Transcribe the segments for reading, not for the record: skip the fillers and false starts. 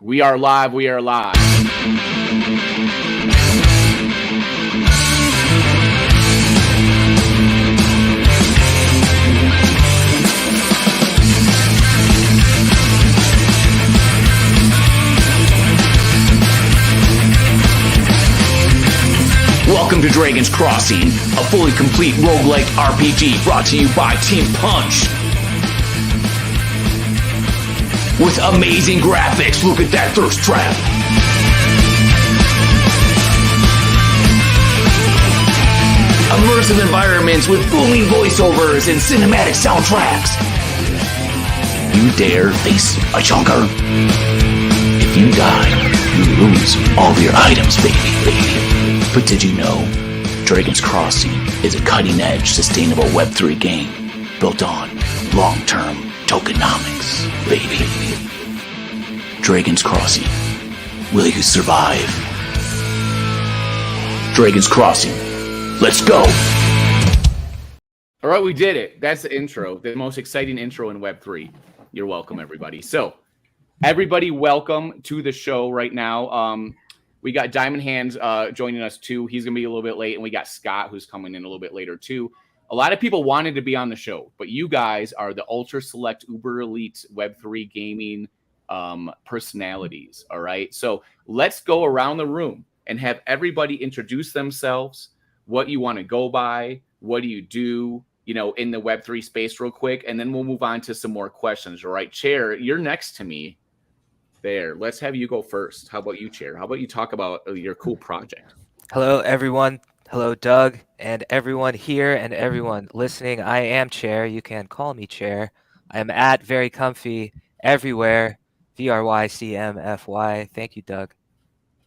We are live. We are live. Welcome to Dragon's Crossing, a fully complete roguelike RPG brought to you by Team Punch. With amazing graphics, look at that thirst trap. Immersive environments with booming voiceovers and cinematic soundtracks. You dare face a chunker? If you die, you lose all of your items, baby. But did you know Dragon's Crossing is a cutting-edge, sustainable Web3 game built on long-term tokenomics, baby. Dragon's Crossing. Will you survive? Dragon's Crossing. Let's go! All right, we did it. That's the intro. The most exciting intro in Web3. You're welcome, everybody. So, everybody, welcome to the show right now. We got Diamond Hands joining us, too. He's going to be a little bit late. And we got Scott, who's coming in a little bit later, too. A lot of people wanted to be on the show, but you guys are the ultra select, uber elite Web3 gaming personalities. All right. So let's go around the room and have everybody introduce themselves, what you want to go by, what do you do, in the Web3 space real quick. And then we'll move on to some more questions. All right. Chair, you're next to me there. Let's have you go first. How about you, Chair? How about you talk about your cool project? Hello, everyone. Hello, Doug, and everyone here and everyone listening. I am Chair. You can call me Chair. I am at Very Comfy everywhere. VRYCMFY. Thank you, Doug,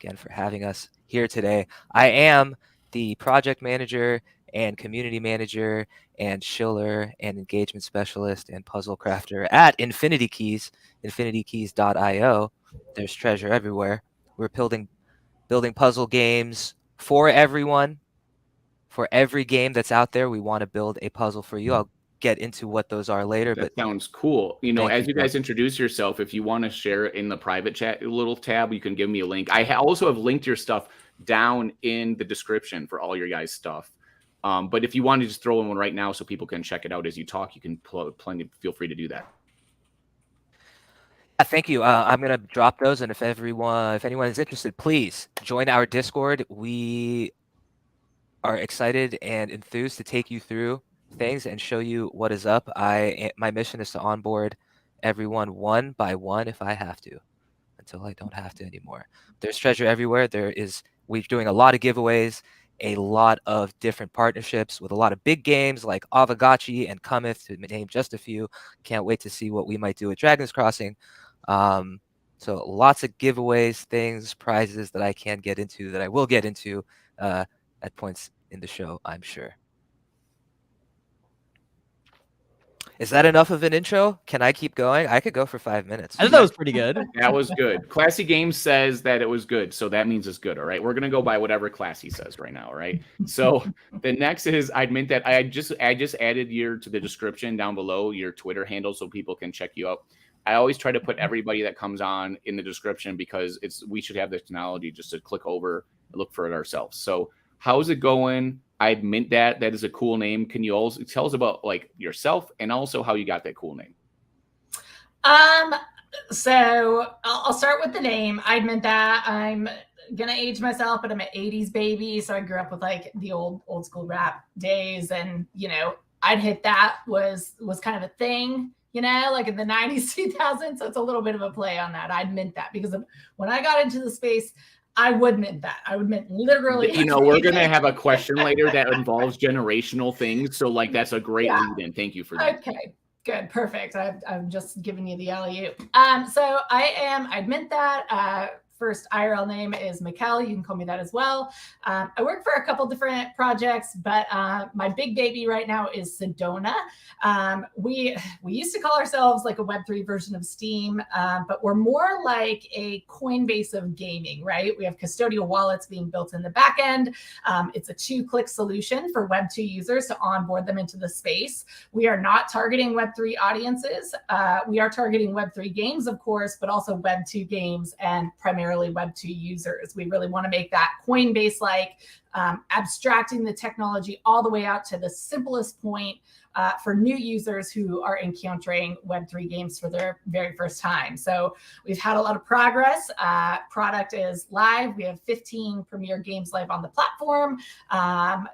again for having us here today. I am the project manager and community manager and shiller and engagement specialist and puzzle crafter at Infinity Keys, infinitykeys.io. There's treasure everywhere. We're building puzzle games for everyone. For every game that's out there, we want to build a puzzle for you. I'll get into what those are later. That sounds cool. As you guys introduce yourself, if you want to share it in the private chat little tab, you can give me a link. I also have linked your stuff down in the description for all your guys' stuff. But if you want to just throw in one right now so people can check it out as you talk, you can feel free to do that. Thank you. I'm going to drop those. And if anyone is interested, please join our Discord. We are excited and enthused to take you through things and show you what is up. My mission is to onboard everyone one by one if I have to, until I don't have to anymore. There's treasure everywhere. We're doing a lot of giveaways, a lot of different partnerships with a lot of big games like Avagachi and Cometh, to name just a few. Can't wait to see what we might do at Dragon's Crossing. So lots of giveaways, things, prizes that I can get into, that I will get into at points in the show, I'm sure. Is that enough of an intro? Can I keep going? I could go for 5 minutes. I thought that was pretty good. That was good. Classy Games says that it was good, so that means it's good. All right, we're gonna go by whatever Classy says right now. All right. So the next is I meant that I just added to the description down below your Twitter handle so people can check you out. I always try to put everybody that comes on in the description because we should have the technology just to click over and look for it ourselves. So how's it going? I admit that is a cool name. Can you also tell us about yourself and also how you got that cool name? So I'll start with the name. I admit that I'm gonna age myself, but I'm an 80s baby. So I grew up with the old school rap days, and I'd hit that was kind of a thing, in the 90s, 2000s. So it's a little bit of a play on that. I admit that because when I got into the space, I would mint that. I would mint literally. We're going to have a question later that involves generational things. So that's a great lead in. Thank you for that. Okay, good. Perfect. I'm just giving you the alley-oop. So I mint that first IRL name is Mikkel. You can call me that as well. I work for a couple different projects, but my big baby right now is Sedona. We used to call ourselves like a Web3 version of Steam, but we're more like a Coinbase of gaming, right? We have custodial wallets being built in the back end. It's a 2-click solution for Web2 users to onboard them into the space. We are not targeting Web3 audiences. We are targeting Web3 games, of course, but also Web2 games and primarily Web2 users. We really want to make that Coinbase-like, abstracting the technology all the way out to the simplest point for new users who are encountering Web3 games for their very first time. So we've had a lot of progress. Product is live. We have 15 premier games live on the platform.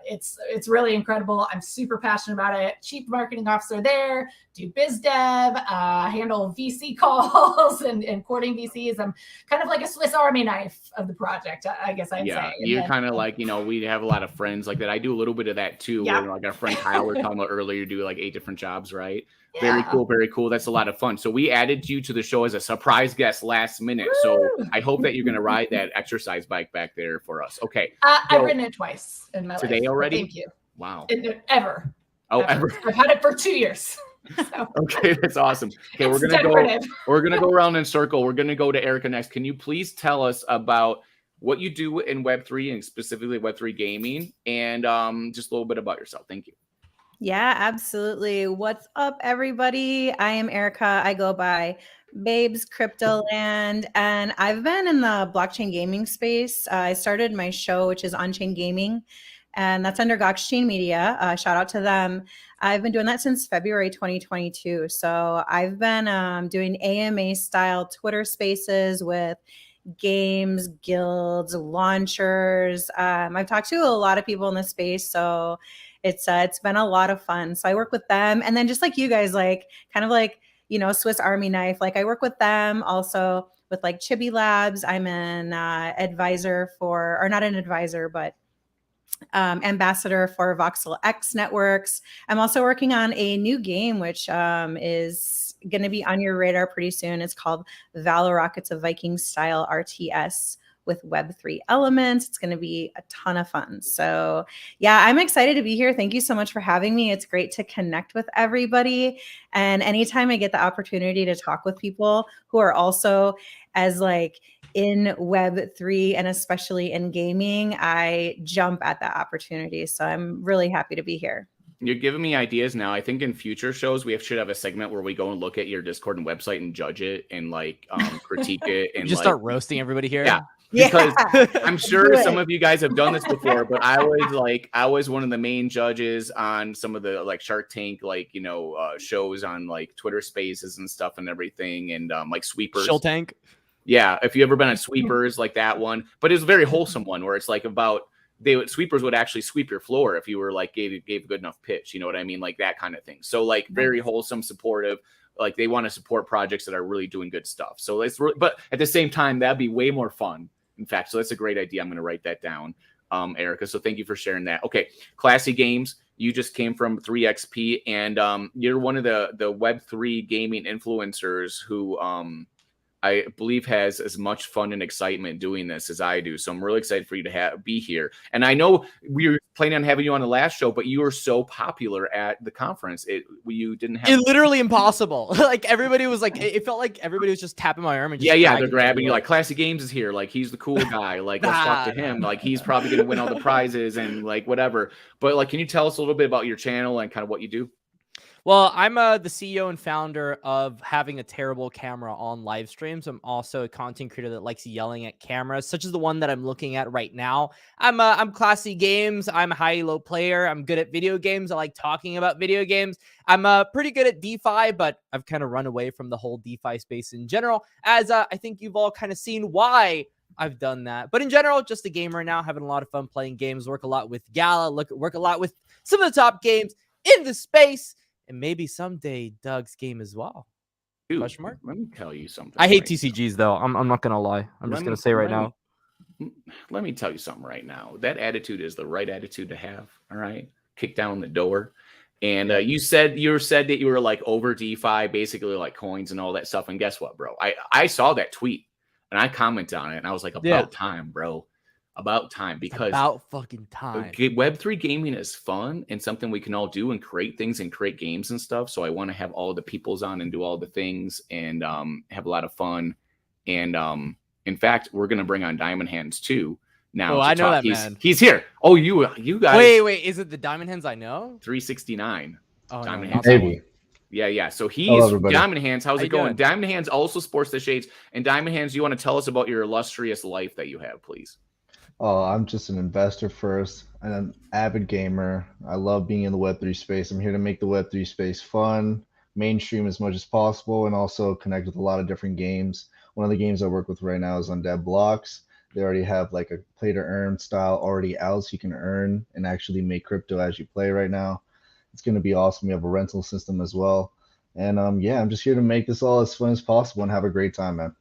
It's really incredible. I'm super passionate about it. Chief marketing officer there, do biz dev, handle VC calls and courting VCs. I'm kind of like a Swiss Army knife of the project, I guess I'd say. Yeah, you're kind of like, we have a lot of friends like that. I do a little bit of that too. Yeah. Where, like our friend Kyle we were talking about earlier, do like 8 different jobs, right? Yeah. Very cool, very cool. That's a lot of fun. So we added you to the show as a surprise guest last minute. Woo! So I hope that you're going to ride that exercise bike back there for us. Okay. I've ridden it twice in my life. Today already? Thank you. Wow. Ever. Oh, ever. I've had it for 2 years. So. Okay, that's awesome. Okay, It's we're gonna decorative. go around in a circle. We're gonna go to Erica next. Can you please tell us about what you do in Web3 and specifically Web3 gaming, and just a little bit about yourself? Thank you. Yeah, absolutely. What's up, everybody? I am Erica. I go by BabesCrypto Land, and I've been in the blockchain gaming space. I started my show, which is On-Chain Gaming, and that's under Gokchain Media. Shout out to them. I've been doing that since February 2022. So I've been doing AMA-style Twitter spaces with games, guilds, launchers. I've talked to a lot of people in the space, so it's been a lot of fun. So I work with them, and then just like you guys, like kind of like Swiss Army knife. Like I work with them also with like Chibi Labs. I'm an advisor for, or not an advisor, but ambassador for Voxel X Networks. I'm also working on a new game, which is going to be on your radar pretty soon. It's called Valorok. It's a Viking style RTS with Web3 elements. It's going to be a ton of fun. So yeah, I'm excited to be here. Thank you so much for having me. It's great to connect with everybody. And anytime I get the opportunity to talk with people who are also as like in Web3 and especially in gaming, I jump at that opportunity. So I'm really happy to be here. You're giving me ideas now. I think in future shows we should have a segment where we go and look at your Discord and website and judge it and like critique it and just like, start roasting everybody here. Yeah. Because Yeah. I'm sure some of you guys have done this before, but I was one of the main judges on some of the like Shark Tank, like, shows on like Twitter Spaces and stuff and everything. And like Sweepers. Shill Tank. Yeah. If you ever been on Sweepers, like that one, but it was a very wholesome one where it's like about Sweepers would actually sweep your floor if you were like gave a good enough pitch. You know what I mean? Like that kind of thing. So like very wholesome, supportive. Like they want to support projects that are really doing good stuff. So it's really, but at the same time, that'd be way more fun. In fact, so that's a great idea. I'm going to write that down, Erica. So thank you for sharing that. Okay, Classy Games. You just came from 3XP, and you're one of the Web3 gaming influencers who I believe has as much fun and excitement doing this as I do. So I'm really excited for you to be here. And I know we were planning on having you on the last show, but you were so popular at the conference. You didn't have It's literally impossible. Like everybody was like, it felt like everybody was just tapping my arm and just they're grabbing you like Classy Games is here. Like he's the cool guy. Like let's talk to him. Like he's probably going to win all the prizes and like whatever. But like, can you tell us a little bit about your channel and kind of what you do? Well, I'm the CEO and founder of Having a Terrible Camera on live streams. I'm also a content creator that likes yelling at cameras, such as the one that I'm looking at right now. I'm Classy Games. I'm a high-low player. I'm good at video games. I like talking about video games. I'm pretty good at DeFi, but I've kind of run away from the whole DeFi space in general, as I think you've all kind of seen why I've done that. But in general, just a gamer now, having a lot of fun playing games, work a lot with Gala, work a lot with some of the top games in the space. And maybe someday Doug's game as well. Dude, question mark? Let me tell you something. I hate TCGs though. I'm not gonna lie. I'm just gonna say right now. Let me tell you something right now. That attitude is the right attitude to have. All right, kick down the door. And you said that you were like over DeFi, basically like coins and all that stuff. And guess what, bro? I saw that tweet. And I commented on it, and I was like, about time, bro. About time, because about fucking time. Web3 gaming is fun and something we can all do and create things and create games and stuff. So I want to have all the peoples on and do all the things and have a lot of fun. And in fact, we're gonna bring on Diamond Hands too. Now, I know that man. He's here. Oh, you guys. Wait, is it the Diamond Hands I know? 369. Oh, Diamond no, Hands. Maybe. Yeah. So he's everybody. Diamond Hands. How's How it you going? doing? Diamond Hands also sports the shades. And Diamond Hands, you want to tell us about your illustrious life that you have, please? Oh, I'm just an investor first and an avid gamer. I love being in the Web3 space. I'm here to make the Web3 space fun, mainstream as much as possible, and also connect with a lot of different games. One of the games I work with right now is Undead Blocks. They already have like a play to earn style already out, so you can earn and actually make crypto as you play right now. It's going to be awesome. We have a rental system as well. And yeah, I'm just here to make this all as fun as possible and have a great time, man.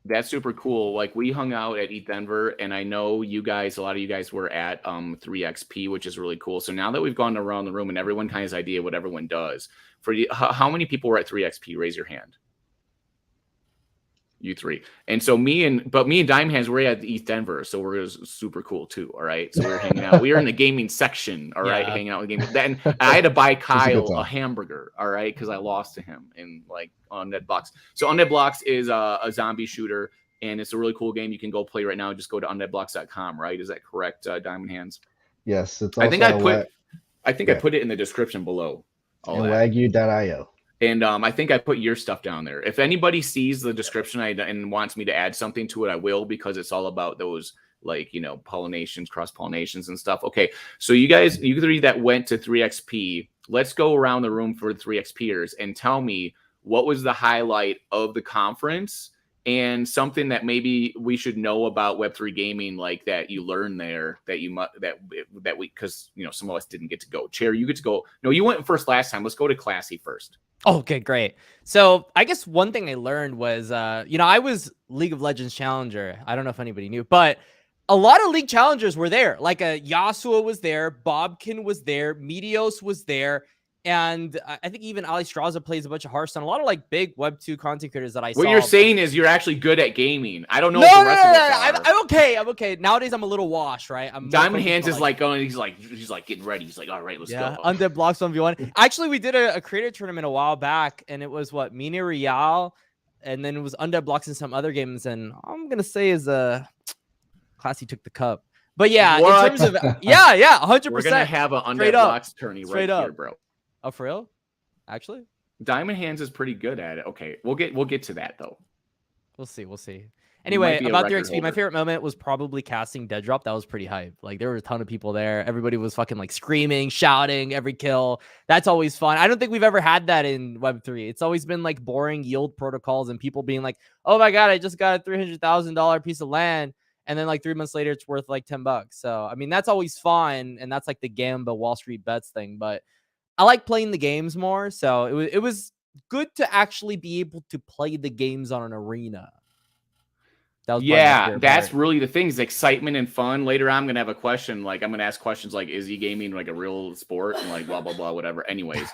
That's super cool. Like, we hung out at ETH Denver, and I know you guys, a lot of you guys were at 3XP, which is really cool. So now that we've gone around the room and everyone kind of has idea what everyone does, for you, how many people were at 3XP? Raise your hand. You three. And so me and Diamond Hands, we're at ETH Denver, so we're super cool too. All right. So we're hanging out. We were in the gaming section. All right, hanging out with gaming. Then I had to buy Kyle a hamburger. All right, because I lost to him in like Undead Blocks. So Undead Blocks is a zombie shooter, and it's a really cool game. You can go play right now. Just go to undeadblocks.com. Right? Is that correct, Diamond Hands? Yes, it's. I think I put it in the description below. And Wagyu.io. And I think I put your stuff down there. If anybody sees the description and wants me to add something to it, I will, because it's all about those, like, you know, pollinations, cross-pollinations and stuff. Okay, so you three that went to 3XP, let's go around the room for 3XPers and tell me what was the highlight of the conference and something that maybe we should know about Web3 gaming, like that you learned there that we, because, you know, some of us didn't get to go. Chair, you get to go. No, you went first last time. Let's go to Classy first. Okay, great. So I guess one thing I learned was, you know, I was League of Legends Challenger. I don't know if anybody knew, but a lot of League Challengers were there. Like Yasuo was there, Bobkin was there, Meteos was there, and I think even Ali Straza plays a bunch of Hearthstone. A lot of like big Web2 content creators that I saw. What you're saying is you're actually good at gaming. I don't know No, if the rest of us are. I'm okay. I'm okay. Nowadays, I'm a little washed, right? Diamond Hands is like going. He's like getting ready. He's like, all right, let's go. Undead Blocks 1v1. Actually, we did a creator tournament a while back, and it was what, Mina Real, and then it was Undead Blocks and some other games. And I'm gonna say is Classy took the cup. But yeah, What? in terms of 100%. We're gonna have an Undead Blocks tourney right here, bro. Oh, for real? Actually, Diamond Hands is pretty good at it. Okay, we'll get to that though. We'll see. Anyway, about 3XP, my favorite moment was probably casting Dead Drop. That was pretty hype. Like, there were a ton of people there. Everybody was fucking like screaming, shouting every kill. That's always fun. I don't think we've ever had that in Web3. It's always been like boring yield protocols and people being like, oh my God, I just got a $300,000 piece of land. And then like 3 months later, it's worth like $10. So, I mean, that's always fun. And that's like the Gamba Wall Street Bets thing. But I like playing the games more. So it was good to actually be able to play the games on an arena. That was that's really the thing, is excitement and fun. Later on, I'm gonna have a question. Like, I'm gonna ask questions like, is e-gaming like a real sport? And like blah blah blah, whatever. Anyways,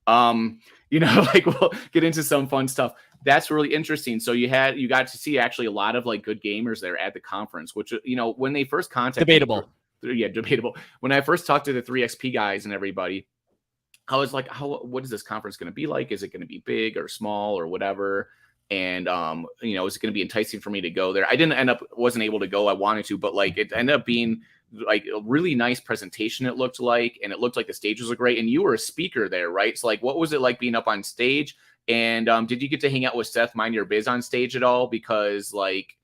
you know, like we'll get into some fun stuff. That's really interesting. So you got to see actually a lot of like good gamers there at the conference, which, you know, when they first contacted debatable. Debatable. When I first talked to the 3XP guys and everybody, I was like, what is this conference going to be like? Is it going to be big or small or whatever? And, you know, is it going to be enticing for me to go there? I wasn't able to go. I wanted to, but like it ended up being like a really nice presentation. It looked like, and it looked like the stages were great. And you were a speaker there, right? So like, what was it like being up on stage? And did you get to hang out with Seth Mind Your Biz on stage at all? Because like,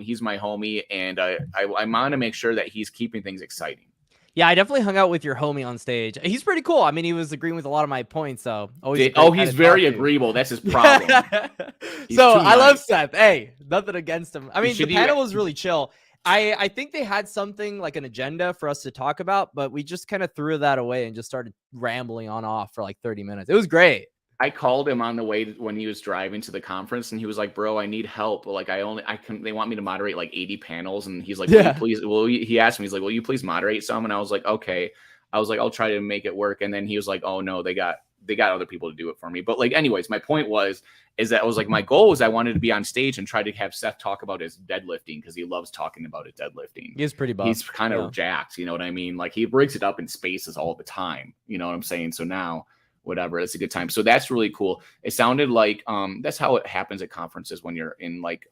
he's my homie, and I want to make sure that he's keeping things exciting. Yeah, I definitely hung out with your homie on stage. He's pretty cool. I mean, he was agreeing with a lot of my points. So he's very agreeable. That's his problem. So I love Seth. Hey, nothing against him. I mean, the panel was really chill. I think they had something like an agenda for us to talk about, but we just kind of threw that away and just started rambling on off for like 30 minutes. It was great. I called him on the way when he was driving to the conference, and he was like, bro, I need help. Like they want me to moderate like 80 panels. And he's like, he asked me, he's like, will you please moderate some? And I was like, okay. I was like, I'll try to make it work. And then he was like, oh no, they got they got other people to do it for me. But like, anyways, my point is that I was like, my goal was I wanted to be on stage and try to have Seth talk about his deadlifting because he loves talking about his deadlifting. He's pretty buff. He's kind of jacked, you know what I mean? Like he breaks it up in spaces all the time. You know what I'm saying? So now, whatever, it's a good time. So that's really cool. It sounded like that's how it happens at conferences when you're in like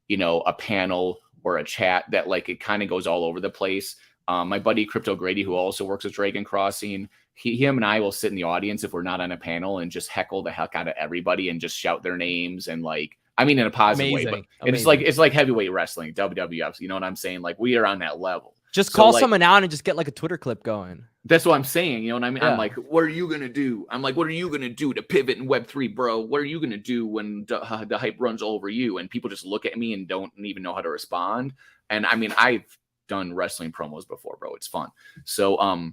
you know, a panel or a chat that like it kind of goes all over the place. My buddy Crypto Grady, who also works with Dragon Crossing, him and I will sit in the audience if we're not on a panel and just heckle the heck out of everybody and just shout their names and like, I mean, in a positive way, but it's like heavyweight wrestling, WWF. You know what I'm saying? Like we are on that level. Just call someone out and just get like a Twitter clip going. That's what I'm saying. You know what I mean? Yeah. I'm like, what are you going to do? I'm like, what are you going to do to pivot in Web3, bro? What are you going to do when the hype runs over you? And people just look at me and don't even know how to respond. And I mean, I've done wrestling promos before, bro. It's fun. So,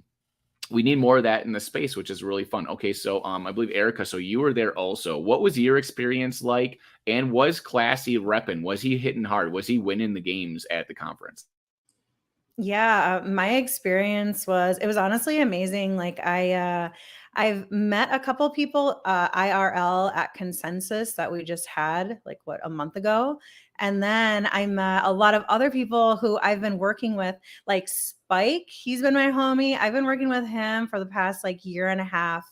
we need more of that in the space, which is really fun. Okay. So, I believe Erica, so you were there also. What was your experience like? And was Classy repping? Was he hitting hard? Was he winning the games at the conference? Yeah, my experience was, it was honestly amazing. Like I've met a couple people IRL at Consensus that we just had like a month ago. And then I met a lot of other people who I've been working with, like Spike. He's been my homie. I've been working with him for the past like year and a half.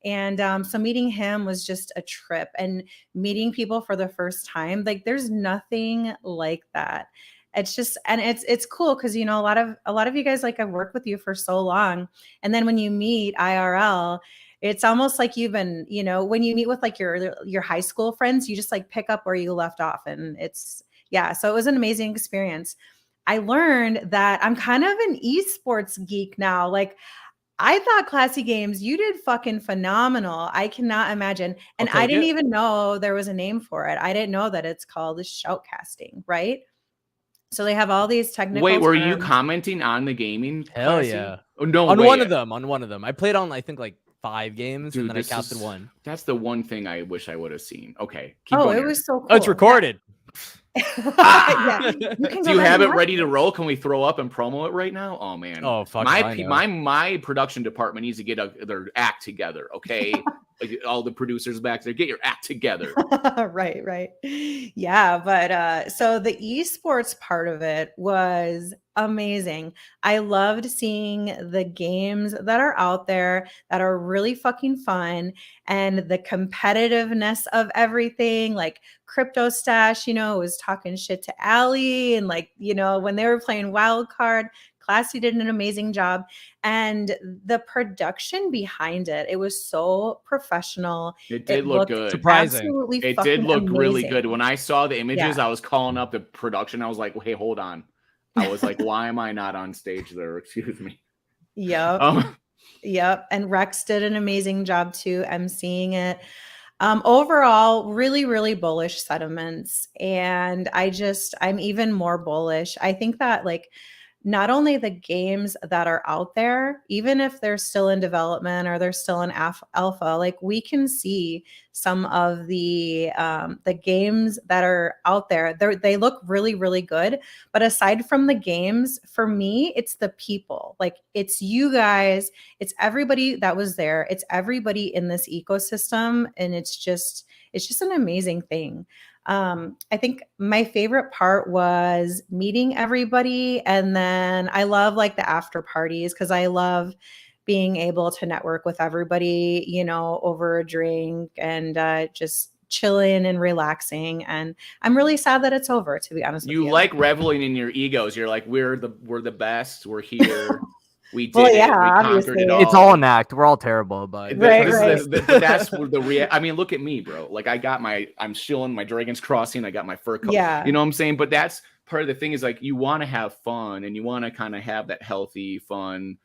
And so meeting him was just a trip, and meeting people for the first time, like there's nothing like that. It's just, and it's cool because, you know, a lot of you guys, like I've worked with you for so long. And then when you meet IRL, it's almost like you've been, you know, when you meet with like your high school friends, you just like pick up where you left off. And it's, yeah. So it was an amazing experience. I learned that I'm kind of an esports geek now. Like I thought Classy Games, you did fucking phenomenal. I cannot imagine. And I didn't even know there was a name for it. I didn't know that it's called shoutcasting, right? So they have all these technical Wait, were terms. you commenting on the gaming? Hell Classy? yeah. Oh, no, on way. one of them. I played on, I think, like 5 games. Dude, and then I captained one. That's the one thing I wish I would have seen. Okay. Keep oh, going it here. was so cool. Oh, it's recorded. Yeah, do you have it ready to roll? Can we throw up and promo it right now? Oh man. Oh fuck. My production department needs to get their act together. Okay. Like all the producers back there, get your act together. Right. Yeah, but so the esports part of it was amazing. I loved seeing the games that are out there that are really fucking fun, and the competitiveness of everything. Like Crypto Stash, you know, was talking shit to Allie, and like, you know, when they were playing Wild Card, Classy did an amazing job. And the production behind it was so professional. It did look good. Surprising. It did look really good. When I saw the images, I was calling up the production. I was like, hey, hold on. I was like, why am I not on stage there? Excuse me. Yep. Yep. And Rex did an amazing job too, emceeing it. Overall, really, really bullish sentiments. And I'm even more bullish. I think that like, not only the games that are out there, even if they're still in development or they're still in alpha, like we can see some of the games that are out there. They look really, really good. But aside from the games, for me, it's the people. Like it's you guys, it's everybody that was there. It's everybody in this ecosystem, and it's just an amazing thing. I think my favorite part was meeting everybody. And then I love like the after parties, because I love being able to network with everybody, you know, over a drink and just chilling and relaxing. And I'm really sad that it's over, to be honest with you. You like reveling in your egos. You're like, we're the best. We're here. We did it. We conquered it all. It's all an act. We're all terrible, but right. That's the I mean, look at me, bro. Like I'm chilling my Dragon's Crossing. I got my fur coat. Yeah. You know what I'm saying? But that's part of the thing, is like you want to have fun, and you want to kind of have that healthy, fun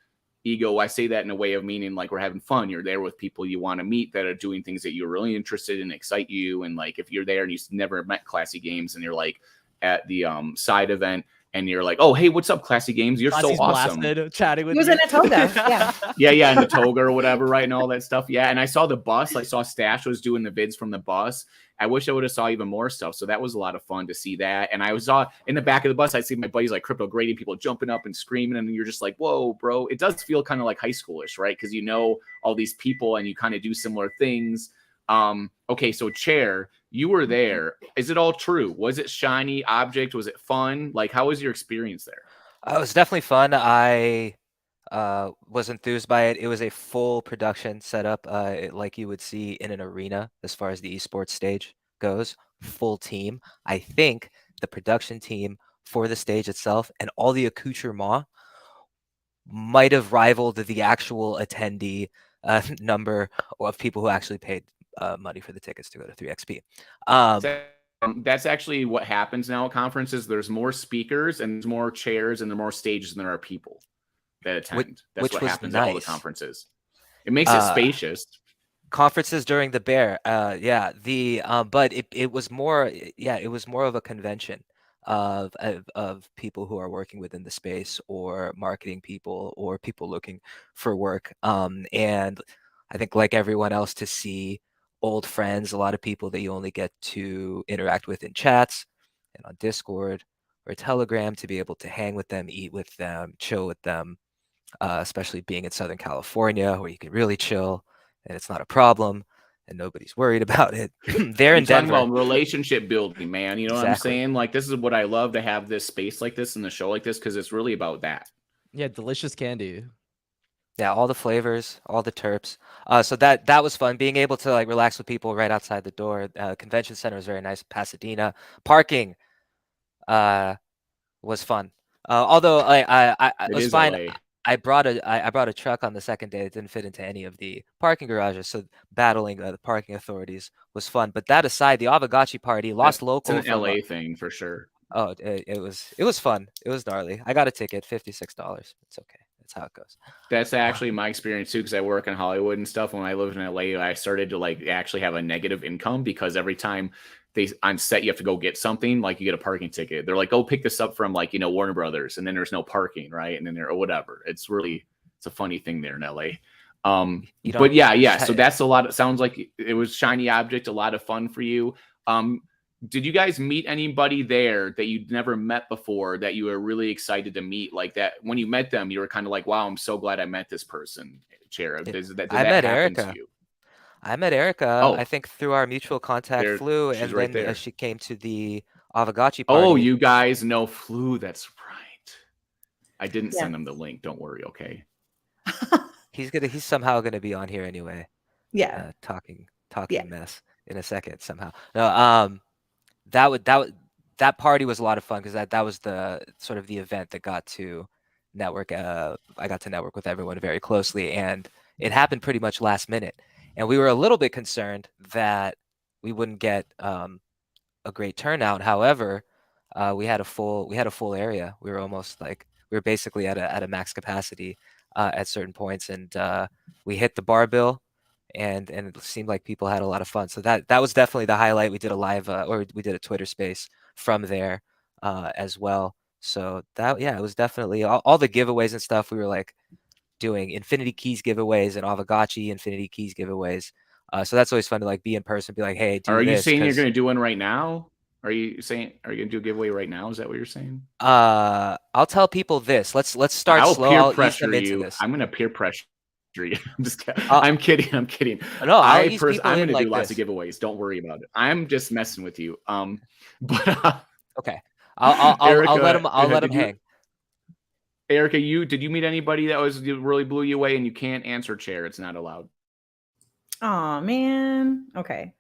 ego. I say that in a way of meaning like we're having fun. You're there with people you want to meet that are doing things that you're really interested in, excite you. And like if you're there and you've never met Classy Games and you're like at the side event, and you're like, oh, hey, what's up, Classy Games? You're Classy's so awesome. Blasted, chatting with he was in a toga. Yeah, in the toga or whatever, right? And all that stuff. Yeah. And I saw the bus. I saw Stash was doing the vids from the bus. I wish I would have saw even more stuff. So that was a lot of fun to see that. And I was in the back of the bus, I'd see my buddies like Crypto Grady, people jumping up and screaming, and you're just like, whoa, bro. It does feel kind of like high schoolish, right? Because you know all these people and you kind of do similar things. Okay, so Chair, you were there. Is it all true? Was it shiny object? Was it fun? Like, how was your experience there? It was definitely fun. I was enthused by it. It was a full production setup, like you would see in an arena as far as the esports stage goes. Full team. I think the production team for the stage itself and all the accoutrement might have rivaled the actual attendee number of people who actually paid money for the tickets to go to 3XP. That's actually what happens now at conferences. There's more speakers and there's more chairs and there are more stages than there are people that attend. That's what happens at all the conferences. It makes it spacious. Conferences during the Bear, yeah. But it was more, yeah, it was more of a convention of people who are working within the space or marketing people or people looking for work. And I think like everyone else, to see old friends, a lot of people that you only get to interact with in chats and on Discord or Telegram, to be able to hang with them, eat with them, chill with them, especially being in Southern California where you can really chill and it's not a problem and nobody's worried about it. They're in Denver. Talking about relationship building, man. You know what I'm saying? Like, this is what I love, to have this space like this and the show like this, because it's really about that. Yeah, delicious candy. Yeah, all the flavors, all the terps. So that was fun, being able to like relax with people right outside the door. Convention center was very nice. Pasadena parking was fun. Although it was fine. LA. I brought a truck on the second day that didn't fit into any of the parking garages, so battling the parking authorities was fun. But that aside, the Avagachi party lost local. It's an LA thing for sure. Oh, it was fun. It was gnarly. I got a ticket, $56. It's okay. That's how it goes. That's actually my experience too, because I work in Hollywood and stuff. When I lived in LA, I started to like actually have a negative income, because every time on set you have to go get something, like you get a parking ticket, they're like, oh, pick this up from like, you know, Warner Brothers, and then there's no parking, right? And then or whatever. It's a funny thing there in LA. But yeah. So that's a lot. It sounds like it was shiny object, a lot of fun for you. Did you guys meet anybody there that you'd never met before that you were really excited to meet? Like that, when you met them, you were kind of like, wow, I'm so glad I met this person. Chera, did that happen Erica. to you? I met Erica, I think through our mutual contact, Flu, and then she came to the Avagachi party. Oh, you guys know Flu. That's right. I didn't send him the link. Don't worry, okay? He's somehow gonna be on here anyway. Yeah. Talking mess in a second somehow. No, that party was a lot of fun, because that was the sort of the event that got to network. I got to network with everyone very closely, and it happened pretty much last minute. And we were a little bit concerned that we wouldn't get a great turnout. However, we had a full area. We were basically at a max capacity at certain points, and we hit the bar bill, and it seemed like people had a lot of fun. So that was definitely the highlight. We did a live or we did a Twitter space from there as well. So it was definitely all the giveaways and stuff. We were like doing Infinity Keys giveaways and Avagachi Infinity Keys giveaways. So that's always fun to like be in person, be like, hey, are you saying you're going to do one right now? Are you going to do a giveaway right now? Is that what you're saying? I'll tell people this. Let's start slow. I'll pressure you. I'm going to peer pressure you. I'm kidding. No, I'm going to do lots of giveaways. Don't worry about it. I'm just messing with you. But okay. I'll let him hang. Erica, did you meet anybody that really blew you away? And you can't answer, Chair. It's not allowed. Oh man. Okay.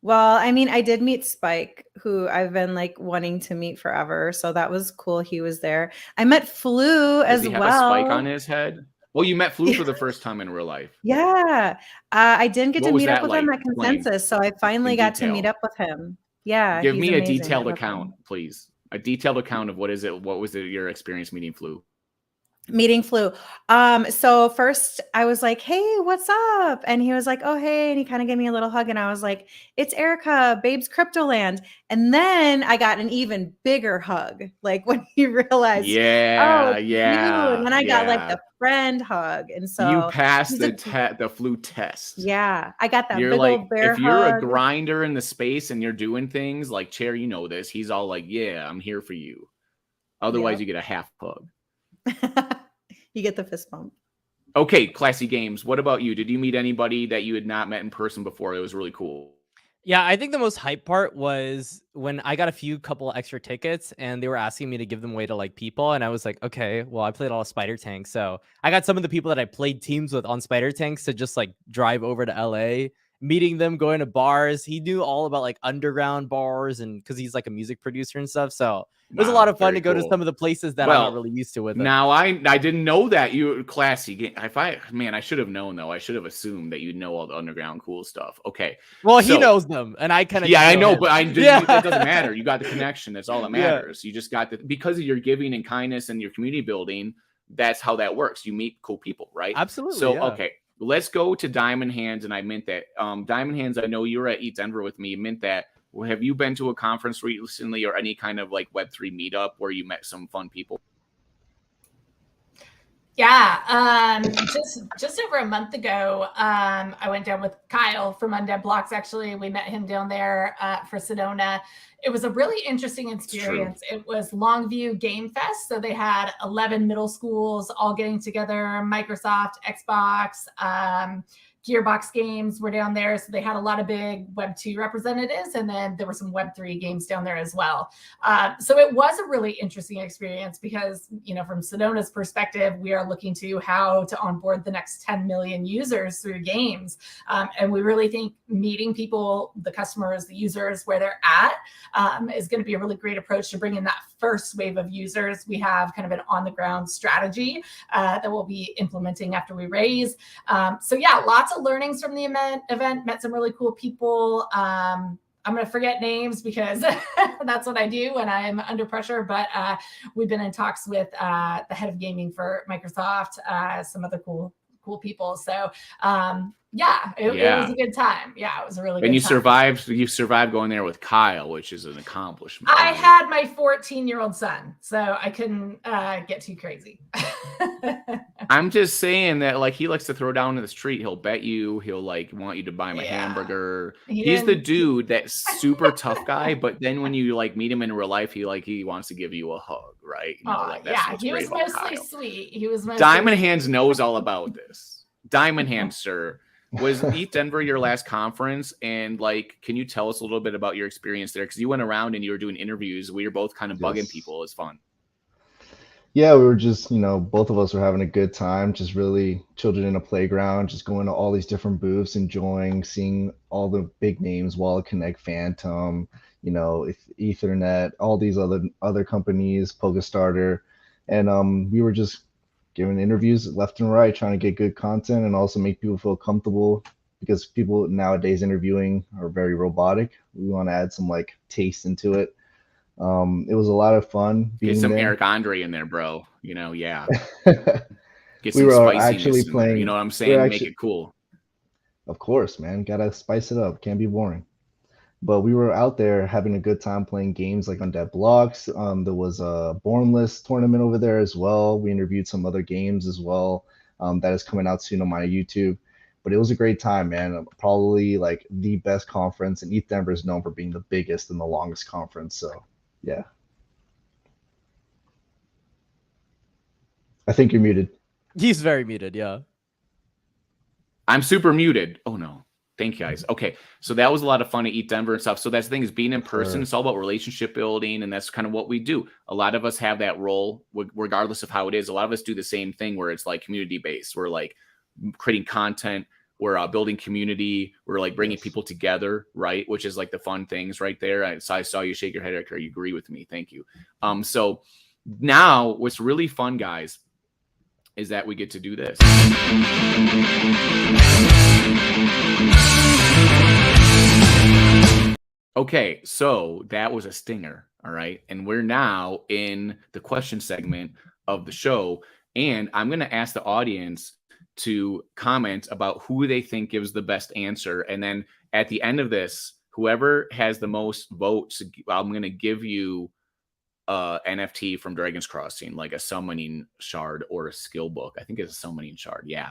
Well, I mean, I did meet Spike, who I've been like wanting to meet forever. So that was cool. He was there. I met Flu as well. Does he have a spike on his head? Well, you met Flu for the first time in real life. Yeah. I didn't get to meet up with him at Consensus. So I finally got to meet up with him. Yeah. Give me a detailed account, please. A detailed account of what was your experience meeting Flu? Meeting flew. So first I was like, "Hey, what's up?" And he was like, "Oh, hey." And he kind of gave me a little hug and I was like, "It's Erica, BabesCrypto Land." And then I got an even bigger hug. Like when he realized, "Oh, Yeah, it's you." And yeah, then I got like yeah. the friend hug. And You so passed he's a the flu test. yeah, I got that You're big like, old bear if you're a hug. grinder in the space and you're doing things like Chair, you know this. He's all like, "Yeah, I'm here for you." Otherwise, Yep. you get a half hug. You get the fist bump. Okay, Classy Games. What about you? Did you meet anybody that you had not met in person before? It was really cool. Yeah, I think the most hype part was when I got a couple extra tickets and they were asking me to give them away to like people. And I was like, okay, well, I played all of Spider Tank. So I got some of the people that I played teams with on Spider Tanks to just like drive over to LA, meeting them, going to bars. He knew all about like underground bars and because he's like a music producer and stuff. So it was a lot Wow, of fun very to go to cool. some of the places that I'm not really used to with him. Now I didn't know that you Classy. I should have known though. I should have assumed that you know all the underground cool stuff. Okay. Well, So- he knows them, and I kind of Yeah, I know, him. but Yeah. It doesn't matter. You got the connection. That's all that Yeah. matters. You just got because of your giving and kindness and your community building. That's how that works. You meet cool people, right? Absolutely. So yeah. okay, let's go to Diamond Hands, and I meant that. Diamond Hands, I know you were at Eat Denver with me. You meant that. Well, have you been to a conference recently or any kind of like Web3 meetup where you met some fun people? Yeah, just over a month ago, I went down with Kyle from Undead Blocks. Actually, we met him down there for Sedona. It was a really interesting experience. It was Longview Game Fest, so they had 11 middle schools all getting together. Microsoft, Xbox, Gearbox Games were down there, so they had a lot of big Web2 representatives, and then there were some Web3 games down there as well. So it was a really interesting experience because, you know, from Sedona's perspective, we are looking to how to onboard the next 10 million users through games, and we really think meeting people, the customers, the users, where they're at, is going to be a really great approach to bring in that first wave of users. We have kind of an on-the-ground strategy that we'll be implementing after we raise. So yeah, lots of learnings from the event, met some really cool people. I'm going to forget names because that's what I do when I'm under pressure. But we've been in talks with the head of gaming for Microsoft, some other cool people. So yeah, it was a good time. Yeah, it was a really good time. And you survived going there with Kyle, which is an accomplishment. I had my 14-year-old son, so I couldn't get too crazy. I'm just saying that, like, he likes to throw down in the street. He'll bet you. He'll like want you to buy him a hamburger. He's the dude that's super tough guy, but then when you like meet him in real life, he wants to give you a hug, right? You know, like, yeah, he was mostly sweet. He was mostly Diamond Hands knows all about this. Diamond Hands, sir. Was Eat Denver your last conference? And like, can you tell us a little bit about your experience there? Because you went around and you were doing interviews. We were both kind of bugging people. It was fun. Yeah, we were just, both of us were having a good time, just really children in a playground, just going to all these different booths, enjoying, seeing all the big names, Wallet Connect, Phantom, Ethernet, all these other companies, PokeStarter. And we were just giving interviews left and right, trying to get good content and also make people feel comfortable because people nowadays interviewing are very robotic. We want to add some like taste into it. It was a lot of fun. Get some there. Eric Andre in there, bro. Yeah. Get We some were spiciness actually in there. playing. You know what I'm saying? Make it cool. Of course, man. Gotta spice it up. Can't be boring. But we were out there having a good time playing games like Undead Blocks. There was a Bornless tournament over there as well. We interviewed some other games as well. That is coming out soon on my YouTube. But it was a great time, man. Probably like the best conference, and Eat Denver is known for being the biggest and the longest conference. So, yeah. I think you're muted. He's very muted, yeah. I'm super muted. Oh no. Thank you guys. Okay, so that was a lot of fun to Eat Denver and stuff. So that's the thing, is being in person. Sure. It's all about relationship building, and that's kind of what we do. A lot of us have that role, regardless of how it is. A lot of us do the same thing where it's like community based. We're like creating content. We're building community. We're like bringing people together, right? Which is like the fun things right there. I saw you shake your head, Eric. You agree with me? Thank you. So now what's really fun, guys, is that we get to do this. Okay, so that was a stinger, all right? And we're now in the question segment of the show. And I'm going to ask the audience to comment about who they think gives the best answer. And then at the end of this, whoever has the most votes, I'm going to give you NFT from Dragon's Crossing, like a summoning shard or a skill book. I think it's a summoning shard. Yeah.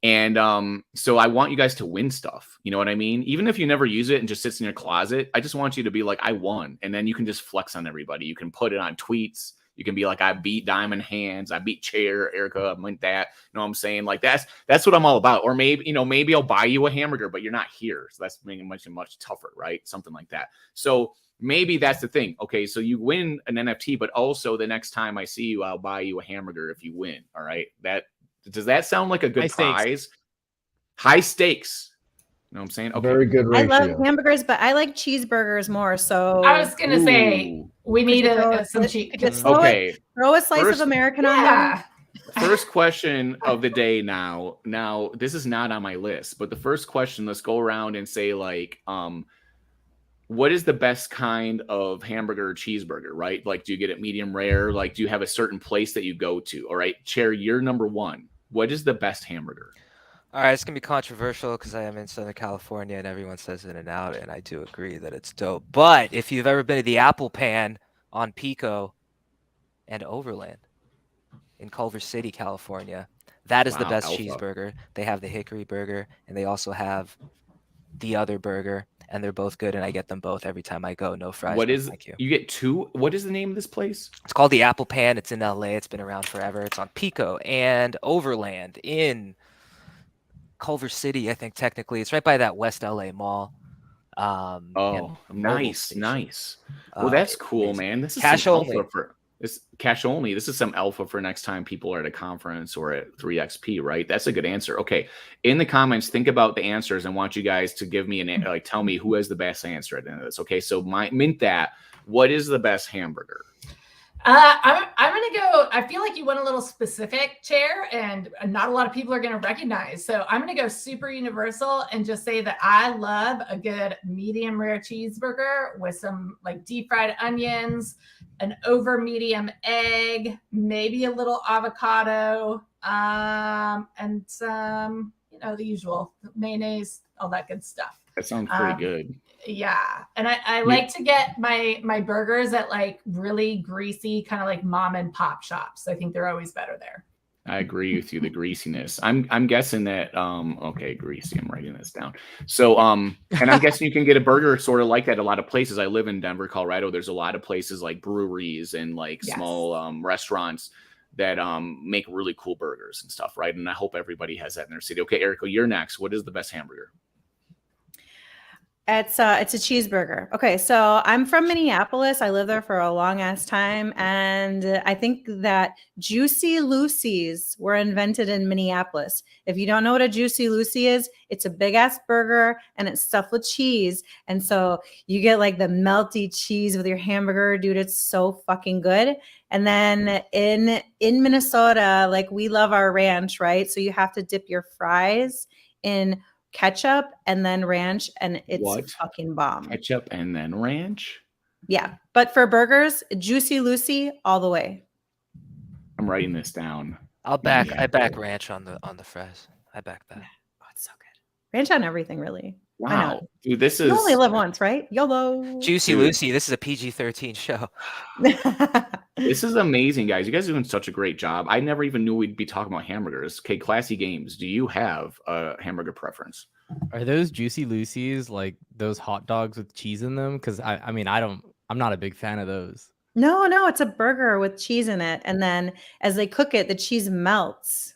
And so I want you guys to win stuff. You know what I mean? Even if you never use it and just sits in your closet, I just want you to be like, I won. And then you can just flex on everybody. You can put it on tweets. You can be like, I beat Diamond Hands. I beat Chair, Erica. I went that. You know what I'm saying? Like that's what I'm all about. Or maybe, maybe I'll buy you a hamburger, but you're not here. So that's making it much tougher, right? Something like that. So maybe that's the thing. Okay, so you win an NFT, but also the next time I see you, I'll buy you a hamburger if you win. All right. Does that sound like a good prize? High stakes. You know what I'm saying? Okay. Very good ratio. I love hamburgers, but I like cheeseburgers more. So I was gonna say we need some cheese. Okay. Throw a slice of American on there. First question of the day now. Now, this is not on my list, but the first question, let's go around and say like, what is the best kind of hamburger or cheeseburger, right? Like, do you get it medium rare? Like, do you have a certain place that you go to? All right, Chair, you're number one. What is the best hamburger? All right, it's going to be controversial because I am in Southern California and everyone says In-N-Out, and I do agree that it's dope. But if you've ever been to the Apple Pan on Pico and Overland in Culver City, California, that is the best cheeseburger. They have the Hickory burger, and they also have the other burger, and they're both good, and I get them both every time I go. No fries. Thank you. You get two? What is the name of this place? It's called the Apple Pan. It's in LA. It's been around forever. It's on Pico and Overland in Culver City, I think technically. It's right by that West LA mall. Nice. Well, that's cool, man. This is cash only. It's cash only. This is some alpha for next time people are at a conference or at 3XP, right? That's a good answer. Okay. In the comments, think about the answers and want you guys to give me tell me who has the best answer at the end of this. Okay. So mint that. What is the best hamburger? I'm gonna go. I feel like you went a little specific, Chair, and not a lot of people are gonna recognize. So I'm gonna go super universal and just say that I love a good medium rare cheeseburger with some like deep fried onions, an over medium egg, maybe a little avocado, and some, the usual mayonnaise, all that good stuff. That sounds pretty good. Yeah. And I like to get my burgers at like really greasy, kind of like mom and pop shops. I think they're always better there. I agree with you, the greasiness. I'm guessing that okay, greasy. I'm writing this down. So and I'm guessing you can get a burger sort of like that at a lot of places. I live in Denver, Colorado. There's a lot of places like breweries and like small restaurants that make really cool burgers and stuff, right? And I hope everybody has that in their city. Okay, Erica, you're next. What is the best hamburger? It's a cheeseburger. Okay, so I'm from Minneapolis. I lived there for a long ass time, and I think that Juicy Lucy's were invented in Minneapolis. If you don't know what a Juicy Lucy is, it's a big ass burger and it's stuffed with cheese, and so you get like the melty cheese with your hamburger, dude. It's so fucking good. And then in Minnesota, like we love our ranch, right? So you have to dip your fries in ketchup and then ranch, and it's fucking bomb. Ketchup and then ranch? Yeah. But for burgers, Juicy Lucy all the way. I'm writing this down. I back ranch on the fries. I back that. Oh, it's so good. Ranch on everything, really. Wow. Dude, this is... You only live once, right? YOLO. Juicy Lucy, this is a PG-13 show. This is amazing, guys. You guys are doing such a great job. I never even knew we'd be talking about hamburgers. Okay, Classy Games, do you have a hamburger preference? Are those Juicy Lucy's like those hot dogs with cheese in them? Because I'm not a big fan of those. No, it's a burger with cheese in it. And then as they cook it, the cheese melts.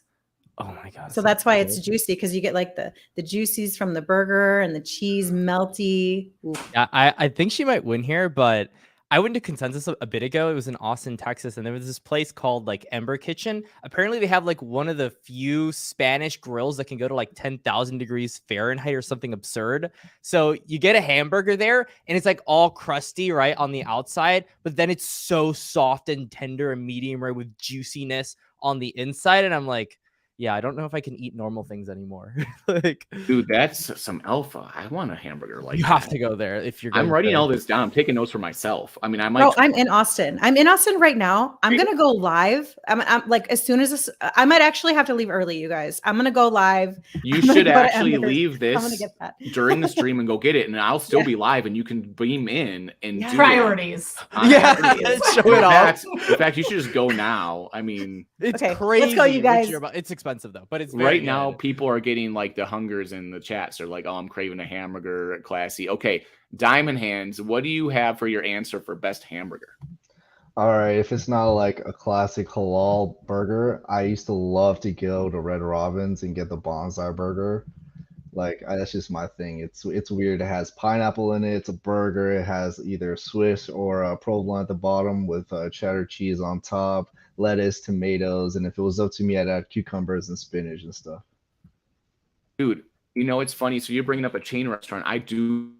Oh my God. So that's why it's juicy, because you get like the juices from the burger and the cheese melty. Yeah, I think she might win here, but I went to Consensus a bit ago. It was in Austin, Texas, and there was this place called like Ember Kitchen. Apparently they have like one of the few Spanish grills that can go to like 10,000 degrees Fahrenheit or something absurd. So you get a hamburger there and it's like all crusty, right, on the outside, but then it's so soft and tender and medium rare with juiciness on the inside. And I'm like, yeah, I don't know if I can eat normal things anymore. Like, Dude, that's some alpha. I want a hamburger like you that. have to go there if you're. I'm going writing there. all this down. I'm taking notes for myself. I mean, I might. Bro, I'm in Austin. I'm in Austin right now. I'm gonna go live. I'm like, as soon as this, I might actually have to leave early, you guys. I'm gonna go live. You I'm gonna should go to actually Embers. leave I'm gonna this get that. during the stream and go get it, and I'll still Yeah. be live, and you can beam in and do Priorities. it. on Yeah, Saturday. show it off. In fact, you should just go now. I mean, It's Okay, crazy. let's go, you what guys. you're about. It's expensive though, but it's very right now good. people are getting like the hungers in the chats. They're like, "Oh, I'm craving a hamburger, classy." Okay, Diamond Hands, what do you have for your answer for best hamburger? All right, if it's not like a classic halal burger, I used to love to go to Red Robin's and get the bonsai burger. Like that's just my thing. It's weird. It has pineapple in it. It's a burger. It has either Swiss or provolone at the bottom with cheddar cheese on top, lettuce, tomatoes, and if it was up to me, I'd add cucumbers and spinach and stuff. Dude, you know, it's funny. So you're bringing up a chain restaurant. I do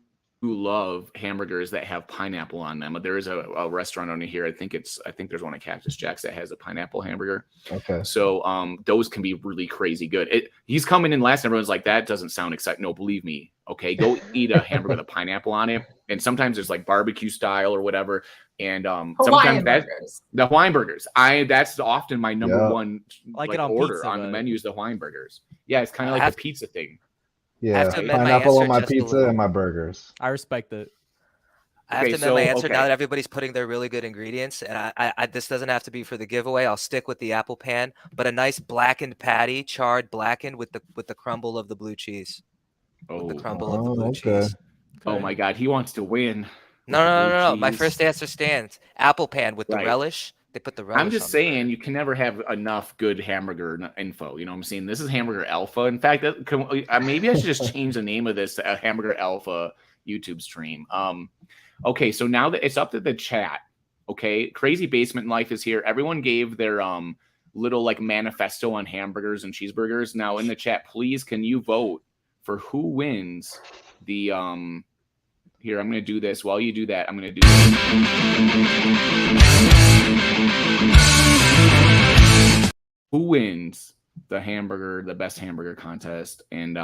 love hamburgers that have pineapple on them. There is a restaurant on here. I think there's one at Cactus Jack's that has a pineapple hamburger. Okay. So those can be really crazy good. He's coming in last and everyone's like, that doesn't sound exciting. No, believe me. Okay, go eat a hamburger with a pineapple on it. And sometimes there's like barbecue style or whatever. And sometimes the Hawaiian burgers. That's often my number one Like it on order pizza, on the but- menu is the Hawaiian burgers. Yeah, it's kind of like the pizza thing. Yeah, have to amend my pineapple on answer my just a pizza little. and my burgers. I respect it. I have Okay, to amend my so- answer okay. now that everybody's putting their really good ingredients, and I this doesn't have to be for the giveaway. I'll stick with the apple pan, but a nice blackened patty, charred blackened with the crumble of the blue cheese. Oh, The crumble of the blue okay. cheese. oh my God, he wants to win. No. My Cheese. first answer stands. Apple pan with the Right. relish. They put the relish. I'm just on the saying burger. you can never have enough good hamburger info. You know what I'm saying? This is Hamburger Alpha. In fact, maybe I should just change the name of this to a Hamburger Alpha YouTube stream. Okay, so now that it's up to the chat, okay, Crazy Basement Life is here. Everyone gave their little like manifesto on hamburgers and cheeseburgers. Now in the chat, please can you vote for who wins the here, I'm going to do this. While you do that, I'm going to do this. Who wins the best hamburger contest? And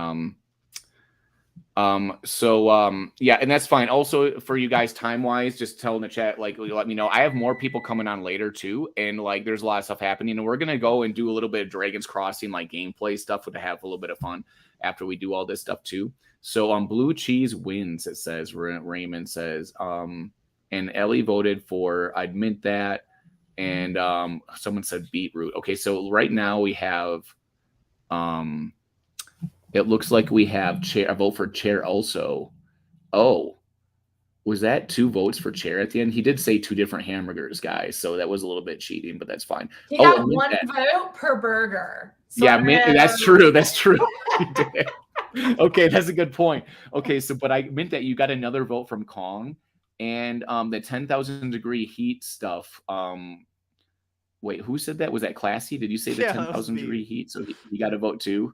yeah, and that's fine. Also for you guys time-wise, just tell in the chat, like, let me know. I have more people coming on later too, and like there's a lot of stuff happening, and we're going to go and do a little bit of Dragon's Crossing, like gameplay stuff to have a little bit of fun after we do all this stuff too. So blue cheese wins, it says. Raymond says. And Ellie voted for I'd mint that. And someone said beetroot. Okay, so right now we have it looks like we have chair, a vote for chair also. Oh, was that 2 votes for chair at the end? He did say 2 different hamburgers, guys. So that was a little bit cheating, but that's fine. He got and one that. vote per burger. So Yeah, that's true. That's true. He did. Okay, that's a good point. Okay, so but I meant that you got another vote from Kong and the 10,000 degree heat stuff. Wait, who said that? Was that Classy? Did you say the Yeah, that was 10,000 me. degree heat? So he got a vote too.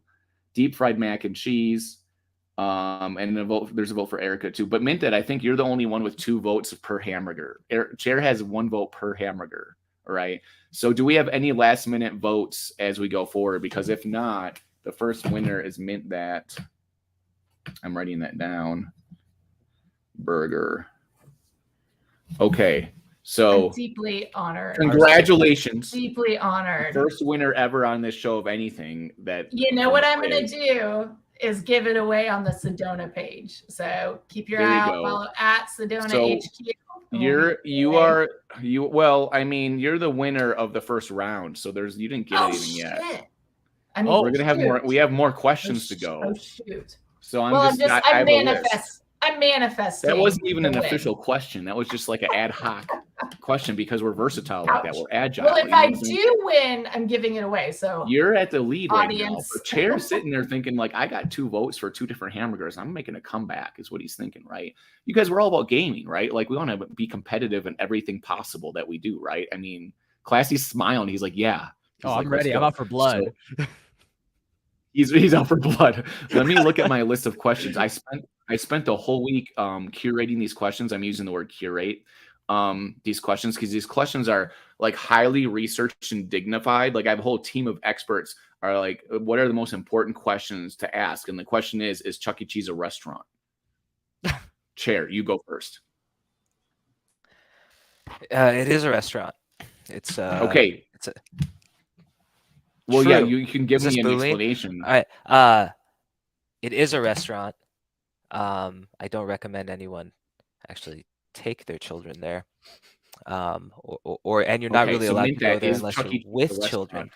Deep fried mac and cheese. And there's a vote for Erica too. But Minted, I think you're the only one with 2 votes per hamburger. Chair has 1 vote per hamburger. All right. So do we have any last minute votes as we go forward? Because if not, the first winner is Mint That. I'm writing that down. Burger. Okay. So I'm deeply honored. congratulations. Deeply honored. First winner ever on this show of anything that You know what I'm going to do is give it away on the Sedona page. So keep your There you eye out. go. Follow at Sedona So HQ. well, I mean, you're the winner of the first round. So you didn't get anything yet. Shit. I mean, We're gonna have more. We have more questions to Oh go. shoot. So I'm manifesting. That wasn't even an the win. official question. That was just like an ad hoc question because we're versatile like that. Ouch. We're agile. Well, if you know what I I'm saying? do win, I'm giving it away. So You're at the lead right now. Audience. But Chair's sitting there thinking, like, I got 2 votes for 2 different hamburgers. I'm making a comeback, is what he's thinking, right? You guys, we're all about gaming, right? Like, we want to be competitive in everything possible that we do, right? I mean, Classy's smiling. He's like, yeah. He's Oh, like, I'm "Let's ready. go." I'm out for blood. So, he's out for blood. Let me look at my list of questions. I spent the whole week curating these questions. I'm using the word curate. these questions, because these questions are like highly researched and dignified. Like I have a whole team of experts are like, what are the most important questions to ask? And the question is Chuck E. Cheese a restaurant? Chair, you go first. It is a restaurant. It's okay. It's a well, true. yeah, you can give Is this me an Boolean? explanation. All right. It is a restaurant. I don't recommend anyone actually take their children there. And you're not really so allowed Mint to go that there is unless Chuck you're E. Cheese with a children.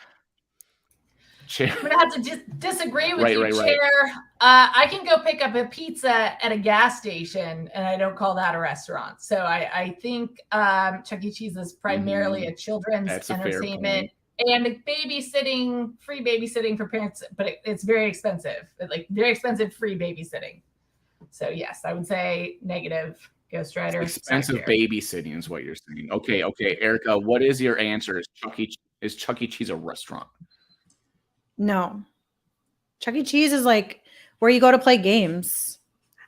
Chair. I'm gonna have to disagree with you, Right. Chair. I can go pick up a pizza at a gas station, and I don't call that a restaurant. So I think Chuck E. Cheese is primarily a children's That's a fair entertainment and babysitting, free babysitting for parents, but it's very expensive, like very expensive free babysitting. So yes, I would say negative. Ghost Rider. Expensive babysitting is what you're saying. Okay, Erica, what is your answer? Is Chuck E. Cheese a restaurant? No. Chuck E. Cheese is like where you go to play games.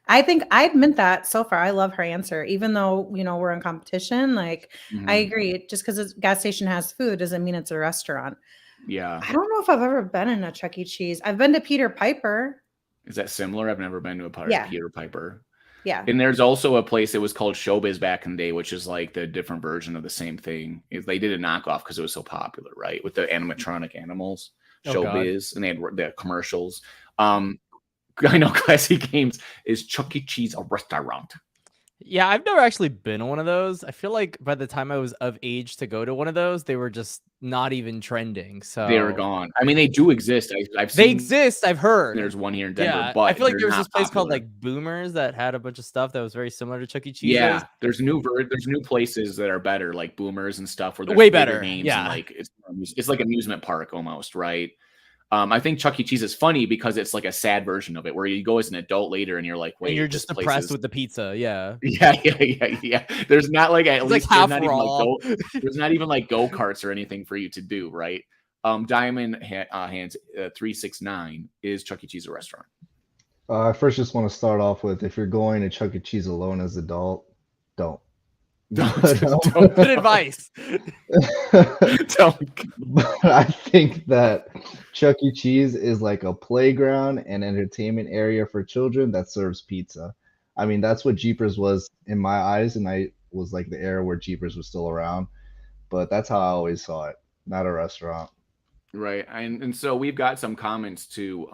I think I've meant that so far. I love her answer, even though, you know, we're in competition. Like, I agree. Just because a gas station has food doesn't mean it's a restaurant. Yeah. I don't know if I've ever been in a Chuck E. Cheese. I've been to Peter Piper. Is that similar? I've never been to a Peter Piper. Yeah. And there's also a place that was called Showbiz back in the day, which is like the different version of the same thing. They did a knockoff because it was so popular, right? With the animatronic animals, Showbiz, and they had the commercials. I know Classy Games is Chuck E. Cheese a restaurant. Yeah, I've never actually been to one of those. I feel like by the time I was of age to go to one of those, they were just not even trending. So they were gone. I mean, they do exist. They exist. I've heard. There's one here in Denver, yeah, but I feel like there was this place popular. called like Boomers that had a bunch of stuff that was very similar to Chuck E. Cheese. Yeah, there's new places that are better, like Boomers and stuff, where there's way bigger better names. Yeah, and like it's like amusement park almost, right? I think Chuck E. Cheese is funny because it's like a sad version of it, where you go as an adult later and you're like, wait, and you're just depressed with the pizza. Yeah. There's not like it's like half raw. There's not even like go-karts or anything for you to do, right? Diamond Hands 369 is Chuck E. Cheese a restaurant? I first just want to start off with, if you're going to Chuck E. Cheese alone as an adult, don't. Good advice. Don't. But I think that Chuck E. Cheese is like a playground and entertainment area for children that serves pizza. I mean, that's what Jeepers was in my eyes, and I was like the era where Jeepers was still around. But that's how I always saw it, not a restaurant. Right. And so we've got some comments too.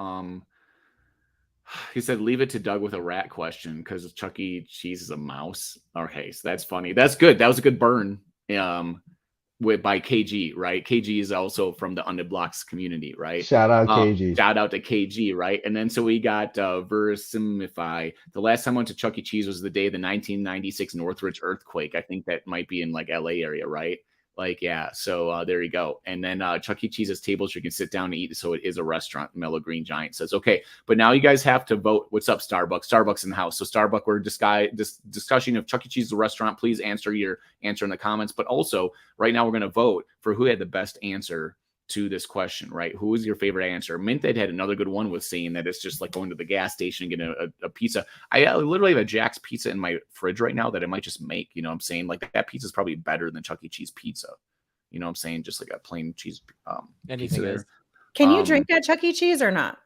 He said, leave it to Doug with a rat question because Chuck E. Cheese is a mouse. Okay, so that's funny. That's good. That was a good burn by KG, right? KG is also from the Undead Blocks community, right? Shout out KG. Shout out to KG, right? And then so we got Versimify. The last time I went to Chuck E. Cheese was the day of the 1996 Northridge earthquake. I think that might be in like LA area, right? Like, yeah, so there you go. And then Chuck E. Cheese's tables you can sit down and eat, so it is a restaurant. Mellow Green Giant says, okay, but now you guys have to vote. What's up, Starbucks? Starbucks in the house. So Starbucks, we're discussing if Chuck E. Cheese is a restaurant. Please answer your answer in the comments. But also, right now we're going to vote for who had the best answer to this question, right? Who is your favorite answer? Minthead had another good one with saying that it's just like going to the gas station and getting a pizza. I literally have a Jack's pizza in my fridge right now that I might just make, you know what I'm saying? Like that pizza is probably better than Chuck E. Cheese pizza. You know what I'm saying? Just like a plain cheese pizza there. Can you drink at Chuck E. Cheese or not?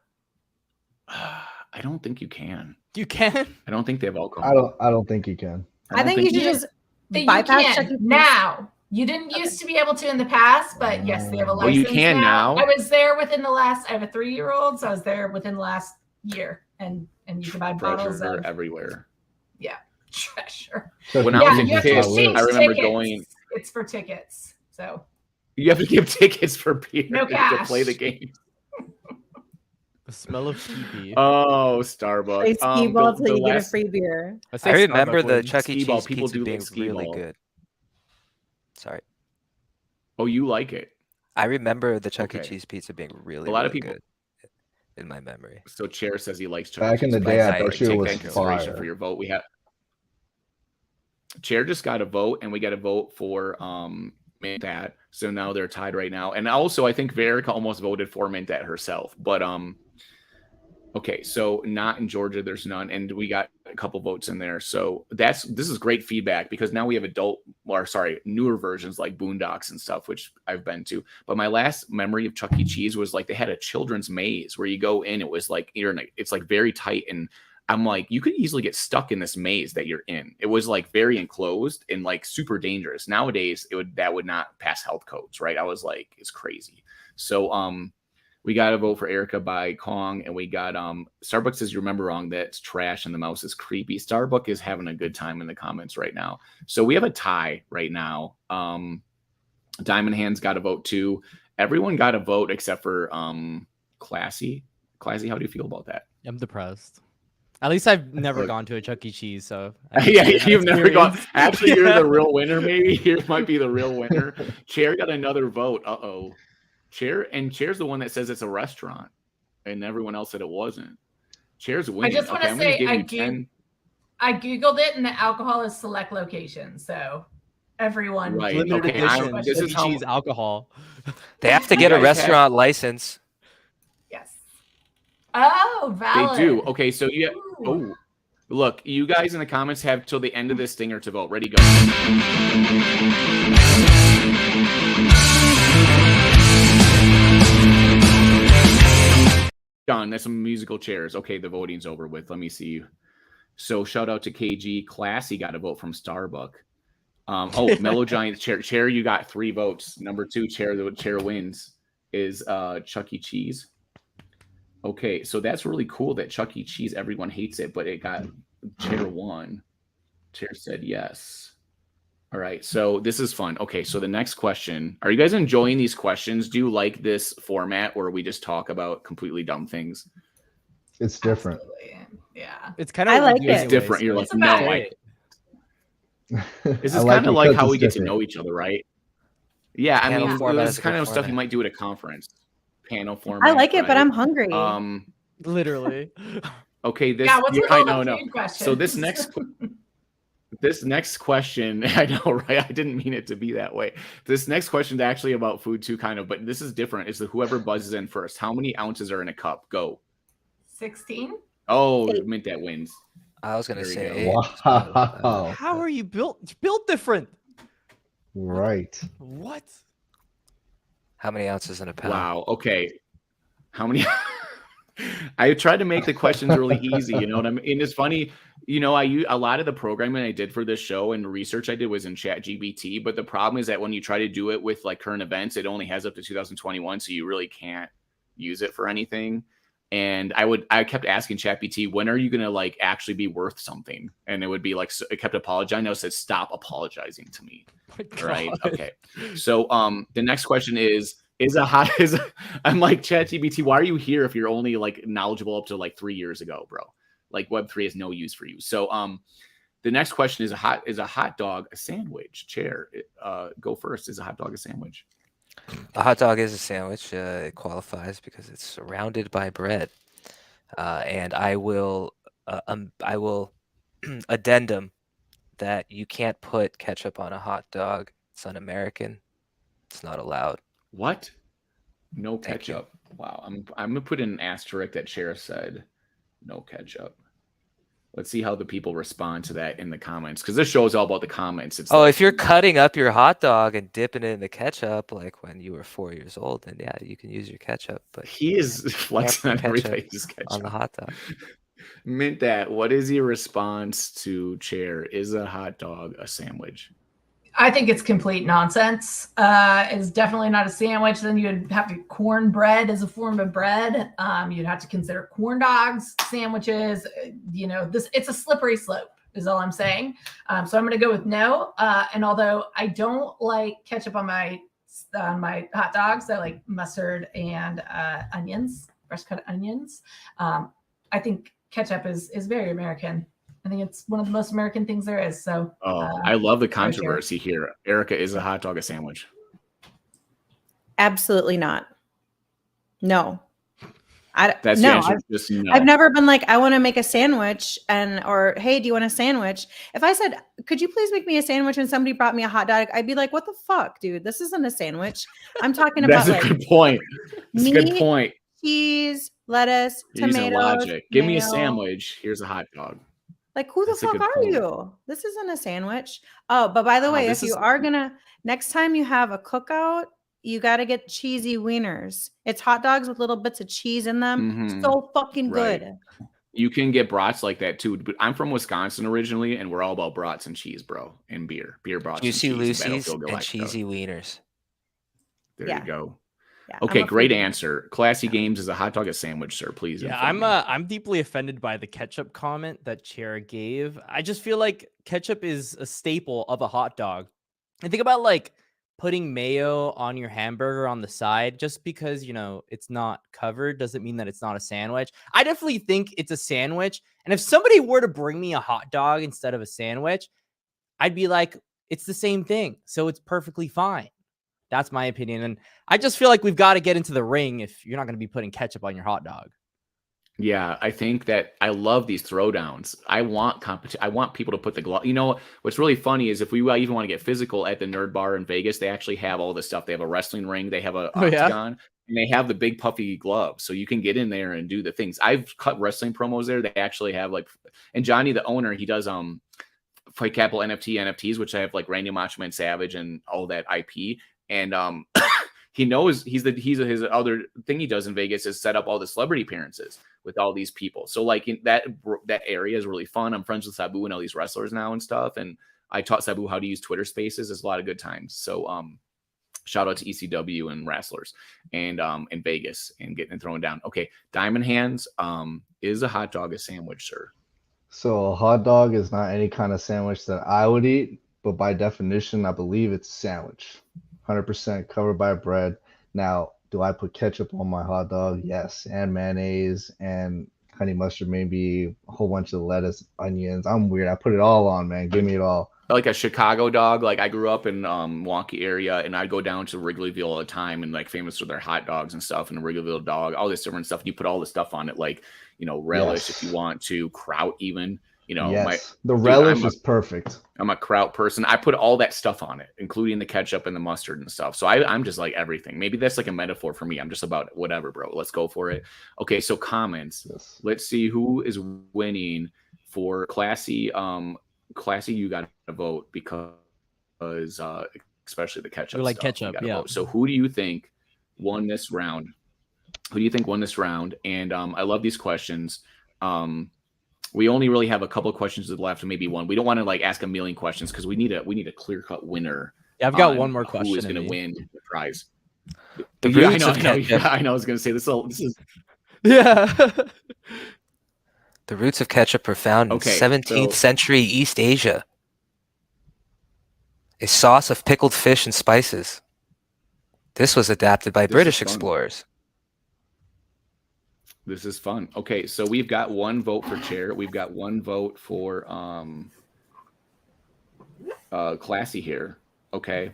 I don't think you can. You can? I don't think they have alcohol. I don't think you can. I think you should just bypass Chuck E. Cheese. Now. You didn't used to be able to in the past, but yes, they have a license. Well, you can now. I was there within the last. I have a 3-year-old, so I was there within the last year, and you can buy bottles of everywhere. Yeah, treasure. When I was a kid, I remember going. It's for tickets, so you have to give tickets for beer to play the game. The smell of pee. Oh, Starbucks. Play skee ball till you get a free beer. I remember the Chuck E. Cheese pizza being really good. Sorry. Oh, you like it? I remember the Chuck E. Cheese pizza being really, lot of people good in my memory. So Chair says he likes Chuck Back E. in Cheese the day, I pizza. thought she was Take that consideration fire. for your vote. We have Chair just got a vote, and we got a vote for Mintat. So now they're tied right now. And also, I think Verica almost voted for Mintat herself. But okay, so not in Georgia, there's none, and we got a couple votes in there. So this is great feedback because now we have adult newer versions like Boondocks and stuff, which I've been to. But my last memory of Chuck E. Cheese was like they had a children's maze where you go in. It was like it's like very tight, and I'm like, you could easily get stuck in this maze that you're in. It was like very enclosed and like super dangerous. Nowadays, that would not pass health codes, right? I was like, it's crazy. So we got a vote for Erica by Kong, and we got Starbucks says you remember wrong. That's trash, and the mouse is creepy. Starbucks is having a good time in the comments right now. So we have a tie right now. Diamond Hands got a vote too. Everyone got a vote except for Classy. Classy, how do you feel about that? I'm depressed. At least I've never gone to a Chuck E. Cheese, so yeah, you've never gone. Actually, you're the real winner. Maybe here might be the real winner. Chair got another vote. Chair's the one that says it's a restaurant, and everyone else said it wasn't. Chair's winning. I just want to say I googled it, and the alcohol is select locations. So everyone, right? Limited edition. This is Cheese alcohol. They have to get a restaurant license. Yes. Oh, valid. They do. Okay, so look, you guys in the comments have till the end of this stinger to vote. Ready, go. Done. That's some musical chairs. Okay, the voting's over with. Let me see. So shout out to KG. Classy got a vote from Starbuck. Mellow Giant chair. You got 3 votes. Number 2 chair. The chair wins is Chuck E. Cheese. Okay, so that's really cool that Chuck E. Cheese, everyone hates it, but it got chair 1. Chair said yes. All right, so this is fun. Okay, so the next question. Are you guys enjoying these questions? Do you like this format where we just talk about completely dumb things? It's different. Absolutely. Yeah. It's kind of I like it. It's different. You're like, no, this is kind of like how we get to know each other, right? Yeah, I mean, it's kind of stuff you might do at a conference. Panel format. I like it, but I'm hungry. Literally. Okay, this I know. So this next question, I know, right? I didn't mean it to be that way. This next question is actually about food too, kind of, but this is different. It's whoever buzzes in first. How many ounces are in a cup? Go. 16. Oh, Mint that wins. I was gonna say 8. Wow. How are you built different? Right. What? How many ounces in a pound? Wow. Okay. How many? I tried to make the questions really easy. You know what I mean? And it's funny. You know, a lot of the programming I did for this show and research I did was in ChatGPT. But the problem is that when you try to do it with like current events, it only has up to 2021, so you really can't use it for anything. And I kept asking ChatGPT, when are you gonna like actually be worth something? And it would be like, it kept apologizing. I said, stop apologizing to me. Right? Okay. So the next question is I'm like, ChatGPT, why are you here if you're only like knowledgeable up to like 3 years ago, bro? Like Web3 has no use for you. So the next question is a hot dog a sandwich? Chair, go first. Is a hot dog a sandwich? A hot dog is a sandwich. It qualifies because it's surrounded by bread. And I will addendum that you can't put ketchup on a hot dog. It's un-American. It's not allowed. What? No ketchup. Wow. I'm gonna put in an asterisk that Chair said no ketchup. Let's see how the people respond to that in the comments, because this show is all about the comments. It's if you're cutting up your hot dog and dipping it in the ketchup, like when you were 4 years old, then yeah, you can use your ketchup. But he is flexing on everybody's ketchup on the hot dog. Mint that. What is your response to Chair? Is a hot dog a sandwich? I think it's complete nonsense. It's definitely not a sandwich. Then you'd have to cornbread as a form of bread. You'd have to consider corn dogs sandwiches. You know, it's a slippery slope is all I'm saying. So I'm going to go with no. And although I don't like ketchup on my hot dogs, I like mustard and onions, fresh cut onions. I think ketchup is very American. I think it's one of the most American things there is. So I love the controversy here. Erica, is a hot dog a sandwich? Absolutely not. No. That's the answer. Just no. I've never been like, I want to make a sandwich or hey, do you want a sandwich? If I said, could you please make me a sandwich and somebody brought me a hot dog, I'd be like, what the fuck, dude? This isn't a sandwich. I'm talking about That's a good point. That's a good point. Cheese, lettuce, You're tomatoes. using logic. Give me a sandwich. Here's a hot dog. Like, who the That's a fuck good are point. you? This isn't a sandwich. Oh, but by the way, this if you is- are gonna, next time you have a cookout, you got to get cheesy wieners. It's hot dogs with little bits of cheese in them. Mhm. So fucking Right. good. You can get brats like that too. But I'm from Wisconsin originally, and we're all about brats and cheese, bro, and beer brats Juicy and cheese. Lucy's Battlefield and Galactica. cheesy wieners. There Yeah. you go. Yeah, Okay, I'm a great foodie. answer. Classy Games is a hot dog, a sandwich, sir. Please. Yeah, inform me. I'm deeply offended by the ketchup comment that Chair gave. I just feel like ketchup is a staple of a hot dog. And think about like putting mayo on your hamburger on the side. Just because, you know, it's not covered doesn't mean that it's not a sandwich. I definitely think it's a sandwich. And if somebody were to bring me a hot dog instead of a sandwich, I'd be like, it's the same thing. So it's perfectly fine. That's my opinion. And I just feel like we've got to get into the ring if you're not going to be putting ketchup on your hot dog. Yeah, I think that I love these throwdowns. I want competition. I want people to put the glove. You know, what's really funny is if we even want to get physical at the Nerd Bar in Vegas, they actually have all this stuff. They have a wrestling ring, they have a Oh, yeah? octagon, and they have the big puffy gloves, so you can get in there and do the things. I've cut wrestling promos there. They actually have like, and Johnny, the owner, he does Fight Capital NFTs, which I have like Randy Macho Man Savage and all that IP, and he knows his other thing he does in Vegas is set up all the celebrity appearances with all these people. So like that area is really fun. I'm friends with Sabu and all these wrestlers now and stuff. And I taught Sabu how to use Twitter Spaces. It's a lot of good times. So shout out to ECW and wrestlers and in Vegas and getting and throwing down. Okay, Diamond Hands, is a hot dog a sandwich, sir? So a hot dog is not any kind of sandwich that I would eat, but by definition, I believe it's a sandwich. 100% covered by bread. Now, do I put ketchup on my hot dog? Yes, and mayonnaise and honey mustard, maybe a whole bunch of lettuce, onions. I'm weird. I put it all on, man. Give me it all. Like a Chicago dog. Like I grew up in Milwaukee area, and I'd go down to Wrigleyville all the time, and like famous for their hot dogs and stuff, and the Wrigleyville dog, all this different stuff. And you put all the stuff on it, like, you know, relish if you want to, kraut even. You know, the relish is perfect. I'm a kraut person. I put all that stuff on it, including the ketchup and the mustard and stuff. So I'm just like everything. Maybe that's like a metaphor for me. I'm just about whatever, bro. Let's go for it. Okay, so comments. Yes. Let's see who is winning for Classy. Classy, you got to vote because especially the ketchup. We like stuff, ketchup, yeah. Vote. So who do you think won this round? And I love these questions. We only really have a couple of questions left, and maybe one. We don't want to like ask a million questions because we need a clear-cut winner. Yeah, I've got one more question. Who is going to win the prize? The Yeah, roots of ketchup. I know. I was going to say this is Yeah. The roots of ketchup are found in 17th century East Asia. A sauce of pickled fish and spices. This was adapted by British explorers. This is fun. Okay, so we've got one vote for chair. We've got one vote for Classy here. Okay.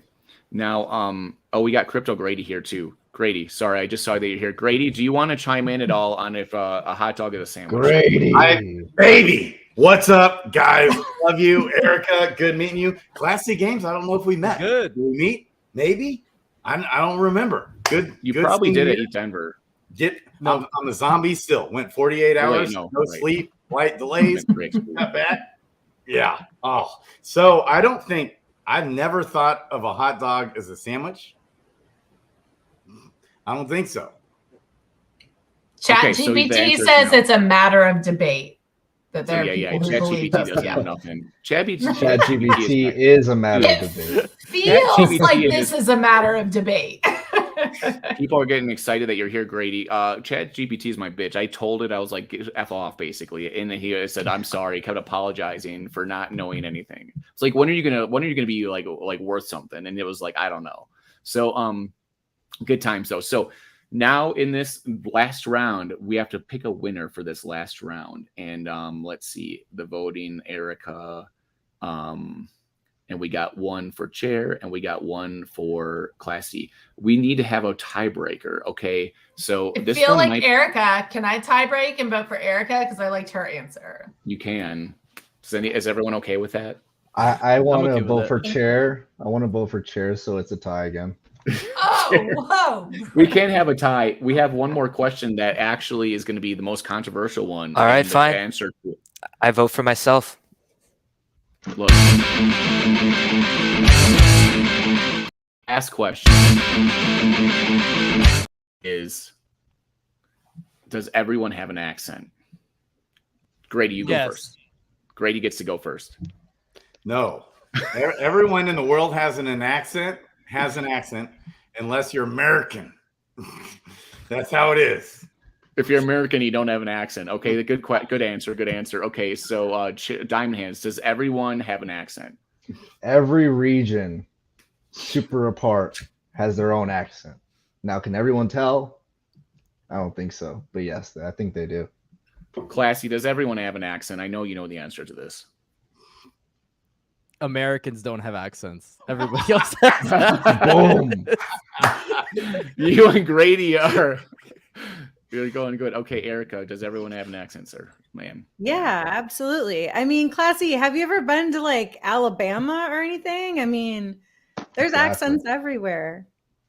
Now, we got Crypto Grady here too. Grady, sorry, I just saw that you're here. Grady, do you want to chime in at all on if a hot dog is a sandwich? Grady. Baby, what's up, guys? Love you, Erica. Good meeting you. Classy Games. I don't know if we met. Good. Did we meet? Maybe. I don't remember. Good. You good probably seeing did you. at Denver. I'm a zombie still. Went 48 hours. no, no right. sleep. Flight delays. Not bad. Yeah. Oh, so I've never thought of a hot dog as a sandwich. I don't think so. ChatGPT says it's a matter of debate. That there are people who believe ChatGPT this. doesn't know nothing. ChatGPT is a matter of debate. Feels like this is a matter of debate. People are getting excited that you're here, Grady. ChatGPT is my bitch. I told it, I was like, F off, basically. And then he said, I'm sorry, kept apologizing for not knowing anything. It's like, when are you gonna be like worth something? And it was like, I don't know. So good times though. So now in this last round, we have to pick a winner for this last round. And let's see the voting, Erica. And we got one for chair and we got one for Classy. We need to have a tiebreaker. Okay. So I this feel one like Erica. Can I tie break and vote for Erica? Because I liked her answer. You can. Is everyone okay with that? I want okay to with vote it. for chair. I want to vote for chair, so it's a tie again. Oh, whoa. We can't have a tie. We have one more question that actually is going to be the most controversial one. All right, and the fine. Answer to it. I vote for myself. Look. Last question is, does everyone have an accent? Grady, you go Yes. first. Grady gets to go first. No. Everyone in the world has an accent, unless you're American. That's how it is. If you're American, you don't have an accent. Okay, good answer. Good answer. Okay, so Diamond Hands, does everyone have an accent? Every region, super apart, has their own accent. Now, can everyone tell? I don't think so, but yes, I think they do. Classy, does everyone have an accent? I know you know the answer to this. Americans don't have accents. Everybody else has. Boom. You and Grady are you're going good. Okay, Erica, does everyone have an accent, sir? Ma'am. Yeah, absolutely. I mean, Classy, have you ever been to like Alabama or anything? I mean, there's Exactly. accents everywhere,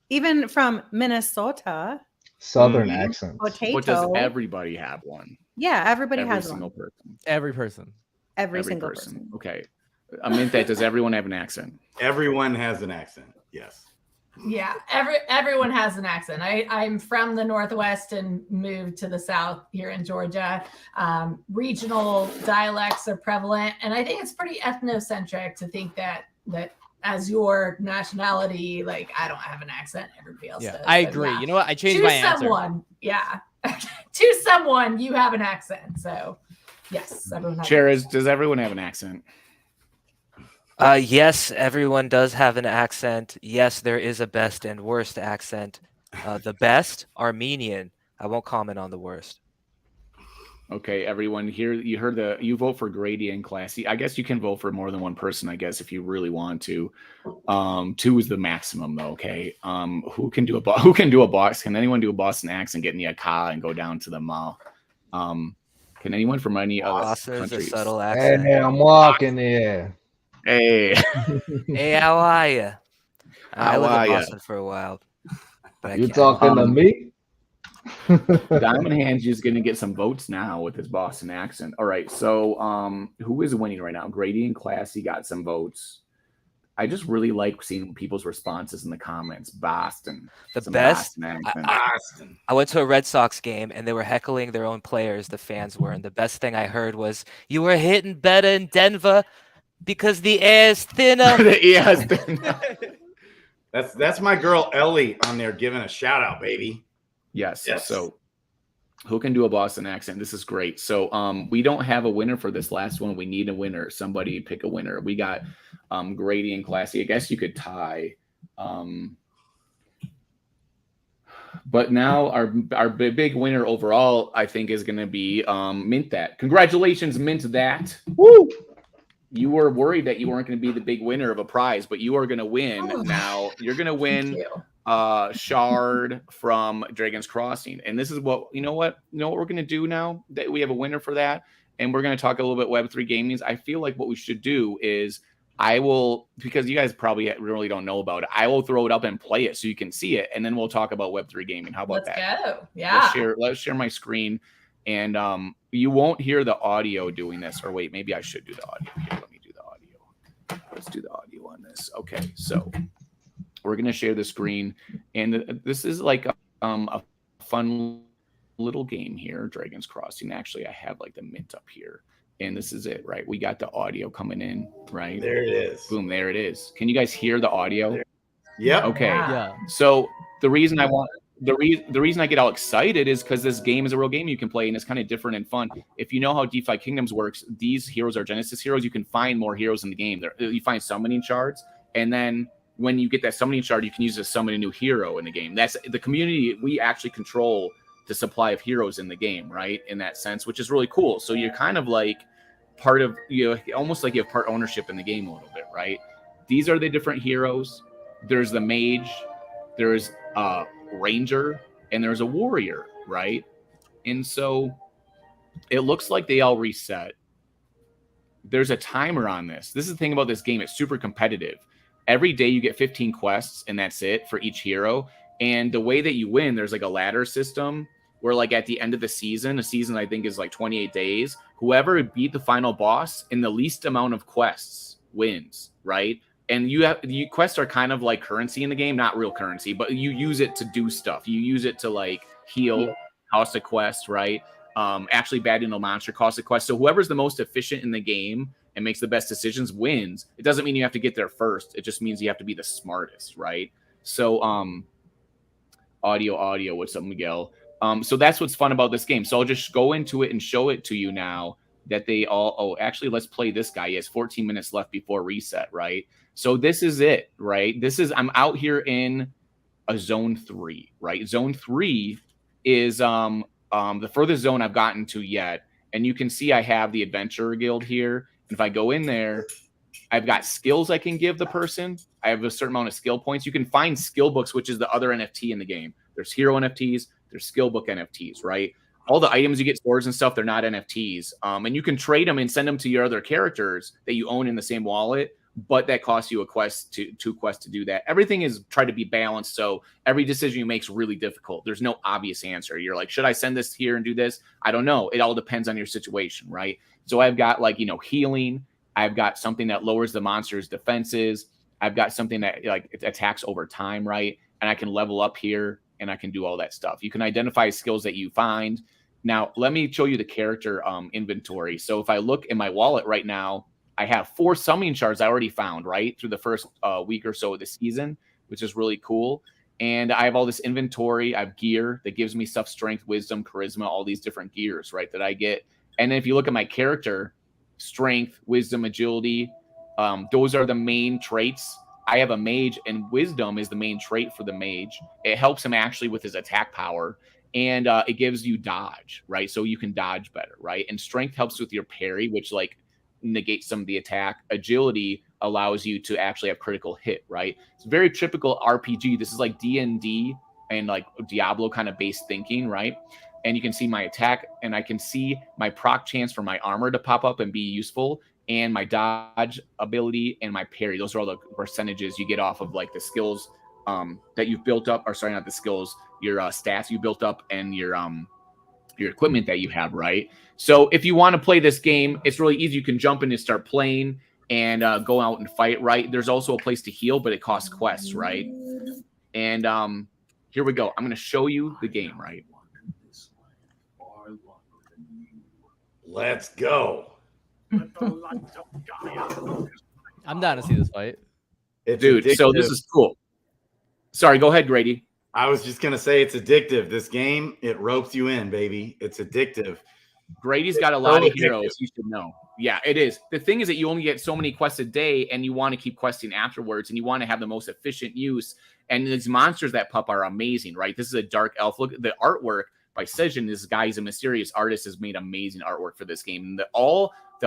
even from Minnesota. Southern accents. Potato. But does everybody have one? Yeah, everybody Every has single one. person. Every person. Every single person. Okay. I meant that. Does everyone have an accent? Everyone has an accent. Yes. Yeah, everyone has an accent. I'm from the Northwest and moved to the South here in Georgia. Regional dialects are prevalent, and I think it's pretty ethnocentric to think that as your nationality, like I don't have an accent, everybody else does. I So, agree. yeah. You know what? I changed To my answer. someone, yeah, to someone, you have an accent. So yes, everyone has. Cheers, does everyone have an accent? Yes, everyone does have an accent. Yes, there is a best and worst accent. The best, Armenian. I won't comment on the worst. Okay, everyone here, you vote for Grady and Classy. I guess you can vote for more than one person, I guess, if you really want to. 2 is the maximum though, okay? Who can do a boss? Can anyone do a Boston accent, get in the car and go down to the mall? Can anyone from any other Boston is a countries? subtle accent. Hey, I'm walking here. Hey. Hey, how are you? I How lived are in ya? Boston for a while. But I You can't- talking to me? Diamond Hands is going to get some votes now with his Boston accent. All right, so who is winning right now? Grady and Classy got some votes. I just really like seeing people's responses in the comments. Boston. The Some best. Boston accent. Boston. I went to a Red Sox game and they were heckling their own players, the fans were. And the best thing I heard was, "You were hitting better in Denver because the air is thinner." Yes. That's my girl Ellie on there giving a shout out, baby. Yes. Yes. So who can do a Boston accent? This is great. So we don't have a winner for this last one. We need a winner. Somebody pick a winner. We got Grady and Classy. I guess you could tie. But now our big winner overall, I think, is going to be Mint That. Congratulations, Mint That. Woo! You were worried that you weren't going to be the big winner of a prize, but you are going to win now. You're going to win Shard from Dragon's Crossing. And this is what what we're going to do now that we have a winner for that. And we're going to talk a little bit Web3 gaming. I feel like what we should do is I will, because you guys probably really don't know about it, I will throw it up and play it so you can see it. And then we'll talk about Web3 gaming. How about Let's that? go. Yeah. Let's share my screen. And you won't hear the audio doing this. Or wait, maybe I should do the audio here. Let me do the audio. Let's do the audio on this. Okay, so we're going to share the screen. And this is like a fun little game here, Dragon's Crossing. Actually, I have like the mint up here. And this is it, right? We got the audio coming in, right? There it is. Boom, there it is. Can you guys hear the audio? Yep. Okay. Yeah. So the reason I get all excited is because this game is a real game you can play, and it's kind of different and fun. If you know how DeFi Kingdoms works, these heroes are Genesis heroes. You can find more heroes in the game. You find summoning shards, and then when you get that summoning shard, you can use to summon a new hero in the game. That's the community. We actually control the supply of heroes in the game, right? In that sense, which is really cool. So you're kind of like part of, almost like you have part ownership in the game a little bit, right? These are the different heroes. There's the mage, there's ranger, and there's a warrior, right? And so it looks like they all reset. There's a timer on this. This is the thing about this game. It's super competitive. Every day you get 15 quests, and that's it for each hero. And the way that you win, there's like a ladder system where like at the end of the season, a season I think is like 28 days, whoever beat the final boss in the least amount of quests wins, right? And you quests are kind of like currency in the game, not real currency, but you use it to do stuff. You use it to like heal, cost a quest, right? Actually batting a monster cost a quest. So whoever's the most efficient in the game and makes the best decisions wins. It doesn't mean you have to get there first. It just means you have to be the smartest, right? So audio, what's up, Miguel? So that's what's fun about this game. So I'll just go into it and show it to you now that they all, actually, let's play this guy. He has 14 minutes left before reset, right? So this is it, right? I'm out here in a zone 3, right? Zone 3 is the furthest zone I've gotten to yet. And you can see I have the Adventurer Guild here. And if I go in there, I've got skills I can give the person. I have a certain amount of skill points. You can find skill books, which is the other NFT in the game. There's hero NFTs, there's skill book NFTs, right? All the items you get, swords and stuff, they're not NFTs. And you can trade them and send them to your other characters that you own in the same wallet, but that costs you two quests to do that. Everything is try to be balanced, so every decision you make is really difficult. There's no obvious answer. You're like, should I send this here and do this? I don't know. It all depends on your situation, right? So I've got like, healing. I've got something that lowers the monster's defenses. I've got something that like it attacks over time, right? And I can level up here and I can do all that stuff. You can identify skills that you find. Now, let me show you the character inventory. So if I look in my wallet right now, I have 4 summoning shards I already found, right? Through the first week or so of the season, which is really cool. And I have all this inventory. I have gear that gives me stuff, strength, wisdom, charisma, all these different gears, right, that I get. And then if you look at my character, strength, wisdom, agility, those are the main traits. I have a mage, and wisdom is the main trait for the mage. It helps him actually with his attack power, and it gives you dodge, right? So you can dodge better, right? And strength helps with your parry, which like negates some of the attack. Agility allows you to actually have critical hit, right? It's very typical RPG. This is like D&D and like Diablo kind of based thinking, right? And you can see my attack, and I can see my proc chance for my armor to pop up and be useful, and my dodge ability and my parry. Those are all the percentages you get off of like the skills that you've built up, or sorry, not the skills, your stats you built up, and your equipment that you have, right? So if you want to play this game, it's really easy. You can jump in and start playing and go out and fight, right? There's also a place to heal, but it costs quests, right? And here we go. I'm going to show you the game, right? Let's go. I'm down to see this fight. Dude, addictive. so this is cool. Sorry, go ahead, Grady. I was just going to say it's addictive. This game, it ropes you in, baby. It's addictive. Grady's got a lot of heroes you should know. Yeah, it is. The thing is that you only get so many quests a day, and you want to keep questing afterwards, and you want to have the most efficient use. And these monsters that pop are amazing, right? This is a dark elf. Look at the artwork by Sejin. This guy is a mysterious artist, has made amazing artwork for this game. And the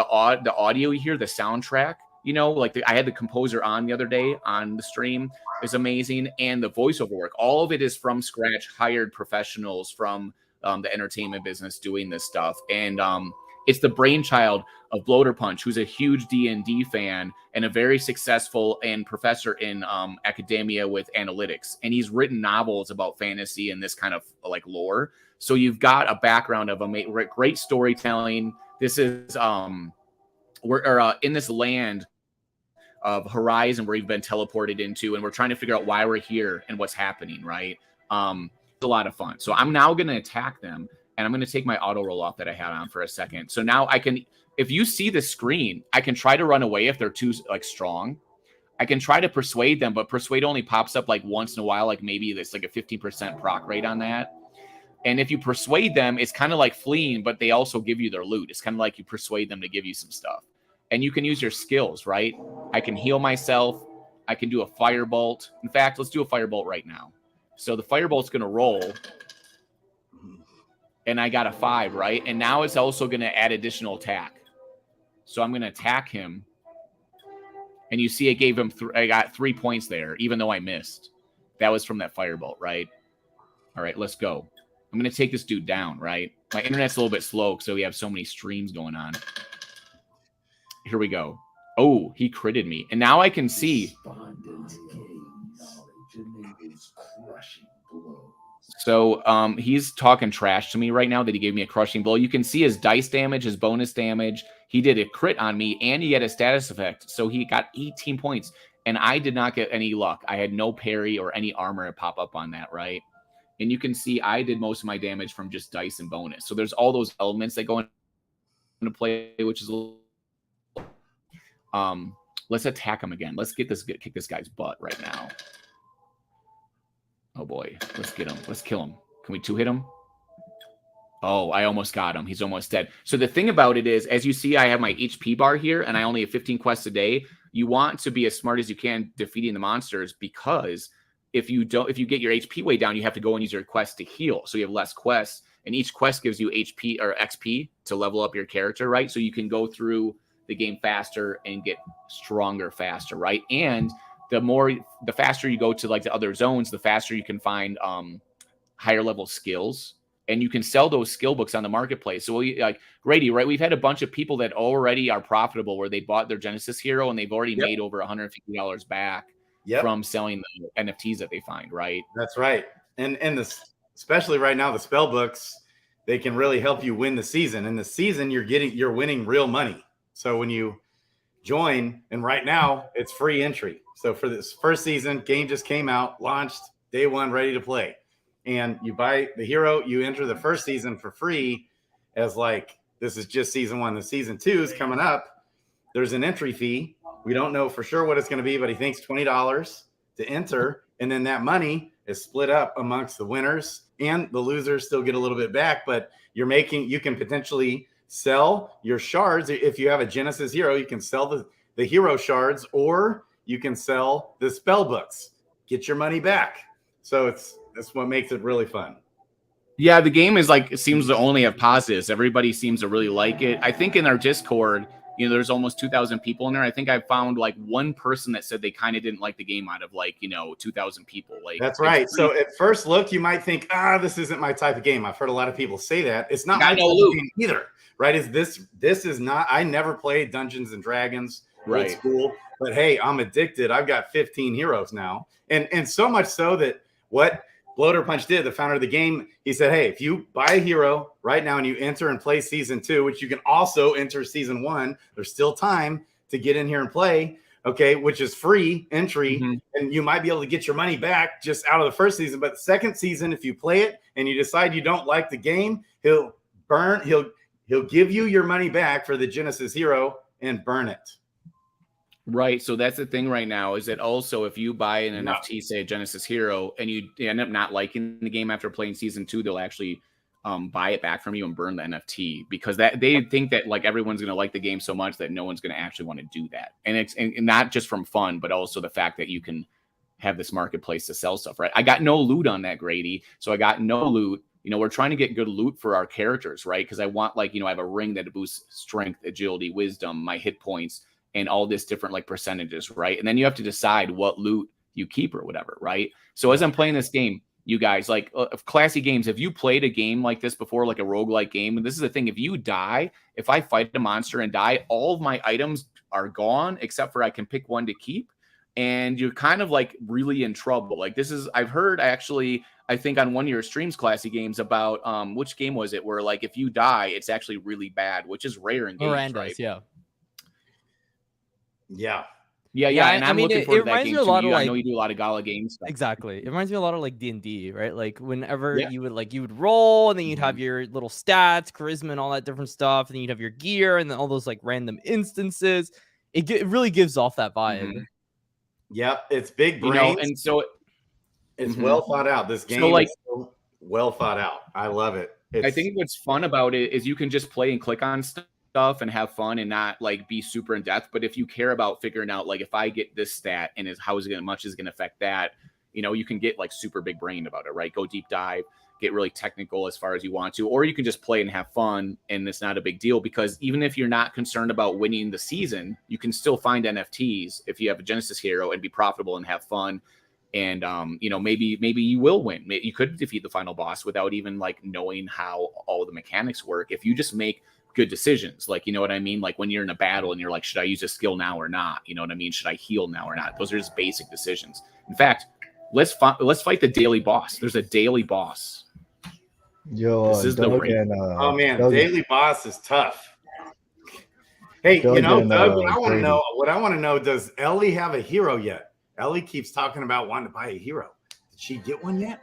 audio you hear, the soundtrack, like I had the composer on the other day on the stream, is amazing. And the voiceover work, all of it is from scratch, hired professionals from the entertainment business doing this stuff. And it's the brainchild of Bloater Punch, who's a huge D&D fan and a very successful and professor in academia with analytics. And he's written novels about fantasy and this kind of like lore. So you've got a background of great storytelling. This is we're in this land of Horizon where we've been teleported into, and we're trying to figure out why we're here and what's happening, right? It's a lot of fun. So I'm now going to attack them, and I'm going to take my auto roll off that I had on for a second. So now I can, if you see the screen, I can try to run away if they're too like strong. I can try to persuade them, but persuade only pops up like once in a while, like maybe there's like a 15% proc rate on that. And if you persuade them, it's kind of like fleeing, but they also give you their loot. It's kind of like you persuade them to give you some stuff. And you can use your skills, right? I can heal myself. I can do a firebolt. In fact, let's do a firebolt right now. So the firebolt's going to roll. And I got a 5, right? And now it's also going to add additional attack. So I'm going to attack him. And you see it gave him, I got 3 points there, even though I missed. That was from that firebolt, right? All right, let's go. I'm going to take this dude down, right? My internet's a little bit slow because we have so many streams going on. Here we go. Oh, he critted me. And now I can see. So he's talking trash to me right now that he gave me a crushing blow. You can see his dice damage, his bonus damage. He did a crit on me, and he had a status effect. So he got 18 points, and I did not get any luck. I had no parry or any armor to pop up on that, right? And you can see I did most of my damage from just dice and bonus. So there's all those elements that go into play, which is a little... let's attack him again. Let's kick this guy's butt right now. Oh boy, let's get him. Let's kill him. Can we 2-hit him? Oh, I almost got him. He's almost dead. So the thing about it is, as you see, I have my HP bar here, and I only have 15 quests a day. You want to be as smart as you can defeating the monsters, because if you get your HP way down, you have to go and use your quest to heal. So you have less quests, and each quest gives you HP or XP to level up your character, right? So you can go through the game faster and get stronger faster, right? And the faster you go to like the other zones, the faster you can find higher level skills, and you can sell those skill books on the marketplace. So like Grady, right? We've had a bunch of people that already are profitable where they bought their Genesis hero and they've already made over $150 back from selling the NFTs that they find, right? That's right. And especially right now, the spell books, they can really help you win the season. In the season, you're winning real money. So when you join, and right now it's free entry. So for this first season, game just came out, launched day one, ready to play. And you buy the hero, you enter the first season for free as like, this is just season 1. The season 2 is coming up. There's an entry fee. We don't know for sure what it's going to be, but he thinks $20 to enter. And then that money is split up amongst the winners, and the losers still get a little bit back, but you can potentially sell your shards. If you have a Genesis hero, you can sell the hero shards, or you can sell the spell books, get your money back. So that's what makes it really fun. Yeah, the game is like, it seems to only have positives. Everybody seems to really like it. I think in our Discord, there's almost 2,000 people in there. I think I found like one person that said they kind of didn't like the game out of like, 2,000 people. Like, that's right. So at first look, you might think, this isn't my type of game. I've heard a lot of people say that. It's not my type of game either, right? This is not, I never played Dungeons and Dragons, old school, but hey, I'm addicted. I've got 15 heroes now. And so much so that what Bloater Punch did, the founder of the game, he said, hey, if you buy a hero right now and you enter and play season 2, which you can also enter season 1, there's still time to get in here and play, okay, which is free entry, and you might be able to get your money back just out of the first season. But the second season, if you play it and you decide you don't like the game, he'll give you your money back for the Genesis hero and burn it. Right. So that's the thing right now, is that also if you buy an NFT, say a Genesis hero, and you end up not liking the game after playing season 2, they'll actually buy it back from you and burn the NFT, because they think that like everyone's going to like the game so much that no one's going to actually want to do that. And it's and not just from fun, but also the fact that you can have this marketplace to sell stuff, right? I got no loot on that, Grady. So I got no loot. We're trying to get good loot for our characters, right? Because I want I have a ring that boosts strength, agility, wisdom, my hit points, and all this different like percentages, right? And then you have to decide what loot you keep or whatever, right? So as I'm playing this game, you guys, like classy games, have you played a game like this before, like a roguelike game? And this is the thing, if you die, if I fight a monster and die, all of my items are gone except for I can pick one to keep. And you're kind of like really in trouble. Like this is, I've heard actually, I think on one of your streams, Classy Games, about which game was it, where like if you die, it's actually really bad, which is rare in games, Miranda's, right? Yeah. And I'm looking forward to that game too. I like, know you do a lot of Gala games. Stuff. Exactly. It reminds me a lot of like D&D, right? Like whenever you would roll, and then you'd have your little stats, charisma, and all that different stuff, and then you'd have your gear, and then all those like random instances. It really gives off that vibe. Yep, it's big brains, and so it's well thought out. This game is so well thought out. I love it. I think what's fun about it is you can just play and click on stuff and have fun and not like be super in depth. But if you care about figuring out like if I get this stat and how is it much is going to affect that, you can get like super big brain about it, right? Go deep dive, get really technical as far as you want to, or you can just play and have fun, and it's not a big deal, because even if you're not concerned about winning the season, you can still find NFTs if you have a Genesis hero and be profitable and have fun. And maybe you will win. You could defeat the final boss without even like knowing how all the mechanics work if you just make good decisions. Like, you know what I mean? Like when you're in a battle and you're like, should I use a skill now or not? You know what I mean? Should I heal now or not? Those are just basic decisions. In fact, let's fight the daily boss. There's a daily boss. Yo, This is the Doug raid. and, Oh man, Doug- daily boss is tough. Hey, Doug you know, and, Doug, I want to Grady. know what I want to know. Does Ellie have a hero yet? Ellie keeps talking about wanting to buy a hero. Did she get one yet?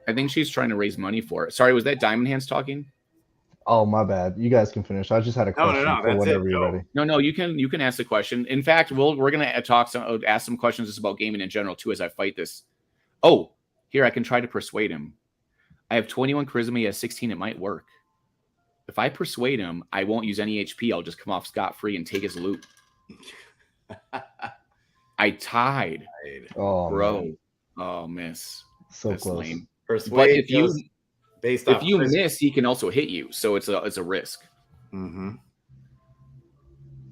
I think she's trying to raise money for it. Sorry, was that Diamond Hands talking? Oh, my bad. You guys can finish. I just had a No, question for that's whenever it. you're Go. ready. No, you can ask the question. In fact, we're gonna ask some questions just about gaming in general too as I fight this. Oh, here I can try to persuade him. I have 21 charisma, he has 16. It might work. If I persuade him, I won't use any HP. I'll just come off scot-free and take his loot. I tied, Oh, bro. man. Oh, miss. So That's close. lame. Persuade But if you goes based off miss, he can also hit you. So it's a risk. Mm-hmm.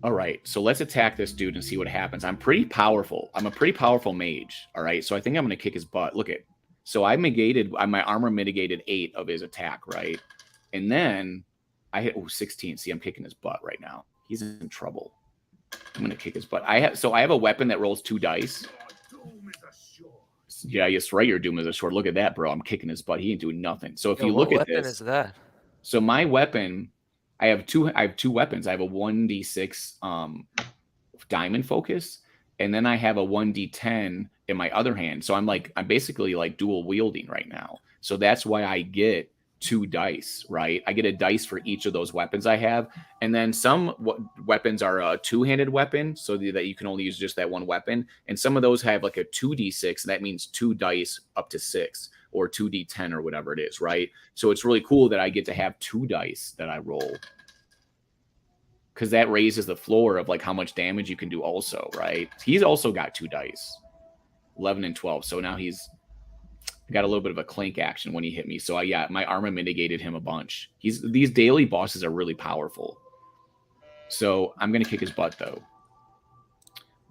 All right, so let's attack this dude and see what happens. I'm pretty powerful. I'm a pretty powerful mage. All right, so I think I'm going to kick his butt. Look at, so my armor mitigated 8 of his attack, right? And then I hit 16. See, I'm kicking his butt right now. He's in trouble. I'm going to kick his butt. I have a weapon that rolls 2 dice. Yeah, yes, right. Your doom is a sword. Look at that, bro. I'm kicking his butt. He ain't doing nothing. So if you look at what weapon this, is that? so my weapon, I have two weapons. I have a 1d6 diamond focus, and then I have a 1d10 in my other hand. So I'm basically like dual wielding right now. So that's why I get 2 dice, right? I get a dice for each of those weapons I have. And then some weapons are a 2-handed weapon, so that you can only use just that one weapon. And some of those have like a 2d6, and that means 2 dice up to 6, or 2d10 or whatever it is, right? So it's really cool that I get to have 2 dice that I roll, because that raises the floor of like how much damage you can do also, right? He's also got 2 dice, 11 and 12. So now he's got a little bit of a clink action when he hit me. So yeah, my armor mitigated him a bunch. These daily bosses are really powerful. So I'm going to kick his butt though.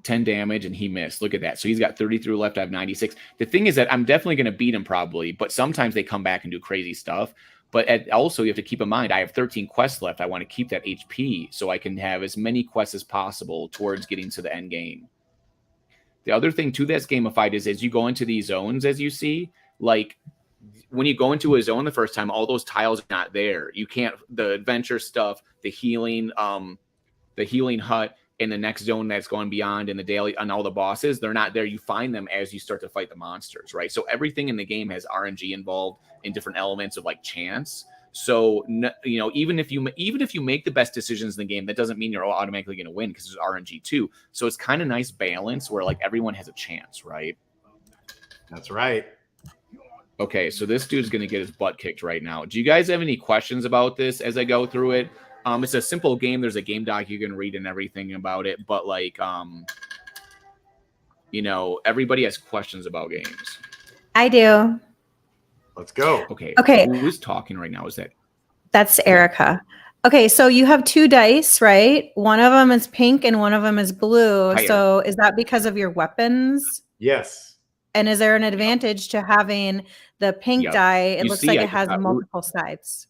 10 damage and he missed. Look at that. So he's got 33 left. I have 96. The thing is that I'm definitely going to beat him probably, but sometimes they come back and do crazy stuff. But also you have to keep in mind, I have 13 quests left. I want to keep that HP so I can have as many quests as possible towards getting to the end game. The other thing too that's gamified is as you go into these zones, as you see, like when you go into a zone the first time, all those tiles are not there. You can't, the adventure stuff, the healing hut, in the next zone that's going beyond, in the daily, on all the bosses, they're not there. You find them as you start to fight the monsters, right? So everything in the game has RNG involved in different elements of like chance. So, you know, even if you make the best decisions in the game, that doesn't mean you're automatically going to win, because there's RNG too. So it's kind of nice balance where like everyone has a chance, right? That's right. Okay, so this dude's going to get his butt kicked right now. Do you guys have any questions about this as I go through it? It's a simple game. There's a game doc you can read and everything about it. But like, you know, everybody has questions about games. I do. Let's go. Okay. Okay. Who's talking right now? Is that? That's Erica. Okay, so you have 2 dice, right? One of them is pink and one of them is blue. Hi, So is that because of your weapons? Yes. And is there an advantage to having the pink Yep. die? It You looks see, like I it has got- multiple sides.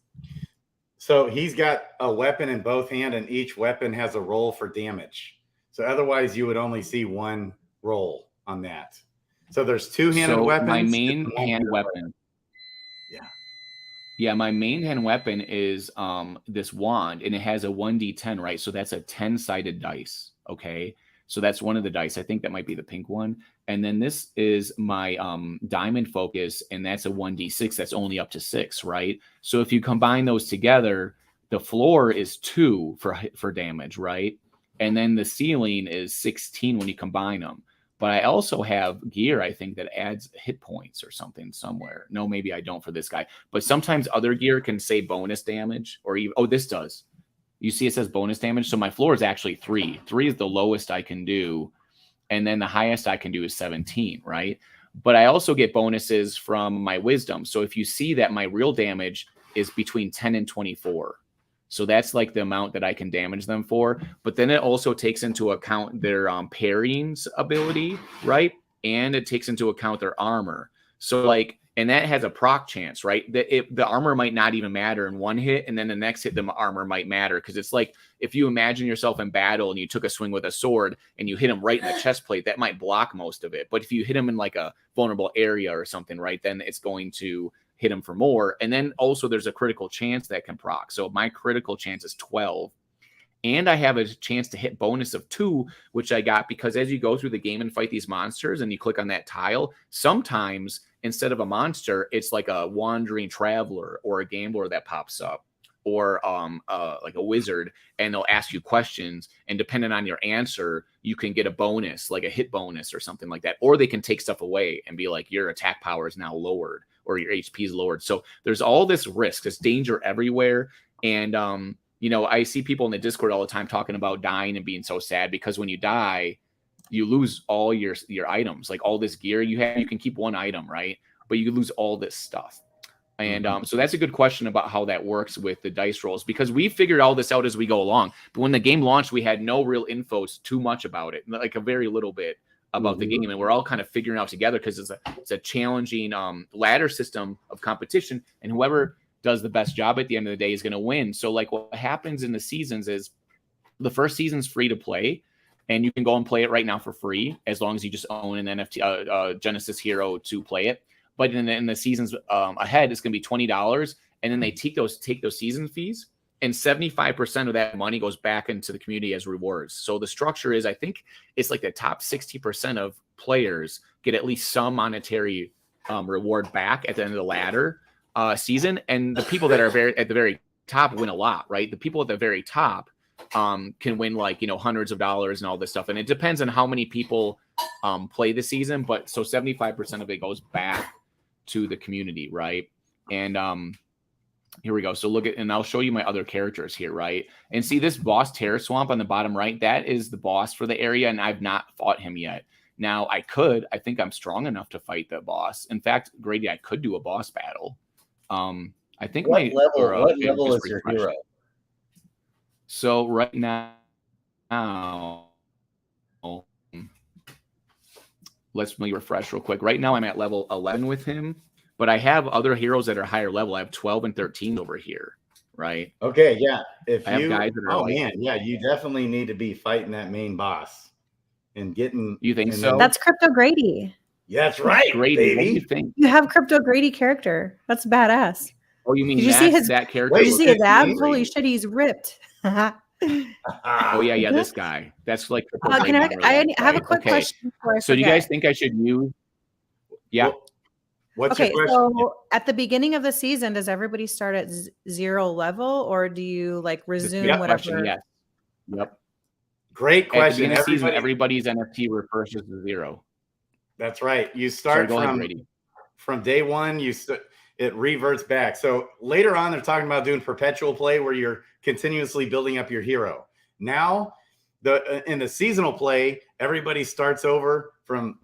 So he's got a weapon in both hands, and each weapon has a roll for damage. So otherwise, you would only see one roll on that. So there's 2-handed So weapons. my and main one hand handed weapon. Yeah. Yeah, my main hand weapon is this wand, and it has a 1d10, right? So that's a 10-sided dice. Okay. So that's one of the dice. I think that might be the pink one. And then this is my diamond focus, and that's a 1d6. That's only up to 6, right? So if you combine those together, the floor is 2 for damage, right? And then the ceiling is 16 when you combine them. But I also have gear, I think, that adds hit points or something somewhere. No, maybe I don't for this guy. But sometimes other gear can say bonus damage, or even, oh, this does. You see it says bonus damage. So my floor is actually 3. 3 is the lowest I can do. And then the highest I can do is 17, right? But I also get bonuses from my wisdom. So if you see that my real damage is between 10 and 24. So that's like the amount that I can damage them for. But then it also takes into account their parrying ability, right? And it takes into account their armor. So like And that has a proc chance, right? The armor might not even matter in one hit, and then the next hit, the armor might matter. Because it's like if you imagine yourself in battle and you took a swing with a sword and you hit him right in the chest plate, that might block most of it. But if you hit him in like a vulnerable area or something, right, then it's going to hit him for more. And then also there's a critical chance that can proc. So my critical chance is 12. And I have a chance to hit bonus of 2, which I got because as you go through the game and fight these monsters and you click on that tile, sometimes instead of a monster, it's like a wandering traveler or a gambler that pops up, or like a wizard, and they'll ask you questions. And depending on your answer, you can get a bonus, like a hit bonus or something like that. Or they can take stuff away and be like, your attack power is now lowered or your HP is lowered. So there's all this risk, this danger everywhere. And, you know, I see people in the Discord all the time talking about dying and being so sad because when you die, you lose all your items, like all this gear you have. You can keep one item, right? But you lose all this stuff. And so that's a good question about how that works with the dice rolls, because we figured all this out as we go along. But when the game launched, we had no real info too much about it, like a very little bit about the game. And we're all kind of figuring out together because it's a challenging ladder system of competition. And whoever does the best job at the end of the day is going to win. So like what happens in the seasons is the first season's free to play. And you can go and play it right now for free as long as you just own an NFT Genesis Hero to play it. But in the seasons ahead, it's going to be $20, and then they take those season fees, and 75% of that money goes back into the community as rewards. So the structure is, I think it's like the top 60% of players get at least some monetary reward back at the end of the ladder season, and the people that are at the very top win a lot, right? The people at the very top can win like, you know, hundreds of dollars and all this stuff. And it depends on how many people play the season. But so 75% of it goes back to the community, right? And here we go. So look at, and I'll show you my other characters here, right? And see this boss Terror Swamp on the bottom right, that is the boss for the area, and I've not fought him yet. Now I think I'm strong enough to fight the boss. In fact, Grady, I could do a boss battle. I think what level is your hero? So right now, let me refresh real quick. Right now, I'm at level 11 with him, but I have other heroes that are higher level. I have 12 and 13 over here, right? Okay, yeah. If I have guys that are you definitely need to be fighting that main boss and getting. You think so? That's Crypto Grady. Yeah, that's right, Grady. baby. What do you think? You have Crypto Grady character. That's badass. Oh, you mean Did you see that character? Did you see his abs? Holy shit, he's ripped. Oh yeah, this guy. That's like. Can I have a quick question before I So do you forget. guys think I should use? Yeah. What's Okay, your question? so at the beginning of the season, does everybody start at 0 level, or do you like resume Yep, whatever? question, yes. Yep. Great At the question. beginning of the season, everybody's NFT refers to 0. That's right. You start from day one. It reverts back. So later on, they're talking about doing perpetual play where you're continuously building up your hero. Now, in the seasonal play, everybody starts over from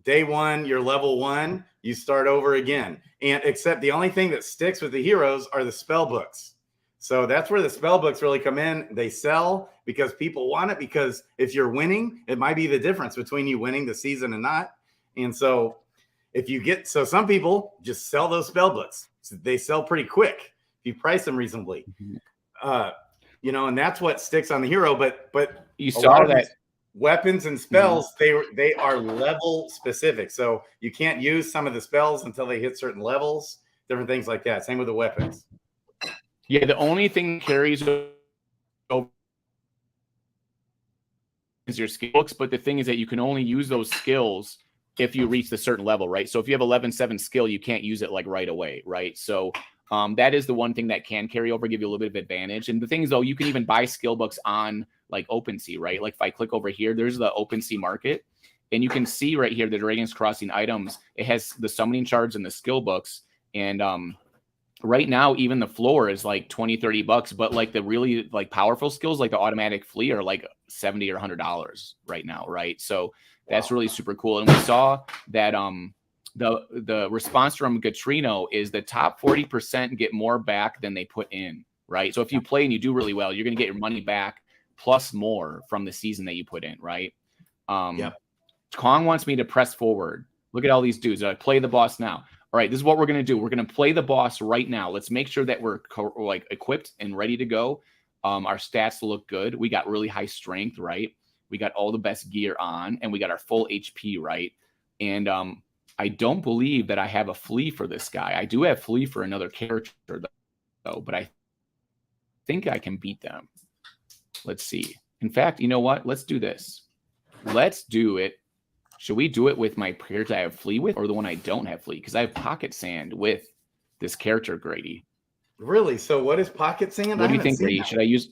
day one. You're level 1. You start over again. And except the only thing that sticks with the heroes are the spell books. So that's where the spell books really come in. They sell because people want it, because if you're winning, it might be the difference between you winning the season and not. And so some people just sell those spell books. So they sell pretty quick if you price them reasonably. You know, and that's what sticks on the hero. But you saw that weapons and spells, they are level specific. So you can't use some of the spells until they hit certain levels, different things like that. Same with the weapons. Yeah, the only thing that carries over is your skill books, but the thing is that you can only use those skills if you reach the certain level, right? So if you have 11-7 skill, you can't use it like right away, right? So that is the one thing that can carry over, give you a little bit of advantage. And the thing is, though, you can even buy skill books on like OpenSea, right? Like if I click over here, there's the OpenSea market, and you can see right here the Dragons Crossing items. It has the summoning shards and the skill books, and right now even the floor is like $20-$30, but like the really like powerful skills like the automatic flee are like $70 or $100 right now, right? So that's really super cool. And we saw that the response from Gatrino is the top 40% get more back than they put in, right? So if you play and you do really well, you're going to get your money back plus more from the season that you put in, right? Kong wants me to press forward. Look at all these dudes. I play the boss now. All right, this is what we're going to do. We're going to play the boss right now. Let's make sure that we're like equipped and ready to go. Our stats look good. We got really high strength, right? We got all the best gear on, and we got our full HP, right? And I don't believe that I have a flea for this guy. I do have flea for another character, though, but I think I can beat them. Let's see. In fact, you know what? Let's do this. Let's do it. Should we do it with my character I have flea with, or the one I don't have flea? Because I have pocket sand with this character, Grady. Really? So what is pocket sand? What do you think, Grady? Should I use...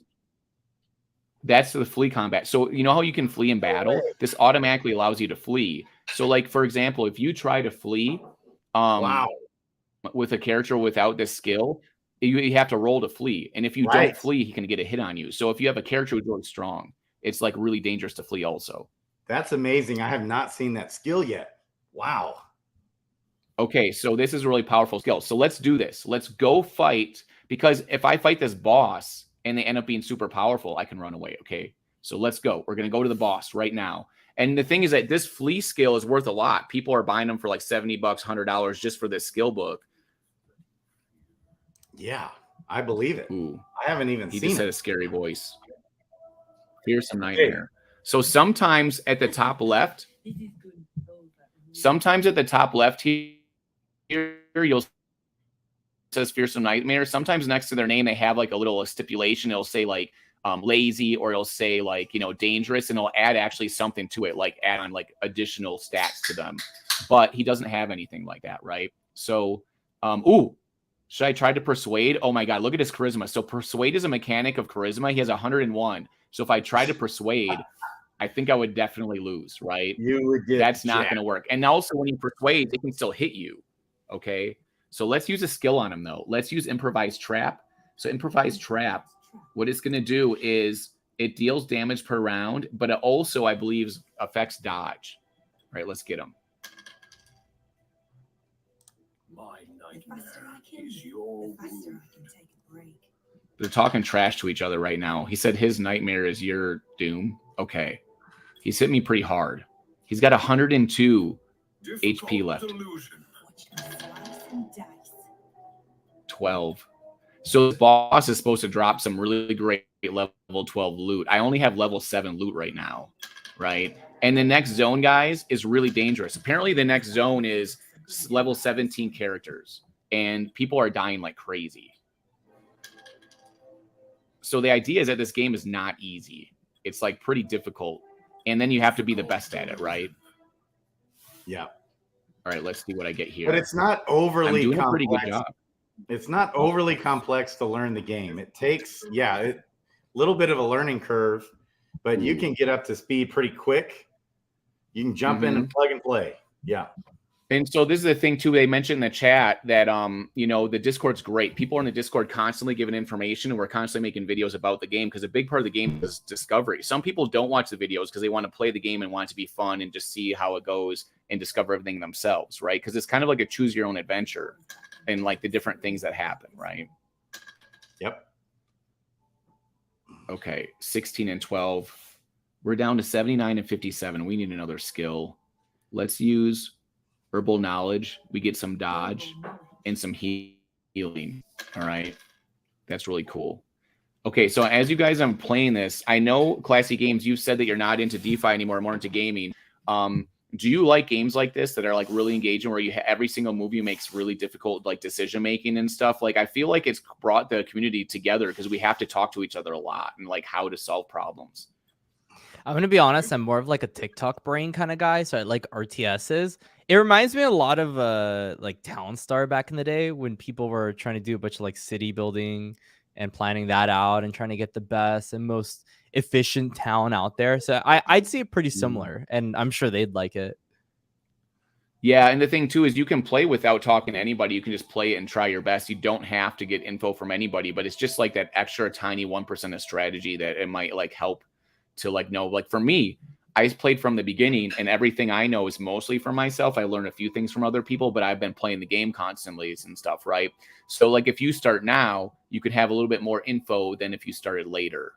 That's the flea combat. So you know how you can flee in battle? This automatically allows you to flee. So like, for example, if you try to flee with a character without this skill, you have to roll to flee. And if you don't flee, he can get a hit on you. So if you have a character who's really strong, it's like really dangerous to flee also. That's amazing. I have not seen that skill yet. Wow. Okay, so this is a really powerful skill. So let's do this. Let's go fight, because if I fight this boss and they end up being super powerful, I can run away, okay? So let's go. We're going to go to the boss right now. And the thing is that this flea skill is worth a lot. People are buying them for like $70, $100 just for this skill book. Yeah, I believe it. Ooh. I haven't even seen it. He just had a scary voice. Fearsome nightmare. So sometimes at the top left, here you'll says fearsome nightmare. Sometimes next to their name they have like a little stipulation. It'll say like lazy, or it'll say like, you know, dangerous, and it'll add actually something to it, like add on like additional stats to them. But he doesn't have anything like that, right? So ooh, should I try to persuade? Oh my god, look at his charisma. So persuade is a mechanic of charisma. He has 101. So if I try to persuade, I think I would definitely lose, right? You would get That's not going to work. And also when you persuade, it can still hit you. Okay. So let's use a skill on him though. Let's use improvised trap. So improvised trap, what it's going to do is it deals damage per round, but it also, I believe, affects dodge. All right, let's get him. My nightmare is your wound. They're talking trash to each other right now. He said his nightmare is your doom. Okay. He's hit me pretty hard. He's got 102 HP left. 12. So the boss is supposed to drop some really great level 12 loot. I only have level 7 loot right now, right? And the next zone, guys, is really dangerous. Apparently the next zone is level 17 characters, and people are dying like crazy. So the idea is that this game is not easy. It's like pretty difficult. And then you have to be the best at it, right? Yeah. All right, let's see what I get here. But it's not overly I'm doing complex. a pretty good job. It's not overly complex to learn the game. It takes, a little bit of a learning curve, but you can get up to speed pretty quick. You can jump in and plug and play. Yeah. And so this is the thing too. They mentioned in the chat that you know, the Discord's great. People are in the Discord constantly giving information, and we're constantly making videos about the game, because a big part of the game is discovery. Some people don't watch the videos because they want to play the game and want it to be fun and just see how it goes and discover everything themselves, right? Because it's kind of like a choose your own adventure and like the different things that happen, right? Yep. Okay, 16 and 12. We're down to 79 and 57. We need another skill. Let's use herbal knowledge. We get some dodge and some healing. All right. That's really cool. Okay, so as you guys are playing this, I know Classy Games, you said that you're not into DeFi anymore, more into gaming. Do you like games like this that are like really engaging, where you every single move you makes really difficult, like decision making and stuff? Like, I feel like it's brought the community together because we have to talk to each other a lot and like how to solve problems. I'm going to be honest, I'm more of like a TikTok brain kind of guy. So I like RTSs. It reminds me a lot of like Town Star back in the day, when people were trying to do a bunch of like city building and planning that out and trying to get the best and most efficient town out there. So I'd see it pretty similar, and I'm sure they'd like it. Yeah, and the thing too is you can play without talking to anybody. You can just play it and try your best. You don't have to get info from anybody, but it's just like that extra tiny 1% of strategy that it might like help to like know. Like for me, I played from the beginning, and everything I know is mostly for myself. I learned a few things from other people, but I've been playing the game constantly and stuff, right? So like if you start now, you could have a little bit more info than if you started later.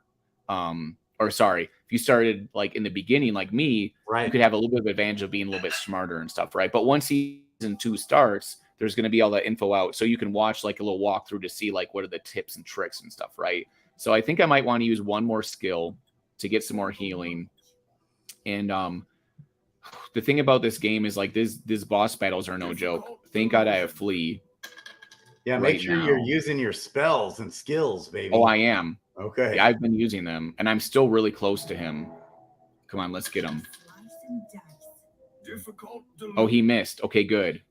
Or sorry, if you started like in the beginning, like me, right, you could have a little bit of advantage of being a little bit smarter and stuff, right? But once season 2 starts, there's going to be all that info out. So you can watch like a little walkthrough to see like what are the tips and tricks and stuff, right? So I think I might want to use one more skill to get some more healing. And the thing about this game is like these boss battles are no joke. Thank God I have Flee. Yeah, make sure you're using your spells and skills, baby. Oh, I am. Okay. Yeah, I've been using them, and I'm still really close to him. Come on, let's get him. Oh, he missed. Okay, good.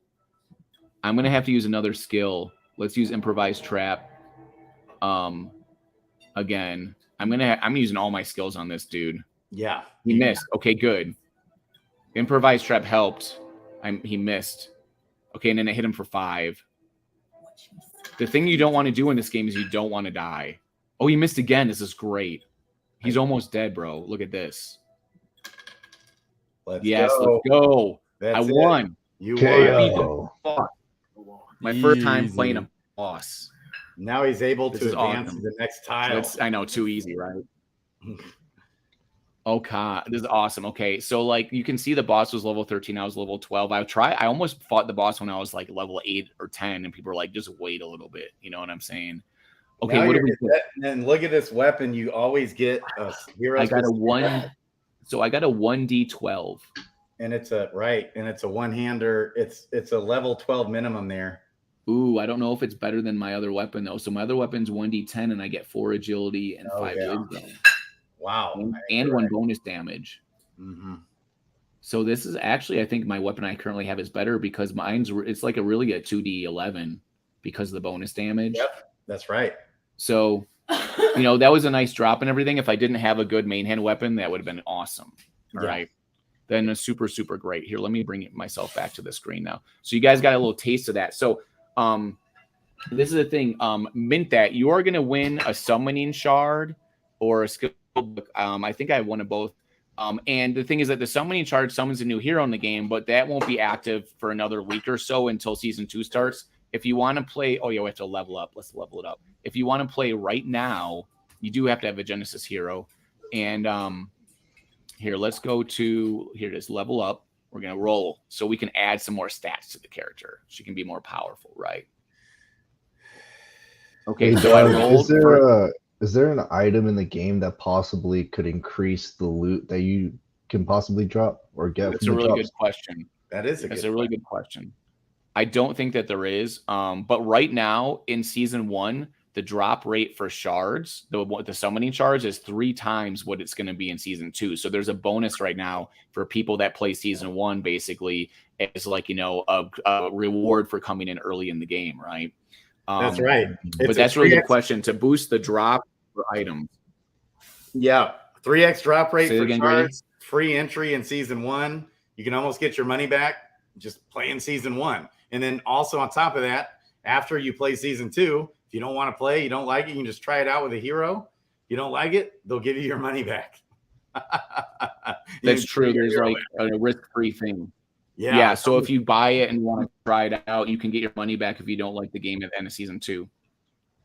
I'm gonna have to use another skill. Let's use improvised trap. Again, I'm using all my skills on this dude. Yeah. He missed. Okay, good. Improvised trap helped. He missed. Okay, and then I hit him for 5. The thing you don't want to do in this game is you don't want to die. Oh, he missed again. This is great. He's almost dead, bro. Look at this. Let's go. I won. You won. My first time playing a boss. Now he's able to advance to the next tile. I know, too easy, right? Okay, this is awesome. Okay, so like you can see the boss was level 13. I was level 12. I almost fought the boss when I was like level 8 or 10, and people were like, just wait a little bit. You know what I'm saying? Okay, what do we do? And look at this weapon. You always get a hero. I got a 1. So I got a 1d12. And it's a one-hander. It's a level 12 minimum there. Ooh, I don't know if it's better than my other weapon though. So my other weapon's 1d10, and I get 4 agility and 5 wisdom. Wow. And 1 bonus damage. Mm-hmm. So this is actually, I think my weapon I currently have is better because it's like a 2d11 because of the bonus damage. Yep, that's right. So, that was a nice drop and everything. If I didn't have a good main hand weapon, that would have been awesome. All right. Then a super, super great. Here, let me bring myself back to the screen now. So you guys got a little taste of that. So this is the thing. Mint that you are going to win a summoning shard or a skill book. I think I won both. And the thing is that the summoning shard summons a new hero in the game, but that won't be active for another week or so until season 2 starts. If you want to play, we have to level up. Let's level it up. If you want to play right now, you do have to have a Genesis hero. And here, let's go to, here it is, level up. We're going to roll so we can add some more stats to the character. She can be more powerful, right? Okay, so I rolled. Is there an item in the game that possibly could increase the loot that you can possibly drop or get? That's a really good question. That's a really good question. I don't think that there is. But right now in season 1, the drop rate for shards, the summoning shards, is 3 times what it's going to be in season 2. So there's a bonus right now for people that play season 1, basically, as like, a reward for coming in early in the game, right? That's right. But that's a really good question to boost the drop for items. Yeah. 3x drop rate for again, shards, free entry in season 1. You can almost get your money back just playing season 1. And then also on top of that, after you play season 2, if you don't want to play, you don't like it, you can just try it out with a hero. You don't like it, they'll give you your money back. That's true. There's like a risk-free thing. Yeah. So if you buy it and want to try it out, you can get your money back if you don't like the game at the end of season 2.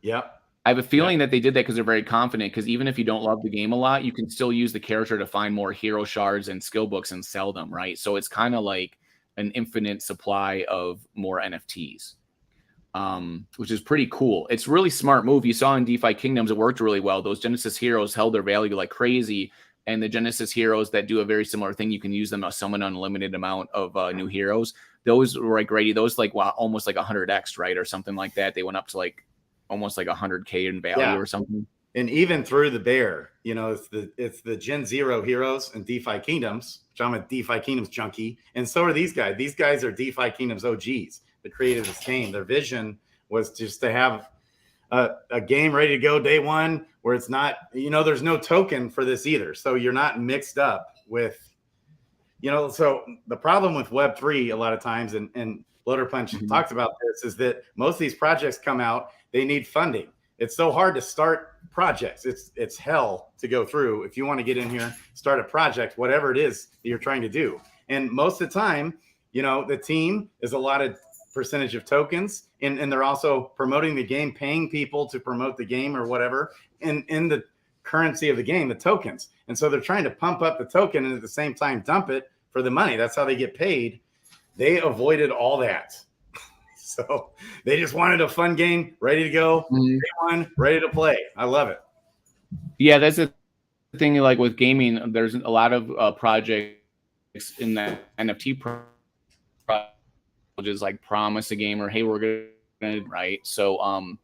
Yep. I have a feeling that they did that because they're very confident, because even if you don't love the game a lot, you can still use the character to find more hero shards and skill books and sell them, right? So it's kind of like an infinite supply of more NFTs, which is pretty cool. It's a really smart move. You saw in DeFi Kingdoms, it worked really well. Those Genesis heroes held their value like crazy. And the Genesis heroes that do a very similar thing, you can use them to summon an unlimited amount of new heroes. Those were like Grady, those like almost like 100x, right? Or something like that. They went up to like almost like 100K in value or something. And even through the bear, it's the Gen 0 heroes and DeFi Kingdoms, which I'm a DeFi Kingdoms junkie. And so are these guys. These guys are DeFi Kingdoms OGs that created this game. Their vision was just to have a game ready to go day one where it's not, there's no token for this either. So you're not mixed up with, so the problem with Web3 a lot of times, and Bloater Punch talks about this, is that most of these projects come out, they need funding. It's so hard to start projects. It's hell to go through. If you want to get in here, start a project, whatever it is that you're trying to do. And most of the time, the team is a lot of percentage of tokens, and they're also promoting the game, paying people to promote the game or whatever, in the currency of the game, the tokens. And so they're trying to pump up the token and at the same time dump it for the money. That's how they get paid. They avoided all that. So they just wanted a fun game, ready to go, day one, ready to play. I love it. Yeah, that's the thing. Like with gaming, there's a lot of projects in the NFT just like promise a game or hey, we're gonna right. So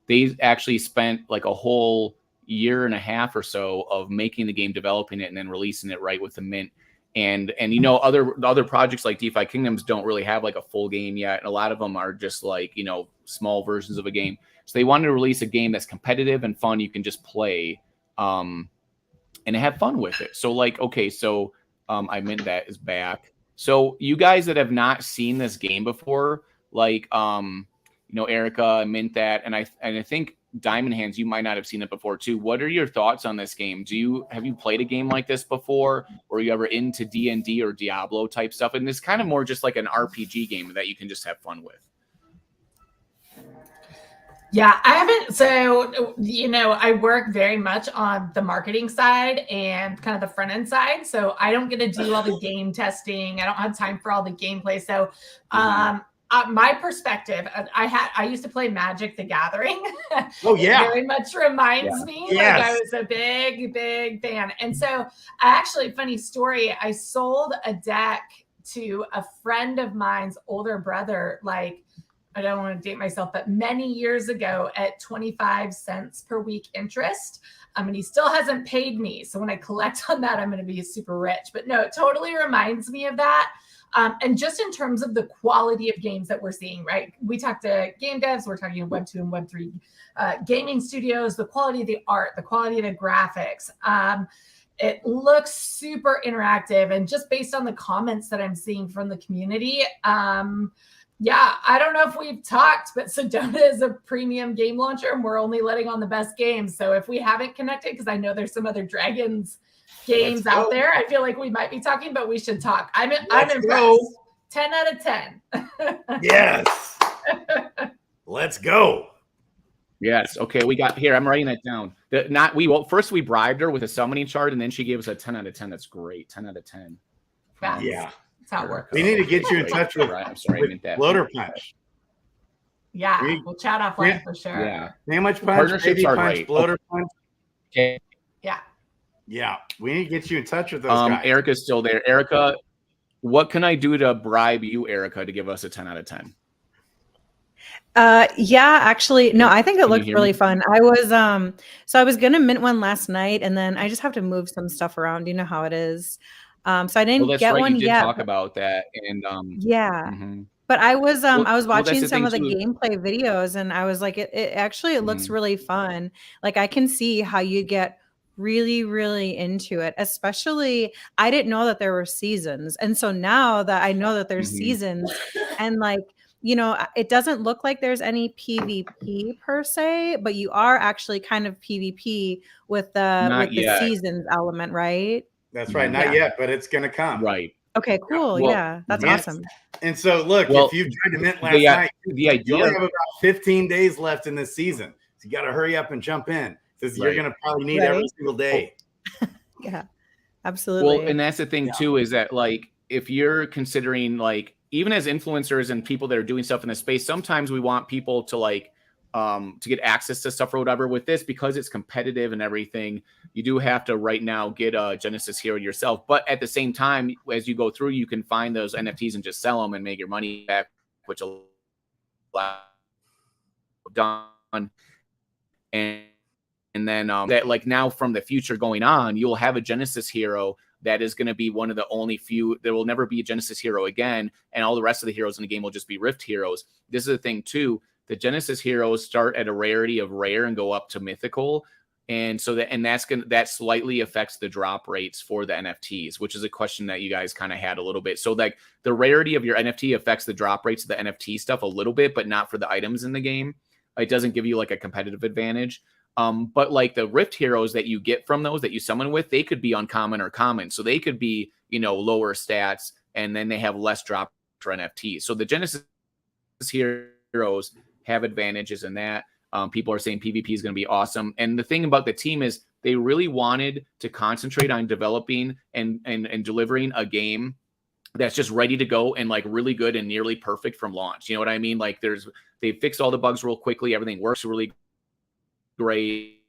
they actually spent like a whole year and a half or so of making the game, developing it, and then releasing it right with the mint. And you know, other projects like DeFi Kingdoms don't really have like a full game yet. And a lot of them are just like, you know, small versions of a game. So they wanted to release a game that's competitive and fun. You can just play and have fun with it. So like, okay, so I meant that is back. So you guys that have not seen this game before, like you know, Erica, Mint that, and I think Diamond Hands, you might not have seen it before too. What are your thoughts on this game? Have you played a game like this before? Or are you ever into D&D or Diablo type stuff? And it's kind of more just like an RPG game that you can just have fun with. Yeah, I haven't. So, you know, I work very much on the marketing side and kind of the front end side. So I don't get to do all the game testing. I don't have time for all the gameplay. So, my perspective, I used to play Magic the Gathering. Oh yeah. It very much reminds me. Yes. Like I was a big fan. And so actually, funny story, I sold a deck to a friend of mine's older brother, like, I don't want to date myself, but many years ago at 25 cents per week interest. And he still hasn't paid me. So when I collect on that, I'm going to be super rich. But no, it totally reminds me of that. And just in terms of the quality of games that we're seeing, right? We talked to game devs, we're talking Web2 and Web3 gaming studios, the quality of the art, the quality of the graphics. It looks super interactive. And just based on the comments that I'm seeing from the community, yeah, I don't know if we've talked, but Sedona is a premium game launcher and we're only letting on the best games. So if we haven't connected, because I know there's some other Dragons games out there, I feel like we might be talking, but we should talk. I'm impressed. Go. 10 out of 10. Yes. Let's go. Yes. Okay. We got here. I'm writing that down. First we bribed her with a summoning chart and then she gave us a 10 out of 10. That's great. 10 out of 10. Yeah. That's how it works. We need to get you in touch with, I'm sorry, I meant that. Floater Punch. Yeah, we'll chat offline for sure. Yeah. Sandwich Punch, Partnerships Baby are Punch, great. Floater Punch. Okay. Yeah. We need to get you in touch with those guys. Erica's still there. Erica, what can I do to bribe you, Erica, to give us a 10 out of 10? Yeah, actually, no, I think it Can you looked hear really me? fun. I was so I was gonna mint one last night and then I just have to move some stuff around. You know how it is. So I didn't Well, that's get right. one You did yet. talk about that. And Yeah. mhm. But I was Well, I was that's watching the some thing of the too. gameplay videos and I was like, it actually it looks Mhm. really fun. Like I can see how you get really, really into it. Especially I didn't know that there were seasons. And so now that I know that there's Mhm. seasons and like, you know, it doesn't look like there's any PvP per se, but you are actually kind of PvP with Not the yet. seasons element, right? That's right. Not Yeah. yet, but it's going to come. Right. Okay, cool. Well, Yeah, that's yes. awesome. And so, look, Well, if you tried to mint last the night, you idea only have about 15 days left in this season. So you got to hurry up and jump in because you're Right. going to probably need every single day. Yeah, absolutely. Well, and that's the thing too, is that like if you're considering like even as influencers and people that are doing stuff in the space, sometimes we want people to like to get access to stuff or whatever. With this, because it's competitive and everything, you do have to right now get a Genesis hero yourself. But at the same time, as you go through, you can find those NFTs and just sell them and make your money back, which will done. And then that like now from the future going on, you'll have a Genesis hero that is going to be one of the only few. There will never be a Genesis hero again, and all the rest of the heroes in the game will just be Rift heroes. This is the thing too. The Genesis heroes start at a rarity of rare and go up to mythical, and so that slightly affects the drop rates for the NFTs, which is a question that you guys kind of had a little bit. So like the rarity of your NFT affects the drop rates of the NFT stuff a little bit, but not for the items in the game. It doesn't give you like a competitive advantage. But like the Rift heroes that you get from those that you summon with, they could be uncommon or common. So they could be, you know, lower stats and then they have less drop for NFTs. So the Genesis heroes have advantages in that. People are saying PvP is going to be awesome. And the thing about the team is they really wanted to concentrate on developing and delivering a game that's just ready to go and like really good and nearly perfect from launch. You know what I mean? Like they fixed all the bugs real quickly. Everything works really great.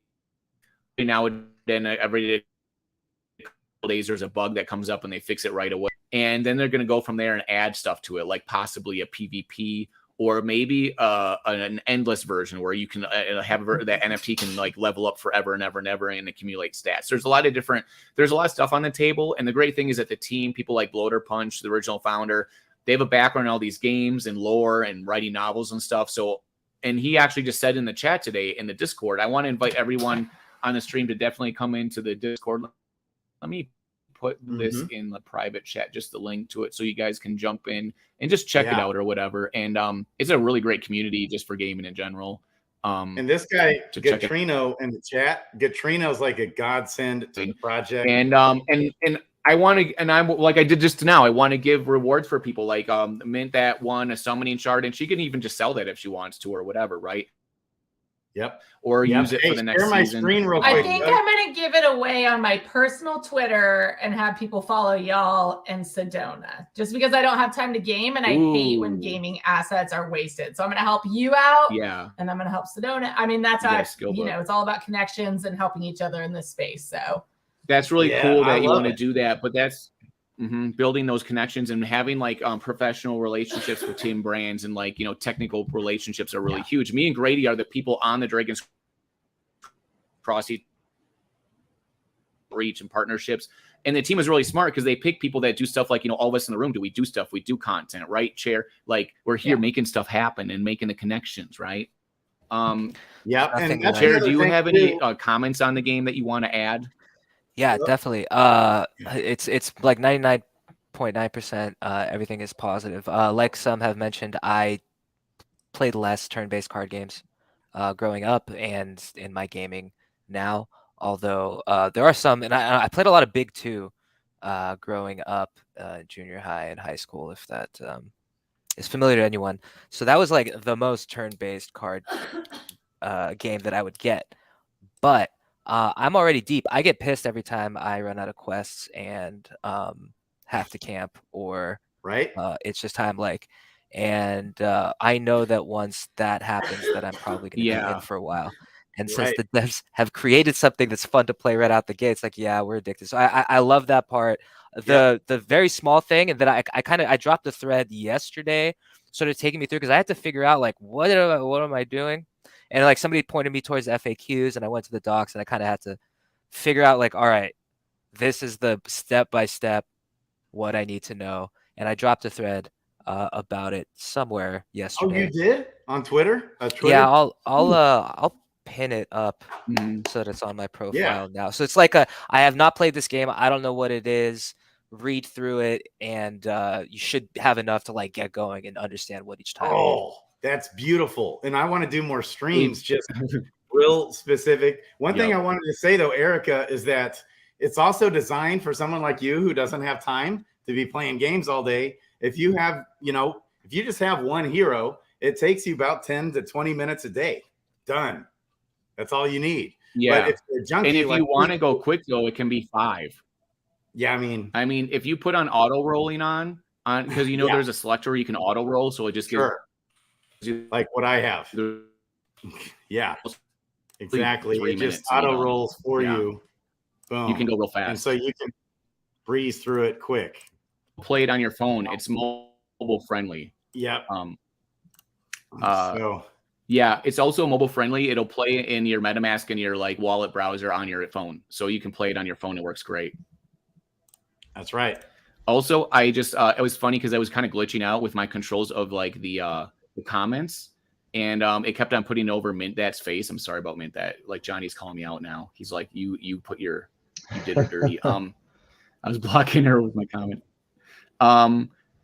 Now and then every days there's a bug that comes up and they fix it right away. And then they're going to go from there and add stuff to it, like possibly a PvP or maybe an endless version where you can have that NFT can like level up forever and ever and ever and accumulate stats. There's a lot of stuff on the table. And the great thing is that the team, people like Bloater Punch, the original founder, they have a background in all these games and lore and writing novels and stuff. So, and he actually just said in the chat today in the Discord, I want to invite everyone on the stream to definitely come into the Discord. Let me put this in the private chat, just the link to it, so you guys can jump in and just check it out or whatever. And it's a really great community just for gaming in general. And this guy Gatrino in the chat, Gatrino's like a godsend to the project. And I want to, and I'm like I did just now, I want to give rewards for people like Mint that won a summoning shard, and she can even just sell that if she wants to or whatever, right? Yep. Or use it for the next season. Screen real quick, I think I'm going to give it away on my personal Twitter and have people follow y'all and Sedona, just because I don't have time to game and I hate when gaming assets are wasted. So I'm going to help you out. Yeah. And I'm going to help Sedona. I mean, that's how it's all about connections and helping each other in this space. So that's really cool that you want to do that, but that's building those connections and having like professional relationships with team brands and like, you know, technical relationships are really huge. Me and Grady are the people on the Dragon's Crossy reach and partnerships. And the team is really smart because they pick people that do stuff like, you know, all of us in the room, we do stuff, we do content, right? Chair, like we're here making stuff happen and making the connections, right? And Chair, do you have any comments on the game that you want to add? Yeah, definitely. It's like 99.9%. Everything is positive. Like some have mentioned, I played less turn-based card games growing up and in my gaming now. Although there are some, and I played a lot of Big Two growing up, junior high and high school, if that is familiar to anyone. So that was like the most turn-based card game that I would get. But I'm already deep. I get pissed every time I run out of quests and have to camp or it's just time like. And I know that once that happens, that I'm probably going to be in for a while. And since the devs have created something that's fun to play right out the gate, it's like, yeah, we're addicted. So I love that part. The very small thing, and then I dropped the thread yesterday, sort of taking me through because I had to figure out like what am I doing. And like somebody pointed me towards FAQs and I went to the docs and I kind of had to figure out like, all right, this is the step-by-step what I need to know. And I dropped a thread about it somewhere yesterday. Oh, you did? On Twitter? Yeah, I'll pin it up so that it's on my profile now. So it's like I have not played this game. I don't know what it is. Read through it and you should have enough to like get going and understand what each time is. That's beautiful. And I want to do more streams, just real specific. One thing I wanted to say, though, Erica, is that it's also designed for someone like you who doesn't have time to be playing games all day. If you have, if you just have one hero, it takes you about 10 to 20 minutes a day. Done. That's all you need. Yeah. But if you're a junkie, and if you want to go quick, though, it can be 5. Yeah, I mean, if you put on auto rolling on because there's a selector where you can auto roll, so it just gives like what I have. Yeah, exactly. It just auto rolls for you. Boom. You can go real fast. And so you can breeze through it quick. Play it on your phone. It's mobile friendly. Yep. Yeah, it's also mobile friendly. It'll play in your MetaMask and your like wallet browser on your phone. So you can play it on your phone. It works great. That's right. Also, I just it was funny because I was kind of glitching out with my controls of like the comments, and it kept on putting over Mint Dat's face. I'm sorry about Mint Dat. Like Johnny's calling me out now. He's like, you did her dirty. I was blocking her with my comment.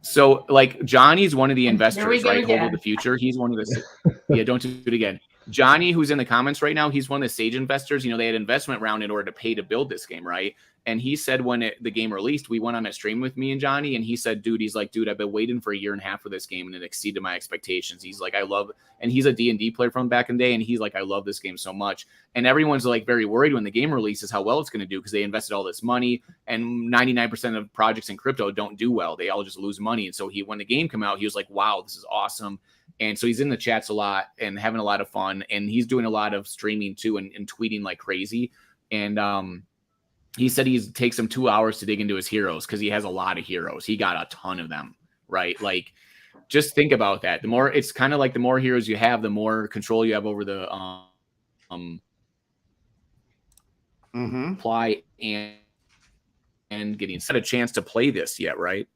So like Johnny's one of the investors, right? Hold of the future. He's one of the don't do it again. Johnny, who's in the comments right now, he's one of the Sage investors. They had an investment round in order to pay to build this game, right? And he said when the game released, we went on a stream with me and Johnny, and he said, dude, I've been waiting for a year and a half for this game, and it exceeded my expectations. He's like, and he's a D&D player from back in the day, and he's like, I love this game so much. And everyone's like very worried when the game releases how well it's going to do, because they invested all this money, and 99% of projects in crypto don't do well. They all just lose money. And so when the game came out, he was like, wow, this is awesome. And so he's in the chats a lot and having a lot of fun, and he's doing a lot of streaming too, and tweeting like crazy. And he said he takes him 2 hours to dig into his heroes, because he has a lot of heroes. He got a ton of them, right? Like, just think about that. The more, it's kind of like the more heroes you have, the more control you have over the supply and getting a chance to play this yet, right?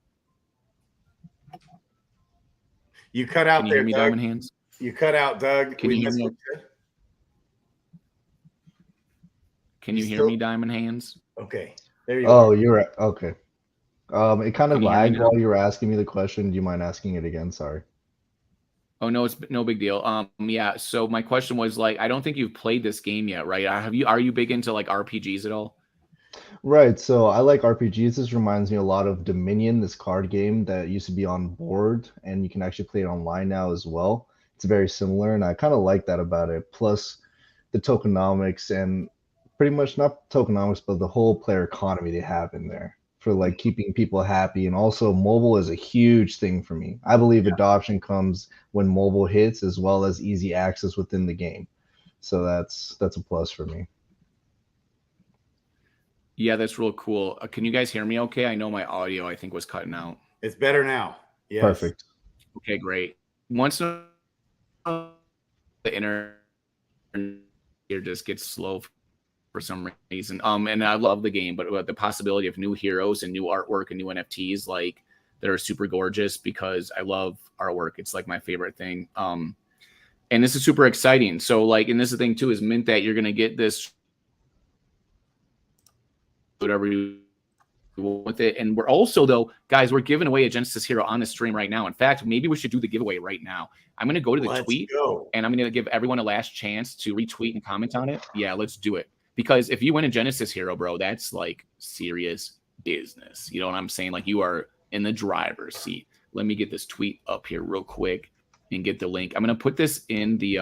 You cut out. Can you there, hear me, Doug? Diamond Hands? You cut out, Doug. Can you hear me? Can you hear me, Diamond Hands? Okay. There you go. Oh, you're right. Okay. It kind of Can you hear me lagged now? while you were asking me the question. Do you mind asking it again? Sorry. Oh, no, it's no big deal. Yeah. So my question was, like, I don't think you've played this game yet, right? Are you big into like RPGs at all? Right. So I like RPGs. This reminds me a lot of Dominion, this card game that used to be on board, and you can actually play it online now as well. It's very similar, and I kind of like that about it. Plus the tokenomics, and pretty much not tokenomics, but the whole player economy they have in there for like keeping people happy. And also mobile is a huge thing for me. I believe adoption comes when mobile hits, as well as easy access within the game. So that's a plus for me. Yeah, that's real cool. Can you guys hear me okay? I know my audio, I think, was cutting out. It's better now. Yes. Perfect. Okay, great. Once the internet here just gets slow for some reason. And I love the game, but the possibility of new heroes and new artwork and new NFTs, like, that are super gorgeous, because I love artwork. It's like my favorite thing. And this is super exciting. So, like, and this is the thing too, is mint that you're gonna get this whatever you want with it. And we're also, though, guys, we're giving away a Genesis hero on the stream right now. In fact, maybe we should do the giveaway right now. I'm going to go to the tweet, and I'm going to give everyone a last chance to retweet and comment on it. Yeah, let's do it. Because if you win a Genesis hero, bro, that's like serious business. You know what I'm saying? Like, you are in the driver's seat. Let me get this tweet up here real quick and get the link. I'm going to put this in the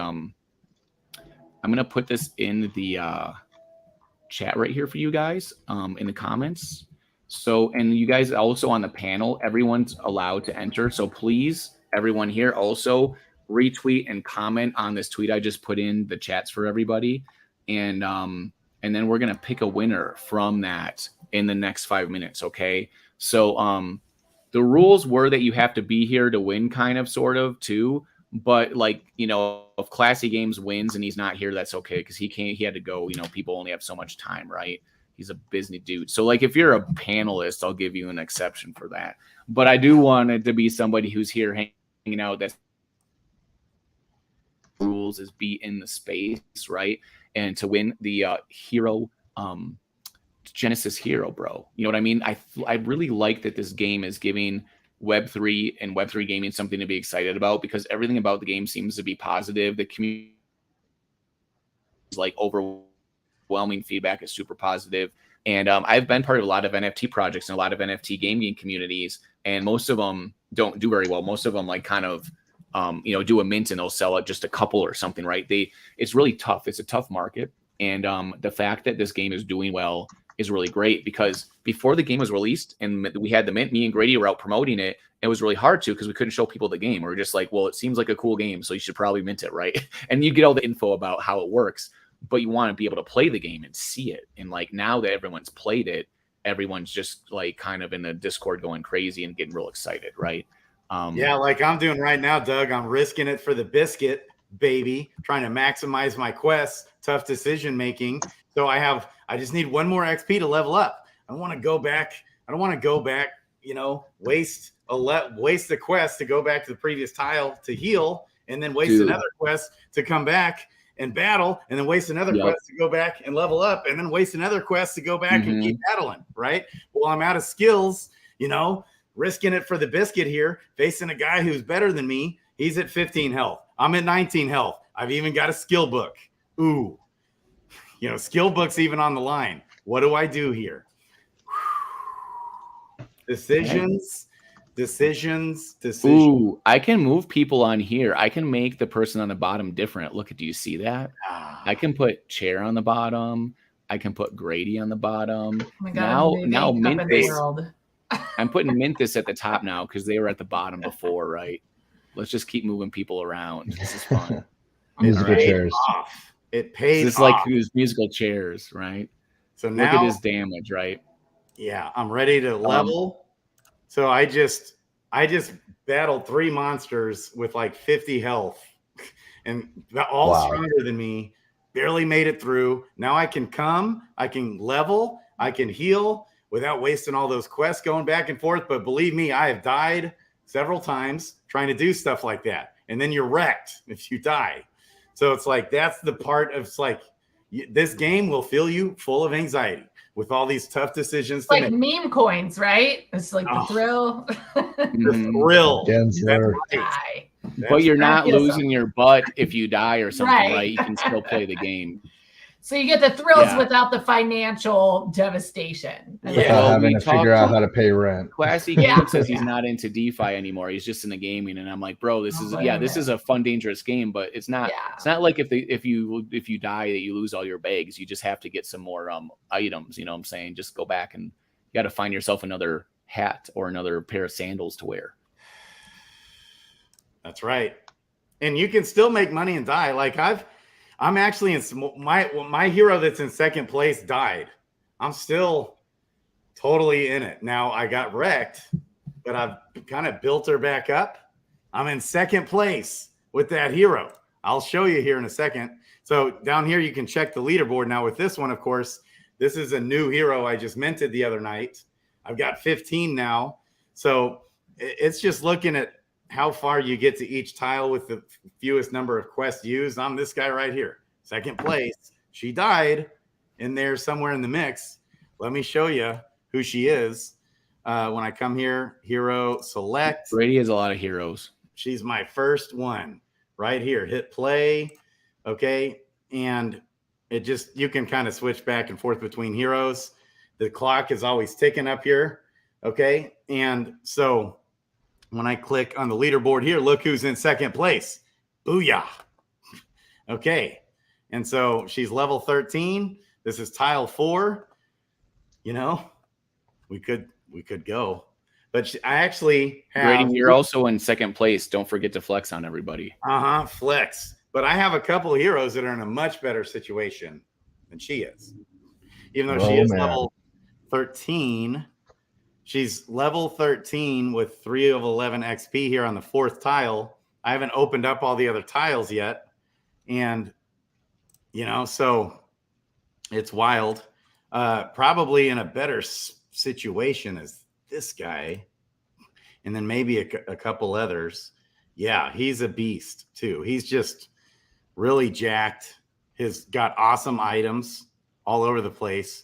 chat right here for you guys, in the comments. So, and you guys also on the panel, everyone's allowed to enter. So please, everyone here, also retweet and comment on this tweet I just put in the chats for everybody. And then we're going to pick a winner from that in the next 5 minutes. Okay. So, the rules were that you have to be here to win, kind of, sort of, too. But, like, you know, if Classy Games wins and he's not here, that's okay, because he had to go. You know, people only have so much time, right? He's a busy dude. So, like, if you're a panelist, I'll give you an exception for that. But I do want it to be somebody who's here hanging out. That's rules is be in the space, right? And to win the hero, Genesis hero, bro. You know what I mean? I really like that this game is giving Web3 and Web3 gaming something to be excited about, because everything about the game seems to be positive. The community is like overwhelming feedback is super positive. And I've been part of a lot of NFT projects and a lot of NFT gaming communities, and most of them don't do very well. Most of them, like, kind of, you know, do a mint and they'll sell it just a couple or something, right? It's really tough. It's a tough market. And the fact that this game is doing well is really great, because before the game was released and we had the mint, me and Grady were out promoting it. It was really hard to, because we couldn't show people the game. We were just like, well, it seems like a cool game, so you should probably mint it, right? And you get all the info about how it works, but you want to be able to play the game and see it. And, like, now that everyone's played it, everyone's just, like, kind of in the Discord going crazy and getting real excited, right? Yeah, like I'm doing right now, Doug. I'm risking it for the biscuit, baby, trying to maximize my quests, tough decision making. So I just need one more XP to level up. I don't want to go back, you know, waste the quest to go back to the previous tile to heal, and then waste another quest to come back and battle, and then waste another quest to go back and level up, and then waste another quest to go back and keep battling, right? Well, I'm out of skills, you know, risking it for the biscuit here, facing a guy who's better than me. He's at 15 health. I'm at 19 health. I've even got a skill book. Ooh, you know, skill book's even on the line. What do I do here? Decisions. Ooh, I can move people on here. I can make the person on the bottom different. Look, do you see that? I can put Chair on the bottom. I can put Grady on the bottom. Oh my God, Now moving up in the Mintus. world. I'm putting Mintus at the top now because they were at the bottom before, right? Let's just keep moving people around. This is fun. Musical chairs. It paid This is off. like his musical chairs, right? So Look now, at his damage, right? yeah, I'm ready to level. So I just battled 3 monsters with like 50 health, and they're all stronger than me. Barely made it through. Now I can level, I can heal without wasting all those quests going back and forth. But believe me, I have died several times trying to do stuff like that, and then you're wrecked if you die. So it's like that's the part of, it's like this game will fill you full of anxiety with all these tough decisions. It's like meme coins, right? It's like the thrill. The thrill. Gensler. But you're not losing your butt if you die or something, Right. right? You can still play the game. So you get the thrills without the financial devastation. Without having to figure out how to pay rent. Classy Game says he's not into DeFi anymore. He's just into gaming, and I'm like, bro, this is a fun, dangerous game, but it's not. It's not like if you die that you lose all your bags. You just have to get some more items. You know what I'm saying? Just go back and you got to find yourself another hat or another pair of sandals to wear. That's right, and you can still make money and die. Like I'm actually in my hero that's in second place died. I'm still totally in it. Now I got wrecked, but I've kind of built her back up. I'm in second place with that hero. I'll show you here in a second. So down here, you can check the leaderboard. Now with this one, of course, this is a new hero I just minted the other night. I've got 15 now. So it's just looking at how far you get to each tile with the fewest number of quests used. I'm this guy right here, second place. She died in there somewhere in the mix. Let me show you who she is. When I come here, hero select. Grady has a lot of heroes. She's my first one right here. Hit play. Okay. And it just, you can kind of switch back and forth between heroes. The clock is always ticking up here. Okay. And so when I click on the leaderboard here, look who's in second place. Booyah. Okay. And so she's level 13. This is tile 4. You know, we could go. But I actually have... Grady, you're also in second place. Don't forget to flex on everybody. Flex. But I have a couple of heroes that are in a much better situation than she is. Even though she is level 13... She's level 13 with 3 of 11 XP here on the 4th tile. I haven't opened up all the other tiles yet. And, you know, so it's wild. Probably in a better situation as this guy. And then maybe a couple others. Yeah, he's a beast too. He's just really jacked. He's got awesome items all over the place.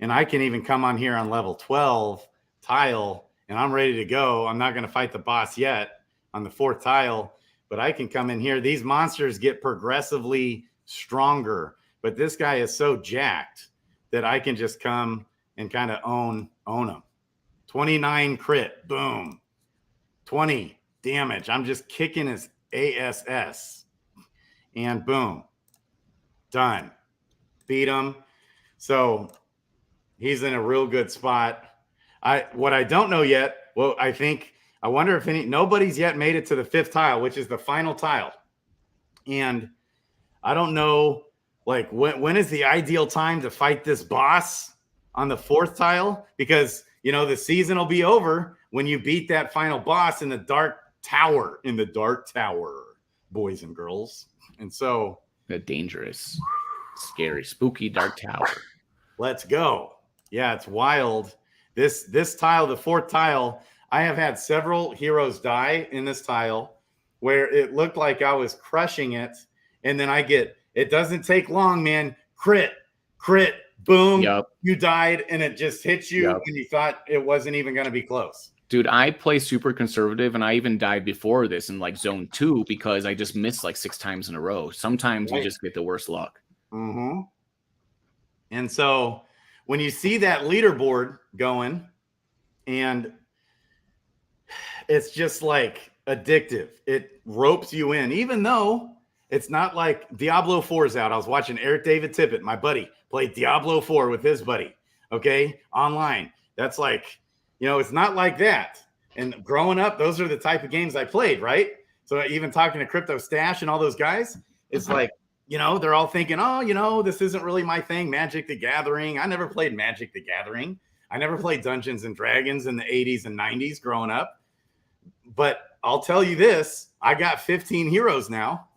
And I can even come on here on level 12 tile and I'm ready to go. I'm not going to fight the boss yet on the 4th tile, but I can come in here. These monsters get progressively stronger, but this guy is so jacked that I can just come and kind of own him. 29 crit, boom. 20 damage. I'm just kicking his ASS and boom, done. Beat him. So he's in a real good spot. What I don't know yet, well, I wonder if nobody's yet made it to the 5th tile, which is the final tile. And I don't know, like, when is the ideal time to fight this boss on the 4th tile? Because, you know, the season will be over when you beat that final boss in the dark tower, boys and girls. And so the dangerous, scary, spooky dark tower. Let's go. Yeah, it's wild. This tile, the 4th tile, I have had several heroes die in this tile where it looked like I was crushing it. And then it doesn't take long, man. Crit, boom, You died, and it just hits you when you thought it wasn't even going to be close. Dude, I play super conservative, and I even died before this in like zone 2 because I just missed like 6 times in a row. Sometimes you just get the worst luck. Mm-hmm. And so when you see that leaderboard going, and it's just like addictive. It ropes you in, even though it's not like Diablo 4 is out. I was watching Eric David Tippett, my buddy, play Diablo 4 with his buddy, okay, online. That's like, it's not like that. And growing up, those are the type of games I played, right? So even talking to Crypto Stash and all those guys, it's like, they're all thinking, oh, this isn't really my thing, Magic the Gathering. I never played Magic the Gathering. I never played Dungeons and Dragons in the 80s and 90s growing up. But I'll tell you this, I got 15 heroes now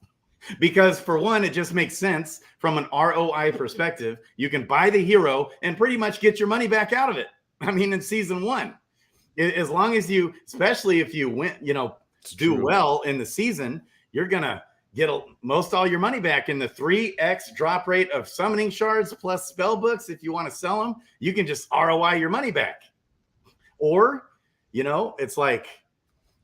because, for one, it just makes sense from an ROI perspective. You can buy the hero and pretty much get your money back out of it. I mean, in season 1, as long as you, especially if you win, do well in the season, you're going to get most all your money back. In the 3x drop rate of summoning shards plus spell books, if you want to sell them, you can just ROI your money back. Or, it's like,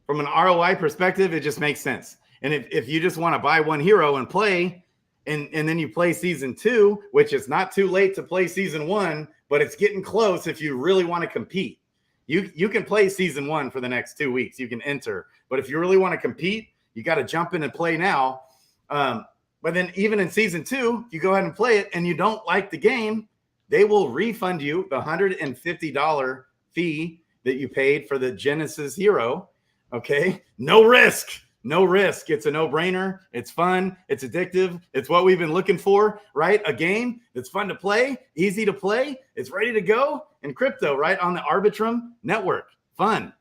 from an ROI perspective, it just makes sense. And if you just want to buy one hero and play, and then you play season 2, which is not too late to play season 1, but it's getting close if you really want to compete. You can play season 1 for the next 2 weeks. You can enter. But if you really want to compete, you got to jump in and play now. But then even in season 2, if you go ahead and play it and you don't like the game, they will refund you the $150 fee that you paid for the Genesis hero. Okay. No risk. It's a no-brainer. It's fun. It's addictive. It's what we've been looking for, right? A game that's fun to play, easy to play. It's ready to go in crypto, right? On the Arbitrum network. Fun.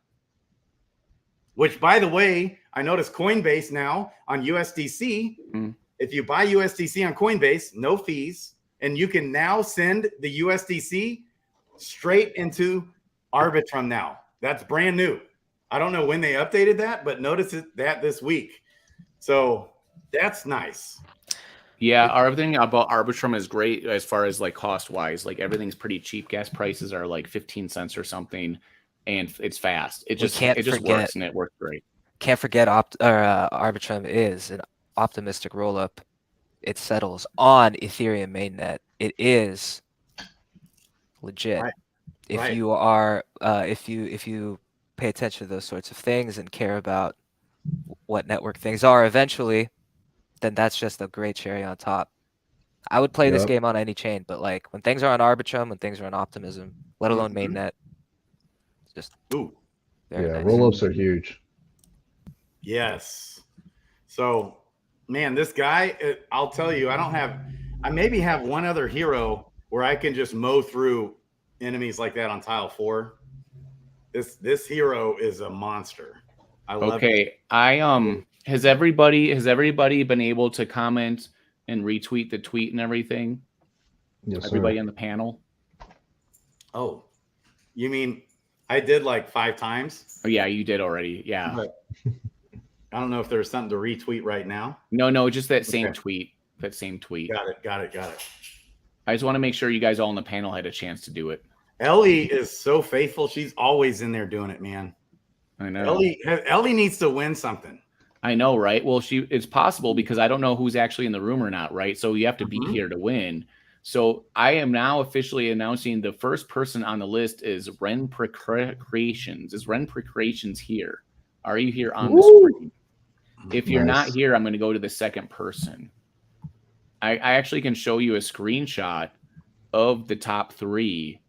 Which, by the way, I noticed Coinbase now on USDC. If you buy USDC on Coinbase, no fees. And you can now send the USDC straight into Arbitrum now. That's brand new. I don't know when they updated that, but notice that this week. So that's nice. Yeah, everything about Arbitrum is great as far as like cost wise. Like everything's pretty cheap. Gas prices are like 15 cents or something, and it's fast. It just works, and it works great. Can't forget Arbitrum is an optimistic rollup. It settles on Ethereum mainnet. It is legit. Right. If you are if you pay attention to those sorts of things and care about what network things are eventually, then that's just a great cherry on top. I would play this game on any chain, but like when things are on Arbitrum, when things are on Optimism, let alone mainnet, it's just very nice. Rollups are huge. Yes. So, man, this guy, I'll tell you, I maybe have one other hero where I can just mow through enemies like that on tile 4. This hero is a monster. I love it. Has everybody been able to comment and retweet the tweet and everything? Yes, everybody sir. on the panel. Oh, you mean I did like 5 times? Oh yeah, you did already. Yeah. But I don't know if there's something to retweet right now. No, just that same tweet. That same tweet. Got it. I just want to make sure you guys all on the panel had a chance to do it. Ellie is so faithful. She's always in there doing it, man. I know. Ellie needs to win something. I know, right? Well, it's possible because I don't know who's actually in the room or not, right? So you have to be here to win. So I am now officially announcing the first person on the list is Ren Creations. Is Ren Creations here? Are you here on the screen? If you're not here, I'm going to go to the second person. I actually can show you a screenshot of the top 3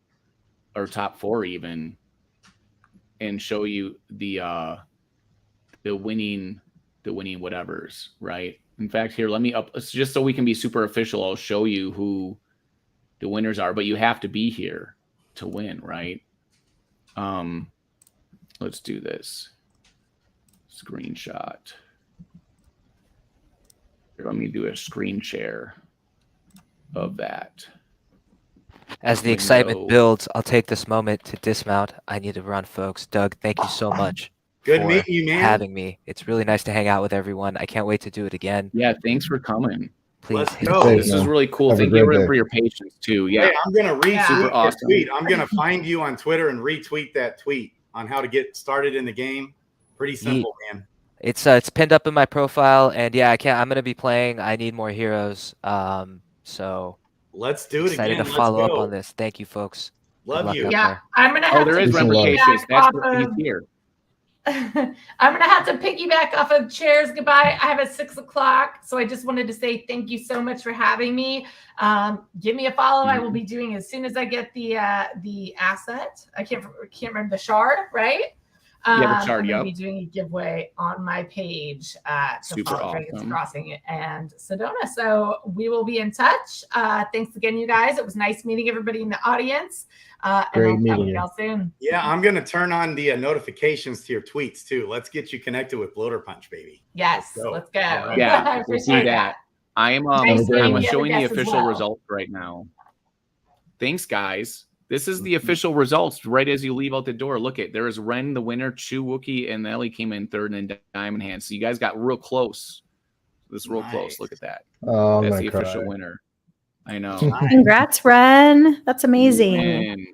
or top 4 even, and show you the winning whatevers, right? In fact, here, let me just so we can be super official, I'll show you who the winners are, but you have to be here to win, right? Let's do this. Screenshot. Here, let me do a screen share of that. As the excitement builds, I'll take this moment to dismount. I need to run, folks. Doug, thank you so much. Good meeting you, man. Having me. It's really nice to hang out with everyone. I can't wait to do it again. Yeah, thanks for coming. Please. Let's go. This is really cool. Thank you for your patience too. Yeah. Hey, I'm gonna retweet awesome. tweet. I'm gonna find you on Twitter and retweet that tweet on how to get started in the game. Pretty simple, man. It's pinned up in my profile, and yeah, I'm gonna be playing. I need more heroes. So let's do it again. Excited to follow up on this. Thank you, folks. Love luck you. out Yeah, there. I'm gonna have there to is Peace and love. ramifications. piggyback That's off what he's of. here. I'm gonna have to piggyback off of Chair's goodbye. I have a 6 o'clock, so I just wanted to say thank you so much for having me. Give me a follow. I will be doing as soon as I get the asset. I can't remember the shard, right? Yeah, the shard. I'm gonna Yep. be doing a giveaway on my page to Super follow Dragons awesome. Crossing and Sedona. So we will be in touch. Thanks again, you guys. It was nice meeting everybody in the audience. And Great I'll chat meeting with you. y'all soon. Yeah, I'm gonna turn on the notifications to your tweets too. Let's get you connected with Bloater Punch, baby. Yes, Let's go. let's go. All right. Yeah, I we'll appreciate do that. I am Nice meeting I'm the showing the other guests as official well. results right now. Thanks, guys. This is the official results right as you leave out the door. Look at there is Ren, the winner, Chew Wookie, and Ellie came in third, and Diamond Hands. So you guys got real close. This real close. Look at that. Oh, That's my the official God. winner. I know. Congrats, Ren. That's amazing. Win.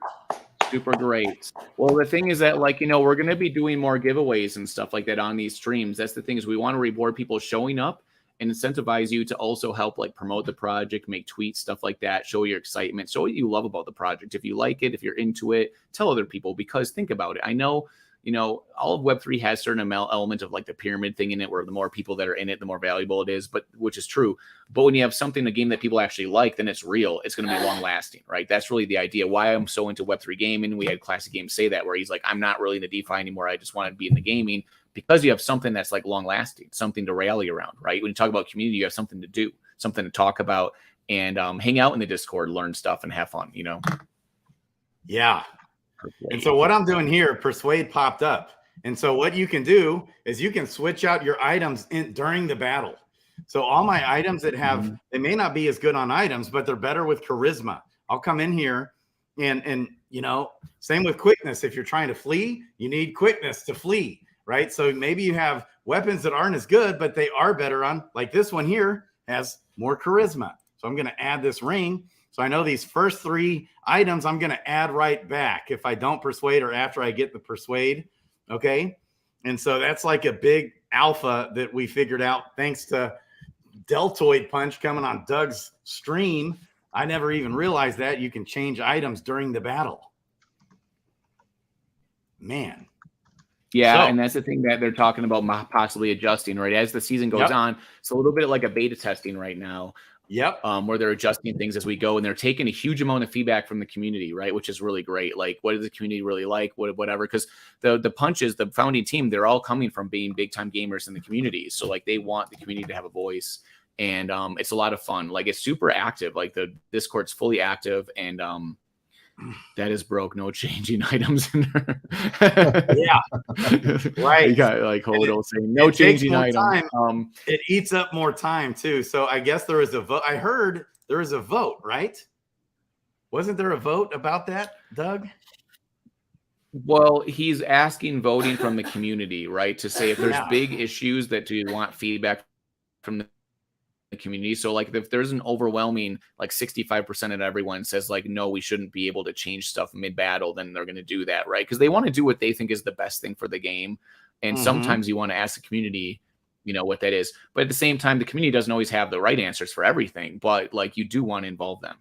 Super great. Well, the thing is that, like, we're going to be doing more giveaways and stuff like that on these streams. That's the thing is we want to reward people showing up and incentivize you to also help like promote the project, make tweets, stuff like that, show your excitement, show what you love about the project. If you like it, if you're into it, tell other people, because think about it. I know, all of Web3 has certain element of like the pyramid thing in it, where the more people that are in it, the more valuable it is, but which is true. But when you have something, a game that people actually like, then it's real. It's going to be long lasting, right? That's really the idea. Why I'm so into Web3 gaming. We had Classic Games say that, where he's like, I'm not really into DeFi anymore. I just want to be in the gaming, because you have something that's like long lasting, something to rally around, right? When you talk about community, you have something to do, something to talk about, and hang out in the Discord, learn stuff, and have fun, Yeah. And so what I'm doing here, Persuade popped up. And so what you can do is you can switch out your items during the battle. So all my items that have, they may not be as good on items, but they're better with charisma. I'll come in here and same with quickness. If you're trying to flee, you need quickness to flee, right? So maybe you have weapons that aren't as good, but they are better on, like this one here has more charisma. So I'm going to add this ring. So I know these first 3 items I'm going to add right back if I don't persuade or after I get the persuade. Okay. And so that's like a big alpha that we figured out thanks to Deltoid Punch coming on Doug's stream. I never even realized that you can change items during the battle. Man. Yeah, and that's the thing that they're talking about possibly adjusting, right? As the season goes on, it's a little bit like a beta testing right now. Yep. Where they're adjusting things as we go, and they're taking a huge amount of feedback from the community, right? Which is really great. Like, what does the community really like? Whatever. Because the Punches, the founding team, they're all coming from being big time gamers in the community. So like they want the community to have a voice, and it's a lot of fun. Like it's super active. Like the Discord's fully active, and that is broke. No changing items in there. Yeah, right. You got like Hodo saying no changing items. It eats up more time too. So I guess there is a vote. I heard there is a vote, right? Wasn't there a vote about that, Doug? Well, he's asking voting from the community, right? To say if there's big issues that do you want feedback from the community. So like if there's an overwhelming like 65% of everyone says like no, we shouldn't be able to change stuff mid-battle, then they're going to do that, right? Because they want to do what they think is the best thing for the game. And sometimes you want to ask the community what that is, but at the same time the community doesn't always have the right answers for everything, but like you do want to involve them.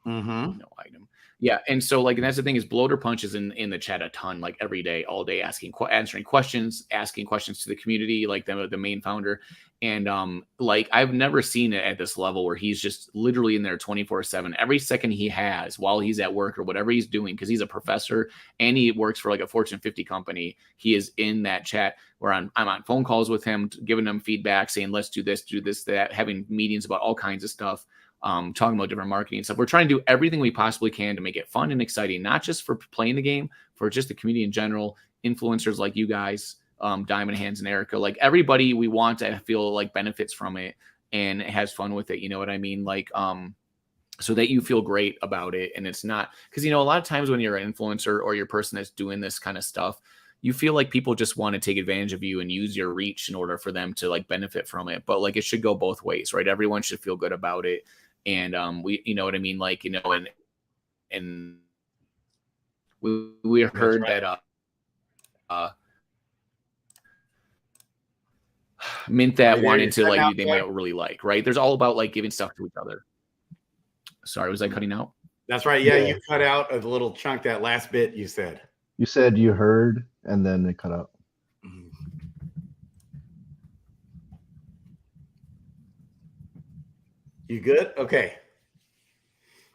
No item. Yeah, and so like, and that's the thing is Bloater Punch is in the chat a ton, like every day, all day, answering questions, asking questions to the community, like the main founder. And like I've never seen it at this level where he's just literally in there 24/7. Every second he has while he's at work or whatever he's doing, because he's a professor and he works for like a Fortune 50 company. He is in that chat where I'm on phone calls with him, giving him feedback, saying let's do this, that, having meetings about all kinds of stuff. Talking about different marketing stuff. We're trying to do everything we possibly can to make it fun and exciting, not just for playing the game, for just the community in general, influencers like you guys, Diamond Hands and Erica, like everybody we want to feel like benefits from it and has fun with it. You know what I mean? Like, so that you feel great about it. And it's not because, a lot of times when you're an influencer or you're a person that's doing this kind of stuff, you feel like people just want to take advantage of you and use your reach in order for them to like benefit from it. But like, it should go both ways, right? Everyone should feel good about it. And we, you know what I mean? Like, and we heard that Mint that wanted to like, they might really like, right? There's all about like giving stuff to each other. Sorry, was I cutting out? That's right. Yeah, you cut out a little chunk, that last bit you said. You said you heard, and then it cut out. You good? Okay.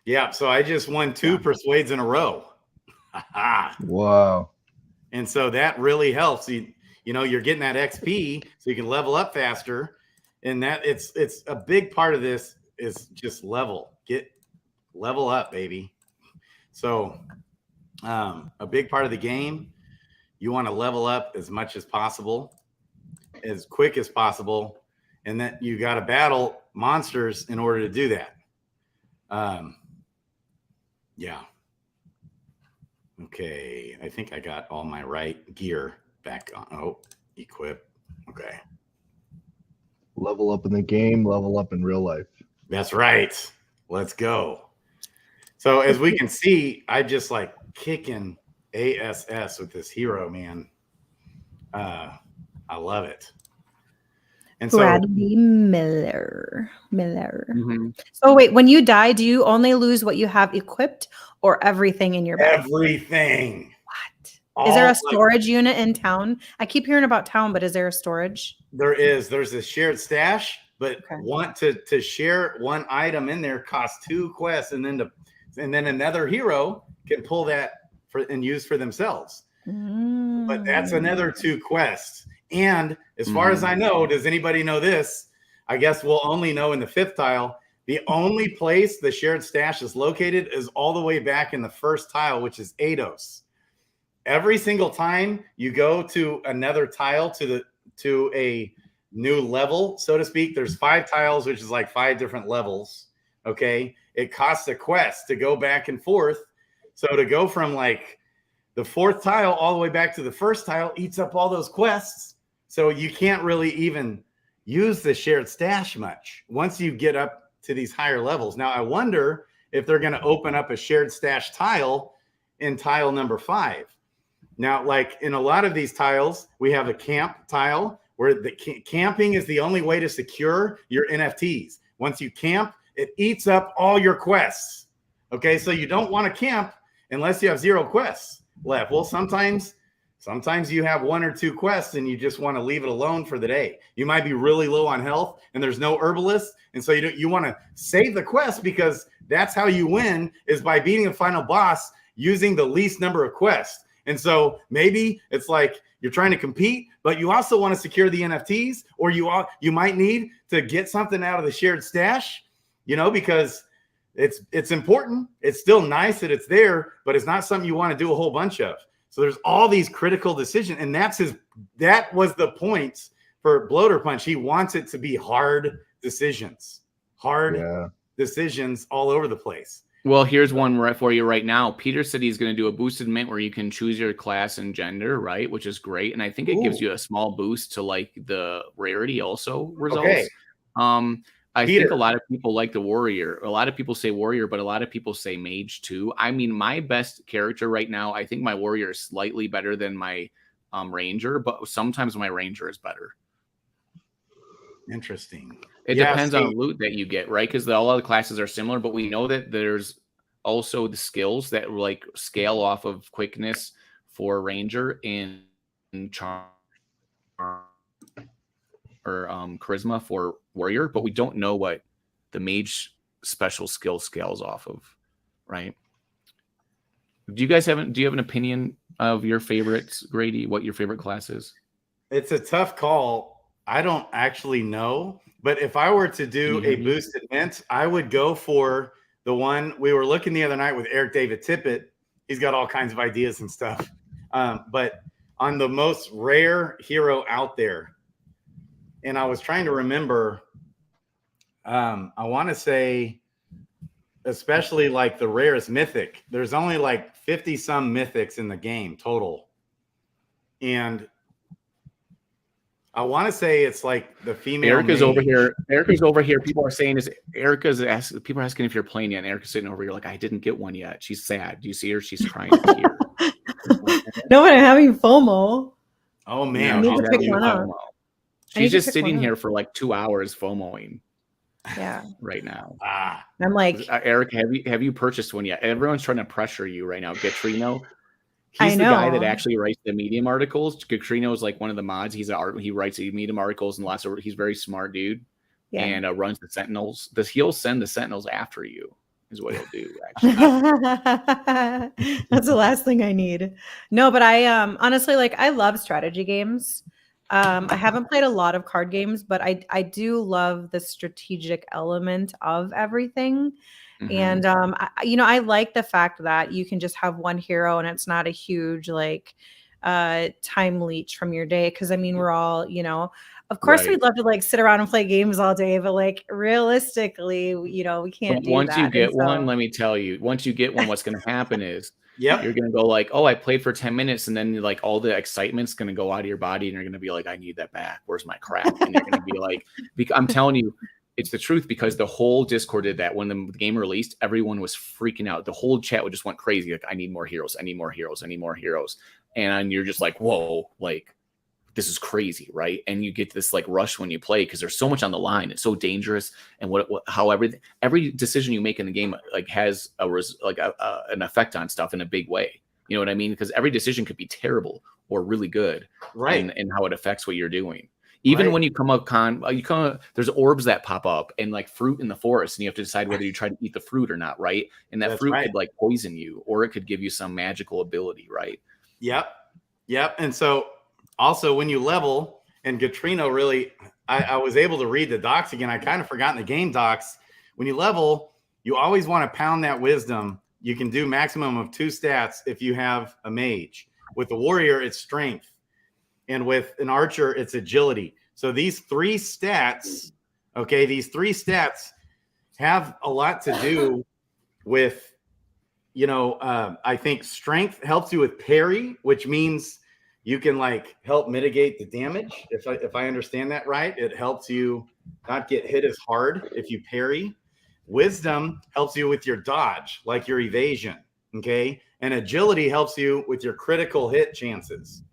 Yeah, so I just won 2 persuades in a row. Wow. And so that really helps. You know, you're getting that XP so you can level up faster. And that it's a big part of this is just level up, baby. So a big part of the game, you want to level up as much as possible, as quick as possible, and then you got to battle monsters in order to do that. Yeah. Okay, I think I got all my right gear back on. Oh, equip. Okay. Level up in the game, level up in real life. That's right. Let's go. So as we can see, I just like kicking ASS with this hero, man. I love it. And so Grady Miller. So wait, when you die, do you only lose what you have equipped or everything in your bag? everything. What? Is there a storage unit in town? I keep hearing about town, but is there a storage? There's a shared stash, but want to share one item in there costs 2 quests, and then another hero can pull that and use for themselves. But that's another 2 quests. And as far as I know, does anybody know this? I guess we'll only know in the 5th tile. The only place the shared stash is located is all the way back in the 1st tile, which is Eidos. Every single time you go to another tile to a new level, so to speak, there's 5 tiles, which is like 5 different levels. Okay. It costs a quest to go back and forth. So to go from like the 4th tile all the way back to the 1st tile eats up all those quests. So you can't really even use the shared stash much once you get up to these higher levels. Now, I wonder if they're going to open up a shared stash tile in tile number 5. Now, like in a lot of these tiles, we have a camp tile where the camping is the only way to secure your NFTs. Once you camp, it eats up all your quests. Okay, so you don't want to camp unless you have 0 quests left. Well, sometimes you have 1 or 2 quests and you just want to leave it alone for the day. You might be really low on health and there's no herbalist. And so you want to save the quest, because that's how you win, is by beating the final boss using the least number of quests. And so maybe it's like you're trying to compete, but you also want to secure the NFTs, or you might need to get something out of the shared stash, because it's important. It's still nice that it's there, but it's not something you want to do a whole bunch of. So there's all these critical decisions, and that was the point for Bloater Punch. He wants it to be hard decisions all over the place. Well, here's one for you right now. Peter said he's going to do a boosted mint where you can choose your class and gender, right? Which is great, and I think it gives you a small boost to like the rarity also results. Okay. I think a lot of people like the warrior. A lot of people say warrior, but a lot of people say mage too. I mean, my best character right now, I think my warrior is slightly better than my ranger, but sometimes my ranger is better. Interesting. It depends on the loot that you get, right? Because all other classes are similar, but we know that there's also the skills that like scale off of quickness for ranger and charm or charisma for warrior, but we don't know what the mage special skill scales off of, right? Do you have an opinion of your favorites, Grady? What your favorite class is? It's a tough call. I don't actually know, but if I were to do a boosted mint, I would go for the one we were looking the other night with Eric David Tippett. He's got all kinds of ideas and stuff. But on the most rare hero out there, and I was trying to remember, I want to say, especially like the rarest mythic, there's only like 50 some mythics in the game total. And I want to say it's like the female. Erica's over here. People are saying people are asking if you're playing yet. And Erica's sitting over here like, I didn't get one yet. She's sad. Do you see her? She's crying here. No, but I'm having FOMO. Oh man. No, she's just sitting here for like 2 hours FOMOing. Yeah. right now. I'm like, Eric, have you purchased one yet? Everyone's trying to pressure you right now. Gatrino. I He's the guy know. that actually writes the Medium articles. Gatrino is like one of the mods. He writes the Medium articles and he's a very smart dude. Yeah. And runs the Sentinels. He'll send the Sentinels after you, is what he'll do, actually. That's the last thing I need. No, but I honestly, like, I love strategy games. I haven't played a lot of card games, but I do love the strategic element of everything. And I like the fact that you can just have one hero and it's not a huge like time leech from your day. Cause I mean, we're all, of course we'd love to like sit around and play games all day, but like realistically, we can't do once that. you get one, let me tell you, once you get one, what's going to happen is Yep. you're going to go like, oh, I played for 10 minutes. And then like all the excitement's going to go out of your body and you're going to be like, I need that back. Where's my crap? And you're going to be like, I'm telling you, it's the truth, because the whole Discord did that. When the game released, everyone was freaking out. The whole chat just went crazy. Like, I need more heroes. I need more heroes. I need more heroes. And you're just like, whoa, like, this is crazy, right? And you get this like rush when you play because there's so much on the line. It's so dangerous. And how every decision you make in the game like has an effect on stuff in a big way. You know what I mean? Because every decision could be terrible or really good, right? And how it affects what you're doing. Even when you come up there's orbs that pop up and like fruit in the forest, and you have to decide whether you try to eat the fruit or not, right? And that fruit could like poison you, or it could give you some magical ability, right? Yep. And so also when you level, and Gatrino really, I was able to read the docs again. I kind of forgotten the game docs. When you level, you always want to pound that wisdom. You can do maximum of 2 stats if you have a mage. With the warrior, it's strength. And with an archer, it's agility. So these 3 stats, have a lot to do with, I think strength helps you with parry, which means you can like help mitigate the damage. If I understand that right, it helps you not get hit as hard if you parry. Wisdom helps you with your dodge, like your evasion. Okay. And agility helps you with your critical hit chances.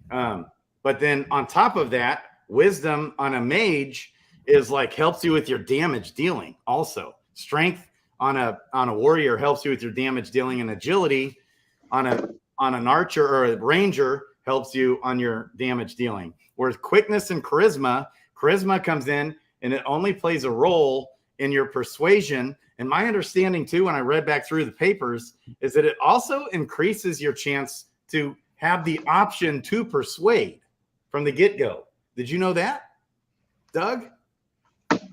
But then on top of that, wisdom on a mage is like helps you with your damage dealing. Also, strength on a warrior helps you with your damage dealing, and agility on an archer or a ranger helps you on your damage dealing. Whereas quickness and charisma comes in and it only plays a role in your persuasion. And my understanding too, when I read back through the papers, is that it also increases your chance to have the option to persuade from the get-go. Did you know that, Doug?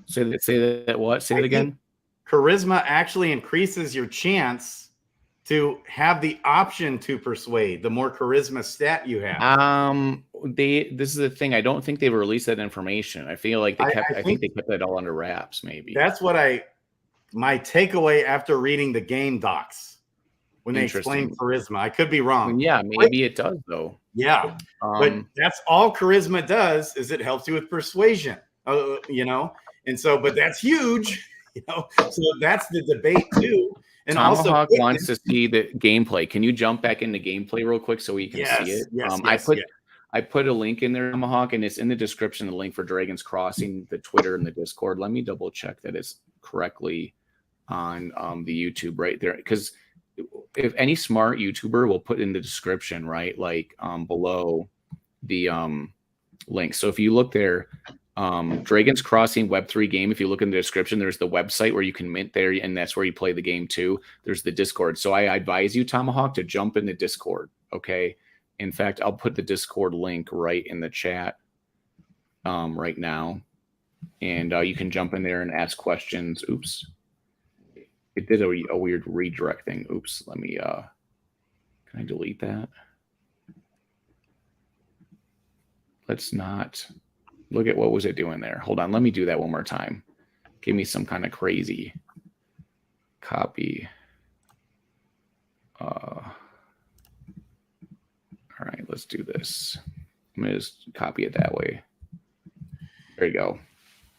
Say that what? Say it again. Charisma actually increases your chance to have the option to persuade. The more charisma stat you have. This is the thing. I don't think they've released that information. I feel like I think they kept that all under wraps. Maybe that's what my takeaway after reading the game docs. When they explain charisma, I could be wrong. Yeah, maybe it does though. Yeah, but that's all charisma does, is it helps you with persuasion. And so, but that's huge. So that's the debate too. And Tomahawk wants to see the gameplay. Can you jump back into gameplay real quick so we can see it? I put a link in there, Tomahawk, and it's in the description. The link for Dragon's Crossing, the Twitter, and the Discord. Let me double check that it's correctly on the YouTube right there, because if any smart YouTuber will put in the description, right, like below the link. So if you look there, Dragon's Crossing Web3 game, if you look in the description, there's the website where you can mint there, and that's where you play the game too. There's the Discord. So I advise you, Tomahawk, to jump in the Discord. Okay. In fact, I'll put the Discord link right in the chat right now, and you can jump in there and ask questions. Oops. It did a weird redirect thing. Oops. Let me, can I delete that? Let's not look at what was it doing there. Hold on. Let me do that one more time. Give me some kind of crazy copy. All right, let's do this. I'm going to just copy it that way. There you go.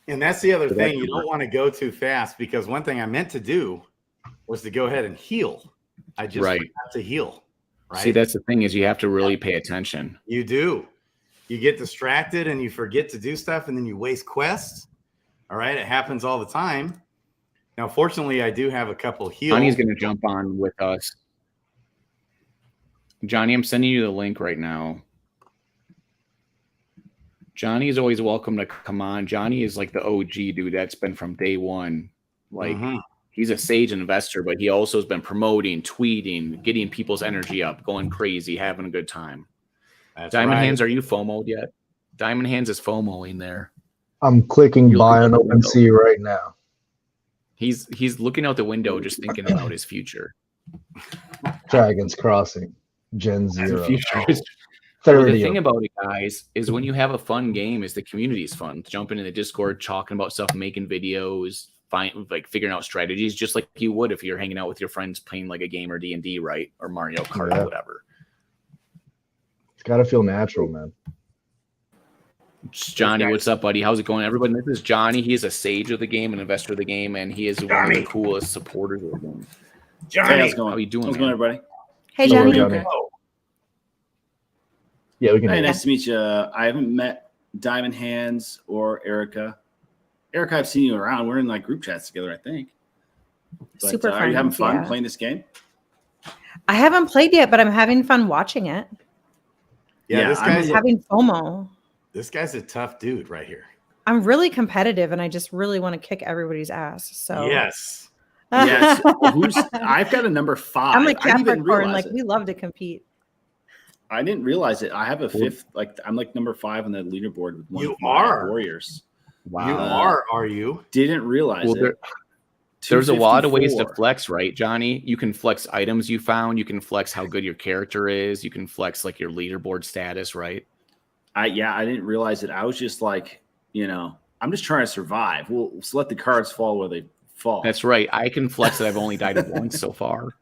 And that's the other thing. You don't want to go too fast, because one thing I meant to do was to go ahead and heal. I just forgot to heal. Right? See, that's the thing, is you have to really pay attention. You do. You get distracted and you forget to do stuff, and then you waste quests. All right, it happens all the time. Now, fortunately, I do have a couple heals. Johnny's going to jump on with us. Johnny, I'm sending you the link right now. Johnny is always welcome to come on. Johnny is like the OG dude that's been from day one. Like, he's a sage investor, but he also has been promoting, tweeting, getting people's energy up, going crazy, having a good time. That's Diamond right. Hands, are you FOMO'd yet? Diamond Hands is FOMOing there. I'm clicking buy on OpenSea right now. He's looking out the window, just thinking about his future. Dragons Crossing, Gen Zero. The future is. 30. Well, the thing about it, guys, is when you have a fun game, is the community is fun. Jumping in the Discord, talking about stuff, making videos, figuring out strategies, just like you would if you're hanging out with your friends playing like a game or D&D, right? Or Mario Kart or whatever. It's got to feel natural, man. Johnny, what's up, buddy? How's it going? Everybody, this is Johnny. He is a sage of the game, an investor of the game, and he is one of the coolest supporters of the game. Johnny, hey, how's it going? How you doing, how's it going, everybody? Hey, Johnny. Okay. Yeah, we can. Hey, nice to meet you. I haven't met Diamond Hands or Erica. Erica, I've seen you around. We're in like group chats together, I think. But, Super fun. Are you having fun playing this game? I haven't played yet, but I'm having fun watching it. Yeah, this guy's having FOMO. This guy's a tough dude right here. I'm really competitive, and I just really want to kick everybody's ass. So yes. Yes. I've got a number 5. I'm like I didn't even Capricorn. realize Like it. we love to compete. I didn't realize it. I have a 5th. Like I'm like number 5 on the leaderboard with one You of my are. Warriors. Wow. You are you? Didn't realize it. There's a lot of ways to flex, right, Johnny? You can flex items you found. You can flex how good your character is. You can flex like your leaderboard status, right? I didn't realize it. I was just like, I'm just trying to survive. We'll let the cards fall where they fall. That's right. I can flex that I've only died once so far.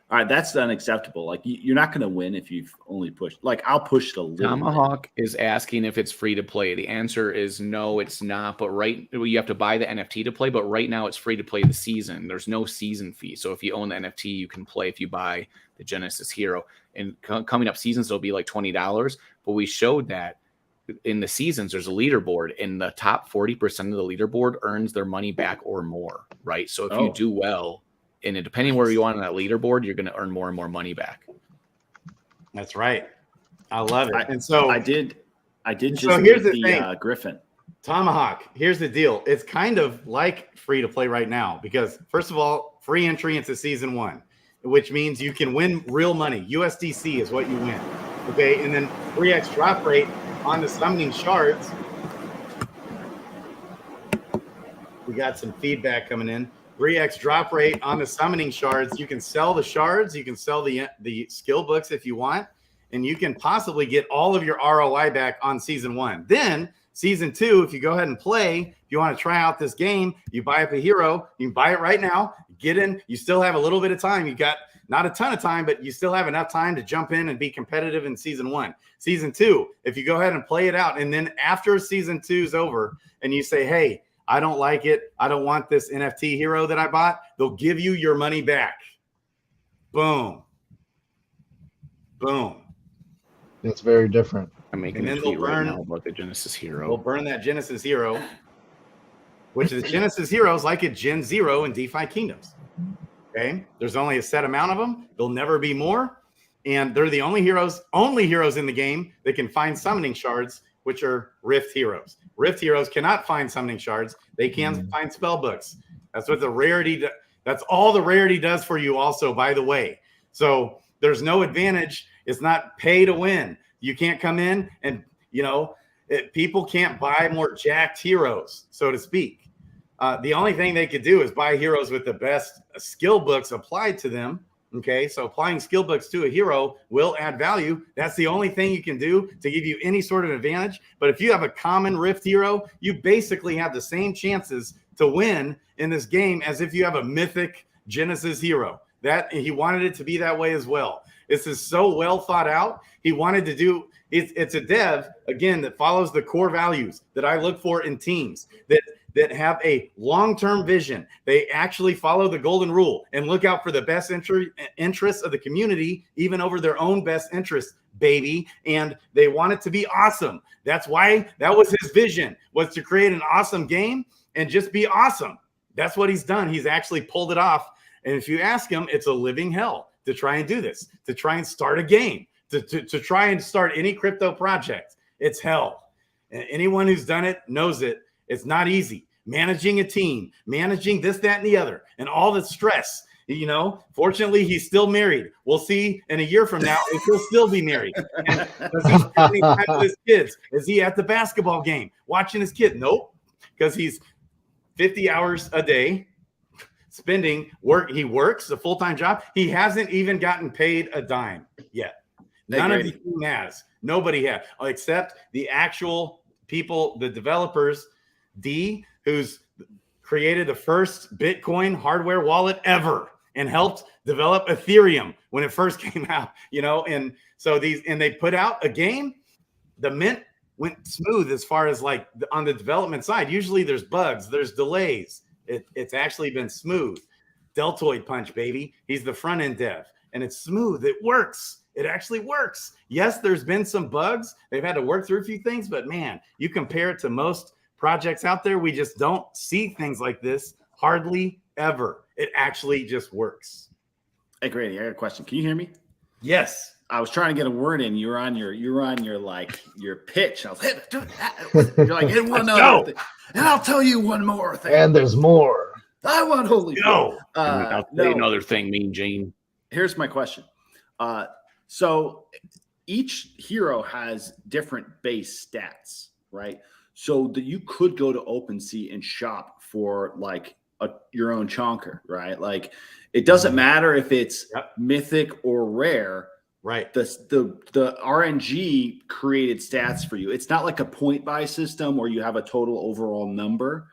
All right, that's unacceptable. Like you're not going to win if you've only pushed. Like I'll push it a little. Tomahawk is asking if it's free to play. The answer is no, it's not. But you have to buy the NFT to play. But right now, it's free to play the season. There's no season fee. So if you own the NFT, you can play if you buy the Genesis Hero. And coming up seasons, it'll be like $20. But we showed that in the seasons, there's a leaderboard, and the top 40% of the leaderboard earns their money back or more. Right. So if you do well. And depending where you are on that leaderboard, you're going to earn more and more money back. That's right. I love it. And so I did just so here's the thing. Griffin. Tomahawk, here's the deal. It's kind of like free to play right now because, first of all, free entry into season 1, which means you can win real money. USDC is what you win. Okay. And then 3x drop rate on the summoning shards. We got some feedback coming in. 3x drop rate on the summoning shards. You can sell the shards. You can sell the skill books if you want. And you can possibly get all of your ROI back on season 1. Then season 2, if you go ahead and play, if you want to try out this game, you buy up a hero. You can buy it right now. Get in. You still have a little bit of time. You got not a ton of time, but you still have enough time to jump in and be competitive in season 1. Season 2, if you go ahead and play it out. And then after season 2 is over and you say, hey, I don't like it. I don't want this NFT hero that I bought. They'll give you your money back. Boom. Boom. It's very different. I'm making a tweet right now about the Genesis Hero. They'll burn that Genesis Hero, which is Genesis Heroes like a Gen Zero in DeFi Kingdoms. Okay. There's only a set amount of them. There'll never be more. And they're the only heroes in the game that can find summoning shards, which are Rift heroes. Rift heroes cannot find summoning shards. They can find spell books. That's what the rarity. That's all the rarity does for you. Also, by the way, so there's no advantage. It's not pay to win. You can't come in and people can't buy more jacked heroes, so to speak. The only thing they could do is buy heroes with the best skill books applied to them. Okay, so applying skill books to a hero will add value. That's the only thing you can do to give you any sort of advantage. But if you have a common Rift hero, you basically have the same chances to win in this game as if you have a mythic Genesis hero. That he wanted it to be that way as well. This is so well thought out. He wanted to do it's a dev again that follows the core values that I look for in teams that have a long-term vision. They actually follow the golden rule and look out for the best interests of the community, even over their own best interests, baby. And they want it to be awesome. That's why that was his vision, was to create an awesome game. and just be awesome. That's what he's done. He's actually pulled it off. And if you ask him, it's a living hell to try and do this, to try and start a game, to try and start any crypto project. It's hell. And anyone who's done it knows it. It's not easy. Managing a team, managing this, that, and the other, and all the stress. You know, fortunately, he's still married. We'll see in a year from now if he'll still be married. And does he spend any time with his kids? Is he at the basketball game watching his kid? Nope, because he's 50 hours a day spending work. He works a full-time job. He hasn't even gotten paid a dime yet. None of the team has. Nobody has, except the actual people, the developers. D, who's created the first Bitcoin hardware wallet ever and helped develop Ethereum when it first came out, you know, and so they put out a game. The mint went smooth as far as like on the development side. Usually there's bugs, there's delays. It's actually been smooth. Deltoid punch, baby. He's the front end dev and it's smooth. It works. It actually works. Yes, there's been some bugs. They've had to work through a few things, but man, you compare it to most projects out there, we just don't see things like this hardly ever. It actually just works. Hey, Grady, I got a question. Can you hear me? Yes. I was trying to get a word in. You're on your pitch. I was you're like, hit one other thing. And I'll tell you one more thing. And there's more. I want holy go. I'll say another thing, Mean Gene. Here's my question. So each hero has different base stats, right? So that you could go to OpenSea and shop for like your own chonker, right? Like it doesn't matter if it's mythic or rare, right? The RNG created stats for you. It's not like a point buy system where you have a total overall number.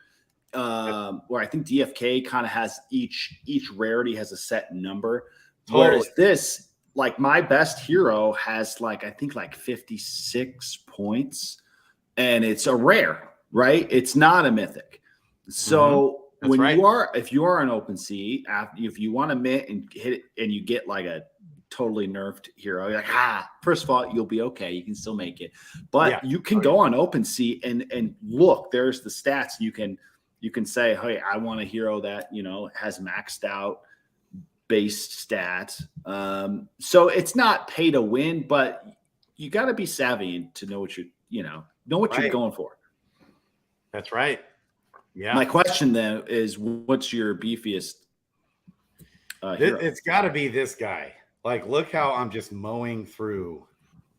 Where I think DFK kind of has each rarity has a set number. Totally. Whereas this, like my best hero has like I think like 56 points. And it's a rare, right? It's not a mythic. So when if you are an OpenSea, if you want to mint and hit it and you get like a totally nerfed hero, you're like, first of all, you'll be okay. You can still make it. But you can go on OpenSea and look, there's the stats. You can say, hey, I want a hero that, you know, has maxed out base stats. So it's not pay to win, but you got to be savvy to know what know what you're going for. That's right. Yeah. My question then is, what's your beefiest hero? It's got to be this guy. Like, look how I'm just mowing through.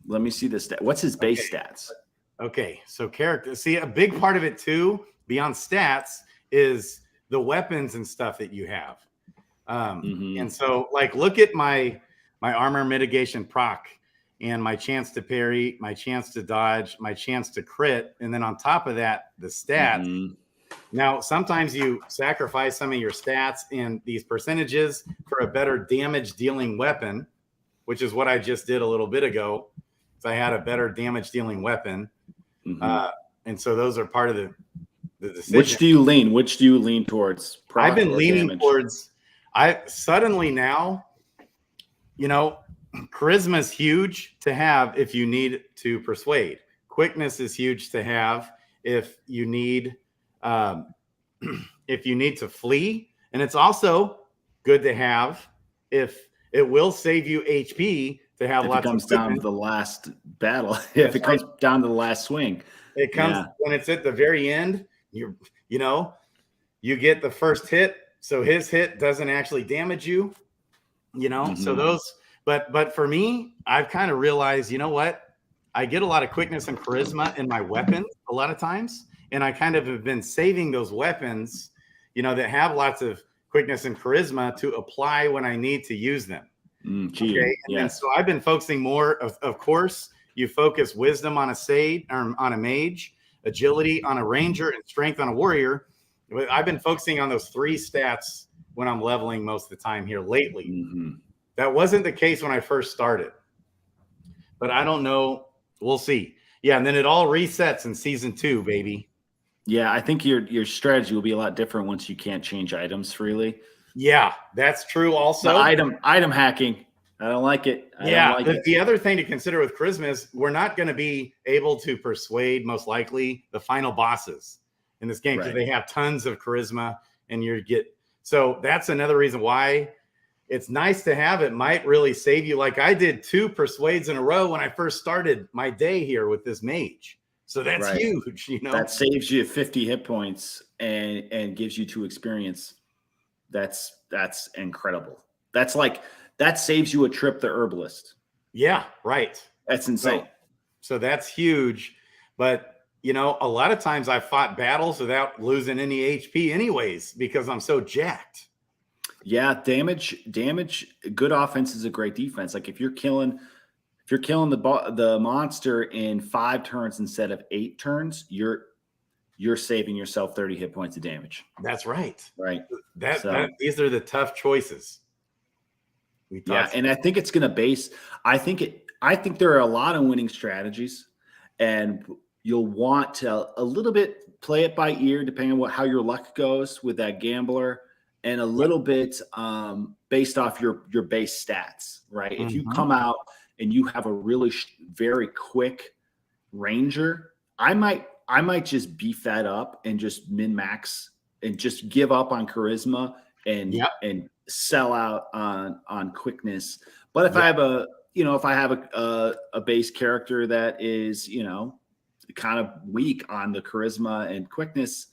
Let me see the stat. What's his base stats? Okay, so character. See, a big part of it too, beyond stats, is the weapons and stuff that you have. And so, like, look at my armor mitigation proc. And my chance to parry, my chance to dodge, my chance to crit. And then on top of that, the stats. Now, sometimes you sacrifice some of your stats and these percentages for a better damage dealing weapon, which is what I just did a little bit ago. So I had a better damage dealing weapon. And so those are part of the decision. Which do you lean towards? I've been leaning towards, suddenly now, you know, charisma is huge to have if you need to persuade. Quickness is huge to have if you need to flee, and it's also good to have if it will save you HP to have lots of. If it comes down to the last battle, if it comes down to the last swing, it comes when it's at the very end. You get the first hit, so his hit doesn't actually damage you. So those. But for me, I've kind of realized, you know what? I get a lot of quickness and charisma in my weapons a lot of times. And I kind of have been saving those weapons, you know, that have lots of quickness and charisma to apply when I need to use them. Okay. And so I've been focusing more, of course, you focus wisdom on a sage or on a mage, agility on a ranger, and strength on a warrior. I've been focusing on those three stats when I'm leveling most of the time here lately. That wasn't the case when I first started, but I don't know. We'll see. Yeah. And then it all resets in season 2, baby. Yeah. I think your strategy will be a lot different once you can't change items freely. Yeah, that's true. Also, the item hacking. I don't like it. The other thing to consider with charisma is we're not going to be able to persuade most likely the final bosses. in this game because Right. they have tons of charisma, and so that's another reason why it's nice to have it. Might really save you. Like I did 2 persuades in a row when I first started my day here with this mage. So that's Right. huge, you know. That saves you 50 hit points and gives you 2 experience. That's incredible. That saves you a trip to Herbalist. Yeah, right. That's insane. So that's huge. But you know, a lot of times I fought battles without losing any HP anyways, because I'm so jacked. Yeah, damage. Good offense is a great defense. Like if you're killing the monster in 5 turns instead of 8 turns, you're saving yourself 30 hit points of damage. That's right. Right. These are the tough choices. And I think it's going to base. I think there are a lot of winning strategies, and you'll want to a little bit play it by ear, depending on how your luck goes with that gambler, and a little bit based off your base stats, right? If you come out and you have a really very quick ranger, I might just beef that up and just min max and just give up on charisma and sell out on quickness. But if I have a base character that is, kind of weak on the charisma and quickness,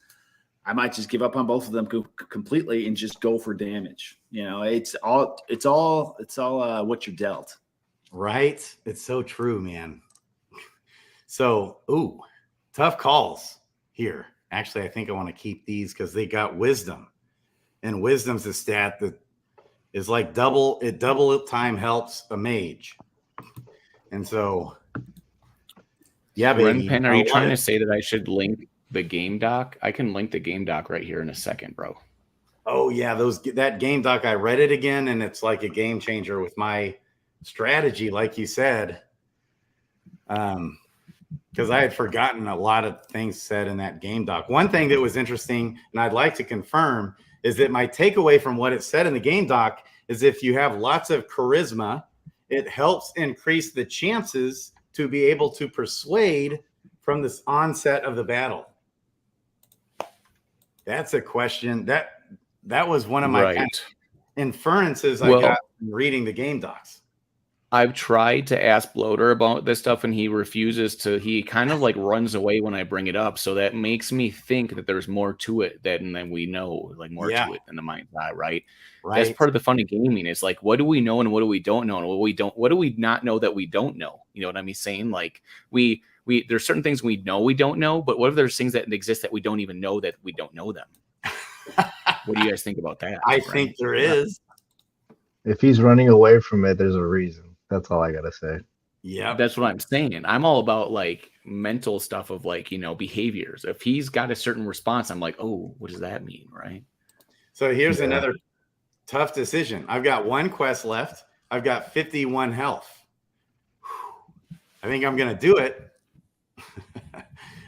I might just give up on both of them completely and just go for damage. It's all what you're dealt. Right. It's so true, man. So, tough calls here. Actually, I think I want to keep these because they got wisdom, and wisdom's a stat that is like double time helps a mage. And so, yeah, baby. Pen, are you trying to say that I should link the game doc? I can link the game doc right here in a second, bro. Oh yeah, that game doc, I read it again, and it's like a game changer with my strategy, like you said. Because I had forgotten a lot of things said in that game doc. One thing that was interesting, and I'd like to confirm, is that my takeaway from what it said in the game doc is if you have lots of charisma, it helps increase the chances to be able to persuade from this onset of the battle. That's a question that was one of my kind of inferences I got from reading the game docs. I've tried to ask Bloater about this stuff, and he refuses to. He kind of like runs away when I bring it up. So that makes me think that there's more to it than we know, like more to it than the mind's eye, right? That's part of the fun of gaming. It's like, what do we know and what do we don't know? And what do we not know that we don't know? You know what I'm saying? Like there's certain things we know we don't know, but what if there's things that exist that we don't even know that we don't know them? What do you guys think about that? I think there is. If he's running away from it, there's a reason. That's all I gotta say. Yeah, that's what I'm saying. I'm all about like mental stuff of like, behaviors. If he's got a certain response, I'm like, oh, what does that mean, right? So here's another tough decision. I've got 1 quest left. I've got 51 health. I think I'm gonna do it.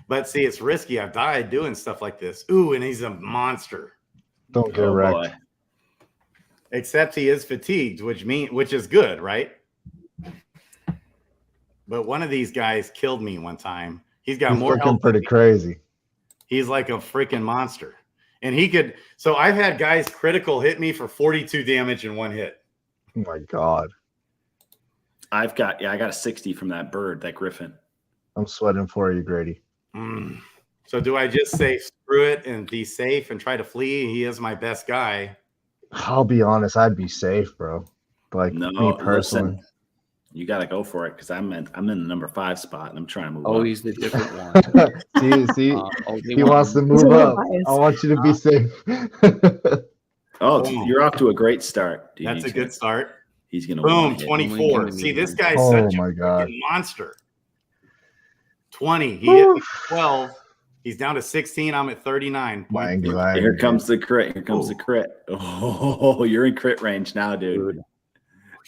But see, it's risky. I've died doing stuff like this. Ooh, and he's a monster. Don't get wrecked. Boy. Except he is fatigued, which is good, right? But one of these guys killed me one time. He's more health. Pretty crazy. He's like a freaking monster. And he could. So I've had guys critical hit me for 42 damage in 1 hit. Oh my God. I got a 60 from that bird, that griffin. I'm sweating for you, Grady. So do I just say screw it and be safe and try to flee? He is my best guy. I'll be honest, I'd be safe, bro. Like me personally. Listen, you got to go for it because I'm in the number 5 spot and I'm trying to move up. Oh, he's the different one. see, he wants to move up. I want you to be safe. You're off to a great start. That's a good start. He's gonna boom 24. See, this guy's such a monster. 20. He hit me 12. He's down to 16. I'm at 39. Here comes the crit. Here comes the crit. Oh, you're in crit range now, dude.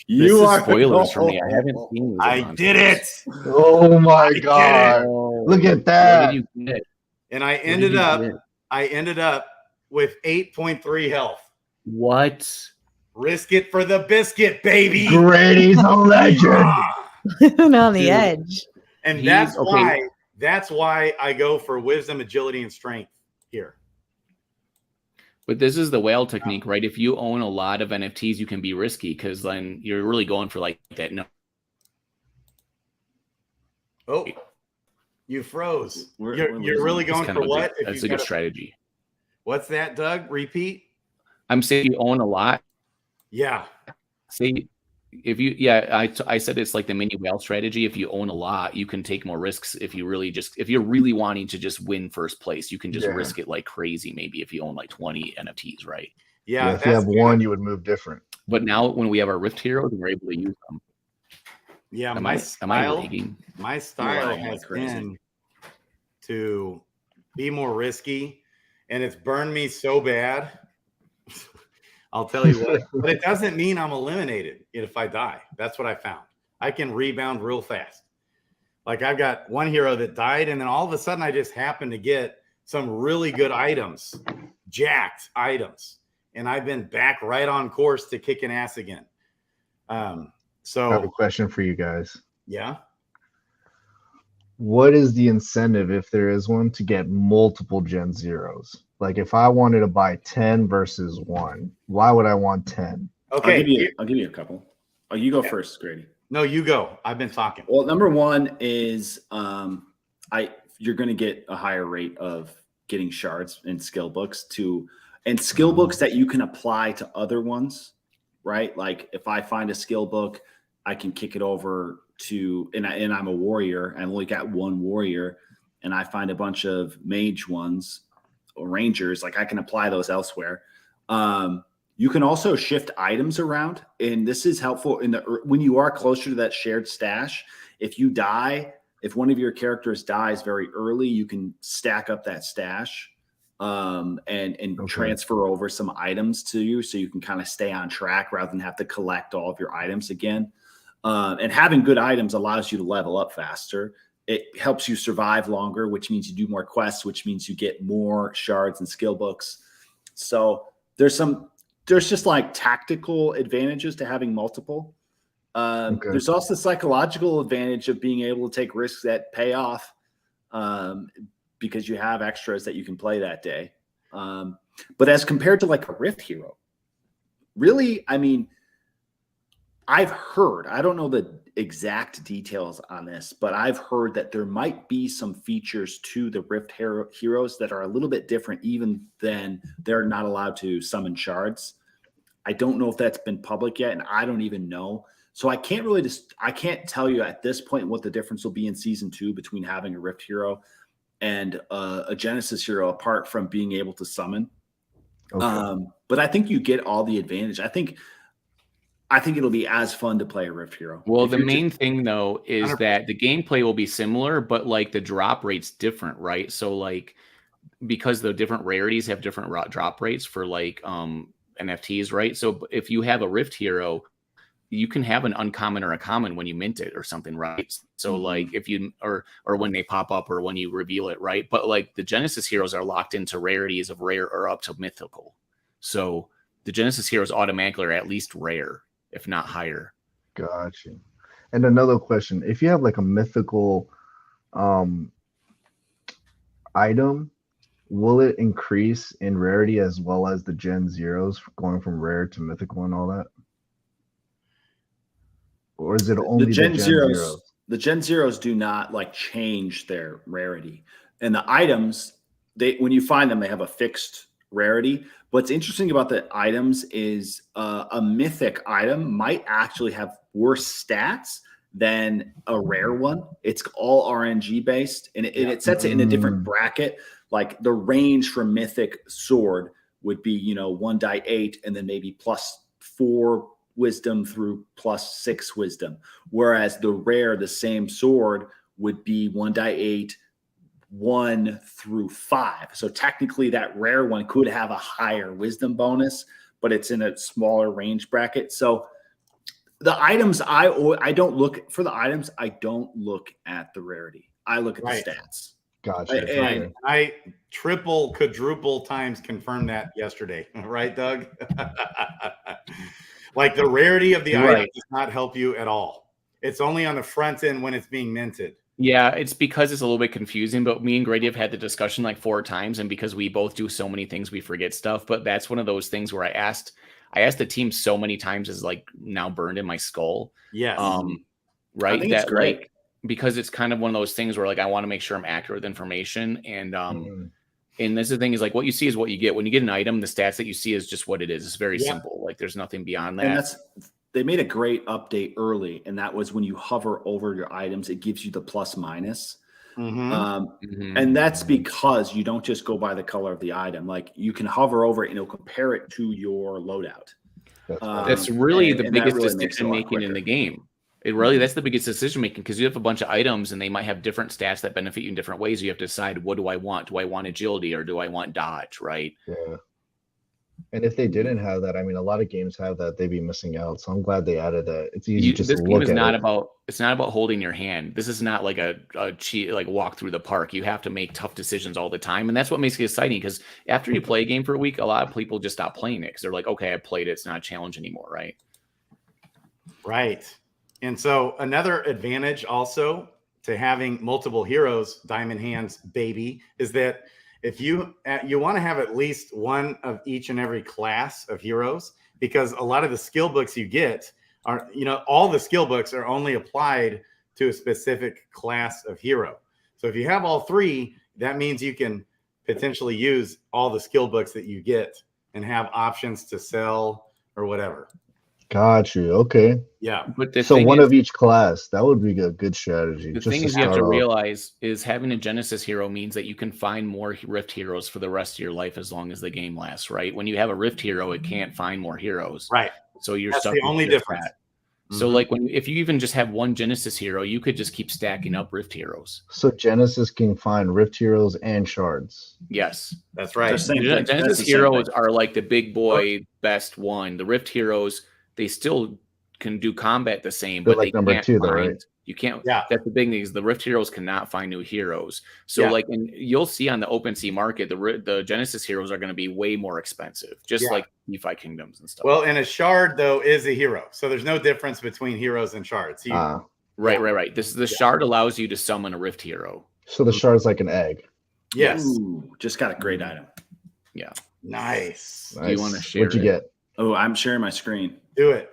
You are spoilers for me. I haven't seen. I did it. Oh my God! Look at that. And I ended up with 8.3 health. What? Risk it for the biscuit, baby. Grady's a legend. On the edge. And that's why I go for wisdom, agility, and strength. But this is the whale technique, right? If you own a lot of NFTs, you can be risky because then you're really going for like that. No. Oh, you froze. We're You're really going for what? That's a good strategy. What's that, Doug? Repeat. I'm saying you own a lot. Yeah. See, if you, I said it's like the mini whale strategy. If you own a lot, you can take more risks. If you're really wanting to just win first place, you can just risk it like crazy. Maybe if you own like 20 NFTs, right? Yeah. If you have one, you would move different. But now when we have our Rift heroes, we're able to use them. Yeah. Am I lagging? My style has been to be more risky, and it's burned me so bad. I'll tell you what, but it doesn't mean I'm eliminated if I die. That's what I found. I can rebound real fast. Like I've got one hero that died, and then all of a sudden I just happened to get some really good items, jacked items, and I've been back right on course to kicking ass again. So I have a question for you guys. Yeah. What is the incentive, if there is one, to get multiple Gen Zeros? Like if I wanted to buy 10 versus 1, why would I want 10? Okay. I'll give you a couple. Oh, you go first, Grady. No, you go. I've been talking. Well, number one is you're going to get a higher rate of getting shards and skill books and skill books that you can apply to other ones, right? Like if I find a skill book, I can kick it over to, and I'm a warrior, and I only got one warrior, and I find a bunch of mage ones or rangers, like I can apply those elsewhere. You can also shift items around, and this is helpful when you are closer to that shared stash. If you die, if one of your characters dies very early, you can stack up that stash and transfer over some items to you, so you can kind of stay on track rather than have to collect all of your items again. And having good items allows you to level up faster. It helps you survive longer, which means you do more quests, which means you get more shards and skill books. So there's just like tactical advantages to having multiple. There's also the psychological advantage of being able to take risks that pay off because you have extras that you can play that day. But as compared to like a Rift hero, really, I mean, I've heard, I don't know the exact details on this, but I've heard that there might be some features to the Rift heroes that are a little bit different, even than they're not allowed to summon shards. I don't know if that's been public yet, and I don't even know. So I can't really I can't tell you at this point what the difference will be in season 2 between having a Rift hero and a Genesis hero, apart from being able to summon. But I think you get all the advantage. I think it'll be as fun to play a Rift hero. Well, the main thing though is that the gameplay will be similar, but like the drop rate's different, right? So like because the different rarities have different drop rates for like NFTs, right? So if you have a Rift hero, you can have an uncommon or a common when you mint it or something, right? So like if you or when they pop up or when you reveal it, right? But like the Genesis heroes are locked into rarities of rare or up to mythical. So the Genesis heroes automatically are at least rare, if not higher. Gotcha. And another question: if you have like a mythical item, will it increase in rarity as well as the Gen Zeros going from rare to mythical and all that? Or is it only the Gen Zeros? The Gen Zeros do not like change their rarity. And the items, when you find them, they have a fixed rarity. What's interesting about the items is a mythic item might actually have worse stats than a rare one. It's all RNG based, and it sets it in a different bracket. Like the range for mythic sword would be, 1d8 and then maybe +4 wisdom through +6 wisdom. Whereas the same sword would be 1d8, 1 through 5. So technically that rare one could have a higher wisdom bonus, but it's in a smaller range bracket. So the items, I don't look for the items. I don't look at the rarity. I look at the stats. Gotcha. And I triple, quadruple times confirmed that yesterday. Right, Doug? Like the rarity of the item does not help you at all. It's only on the front end when it's being minted. Yeah, it's because it's a little bit confusing, but me and Grady have had the discussion like 4 times, and because we both do so many things, we forget stuff. But that's one of those things where I asked the team so many times, is like now burned in my skull. Yes. Right. I think that it's great. like, because it's kind of one of those things where like I want to make sure I'm accurate with information. And and this is the thing, is like what you see is what you get. When you get an item, the stats that you see is just what it is. It's very simple. Like there's nothing beyond that. And they made a great update early, and that was when you hover over your items, it gives you the plus minus. And that's because you don't just go by the color of the item. Like you can hover over it and it'll compare it to your loadout. That's really the biggest really decision making in the game. That's the biggest decision making, because you have a bunch of items and they might have different stats that benefit you in different ways. You have to decide, what do I want? Do I want agility or do I want dodge? Right. Yeah. And if they didn't have that, I mean, a lot of games have that, they'd be missing out. So I'm glad they added that. It's easy just to look at. This game is not about, it's not about holding your hand. This is not like a cheat, like walk through the park. You have to make tough decisions all the time. And that's what makes it exciting, because after you play a game for a week, a lot of people just stop playing it because they're like, okay, I played it. It's not a challenge anymore. Right. Right. And so another advantage also to having multiple heroes, Diamond Hands baby, is that if you want to have at least one of each and every class of heroes, because a lot of the skill books you get are, all the skill books are only applied to a specific class of hero. So if you have all 3, that means you can potentially use all the skill books that you get and have options to sell or whatever. Got you. Okay. Yeah. But so one of each class, that would be a good strategy. The thing is, you have to realize is having a Genesis hero means that you can find more Rift heroes for the rest of your life as long as the game lasts, right? When you have a Rift hero, it can't find more heroes. Right. So you're That's stuck. the only difference. So like if you even just have one Genesis hero, you could just keep stacking up Rift heroes. So Genesis can find Rift heroes and shards. Yes. That's right. Genesis heroes are like the big boy best one. The Rift heroes, they still can do combat the same, but like they number can't 2 find, though, right? You can't. Yeah. That's the big thing, is the Rift heroes cannot find new heroes. So like, and you'll see on the OpenSea market, the Genesis heroes are going to be way more expensive, just like DeFi Kingdoms and stuff. Well, and a shard though is a hero, so there's no difference between heroes and shards. Right. The shard allows you to summon a Rift hero. So the shard's like an egg. Yes. Ooh, just got a great item. Yeah. Nice. Do you want to share? What'd you get? Oh, I'm sharing my screen. Do it.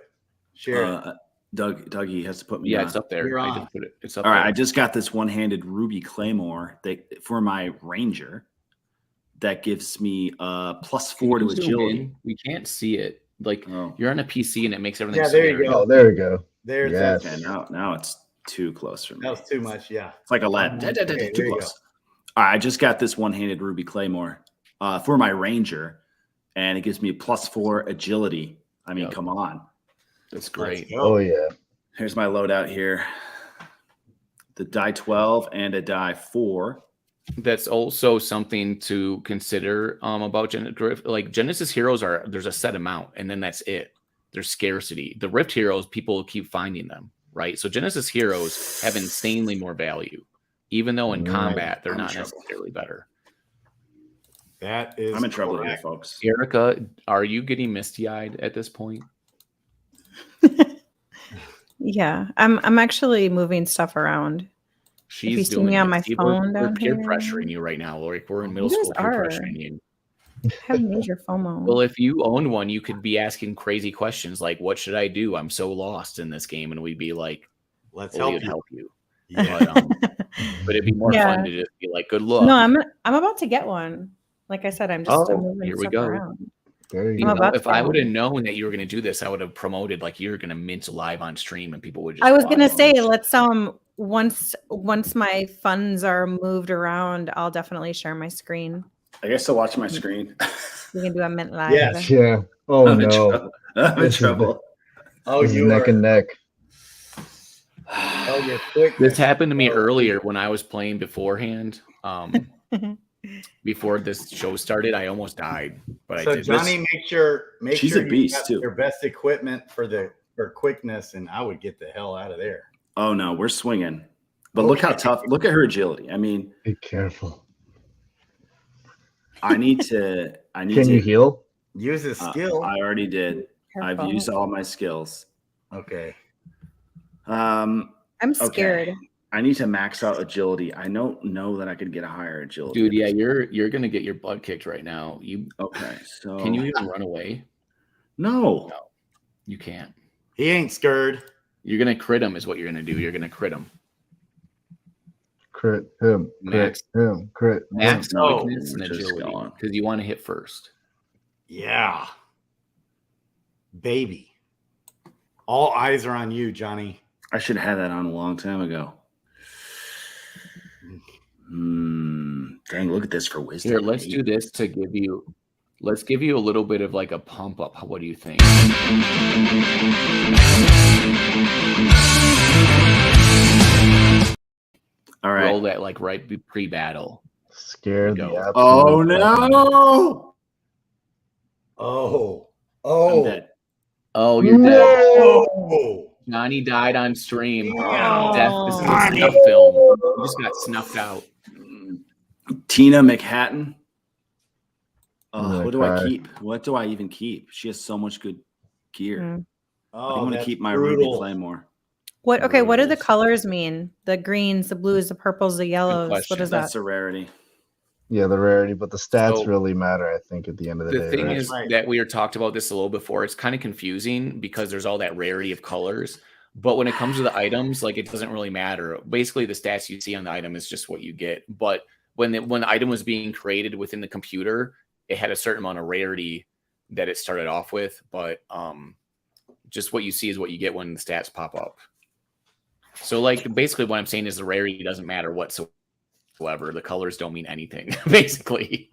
Share it. Dougie has to put me on. Yeah, it's up there. You're on. I just put it. It's up All there. right, I just got this one-handed ruby claymore for my ranger that gives me +4 to agility. We can't see it. Like you're on a PC and it makes everything. Yeah, there you go. Oh, there we go. There's yes. Okay, now it's too close for me. That was too much. Yeah. It's like a lead. Okay, too close. All right, I just got this one-handed ruby claymore for my ranger, and it gives me a +4 agility. I mean, come on. That's great. Oh yeah. Here's my loadout here. The die 12 and a die 4. That's also something to consider about Genesis heroes there's a set amount, and then that's it. There's scarcity. The Rift heroes, people keep finding them, right? So Genesis heroes have insanely more value, even though in combat they're not necessarily better. That is. I'm in trouble here, folks. Erica, are you getting misty-eyed at this point? Yeah, I'm actually moving stuff around. She's doing me on my phone. We're peer pressuring you right now. Like we're in middle school peer pressuring you. I have major FOMO. Well, if you own one, you could be asking crazy questions like, "What should I do? I'm so lost in this game," and we'd be like, "Let's help you." Yeah. But it'd be more fun to just be like, "Good luck." No, I'm about to get one. Like I said, I'm just moving here we stuff go. around. If I would have known that you were going to do this, I would have promoted like you're going to mint live on stream, and people would just. I was going to say, let's once my funds are moved around, I'll definitely share my screen. I guess I'll watch my screen. We can do a mint live. Yes. Yeah. Oh no. I'm in trouble. Oh, you neck and neck. Oh, you're quick. This happened to me earlier when I was playing beforehand. Before this show started, I almost died, but so I did. Johnny, make sure she's a beast too. Your best equipment for quickness, and I would get the hell out of there. Oh no, we're swinging. But look how tough. Look at her agility. I mean, be careful. I need to. Can you heal? Use a skill. I already did. Careful. I've used all my skills. Okay. I'm scared. I need to max out agility. I don't know that I could get a higher agility. Dude, yeah, you're gonna get your butt kicked right now. Okay, so can you even run away? No, you can't. He ain't scared. You're gonna crit him, is what you're gonna do. You're gonna crit him. Crit him. Max. Crit him. Crit Max him. quickness and agility because you want to hit first. Yeah, baby. All eyes are on you, Johnny. I should have had that on a long time ago. Dang, look at this for wisdom. Here, let's do this to give you. Let's give you a little bit of like a pump up. What do you think? All right. Roll that like right pre-battle. Scared the Go. Oh no! Oh, I'm dead. Oh, you're dead. oh. Johnny died on stream. Oh. Death. This is a snuff film. You just got snuffed out. Tina McHatton. Oh, what do I keep? What do I even keep? She has so much good gear. Mm. I think I'm gonna keep my brutal. Ruby Claymore. What? Okay, what do the Rules. colors mean? The greens, the blues, the purples, the yellows. What question. is that? That's a rarity. Yeah, the rarity, but the stats So, really matter, I think, at the end of the The day. thing right? is that we talked about this a little before. It's kind of confusing because there's all that rarity of colors. But when it comes to the items, like it doesn't really matter. Basically, the stats you see on the item is just what you get. But when the item was being created within the computer, it had a certain amount of rarity that it started off with. But just what you see is what you get when the stats pop up. So, like, basically, what I'm saying is the rarity doesn't matter whatsoever. The colors don't mean anything, basically.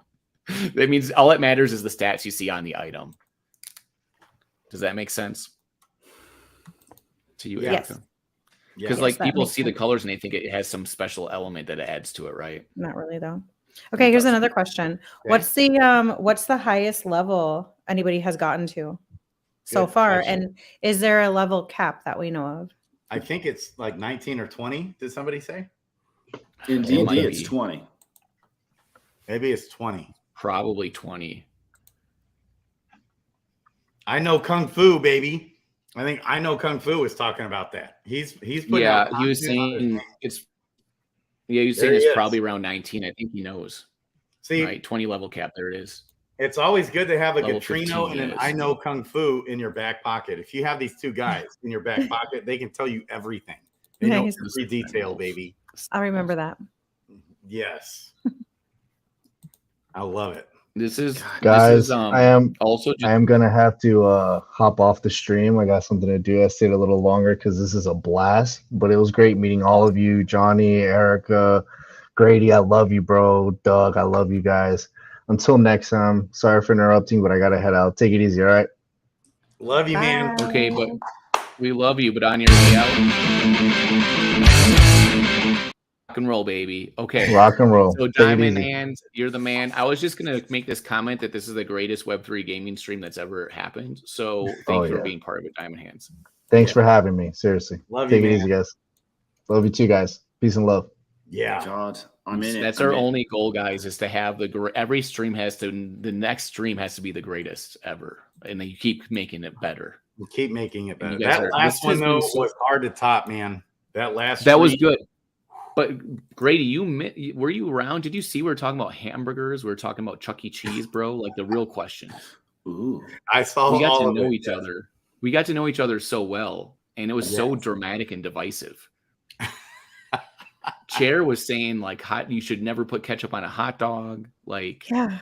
That means all that matters is the stats you see on the item. Does that make sense to you, Yes. Erica? Because Yes, like that people makes see the sense. colors and they think it has some special element that it adds to it, right? Not really though. Okay, here's another question. What's the highest level anybody has gotten to so Good far? question. And is there a level cap that we know of? I think it's like 19 or 20. Did somebody say? In It D&D, might it's be. 20. Maybe it's 20. Probably 20. I know Kung Fu, baby. I think I know Kung Fu is talking about that. He's putting Yeah, out he was content on his saying name. it's. Yeah, he was There saying he it's is. probably around 19. I think he knows. See, Right, 20 level cap. There it is. it's always good to have a Level Gatrino 15 and an is. I know Kung Fu in your back pocket. If you have these two guys in your back pocket, they can tell you everything. They know Nice. every detail, baby. I'll remember that. Yes. I love it. This is Guys, This is, I am also I am gonna have to hop off the stream. I got something to do. I stayed a little longer because this is a blast. But it was great meeting all of you, Johnny, Erica, Grady. I love you, bro. Doug, I love you guys. Until next time. Sorry for interrupting, but I gotta head out. Take it easy, all right? Love you, man. Okay, but we love you, but on your way out, rock and roll, baby. Okay. Rock and roll. So Take it Diamond easy. Hands, you're the man. I was just gonna make this comment that this is the greatest Web3 gaming stream that's ever happened. So thank you for yeah. being part of it, Diamond Hands. Thanks for having me. Seriously. Love you, Take it man. easy, guys. Love you too, guys. Peace and love. Yeah. God, I'm in it. That's I'm our in. only goal, guys, is to have every stream the next stream has to be the greatest ever, and then you keep making it better. We'll keep making it better. You guys That are- last this one has been though so- was hard to top, man. That last That was stream- good. But Grady, were you around? Did you see we were talking about hamburgers? We were talking about Chuck E. Cheese, bro. Like the real questions. Ooh. I saw We got all to of know it, each yes. other. We got to know each other so well, and it was so dramatic and divisive. Chair was saying like, you should never put ketchup on a hot dog. Like, Yeah.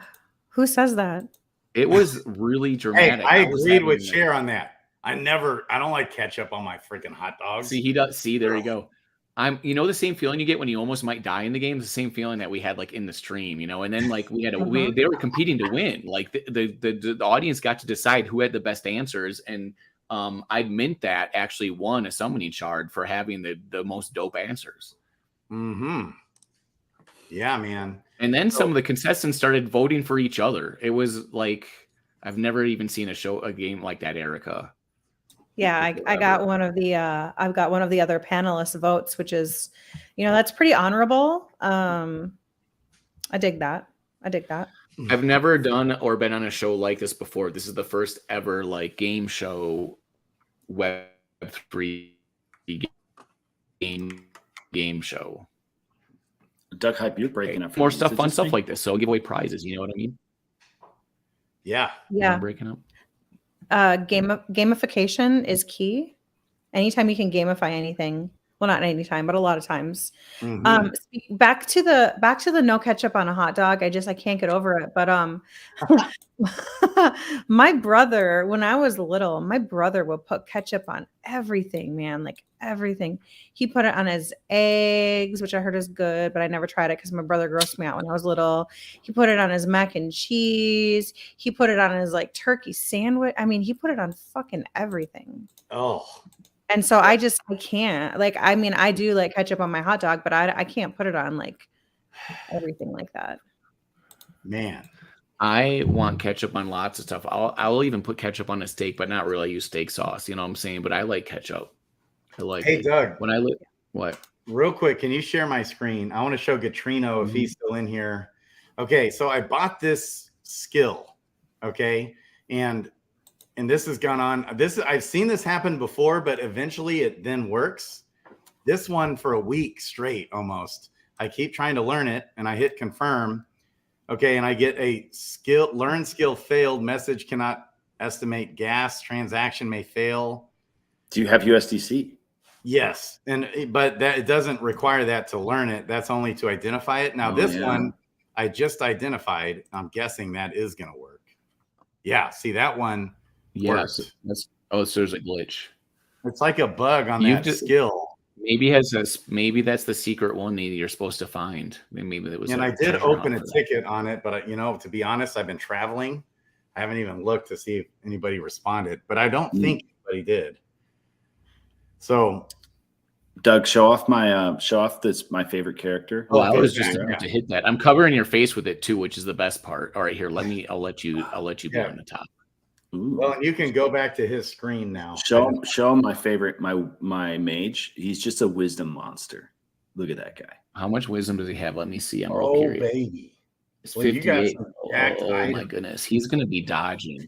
Who says that? it was really Hey, dramatic. I was agreed with having, like- Cher on that. I don't like ketchup on my freaking hot dogs. See, he does. See, there you go. The same feeling you get when you almost might die in the game. The same feeling that we had like in the stream, and then like we had they were competing to win. Like the audience got to decide who had the best answers, and I meant that actually won a summoning shard for having the most dope answers. Mm-hmm. Yeah, man. And then some of the contestants started voting for each other. It was like I've never even seen a game like that, Erica. Yeah, I got one of the I've got one of the other panelists votes, which is, that's pretty honorable. I dig that. I've never done or been on a show like this before. This is the first ever like game show Web3 game game show. Doug Hype, you're breaking up. More stuff, fun stuff like this. So I'll give away prizes. You know what I mean? Yeah. Yeah. Breaking up. Gamification is key. Anytime you can gamify anything, well, not anytime, but a lot of times. Back to the no ketchup on a hot dog. I can't get over it. But my brother, when I was little, my brother would put ketchup on everything, man, like everything. He put it on his eggs, which I heard is good, but I never tried it because my brother grossed me out when I was little. He put it on his mac and cheese. He put it on his like turkey sandwich. I mean, he put it on fucking everything. Oh. And so I can't, like, I mean, I do like ketchup on my hot dog, but I can't put it on like everything like that. Man, I want ketchup on lots of stuff. I'll even put ketchup on a steak, but not really use steak sauce. You know what I'm saying? But I like ketchup. I like Hey, it. Doug. When I what? Real quick, can you share my screen? I want to show Gatrino if he's still in here. Okay, so I bought this skill. Okay, and this has gone on. I've seen this happen before, but eventually it then works. This one for a week straight almost. I keep trying to learn it, and I hit confirm. Okay, and I get a learn skill failed, message cannot estimate gas, transaction may fail. Do you have USDC? Yes, but it doesn't require that to learn it. That's only to identify it. Now this one I just identified. I'm guessing that is going to work. Yeah, see that one. Yes, so there's a glitch. It's like a bug on that skill. Maybe that's the secret one that you're supposed to find. Maybe that was. And I did open a ticket on it, but to be honest, I've been traveling. I haven't even looked to see if anybody responded, but I don't think anybody did. So, Doug, show off my my favorite character. Oh, I was just about to hit that. I'm covering your face with it too, which is the best part. All right, here, I'll let you go on the top. Ooh. Well, you can go back to his screen now. Show my favorite, my mage. He's just a wisdom monster. Look at that guy. How much wisdom does he have? Let me see. I'm real curious. Baby. It's 58. Oh my goodness. He's gonna be dodging.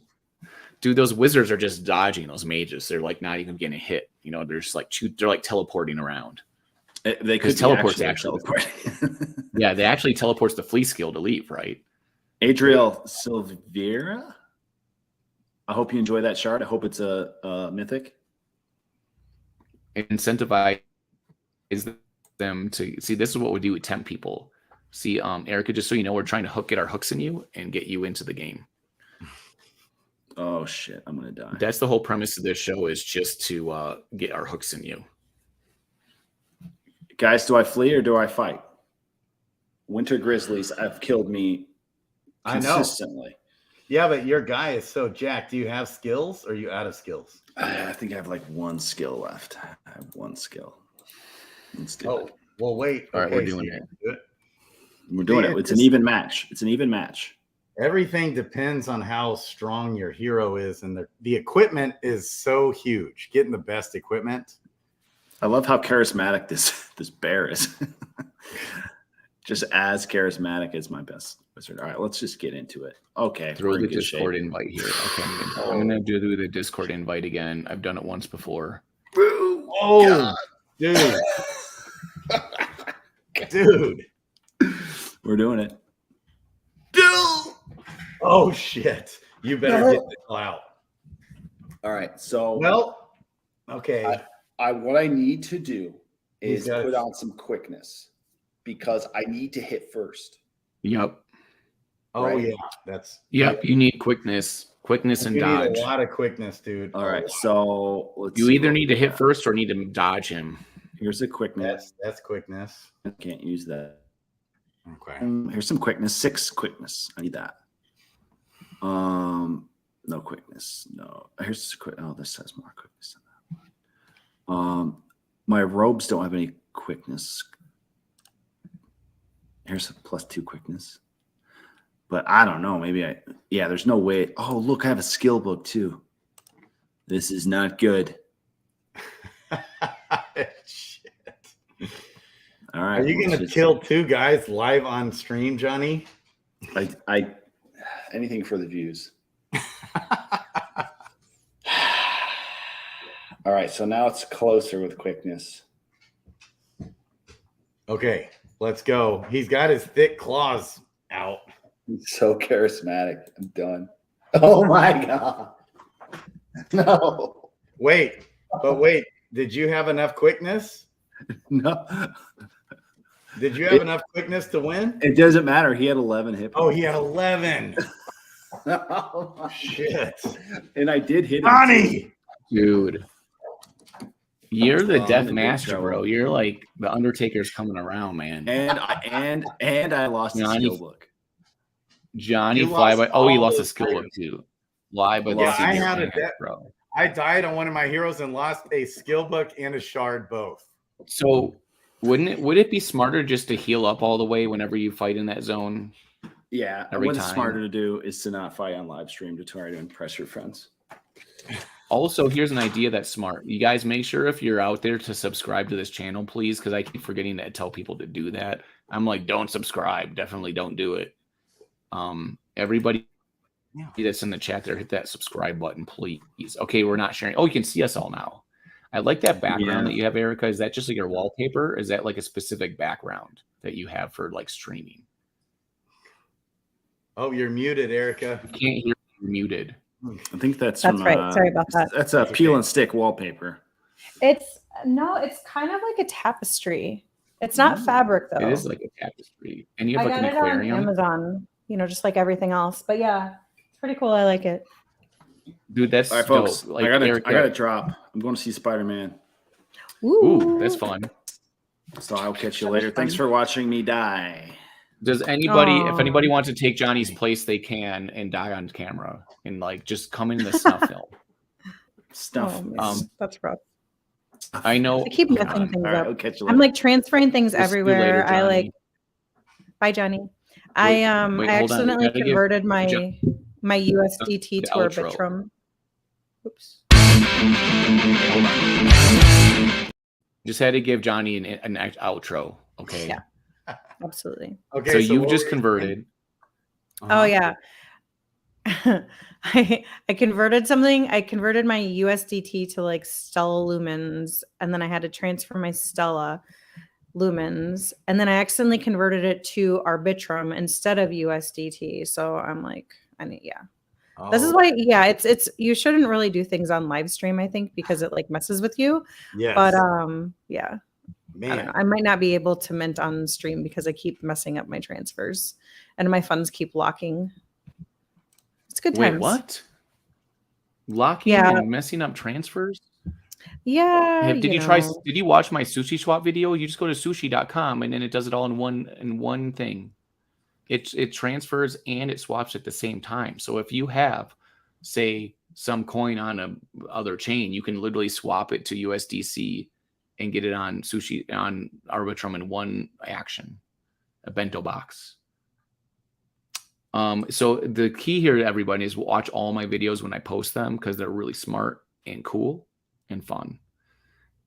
Dude, those wizards are just dodging those mages. They're like not even getting hit. You know, they're just like they're like teleporting around. They could teleport actually. Yeah, they actually teleports the fleece skill to leave, right? Adriel Silveira. I hope you enjoy that shard. I hope it's a mythic. Incentivize them to see. This is what we do with tempt people. See, Erica, just so you know, we're trying to get our hooks in you and get you into the game. Oh shit, I'm gonna die. That's the whole premise of this show, is just to get our hooks in you. Guys, do I flee or do I fight? Winter Grizzlies have killed me consistently. I know. Yeah, but your guy is so jacked. Do you have skills or are you out of skills? I think I have like one skill left. I have one skill. Let's do it. Well, wait. All right, we're doing it. We're doing it. It's an even match. It's an even match. Everything depends on how strong your hero is, and the equipment is so huge. Getting the best equipment. I love how charismatic this bear is. Just as charismatic as my best wizard. All right, let's just get into it. Okay. Throw the Discord invite here. Okay, I'm gonna do the Discord invite again. I've done it once before. Oh, God. Dude. Dude. We're doing it. Dude. Oh shit. You better get the hell out. All right. So okay. What I need to do is put on some quickness because I need to hit first. Yep. Oh right? Yeah. You need quickness and dodge. Need a lot of quickness, dude. All right. So you either need to hit first or need to dodge him. Here's a quickness. That's quickness. I can't use that. Okay. Here's some quickness. 6 quickness. I need that. No quickness. No. Here's quick. Oh, this has more quickness than that. My robes don't have any quickness. Here's a +2 quickness. But I don't know. Maybe there's no way. Oh, look, I have a skill book too. This is not good. Shit. All right. Are you going to kill 2 guys live on stream, Johnny? I anything for the views. All right, so now it's closer with quickness. Okay, let's go. He's got his thick claws out. He's so charismatic. I'm done. Oh my god. No. Wait. Did you have enough quickness? No. Did you have enough quickness to win? It doesn't matter. He had 11 hit points. Oh, he had 11. Oh, Shit. And I did hit him. Johnny! Dude. You're the I'm death in big master, trouble. bro. You're like the Undertaker's coming around, man. And I lost the Johnny- skill book. Johnny You fly by. lost Oh, he all lost a those skill book players. too. Fly by the Yeah, seat I of your had a pants, death- bro. I died on one of my heroes and lost a skill book and a shard both. So would it be smarter just to heal up all the way whenever you fight in that zone? Yeah, Every what's time. smarter to do is to not fight on live stream to try to impress your friends. Also, here's an idea that's smart. You guys make sure if you're out there to subscribe to this channel, please, because I keep forgetting to tell people to do that. I'm like, don't subscribe. Definitely don't do it. Everybody that's in the chat there, hit that subscribe button, please. Okay, we're not sharing. Oh, you can see us all now. I like that background that you have, Erica. Is that just like your wallpaper? Or is that like a specific background that you have for like streaming? Oh, you're muted, Erica. I can't hear you. You're muted. I think that's right. Sorry about that. That's a peel and stick wallpaper. It's kind of like a tapestry. It's not fabric though. It is like a tapestry. And you have I like got an it on aquarium. Amazon, just like everything else. But yeah, it's pretty cool. I like it. Dude, that's All right, folks. dope. Like, I gotta Erica, drop. I'm going to see Spider-Man. Ooh, that's fun. So I'll catch you later. Thanks for watching me die. Does anybody, if Aw. anybody wants to take Johnny's place, they can and die on camera and like just come in the snuff film. Stuff. Oh, man. That's rough. I know. I keep messing John. things All right, up. I'll catch you I'm later. like transferring things We'll see you everywhere. later, Johnny. Bye, Johnny. Wait, I wait, hold on. accidentally We gotta give converted Jo- my USDT the to outro. Arbitrum. Oops. Hold on. Just had to give Johnny an outro. Okay. Yeah. Absolutely. Okay, So you what just were converted. Oh yeah. I converted something. I converted my USDT to like Stella lumens, and then I had to transfer my Stella lumens, and then I accidentally converted it to Arbitrum instead of USDT. So I'm like, This is why, it's you shouldn't really do things on live stream, I think, because it like messes with you. Yes. But yeah. I don't Man. know. I might not be able to mint on stream because I keep messing up my transfers and my funds keep locking. It's good times. Wait, what? Locking Yeah. and messing up transfers? Yeah. Did you watch my sushi swap video? You just go to sushi.com and then it does it all in one thing. It transfers and it swaps at the same time. So if you have, say, some coin on a other chain, you can literally swap it to USDC and get it on sushi on Arbitrum in one action, a bento box. So the key here to everybody is watch all my videos when I post them because they're really smart and cool and fun.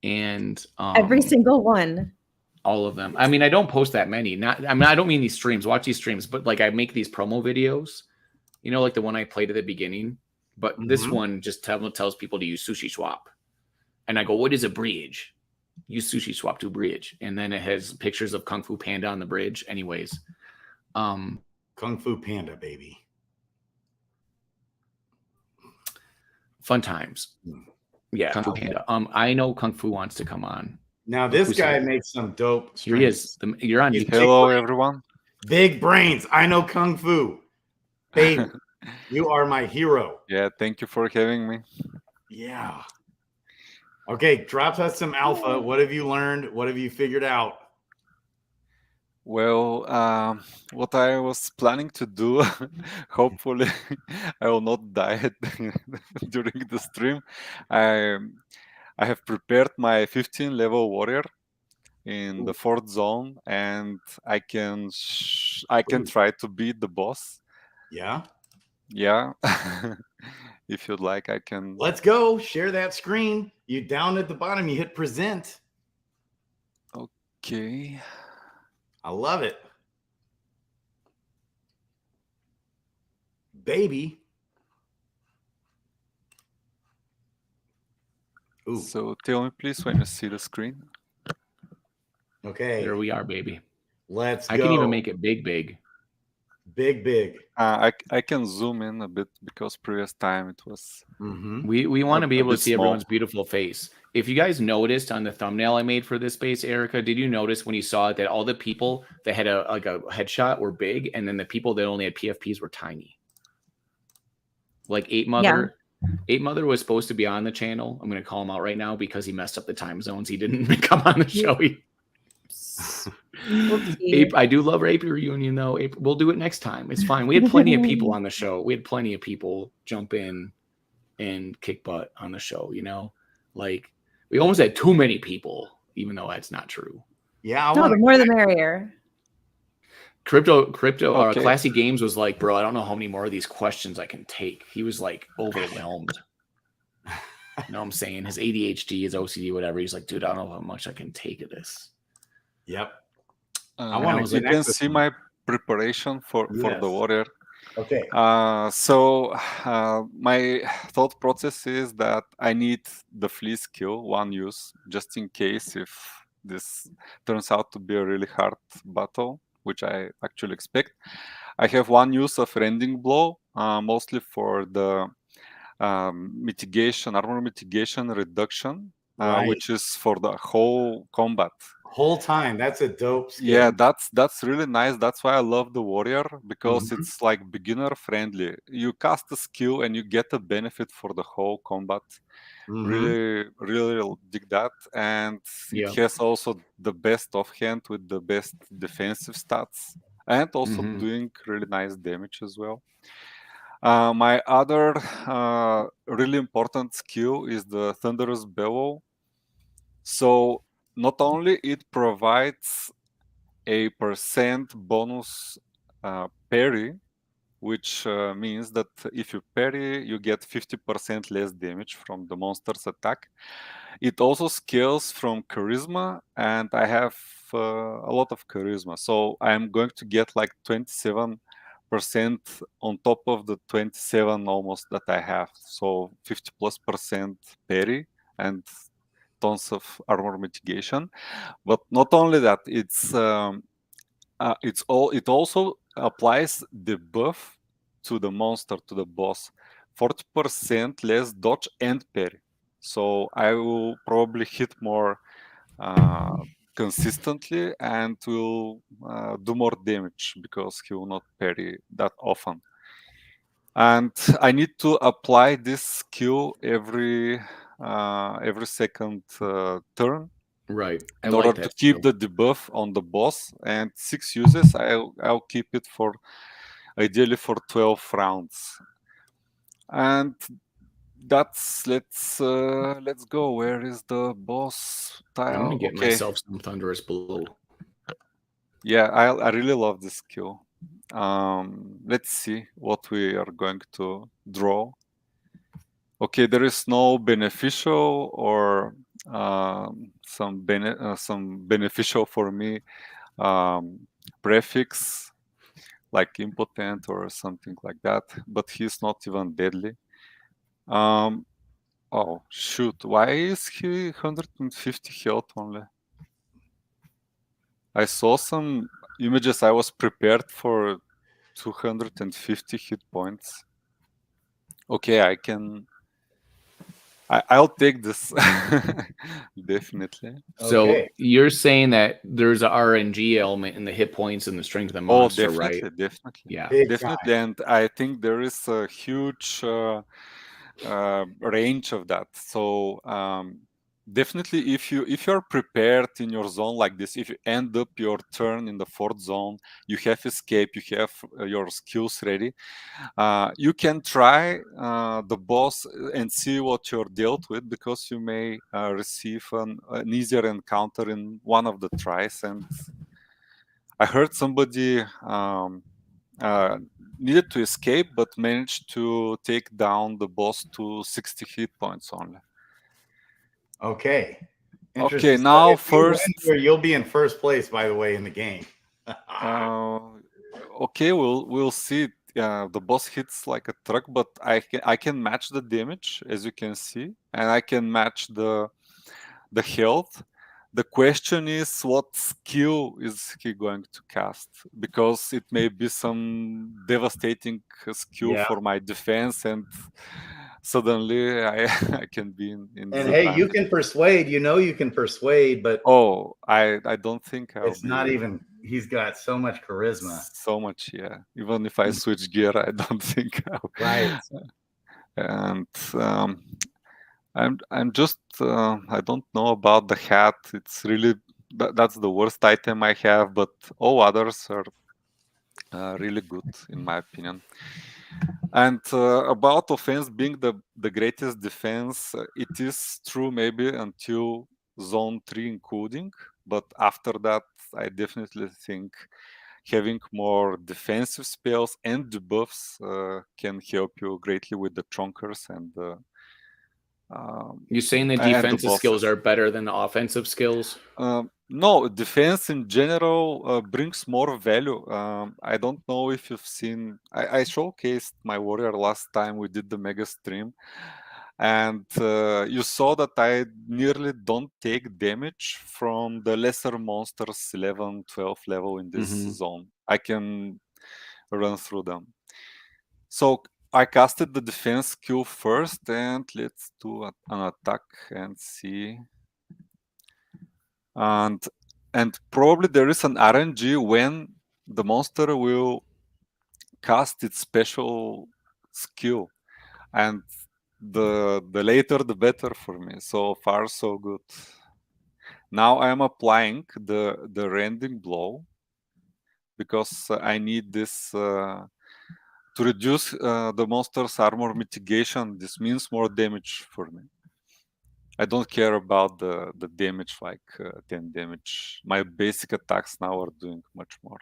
And every single one. All of them. I mean, I don't post that many. I don't mean these streams. Watch these streams, but like I make these promo videos, like the one I played at the beginning. But this one just tells people to use Sushi Swap. And I go, what is a bridge? Use Sushi Swap to bridge. And then it has pictures of Kung Fu Panda on the bridge. Anyways. Kung Fu Panda, baby. Fun times. Yeah, Kung Fu Panda. I know Kung Fu wants to come on. Now this guy makes some dope Here he is. You're on. Hello, everyone. Big brains. I know Kung Fu. Baby, you are my hero. Yeah, thank you for having me. Yeah. Okay, drop us some alpha. What have you learned? What have you figured out? Well, what I was planning to do, hopefully I will not die during the stream. I have prepared my 15 level warrior in the 4th zone, and I can try to beat the boss. Yeah. Yeah. If you'd like, I can. Let's go. Share that screen. You down at the bottom, you hit present. Okay. I love it. Baby. Ooh. So tell me, please, when you see the screen. Okay. There we are, baby. Let's go. I can even make it big. Big. I can zoom in a bit because previous time it was. We want to be able to see small. everyone's beautiful face. If you guys noticed on the thumbnail I made for this space, Erica, did you notice when you saw it that all the people that had a headshot were big, and then the people that only had PFPs were tiny? Like Ape Mother. Ape Mother was supposed to be on the channel. I'm going to call him out right now because he messed up the time zones. He didn't come on the show. Ape, I do love Ape Reunion though. Ape, we'll do it next time. It's fine. We had plenty of people on the show. We had plenty of people jump in and kick butt on the show. You know, like we almost had too many people, even though that's not true. Yeah, No, the more the merrier. Crypto, Okay. Classy Games was like, bro, I don't know how many more of these questions I can take. He was like overwhelmed. You know what I'm saying? His ADHD, his OCD, whatever. He's like, dude, I don't know how much I can take of this. Yep. You can see my preparation for the warrior. Okay. So my thought process is that I need the flea skill, one use, just in case if this turns out to be a really hard battle, which I actually expect. I have one use of rending blow, mostly for the mitigation, armor mitigation reduction, which is for the whole combat. Whole time. That's a dope skill. Yeah, that's really nice. That's why I love the warrior, because it's like beginner friendly. You cast a skill and you get a benefit for the whole combat. Really dig that. And it has also the best offhand with the best defensive stats, and also doing really nice damage as well. My other really important skill is the Thunderous Bellow. So not only it provides a % bonus parry, which means that if you parry, you get 50% less damage from the monster's attack. It also scales from charisma, and I have a lot of charisma. So I'm going to get like 27% on top of the 27 almost that I have. So 50+% parry and tons of armor mitigation. But not only that, it also applies the buff to the monster, to the boss, 40% less dodge and parry. So I will probably hit more consistently and will do more damage because he will not parry that often. And I need to apply this skill every second turn. Right. In order to keep the debuff on the boss, and 6 uses, I'll keep it for ideally for 12 rounds. And that's let's go. Where is the boss tile? I'm gonna get myself some Thunderous Blow. Yeah, I really love this skill. Let's see what we are going to draw. Okay, there is no beneficial or some beneficial for me prefix like impotent or something like that, but he's not even deadly. Oh shoot, why is he 150 health only? I saw some images. I was prepared for 250 hit points. Okay, I'll take this. Definitely. So you're saying that there's an RNG element in the hit points and the strength of the monster, definitely, right? Definitely. Yeah. Definitely. And I think there is a huge range of that. So definitely, if you're prepared in your zone like this, if you end up your turn in the 4th zone, you have escape, you have your skills ready, you can try the boss and see what you're dealt with, because you may receive an easier encounter in one of the tries. And I heard somebody needed to escape but managed to take down the boss to 60 hit points only. Okay. Okay, now first, you'll be in first place, by the way, in the game. Okay, we'll see. The boss hits like a truck, but I can match the damage, as you can see, and I can match the health. The question is, what skill is he going to cast? Because it may be some devastating skill Yeah. for my defense, and suddenly I, I can be in And disadvantage. hey, you can persuade. You know you can persuade, but oh, I don't think I'll it's not even. He's got so much charisma. so much. Yeah, even if I switch gear, I don't think I'll. Right. And I'm just I don't know about the hat. It's really that's the worst item I have, but all others are really good in my opinion. And about offense being the greatest defense, it is true maybe until zone 3 encoding, but after that I definitely think having more defensive spells and debuffs can help you greatly with the chonkers and You're saying the and the defensive skills bosses. are better than the offensive skills? No, defense in general brings more value. I don't know if you've seen. I showcased my warrior last time we did the mega stream, and you saw that I nearly don't take damage from the lesser monsters 11, 12 level in this zone. I can run through them. So I casted the defense skill first, and let's do an attack and see. And probably there is an RNG when the monster will cast its special skill, and the later the better for me. So far so good. Now I am applying the rending blow because I need this to reduce the monster's armor mitigation. This means more damage for me. I don't care about the damage, like 10 damage. My basic attacks now are doing much more.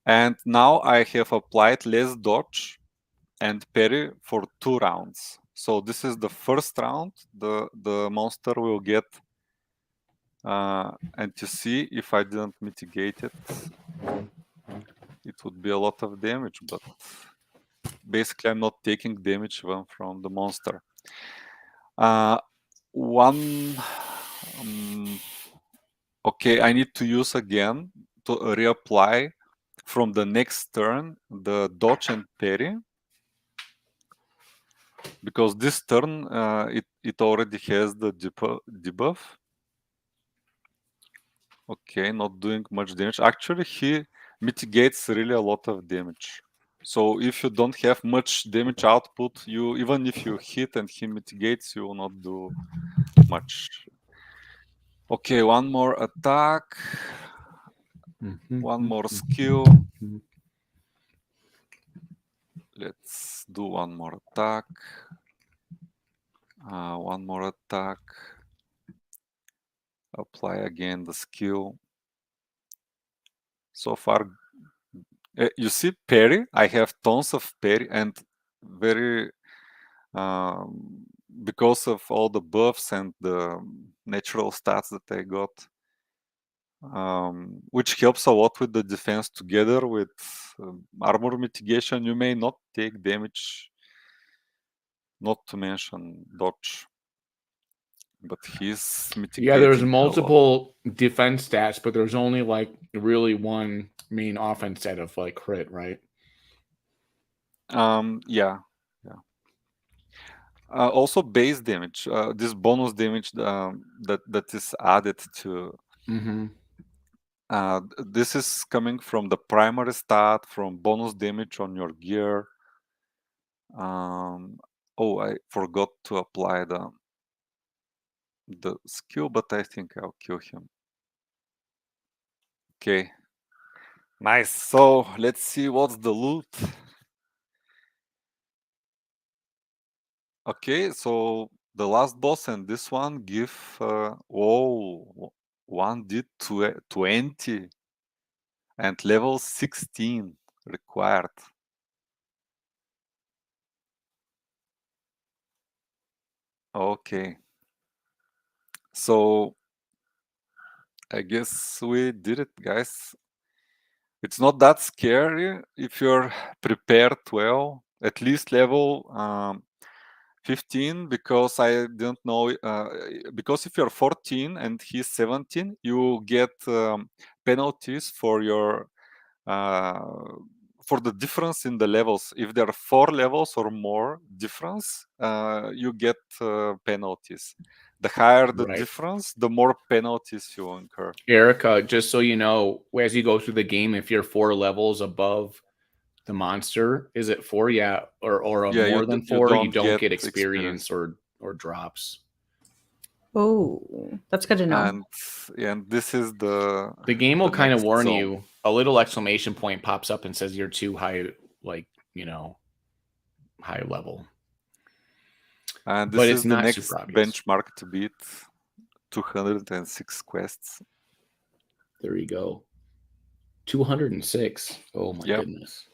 And now I have applied less dodge and parry for 2 rounds. So this is the first round. The monster will get, and you see, if I didn't mitigate it, it would be a lot of damage. But basically, I'm not taking damage even from the monster. Okay, I need to use again to reapply from the next turn the dodge and parry, because this turn it already has the debuff. Okay, not doing much damage. Actually, he mitigates really a lot of damage. So if you don't have much damage output, you even if you hit and he mitigates, you will not do much. Okay, one more attack. One more skill. Let's do one more attack. One more attack. Apply again the skill. So far, you see parry. I have tons of parry and very because of all the buffs and the natural stats that I got, which helps a lot with the defense together with armor mitigation. You may not take damage, not to mention dodge, but he's mitigating. Yeah, there's multiple defense stats, but there's only like really one main offense stat of like crit, right? Yeah. Also base damage, this bonus damage that is added to. This is coming from the primary stat, from bonus damage on your gear. Oh, I forgot to apply the skill, but I think I'll kill him. Okay, nice. So let's see what's the loot. Okay, so the last boss and this one give one did 20 and level 16 required. Okay, so I guess we did it, guys. It's not that scary if you're prepared well. At least level 15 because I didn't know. Because if you're 14 and he's 17, you get penalties for your for the difference in the levels. If there are 4 levels or more difference, you get penalties. The higher the Right. difference, the more penalties you incur. Erica, just so you know, as you go through the game, if you're 4 levels above the monster, is it 4? Yeah, or Yeah, more than 4, you don't get experience. experience or drops. Oh, that's good to know. And this is the game will kind of next warn zone. you. A little exclamation point pops up and says you're too high, like, high level. And this But is it's the not next super obvious. benchmark to beat. 206 quests. There you go. 206. Oh my goodness.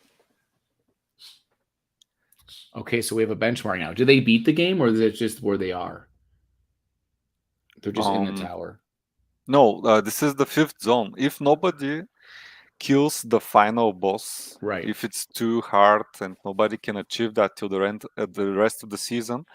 Okay, so we have a benchmark now. Do they beat the game, or is it just where they are? They're just in the tower. No, this is the 5th zone. If nobody kills the final boss, right? If it's too hard and nobody can achieve that till the end, the rest of the season,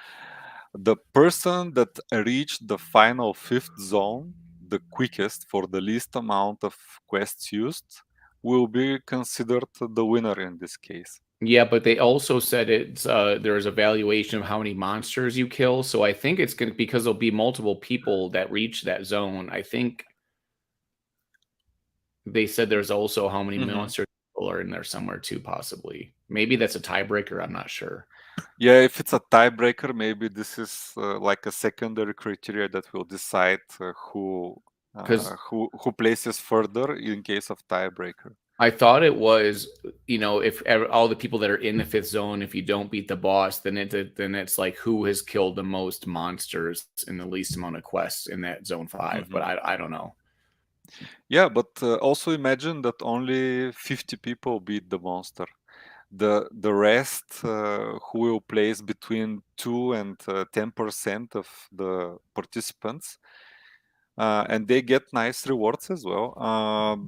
the person that reached the final 5th zone the quickest for the least amount of quests used will be considered the winner in this case. Yeah, but they also said it's there's a valuation of how many monsters you kill. So I think it's going to, because there'll be multiple people that reach that zone. I think they said there's also how many monsters are in there somewhere too, possibly. Maybe that's a tiebreaker. I'm not sure. Yeah, if it's a tiebreaker, maybe this is like a secondary criteria that will decide who places further in case of tiebreaker. I thought it was, if all the people that are in the 5th zone, if you don't beat the boss, then it's like who has killed the most monsters in the least amount of quests in that zone 5. But I don't know. Yeah, but also imagine that only 50 people beat the monster. The rest who will place between 2 and 10% of the participants, and they get nice rewards as well.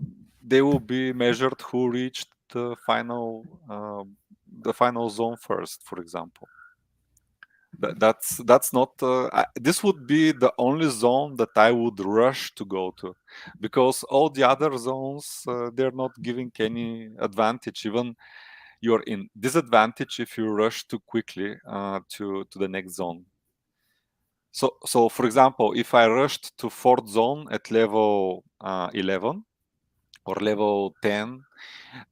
They will be measured who reached the final zone first, for example. That's not. This would be the only zone that I would rush to go to, because all the other zones they're not giving any advantage. Even you're in disadvantage if you rush too quickly to the next zone. So for example, if I rushed to 4th zone at level 11 or level 10,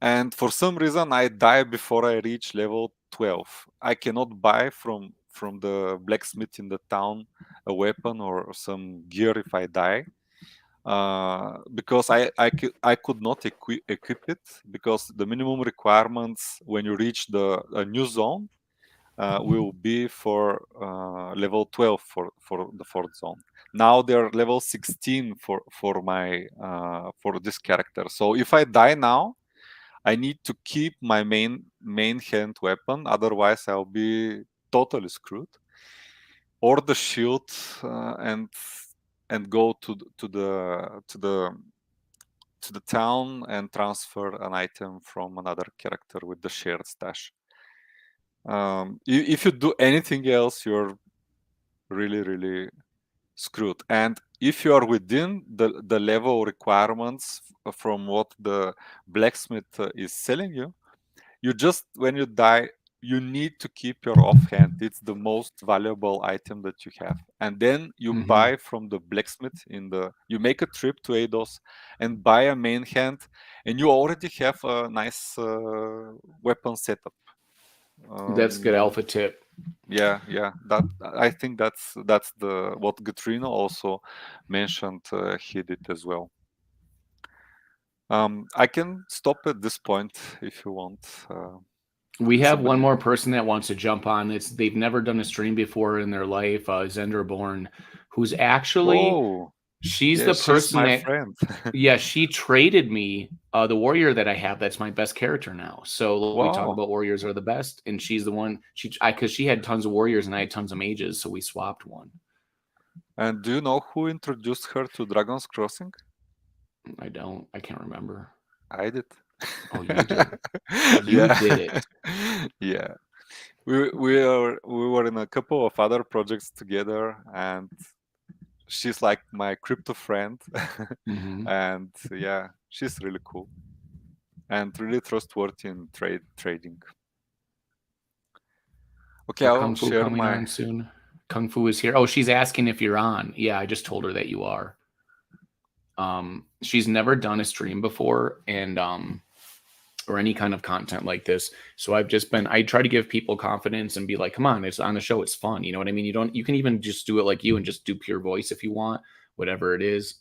and for some reason I die before I reach level 12, I cannot buy from the blacksmith in the town a weapon or some gear if I die, because I could not equip it, because the minimum requirements when you reach a new zone will be for level 12 for the 4th zone. Now they're level 16 for my for this character. So if I die now, I need to keep my main hand weapon, otherwise I'll be totally screwed. Or the shield, and go to the town and transfer an item from another character with the shared stash. If you do anything else, you're really screwed. And if you are within the level requirements from what the blacksmith is selling you, you just, when you die, you need to keep your offhand. It's the most valuable item that you have. And then you buy from the blacksmith you make a trip to Eidos and buy a main hand, and you already have a nice weapon setup. That's good alpha tip. Yeah. That, I think that's the what Gatrino also mentioned. He did as well. I can stop at this point if you want. We have one more person that wants to jump on. They've never done a stream before in their life. Zenderborn, who's actually she's the person my that friend. yeah, she traded me the warrior that I have. That's my best character now. So we talk about warriors are the best, and she's the one because she had tons of warriors and I had tons of mages, so we swapped one. And do you know who introduced her to Dragon's Crossing? I don't. I can't remember. I did. Oh, you did. You did it. Yeah. we were in a couple of other projects together, and she's like my crypto friend. Mhm. And yeah, she's really cool and really trustworthy in trading. Okay, I'll Kung Fu share coming my on soon. Kung Fu is here. Oh, she's asking if you're on. Yeah, I just told her that you are. She's never done a stream before, and or any kind of content like this. So I try to give people confidence and be like, come on, it's on the show. It's fun. You know what I mean? You can even just do it like you and just do pure voice if you want, whatever it is.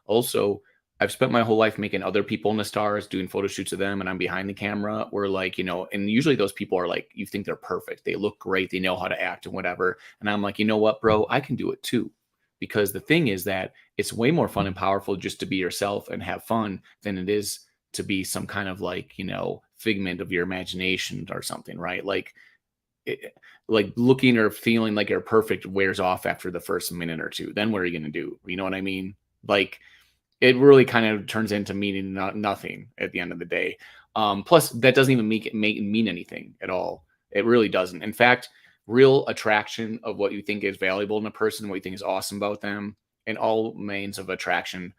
Also, I've spent my whole life making other people in the stars, doing photo shoots of them, and I'm behind the camera where like, and usually those people are like, you think they're perfect. They look great. They know how to act and whatever. And I'm like, you know what, bro, I can do it too. Because the thing is that it's way more fun and powerful just to be yourself and have fun than it is to be some kind of like, figment of your imagination or something, right? Like looking or feeling like you're perfect wears off after the first minute or two. Then what are you going to do? You know what I mean? Like it really kind of turns into meaning nothing at the end of the day. Plus that doesn't even mean anything at all. It really doesn't. In fact, real attraction of what you think is valuable in a person, what you think is awesome about them, and all means of attraction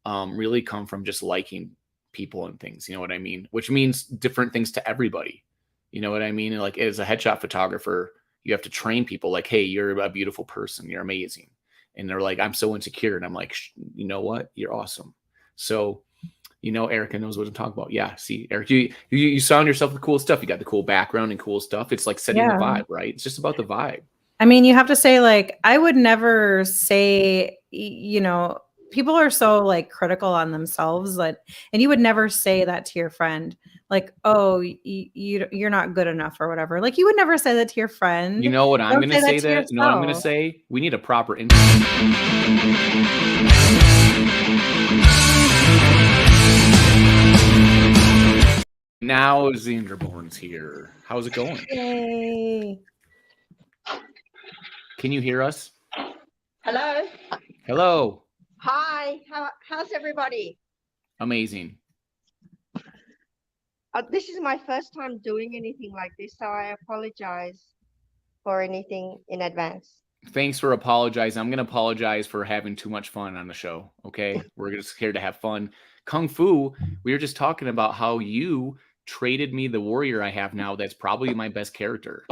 really come from just liking people and things. You know what I mean? Which means different things to everybody. You know what I mean? And like as a headshot photographer, you have to train people like, hey, you're a beautiful person. You're amazing. And they're like, I'm so insecure. And I'm like, you know what? You're awesome. So, Erica knows what to talk about. Yeah. See, Eric, you sound yourself with cool stuff. You got the cool background and cool stuff. It's like setting the vibe, right? It's just about the vibe. I mean, you have to say, like, I would never say, people are so like critical on themselves, and you would never say that to your friend, like, oh, you're not good enough or whatever. Like, you would never say that to your friend. You know what I'm going to say that? You know what I'm going to say? We need a proper intro. Now Zinderborn's here. How's it going? Yay. Can you hear us? Hello. Hello. Hi. How's everybody? Amazing. This is my first time doing anything like this, so I apologize for anything in advance. Thanks for apologizing. I'm going to apologize for having too much fun on the show. Okay. We're just here to have fun. Kung Fu, we were just talking about how you traded me the warrior I have now. That's probably my best character.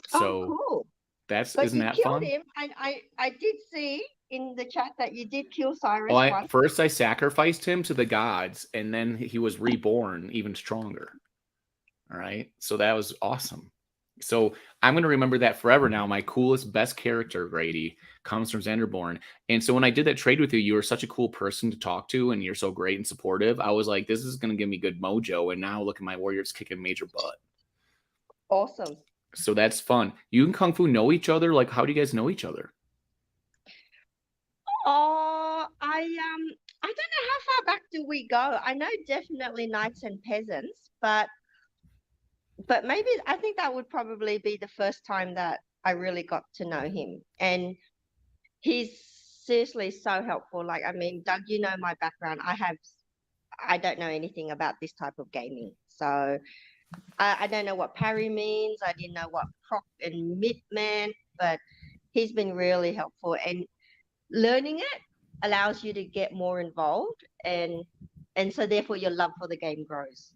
So cool. Isn't that fun? Him, and I did see in the chat that you did kill Cyrus. First I sacrificed him to the gods, and then he was reborn even stronger. All right. So that was awesome. So I'm going to remember that forever now. My coolest, best character, Grady, comes from Zenderborn. And so when I did that trade with you, you were such a cool person to talk to, and you're so great and supportive. I was like, this is going to give me good mojo. And now look at my warriors kicking major butt. Awesome. So that's fun. You and Kung Fu know each other? Like, how do you guys know each other? Oh, I don't know how far back do we go. I know definitely Knights and Peasants, but maybe I think that would probably be the first time that I really got to know him. And he's seriously so helpful. Like, I mean, Doug, you know my background. I don't know anything about this type of gaming. So I don't know what parry means. I didn't know what proc and mid meant, but he's been really helpful. And learning it allows you to get more involved. And so therefore your love for the game grows.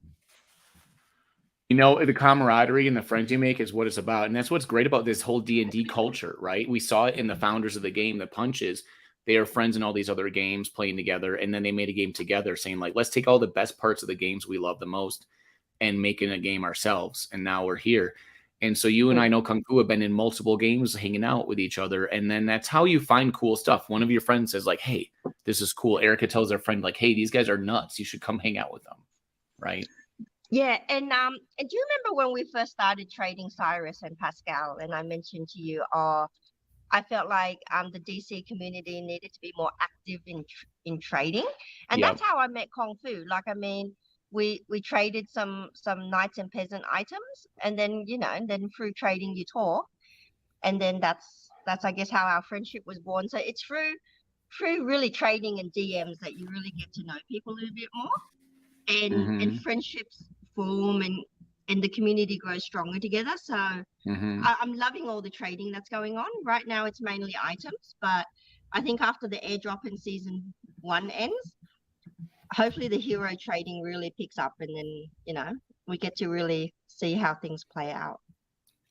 You know, the camaraderie and the friends you make is what it's about. And that's what's great about this whole D&D culture, right? We saw it in the founders of the game, the Punches. They are friends in all these other games playing together. And then they made a game together saying, like, let's take all the best parts of the games we love the most and making a game ourselves. And now we're here. And so you and I know Kung Fu have been in multiple games hanging out with each other. And then that's how you find cool stuff. One of your friends says, like, hey, this is cool. Erica tells her friend, like, hey, these guys are nuts. You should come hang out with them. Right. Yeah, and do you remember when we first started trading Cyrus and Pascal, and I mentioned to you, I felt like the DC community needed to be more active in trading, and that's how I met Kung Fu. Like, I mean, we traded some Knights and Peasant items, and then and then through trading you talk, and then that's I guess how our friendship was born. So it's through really trading and DMs that you really get to know people a little bit more, and friendships form, and and the community grows stronger together. So Mhm. I'm loving all the trading that's going on. Right now it's mainly items, but I think after the airdrop in season 1 ends, hopefully the hero trading really picks up, and then we get to really see how things play out.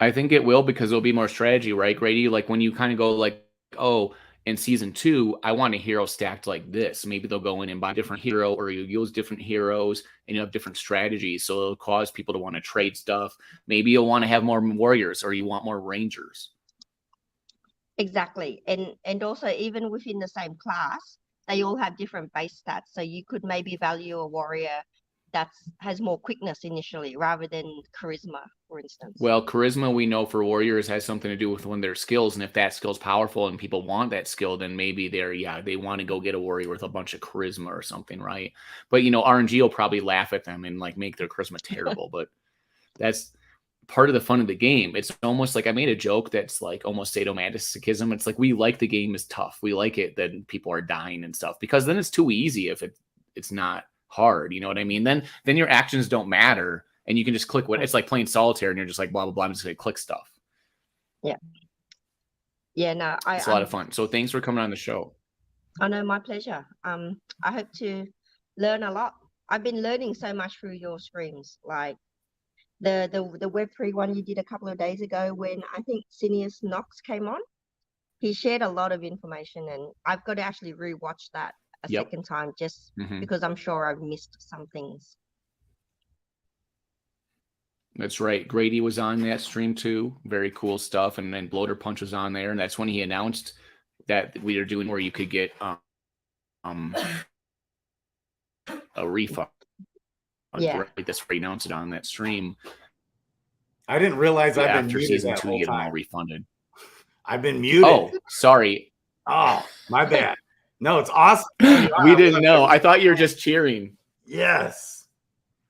I think it will, because there'll be more strategy, right, Grady? Like when you kind of go like, oh, in season 2, I want a hero stacked like this. Maybe they'll go in and buy a different hero, or you use different heroes, and you have different strategies. So it'll cause people to want to trade stuff. Maybe you'll want to have more warriors, or you want more rangers. Exactly. And also, even within the same class, they all have different base stats. So you could maybe value a warrior that has more quickness initially rather than charisma, for instance. Well, charisma, we know for warriors, has something to do with one of their skills, and if that skill's powerful and people want that skill, then maybe they want to go get a warrior with a bunch of charisma or something, right? But RNG will probably laugh at them and like make their charisma terrible, but that's part of the fun of the game. It's almost like I made a joke that's like almost sadomasochism. It's like we like the game is tough. We like it that people are dying and stuff, because then it's too easy if it's not hard. You know what I mean? Then your actions don't matter, and you can just click what it's like playing solitaire, and you're just like blah blah blah. I'm just gonna click stuff. Yeah. Yeah. No, It's a lot of fun. So thanks for coming on the show. I know, my pleasure. I hope to learn a lot. I've been learning so much through your streams, like the Web3 one you did a couple of days ago when I think Sinius Knox came on. He shared a lot of information, and I've got to actually rewatch that a second time just because I'm sure I've missed some things. That's right. Grady was on that stream too. Very cool stuff. And then Bloater Punch was on there, and that's when he announced that we are doing where you could get a refund. Yeah, right. That's where he announced it on that stream. I didn't realize I've been after muted season that 2, whole you get them all time. refunded. I've been muted. Oh, sorry. Oh, my bad. No, it's awesome. We didn't know. I thought you were just cheering. Yes.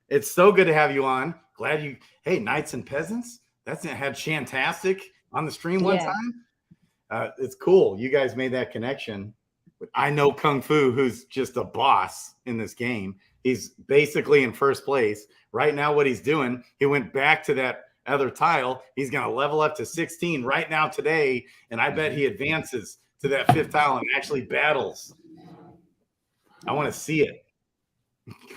It's so good to have you on. Glad you. Hey, Knights and Peasants. That's had Shantastic on the stream one time. It's cool. You guys made that connection. I know Kung Fu, who's just a boss in this game. He's basically in first place. Right now, what he's doing, he went back to that other tile. He's going to level up to 16 right now today, and I bet he advances to that 5th tile and actually battles. I want to see it.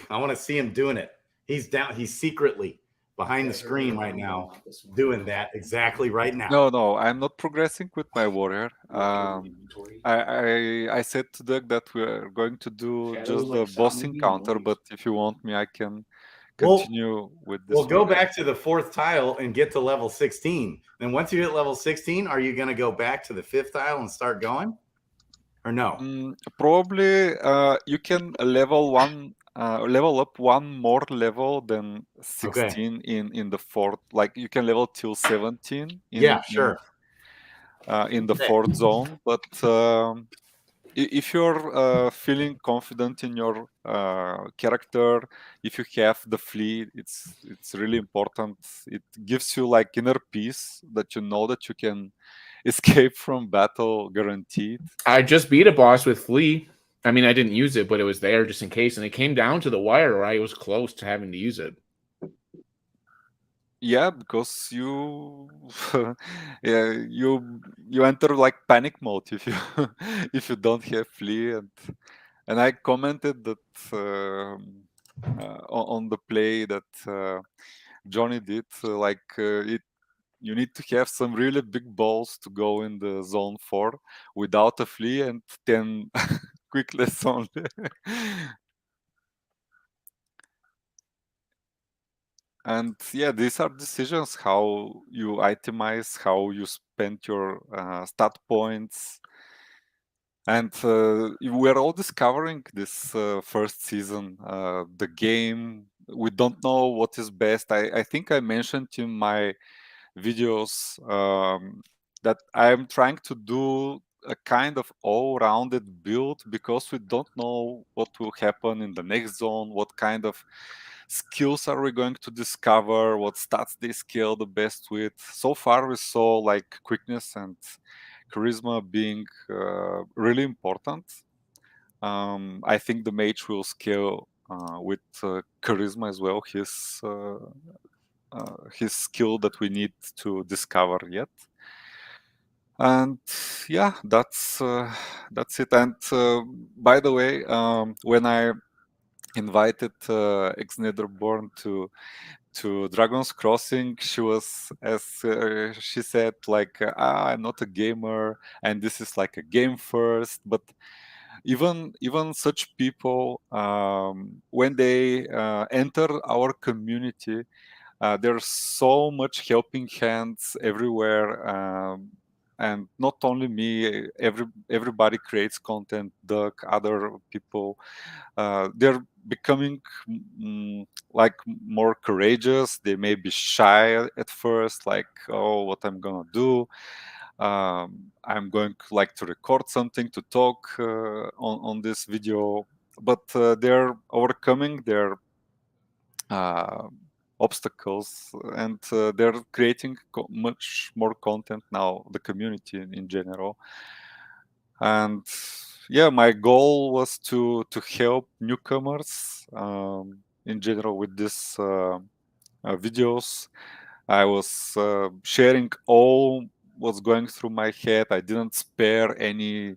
I want to see him doing it. He's down. He's secretly behind the screen right now doing that exactly right now. No, I'm not progressing with my warrior. I said to Doug that we're going to do just the boss encounter, but if you want me, I can continue with this. We'll go back to the 4th tile and get to level 16. Then once you hit level 16, are you going to go back to the 5th tile and start going? Or no? Probably you can level up one more level than 16 in the 4th. Like you can level till 17 in the 4th zone. But if you're feeling confident in your character, if you have the fleet, it's really important. It gives you like inner peace that you know that you can escape from battle guaranteed. I just beat a boss with Flea. I mean, I didn't use it, but it was there just in case, and it came down to the wire where I was close to having to use it. Yeah, because you you enter like panic mode if you if you don't have Flea, and I commented that on the play that Johnny did, you need to have some really big balls to go in the zone 4 without a Flea and 10 quickless only. And yeah, these are decisions how you itemize, how you spend your stat points. And we're all discovering this first season, the game. We don't know what is best. I think I mentioned in my videos that I'm trying to do a kind of all-rounded build because we don't know what will happen in the next zone, what kind of skills are we going to discover, what stats they scale the best with. So far we saw like quickness and charisma being really important. I think the mage will scale with charisma as well. His his skill that we need to discover yet. And yeah, that's it. And by the way, when I invited ex-Netherborn to Dragon's Crossing, she was, as she said, like, I'm not a gamer, and this is like a game first. But even such people, when they enter our community, there's so much helping hands everywhere. And not only me, everybody creates content. Duck, other people, they're becoming like more courageous. They may be shy at first, like, oh, what I'm gonna do. I'm going to record something to talk on this video, but they're overcoming their obstacles, and they're creating much more content now, the community in general. And yeah, my goal was to help newcomers in general with these videos. I was sharing all what's going through my head. I didn't spare any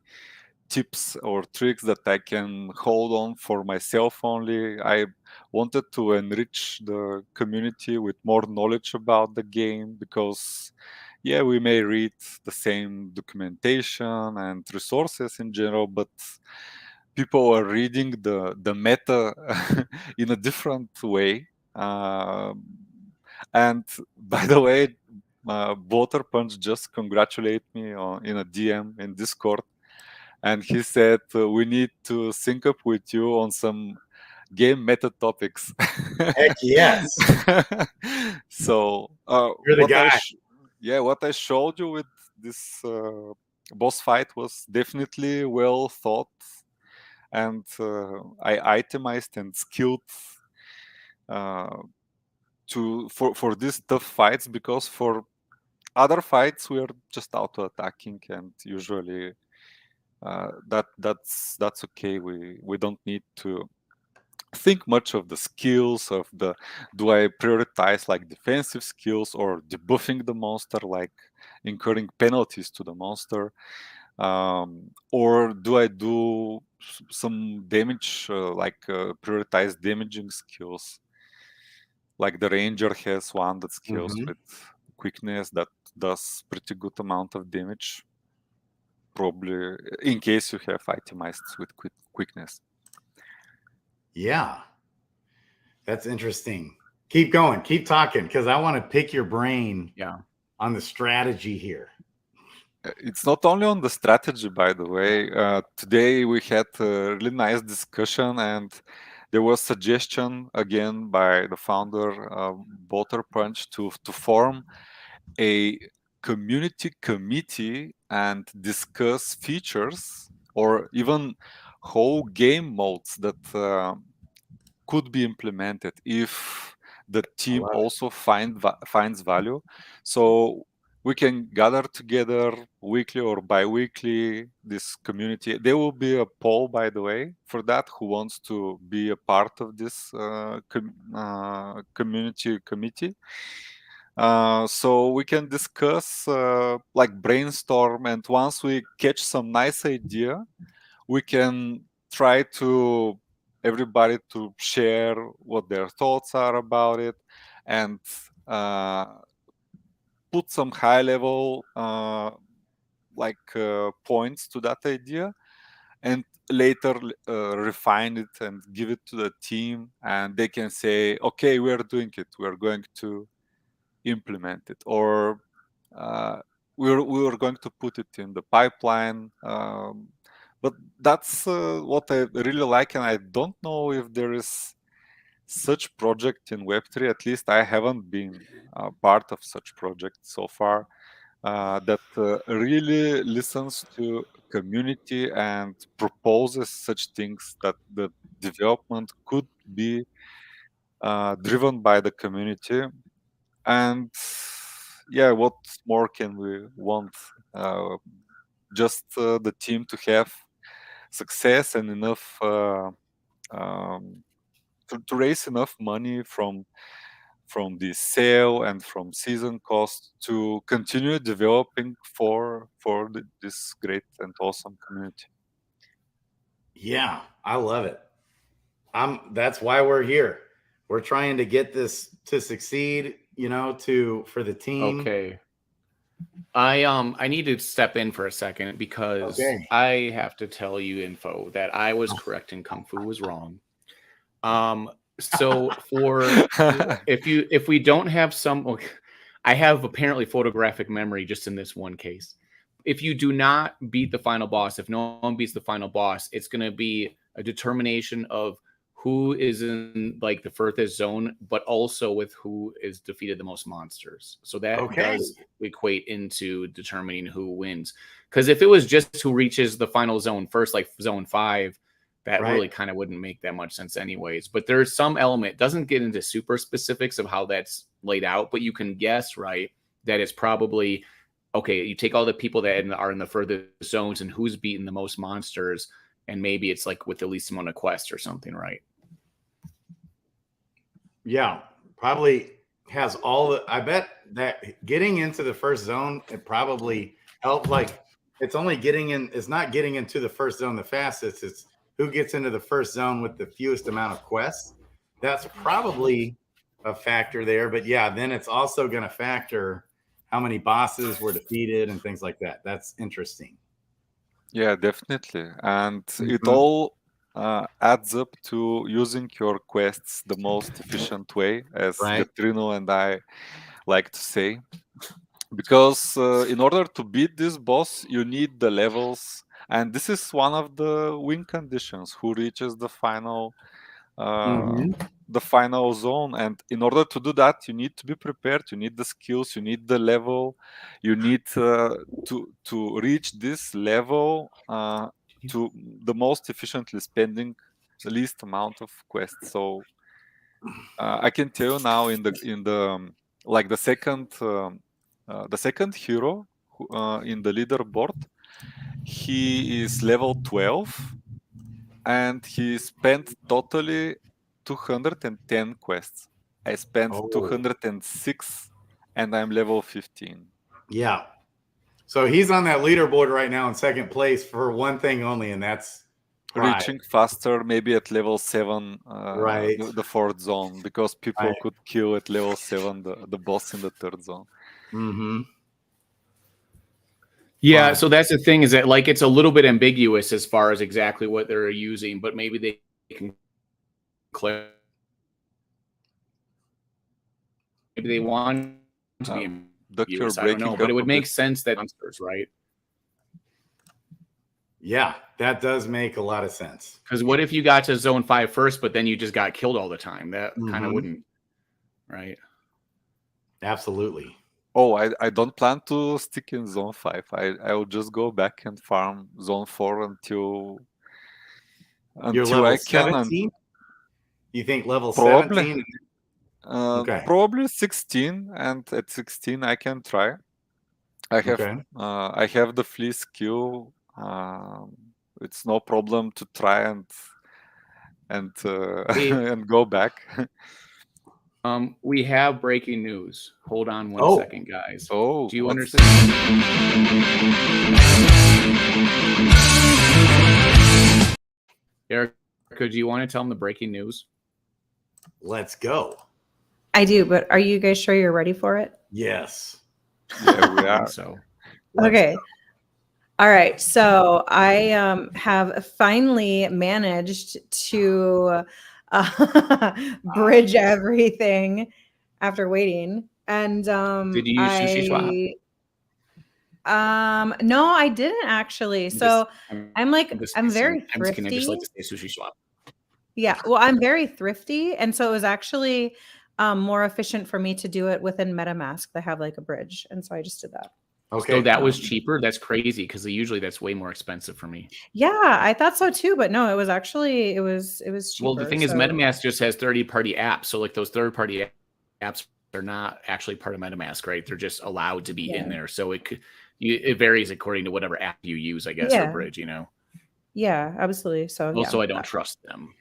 tips or tricks that I can hold on for myself only. I wanted to enrich the community with more knowledge about the game, because yeah, we may read the same documentation and resources in general, but people are reading the meta in a different way. And by the way, Water Punch just congratulated me in a DM in Discord, and he said, we need to sync up with you on some game meta topics. Heck yes. So You're the what guy. what I showed you with this boss fight was definitely well thought, and I itemized and skilled for these tough fights, because for other fights we are just auto attacking, and usually that's okay. We don't need to think much of the skills of the, do I prioritize like defensive skills or debuffing the monster, like incurring penalties to the monster, or do I do some damage, prioritize damaging skills, like the ranger has one that skills with quickness that does pretty good amount of damage, probably in case you have itemized with quickness. Yeah, that's interesting. Keep going, keep talking, because I want to pick your brain on the strategy here. It's not only on the strategy, by the way. Today we had a really nice discussion, and there was suggestion again by the founder of Water Punch to form a community committee and discuss features or even whole game modes that could be implemented if the team also finds value. So we can gather together weekly or bi-weekly, this community. There will be a poll, by the way, for that, who wants to be a part of this community committee. So we can discuss, like brainstorm, and once we catch some nice idea, we can try to everybody to share what their thoughts are about it, and put some high level points to that idea, and later refine it and give it to the team, and they can say, okay, we're doing it, we're going to implement it, or we're going to put it in the pipeline. But that's what I really like, and I don't know if there is such project in Web3. At least I haven't been part of such project so far, that really listens to community and proposes such things that the development could be driven by the community. And yeah, what more can we want? Just the team to have success and enough to raise enough money from from the sale and from season cost to continue developing for this great and awesome community. Yeah, I love it. That's why we're here. We're trying to get this to succeed, for the team. Okay. I need to step in for a second because I have to tell you info that I was correct and Kung Fu was wrong. So if we don't have I have apparently photographic memory just in this one case. If you do not beat the final boss, if no one beats the final boss, it's going to be a determination of who is in like the furthest zone, but also with who is defeated the most monsters. So that does equate into determining who wins. Because if it was just who reaches the final zone first, like zone 5, that really kind of wouldn't make that much sense anyways. But there's some element, doesn't get into super specifics of how that's laid out, but you can guess, right, that it's probably, okay, you take all the people that are in the furthest zones and who's beaten the most monsters, and maybe it's like with the least amount of quests or something, right? Yeah, probably has all the. I bet that getting into the first zone, it probably helped. Like it's only getting in. It's not getting into the first zone the fastest. It's who gets into the first zone with the fewest amount of quests. That's probably a factor there. But yeah, then it's also going to factor how many bosses were defeated and things like that. That's interesting. Yeah, definitely. And it all adds up to using your quests the most efficient way, as Gatrino and I like to say. Because in order to beat this boss, you need the levels. And this is one of the win conditions, who reaches the final zone. And in order to do that, you need to be prepared. You need the skills. You need the level. You need to reach this level to the most efficiently spending the least amount of quests. So I can tell you now in the like the second hero in the leaderboard, he is level 12. And he spent totally 210 quests. I spent 206, and I'm level 15. Yeah. So he's on that leaderboard right now in second place for one thing only, and that's reaching faster, maybe at level 7, the fourth zone, because people could kill at level 7 the boss in the third zone. Yeah, so that's the thing, is that like it's a little bit ambiguous as far as exactly what they're using, but maybe they can clarify. Maybe they want to be ambiguous. I don't know, but it would make sense that monsters, right? Yeah, that does make a lot of sense. Because what if you got to zone 5 first, but then you just got killed all the time? That kind of wouldn't, right? Absolutely. Oh, I don't plan to stick in zone 5. I will just go back and farm zone 4 until You're level I can. 17? You think level probably, 17? Probably 16, and at 16 I can try. I have the flea skill. It's no problem to try and and go back. We have breaking news. Hold on one second, guys. Do you understand? Erica, do you want to tell them the breaking news? Let's go. I do, but are you guys sure you're ready for it? Yes. Yeah, we are. So. Okay. All right. So I have finally managed to bridge everything after waiting. And did you use Sushi Swap? No, I didn't actually. So I'm very thrifty. I'm just gonna just like to say Sushi Swap. Yeah, well, I'm very thrifty, and so it was actually more efficient for me to do it within MetaMask. They have like a bridge, and so I just did that. Okay, so that was cheaper. That's crazy because usually that's way more expensive for me. Yeah, I thought so too, but no, it was actually it was cheaper. Well, the thing is, MetaMask just has third-party apps, so like those third-party apps are not actually part of MetaMask, right? They're just allowed to be in there, so it varies according to whatever app you use, I guess, or bridge, you know. Yeah, absolutely. So also, I don't trust them.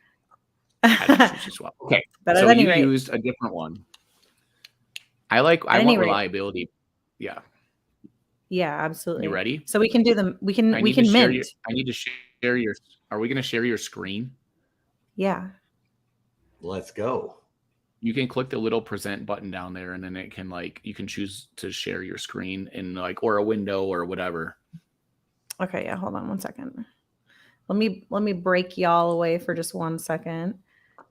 Okay, but so at any you rate, used a different one. I At want any rate. reliability. Yeah. Yeah, absolutely. You ready? So we can do them. We can mint. I need to share your. Are we going to share your screen? Yeah. Let's go. You can click the little present button down there, and then it can like you can choose to share your screen in like or a window or whatever. Okay. Yeah. Hold on 1 second. Let me break y'all away for just 1 second.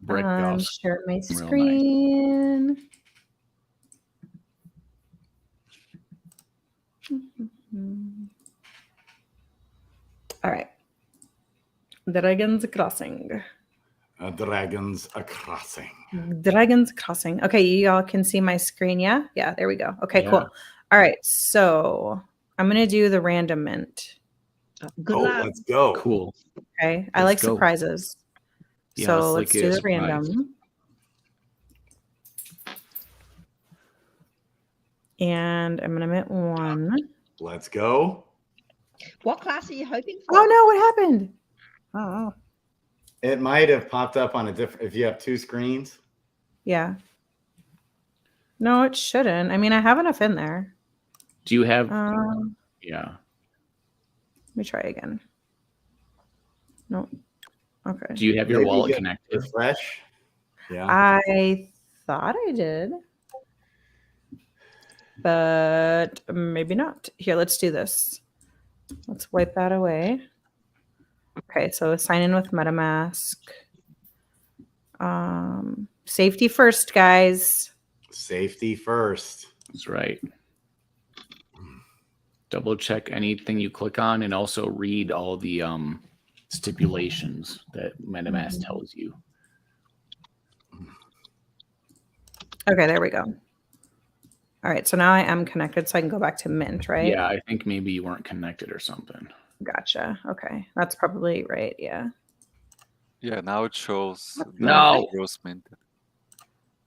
Break y'all Share my real nice. screen. All right. Dragons Crossing. Dragons a crossing. Dragons Crossing. Okay, y'all can see my screen. Yeah. Yeah. There we go. Okay. Yeah. Cool. All right. So I'm gonna do the random mint. Good luck. Let's go. Cool. Okay. I Let's like go. surprises. Yeah, So let's let's like do a the surprise. random. And I'm gonna mint 1. Let's go. What class are you hoping for? Oh no! What happened? Oh. It might have popped up on a different if you have 2 screens. Yeah. No, it shouldn't. I mean, I have enough in there. Do you have? Yeah. Yeah. Let me try again. No. Okay. Do you have your Maybe wallet you connected? Refresh. Yeah. I thought I did, but maybe not. Here, let's do this. Let's wipe that away. Okay, so sign in with MetaMask. Safety first, guys. Safety first. That's right. Double check anything you click on, and also read all the stipulations that MetaMask tells you. Okay, there we go. All right, so now I am connected, so I can go back to Mint, right? Yeah, I think maybe you weren't connected or something. Gotcha. Okay, that's probably right. Yeah. Yeah, now it shows No. gross minted.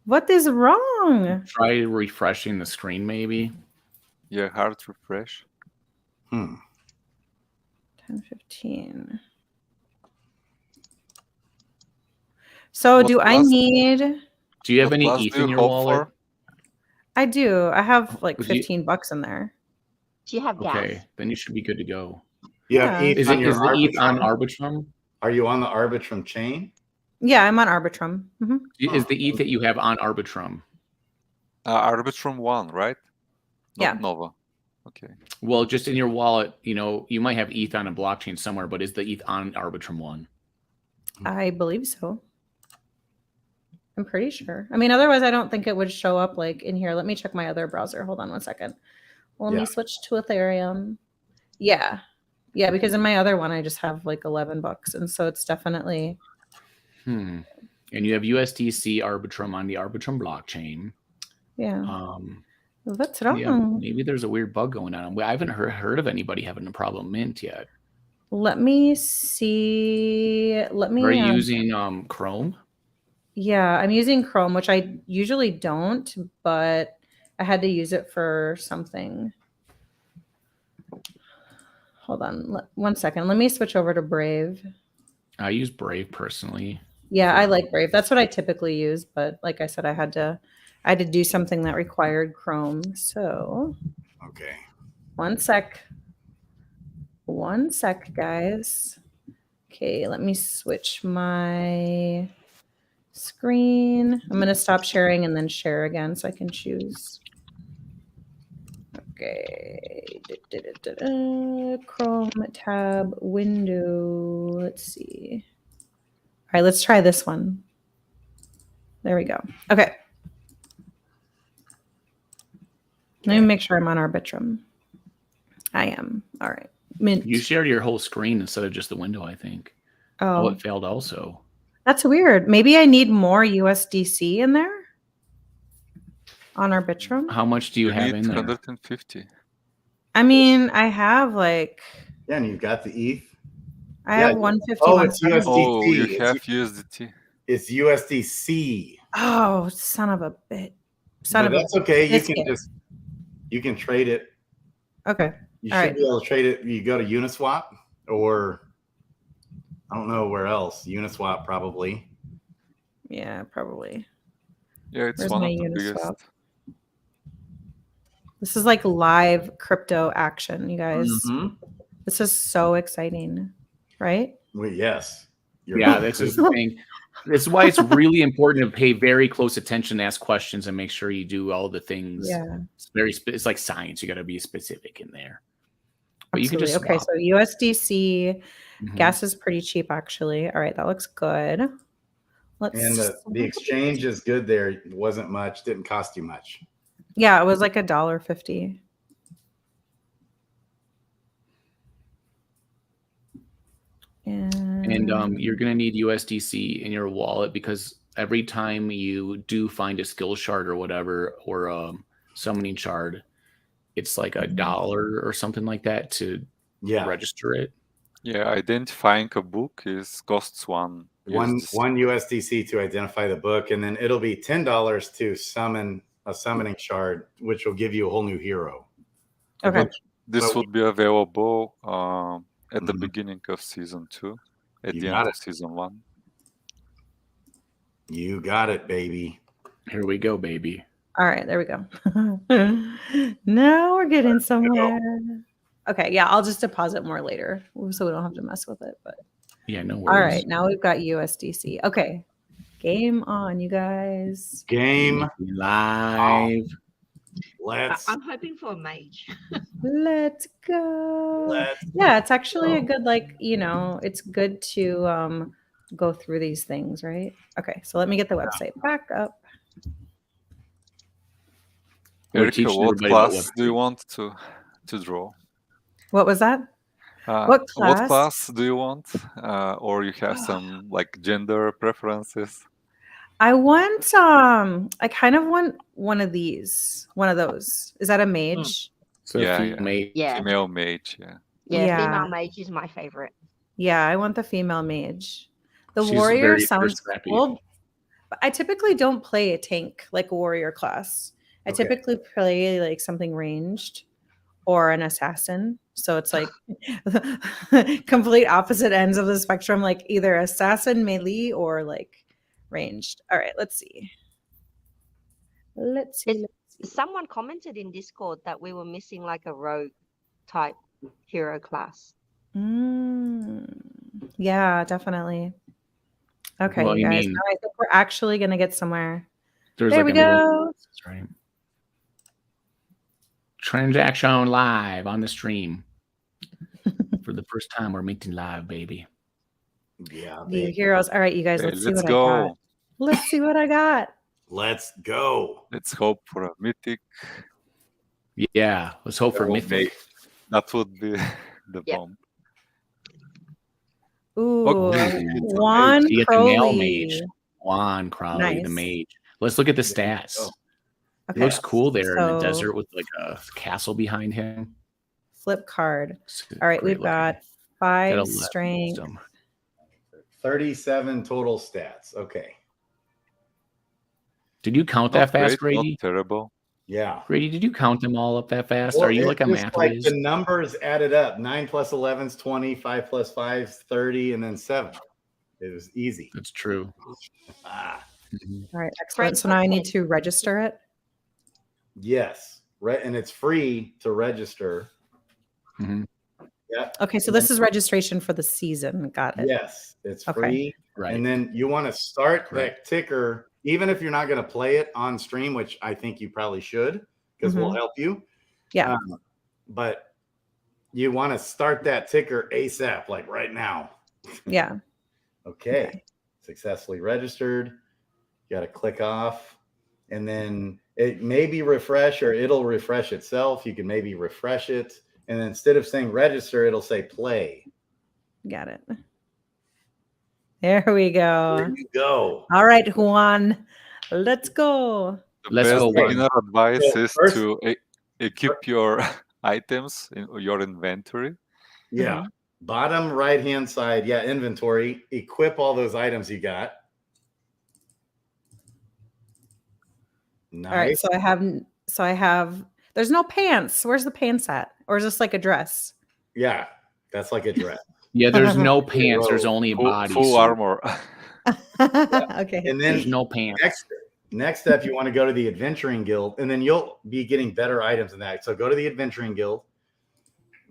What is wrong? Try refreshing the screen, maybe. Yeah, hard refresh. 10:15. So What do I class- need? Do you have What any class ETH do you in your hope wallet? for? I do. I have like Would you- $15 in there. Do you have gas? Okay, then you should be good to go. You have Yeah. ETH Is on it your is the ETH on Arbitrum? Arbitrum? Are you on the Arbitrum chain? Yeah, I'm on Arbitrum. Is the ETH that you have on Arbitrum? Arbitrum 1, right? Not Yeah. Nova. Okay. Well, just in your wallet, you might have ETH on a blockchain somewhere, but is the ETH on Arbitrum 1? I believe so. I'm pretty sure. I mean, otherwise, I don't think it would show up like in here. Let me check my other browser. Hold on 1 second. Let me switch to Ethereum. Yeah. Yeah, because in my other one, I just have like $11. And so it's definitely. And you have USDC Arbitrum on the Arbitrum blockchain. Yeah. What's wrong? Yeah, maybe there's a weird bug going on. I haven't heard of anybody having a problem mint yet. Let me see. Let me. Are you using Chrome? Yeah, I'm using Chrome, which I usually don't, but I had to use it for something. Hold on 1 second. Let me switch over to Brave. I use Brave personally. Yeah, I like Brave. That's what I typically use, but like I said, I had to do something that required Chrome. So, okay. 1 sec. 1 sec, guys. Okay, let me switch my screen. I'm going to stop sharing and then share again so I can choose. Okay. Chrome tab window. Let's see. All right, let's try this one. There we go. Okay. Let me make sure I'm on Arbitrum. I am. All right. Mint. You shared your whole screen instead of just the window, I think. Oh, it failed also. That's weird. Maybe I need more USDC in there on Arbitrum. How much do you have need in there? 150. I mean, I have like. Yeah, and you've got the ETH. I have 150. Oh, it's USDC. Oh, you have USDT. It's USDC. Oh, son of a bit. But that's okay. biscuit. You can trade it. Okay. You All should right. be able to trade it. You go to Uniswap or I don't know where else. Uniswap probably. Yeah, probably. Yeah, it's Where's one my of the biggest. Uniswap? This is like live crypto action, you guys. Mhm. This is so exciting, right? Well, yes. Yeah, this is the thing. This is why it's really important to pay very close attention, ask questions, and make sure you do all the things. Yeah. It's like science. You got to be specific in there. But Absolutely. you can just Okay, swap. so USDC Mhm. gas is pretty cheap, actually. All right, that looks good. Let's. And the exchange is good there. It wasn't much. Didn't cost you much. Yeah, it was like $1.50. And you're going to need USDC in your wallet because every time you do find a skill shard or whatever, or a summoning shard, it's like $1 or something like that to register it. Yeah, identifying a book costs one USDC to identify the book, and then it'll be $10 to summon a summoning shard, which will give you a whole new hero. Okay. This would be available at the beginning of season 2, at the end of season 1. You got it, baby. Here we go, baby. All right, there we go. Now we're getting somewhere. Okay, yeah, I'll just deposit more later so we don't have to mess with it. But yeah, no worries. All right, now we've got USDC. Okay, game on, you guys. Game live. I'm hoping for a mage. Let's go. Yeah, it's actually a good, like, you know, it's good to go through these things, right? Okay, so let me get the website back up. Erica, what class do you want to draw? What was that? What class do you want? Or you have some like gender preferences? I want I kind of want one of these. One of those. Is that a mage? So Yeah. Female mage, yeah. Yeah, female mage is my favorite. Yeah, I want the female mage. The She's warrior very sounds scrappy. cool. But I typically don't play a tank like a warrior class. I Okay. typically play like something ranged or an assassin. So it's like complete opposite ends of the spectrum, like either assassin, melee, or like ranged. All right, let's see. Let's see. Someone commented in Discord that we were missing like a rogue type hero class. Yeah, definitely. Okay, Well, you you guys. mean- Now I think we're actually gonna get somewhere. There's There like we a go. That's right. Transaction live on the stream. For the first time, we're meeting live, baby. Yeah. The heroes. All right, you guys. Hey, Let's see let's what I got. go. Let's see what I got. Let's go. Let's hope for a mythic. Yeah, let's hope for That would mythic. make- That would be the bomb. Ooh, Okay. Juan You get the male Crowley. mage. Juan Crowley, the Nice. mage. Let's look at the stats. It Okay, looks cool there in the so- desert with like a castle behind him. Flip card. It's All right, great we've got looking. 5 Got 11 strength. wisdom. 37 total stats. Okay. Did you count that Not fast, great, not Grady? terrible. Yeah. Grady, did you count them all up that fast? Well, Are you it's like a just math like whiz? the numbers added up. 9 plus 11 is 20, 5 plus 5 is 30, and then 7. It was easy. That's true. Ah, All right, excellent. So now I need to register it. yes. And it's free to register. Mhm. Yeah. Okay, so this is registration for the season. Got it. Yes, it's Okay. free. Right. And then you want to start Correct. that ticker, even if you're not going to play it on stream, which I think you probably should, because we'll Mhm. help you. Yeah. But you want to start that ticker ASAP, like right now. Yeah. Okay. Successfully registered. You got to click off, and then it may be refresh or it'll refresh itself. You can maybe refresh it. And then instead of saying register, it'll say play. Got it. There we go. There you go. All right, Juan. Let's go. The Let's best go, Juan. beginner advice So is first- to equip your items in your inventory. Yeah. Bottom right hand side. Yeah. Inventory. Equip all those items you got. Nice. All right, so I have there's no pants. Where's the pants at? Or is this like a dress? Yeah. That's like a dress. Yeah, there's no pants. There's only a Full, body. full suit. armor. Okay. And then There's no pants. next step, you want to go to the Adventuring Guild, and then you'll be getting better items than that. So go to the Adventuring Guild,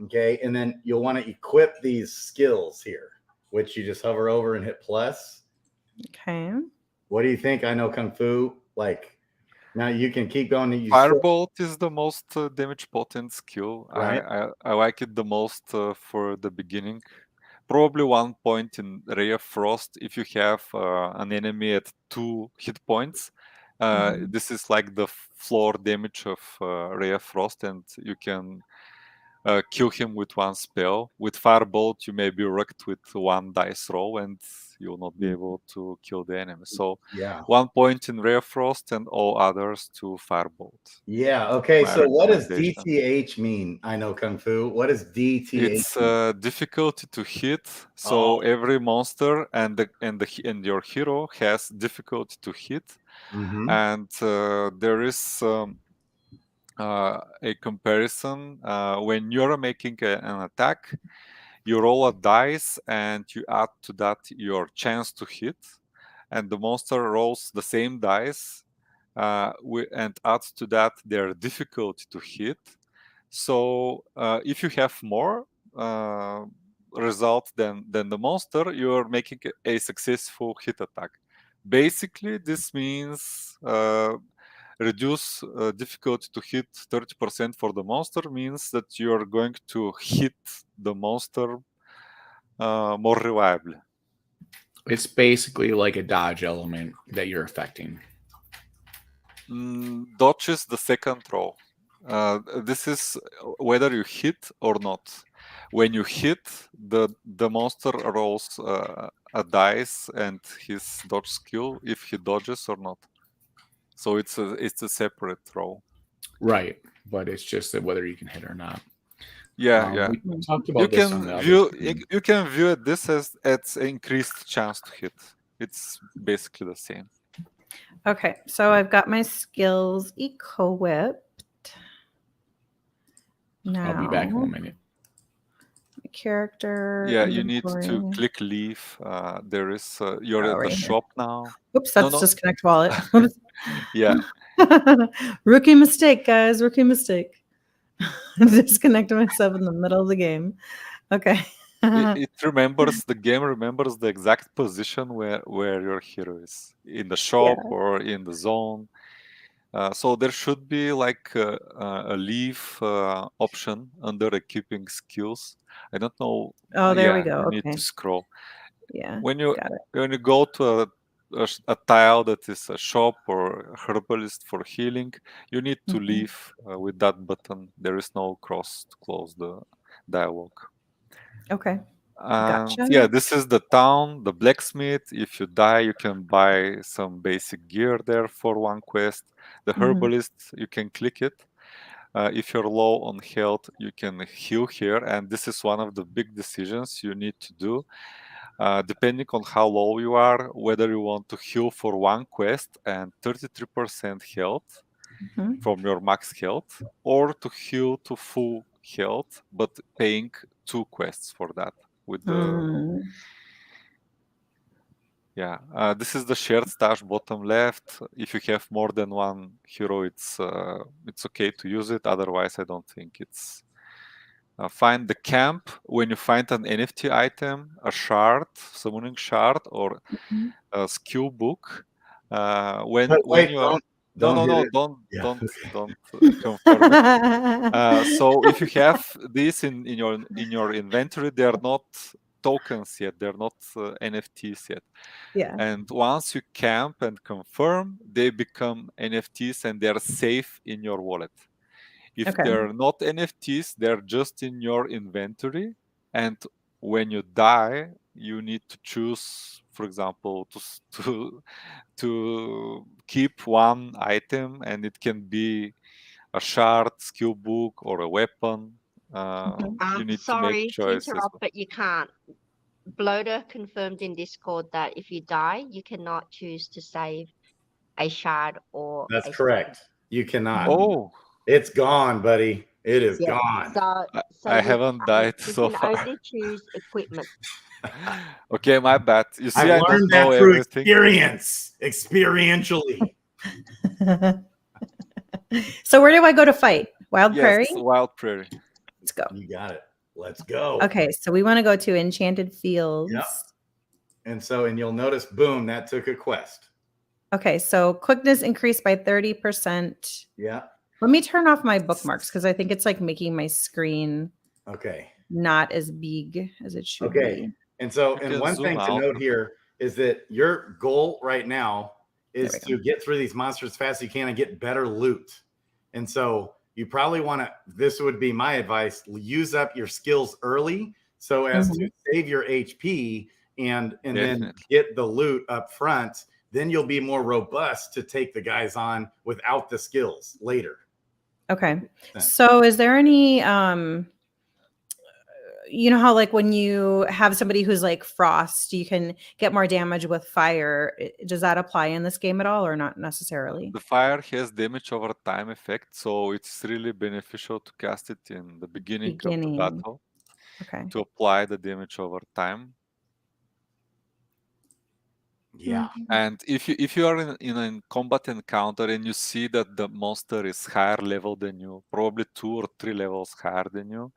okay, and then you'll want to equip these skills here, which you just hover over and hit plus. Okay. What do you think? I know Kung Fu. Like, now you can keep going. You Firebolt is the most damage potent skill. Right. I like it the most for the beginning. Probably 1 point in Ray of Frost if you have an enemy at 2 hit points. This is like the floor damage of Ray of Frost, and you can kill him with 1 spell. With Firebolt, you may be wrecked with 1 dice roll, and you'll not be able to kill the enemy. So Yeah. 1 point in Ray of Frost and all others to Firebolt. Yeah. Okay. My So what does recommendation. DTH mean? I know Kung Fu. What does DTH It's mean? difficulty to hit. So Oh. every monster and your hero has difficulty to hit, and there is a comparison when you're making an attack. You roll a dice and you add to that your chance to hit, and the monster rolls the same dice and adds to that their difficulty to hit. So if you have more result than the monster, you're making a successful hit attack. Basically, this means reduce difficulty to hit 30% for the monster means that you're going to hit the monster more reliably. It's basically like a dodge element that you're affecting. Dodge is the second roll. This is whether you hit or not. When you hit, the monster rolls a dice and his dodge skill if he dodges or not. So it's a separate roll. Right, but it's just that whether you can hit or not. Yeah. We talked about this on the You can view this as increased chance to hit. It's basically the same. Okay, so I've got my skills equipped. Now, I'll be back in 1 minute. My character. Yeah, you need to inventory. click leave. There is you're at right the here. shop now. Oops, that's No. disconnect wallet. Yeah. Rookie mistake, guys. Rookie mistake. Disconnected myself in the middle of the game. Okay. The game remembers the exact position where your hero is in the shop or in the zone. So there should be like a leave option under equipping skills. I don't know. Oh, there we go. You need Okay. to scroll. Yeah. When you got it. when you go to a tile that is a shop or a herbalist for healing, you need to leave with that button. There is no cross to close the dialogue. Okay. Gotcha. Yeah, this is the town, the blacksmith. If you die, you can buy some basic gear there for 1 quest. The herbalist, you can click it. If you're low on health, you can heal here. And this is one of the big decisions you need to do. Depending on how low you are, whether you want to heal for 1 quest and 33% health from your max health, or to heal to full health, but paying 2 quests for that. With the this is the shared stash bottom left. If you have more than 1 hero, it's okay to use it. Otherwise, I don't think it's find the camp. When you find an NFT item, a shard, summoning shard, or a skill book. When you are don't confirm it. So if you have this in your inventory, they are not tokens yet. They're not NFTs yet. Yeah. And once you camp and confirm, they become NFTs and they're safe in your wallet. If they're not NFTs, they're just in your inventory. And when you die, you need to choose, for example, to keep 1 item, and it can be a shard, skill book, or a weapon. You need to make choices. To interrupt, but you can't. Bloater confirmed in Discord that if you die, you cannot choose to save a shard or. That's correct. You cannot. Oh, it's gone, buddy. It is gone. So I haven't died so far. You can only choose equipment. Okay, my bad. You see, I learned that through everything. experience, experientially. So where do I go to fight? Wild Yes, Prairie? Wild Prairie. Let's go. You got it. Let's go. Okay, so we want to go to Enchanted Fields. Yep. And you'll notice, boom, that took a quest. Okay, so quickness increased by 30%. Yeah. Let me turn off my bookmarks because I think it's like making my screen Okay. not as big as it should Okay. be. And so, You and can one zoom thing to out. note here is that your goal right now is There we to get through these monsters as fast as you can and get better loot. And so you probably want to, this would be my advice, use up your skills early so as to save your HP and then Definitely. get the loot up front. Then you'll be more robust to take the guys on without the skills later. Okay. So is there any you know how like when you have somebody who's like frost, you can get more damage with fire. Does that apply in this game at all or not necessarily? The fire has damage over time effect, so it's really beneficial to cast it in the beginning of the battle Okay. to apply the damage over time. Yeah. And if you are in a combat encounter and you see that the monster is higher level than you, probably 2 or 3 levels higher than you,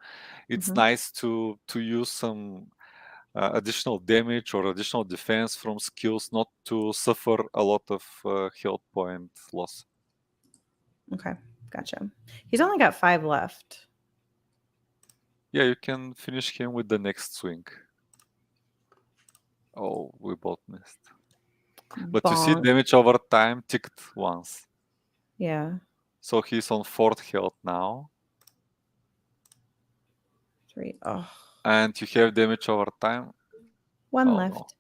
it's nice to use some additional damage or additional defense from skills, not to suffer a lot of health point loss. Okay, gotcha. He's only got 5 left. Yeah, you can finish him with the next swing. Oh, we both missed. But you see Bonk. damage over time ticked once. Yeah. So he's on 4th health now. 3. Oh, And you have damage over time. 1 left.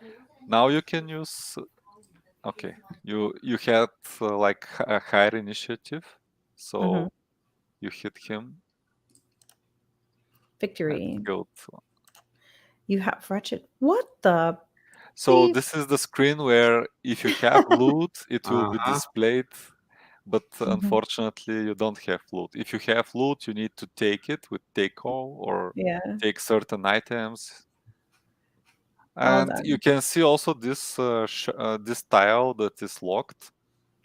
No. Now you can use. Okay, you had like a higher initiative, so you hit him. Victory. Killed. You have wretched. What the? So beef? this is the screen where if you have loot, it will be displayed. But unfortunately, you don't have loot. If you have loot, you need to take it with take all or take certain items. And you can see also this this tile that is locked.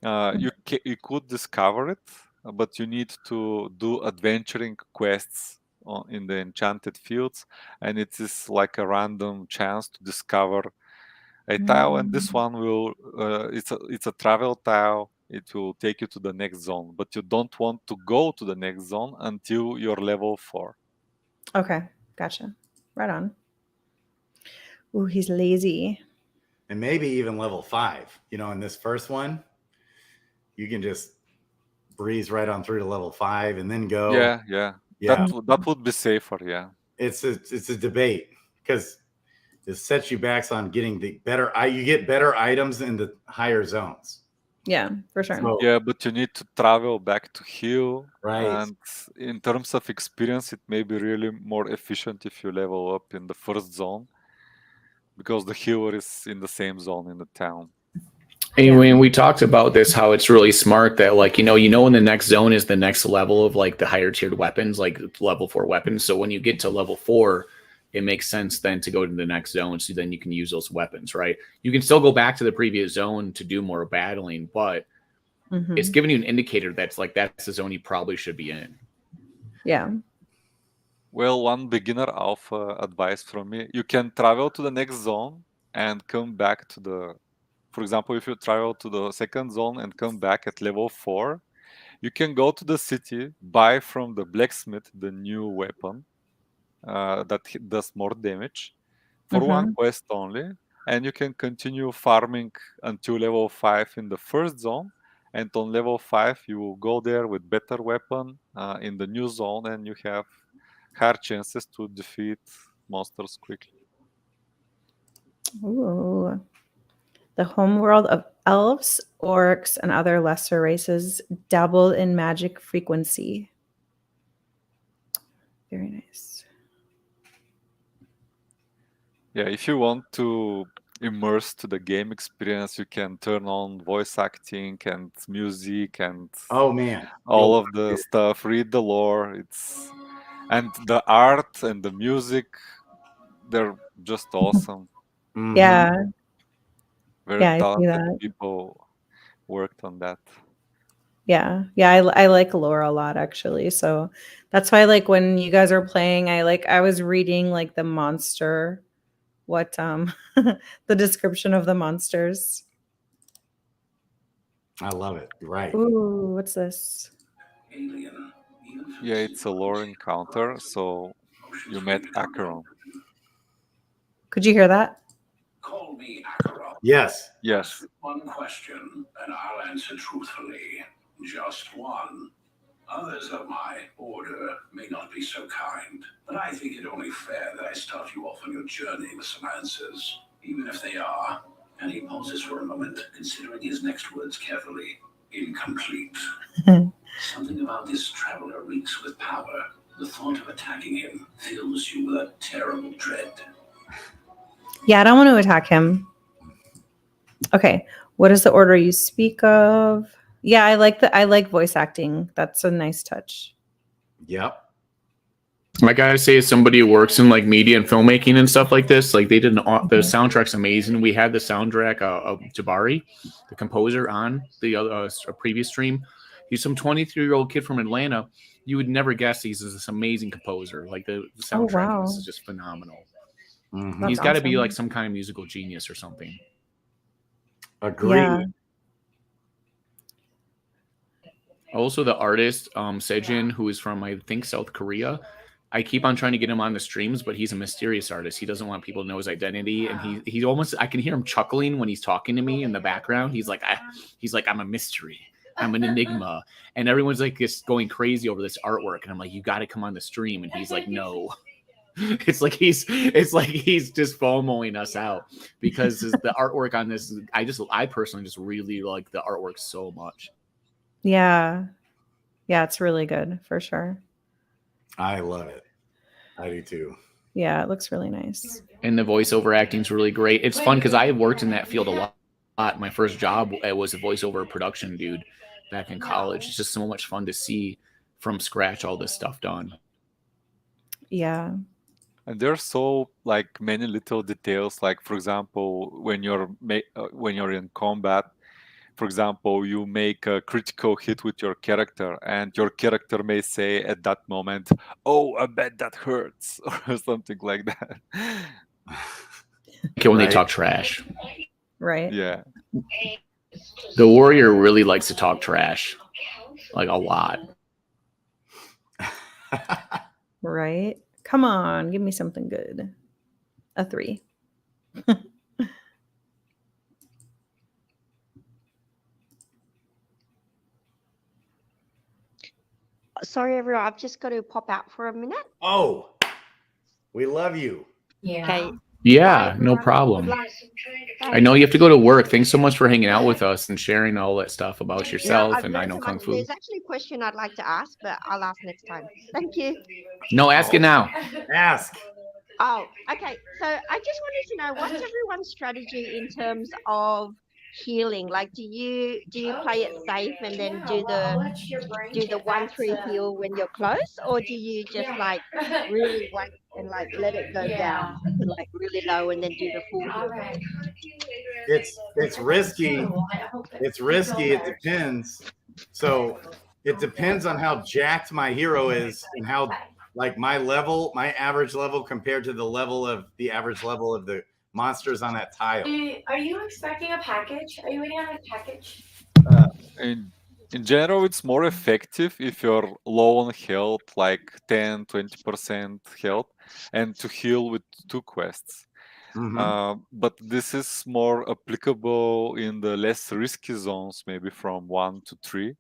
You could discover it, but you need to do adventuring quests in the enchanted fields, and it is like a random chance to discover a tile. And this one will it's a travel tile. It will take you to the next zone, but you don't want to go to the next zone until you're level 4. Okay, gotcha. Right on. Ooh, he's lazy. And maybe even level 5. You know, in this first one, you can just breeze right on through to level 5 and then go. Yeah. That would be safer. Yeah. It's a debate because it sets you back on getting the better. You get better items in the higher zones. Yeah, for sure. So, Yeah, but you need to travel back to heal. Right. And in terms of experience, it may be really more efficient if you level up in the first zone, because the healer is in the same zone in the town. And when we talked about this, how it's really smart that like, you know, when the next zone is the next level of like the higher tiered weapons, like level 4 weapons. So when you get to level 4, it makes sense then to go to the next zone. So then you can use those weapons, right? You can still go back to the previous zone to do more battling, but it's giving you an indicator that's like, that's the zone you probably should be in. Yeah. Well, one beginner alpha advice from me, you can travel to the next zone and come back to the, for example, if you travel to the second zone and come back at level 4, you can go to the city, buy from the blacksmith the new weapon that does more damage for one quest only, and you can continue farming until level 5 in the first zone, and on level 5 you will go there with better weapon in the new zone, and you have higher chances to defeat monsters quickly. Ooh. The homeworld of elves, orcs, and other lesser races dabble in magic frequency. Very nice. Yeah, if you want to immerse to the game experience, you can turn on voice acting and music and all of the stuff. Read the lore. And the art and the music, they're just awesome. Yeah. Very I see talented that. people worked on that. Yeah. I like lore a lot actually. So that's why like when you guys are playing, I was reading like the monster, what the description of the monsters. I love it. Right. Ooh, what's this? Yeah, it's a lore encounter. So you met Acheron. Could you hear that? Call me Acheron. Yes. Yes. One question, and I'll answer truthfully. Just one. Others of my order may not be so kind, but I think it only fair that I start you off on your journey with some answers, even if they are. And he pauses for a moment, considering his next words carefully. Incomplete. Something about this traveler reeks with power. The thought of attacking him fills you with a terrible dread. Yeah, I don't want to attack him. Okay. What is the order you speak of? Yeah, I like voice acting. That's a nice touch. Yep. I gotta say, as somebody who works in like media and filmmaking and stuff like this, like they did the soundtrack's amazing. We had the soundtrack of Jabari, the composer, on the other previous stream. He's some 23-year-old kid from Atlanta. You would never guess he's this amazing composer. Like the soundtrack wow. is just phenomenal. Mhm. He's got to be awesome. like some kind of musical genius or something. Agreed. Yeah. Also, the artist Sejin, who is from I think South Korea. I keep on trying to get him on the streams, but he's a mysterious artist. He doesn't want people to know his identity, and he almost, I can hear him chuckling when he's talking to me in the background. He's like, I'm a mystery. I'm an enigma, and everyone's like just going crazy over this artwork, and I'm like, you got to come on the stream, and he's like, no. It's like he's just FOMOing us out because the artwork on this, I personally just really like the artwork so much. Yeah. Yeah, it's really good for sure. I love it. I do too. Yeah, it looks really nice. And the voiceover acting is really great. It's fun because I worked in that field a lot. My first job was a voiceover production dude back in college. It's just so much fun to see from scratch all this stuff done. Yeah. And there's so like many little details. Like for example, when you're in combat, for example, you make a critical hit with your character, and your character may say at that moment, "Oh, I bet that hurts," or something like that. Okay, when they talk trash. Right. Yeah. The warrior really likes to talk trash, like a lot. Right. Come on, give me something good. A 3. Sorry, everyone. I've just got to pop out for a minute. Oh, we love you. Yeah. Okay. Yeah, no problem. I know you have to go to work. Thanks so much for hanging out with us and sharing all that stuff about yourself. I've And I learned know so Kung much. Fu. There's actually a question I'd like to ask, but I'll ask next time. Thank you. No, ask it now. Ask. Oh, okay. So I just wanted to know, what's everyone's strategy in terms of healing? Like, do you play it safe and then do the 1-3 heal when you're close, or do you just like really wait and like let it go down to like really low and then do the full heal? It's risky. It's risky. It depends. So it depends on how jacked my hero is and how like my average level compared to the average level of the monsters on that tile. Are you expecting a package? Are you waiting on a package? In general, it's more effective if you're low on health, like 10-20% health, and to heal with 2 quests. But this is more applicable in the less risky zones, maybe from 1 to 3.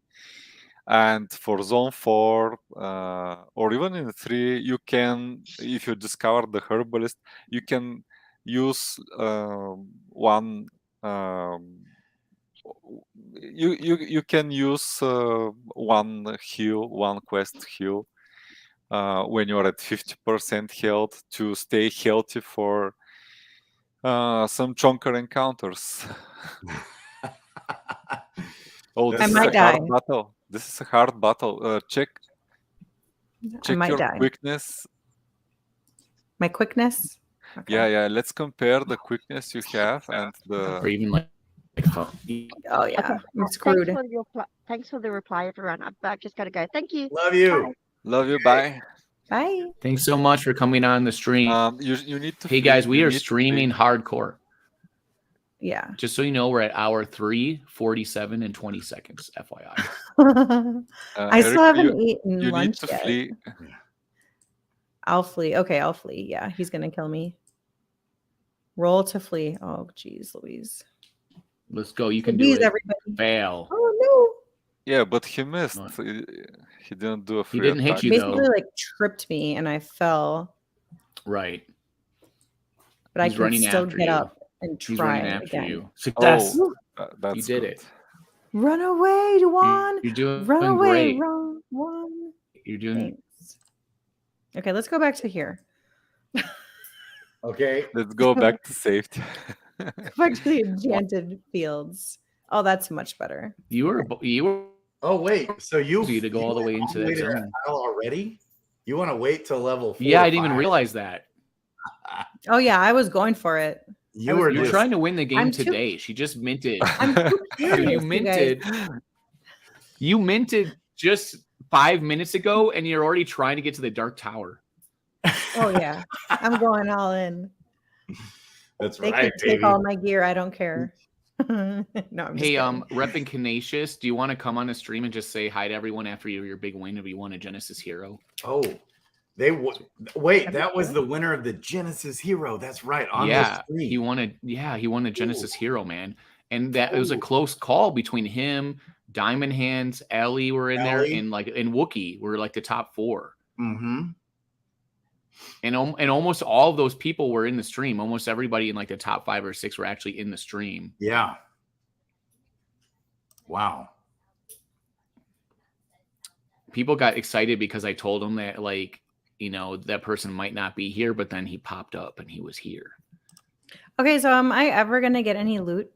And for zone 4 or even in 3, you can, if you discover the herbalist, you can use one. You can use one quest heal when you're at 50% health to stay healthy for some chunker encounters. Oh, this is a hard battle. This is a hard battle. Check your quickness. My quickness? Okay. Yeah. Let's compare the quickness you have and the. Or even like Oh yeah, I'm screwed. Thanks for the reply, everyone. I've just got to go. Thank you. Love you. Bye. Love you. Bye. Bye. Thanks so much for coming on the stream. You need to. Hey guys, we are streaming hardcore. Yeah. Just so you know, we're at hour 3, 47, and 20 seconds. FYI. I still haven't eaten you lunch need to yet. flee. I'll flee. Okay, I'll flee. Yeah, he's gonna kill me. Roll to flee. Oh, geez, Louise. Let's go. You can do Please, it. everybody. Fail. Oh Yeah, but he missed. He didn't do a free didn't hit attack. you, no. Basically, like tripped me, and I fell. Right. But He's I can running still after get you. up and He's try running after again. you. Success. Oh, that's you did good. it. Run away, Juan. You're doing Run away, great. Juan. You're doing. Thanks. Okay, let's go back to here. Okay. Let's go back to safety. Go back to the enchanted fields. Oh, that's much better. You were. Oh wait, so you to go all the way into that waited that zone. battle already? You want to wait till level 4? Yeah, I didn't even realize that. Oh yeah, I was going for it. You're trying to win the game I'm today. She just minted. I'm too Dude, curious, you minted. You minted just 5 minutes ago, and you're already trying to get to the Dark Tower. Oh yeah, I'm going all in. That's They right, can take baby. all my gear. I don't care. No, I'm just Hey, kidding. Reppin' Canasius, do you want to come on the stream and just say hi to everyone after your big win if you won a Genesis Hero? Oh, wait. That was the winner of the Genesis Hero. That's right. On Yeah, the stream. he won a Genesis Hero, man, and that it was a close call between him, Diamond Hands, Ellie were in there, and Wookie were like the top 4. Mm-hmm. And almost all of those people were in the stream. Almost everybody in like the top 5 or 6 were actually in the stream. Yeah. Wow. People got excited because I told them that, like, you know, that person might not be here, but then he popped up and he was here. Okay, so am I ever gonna get any loot?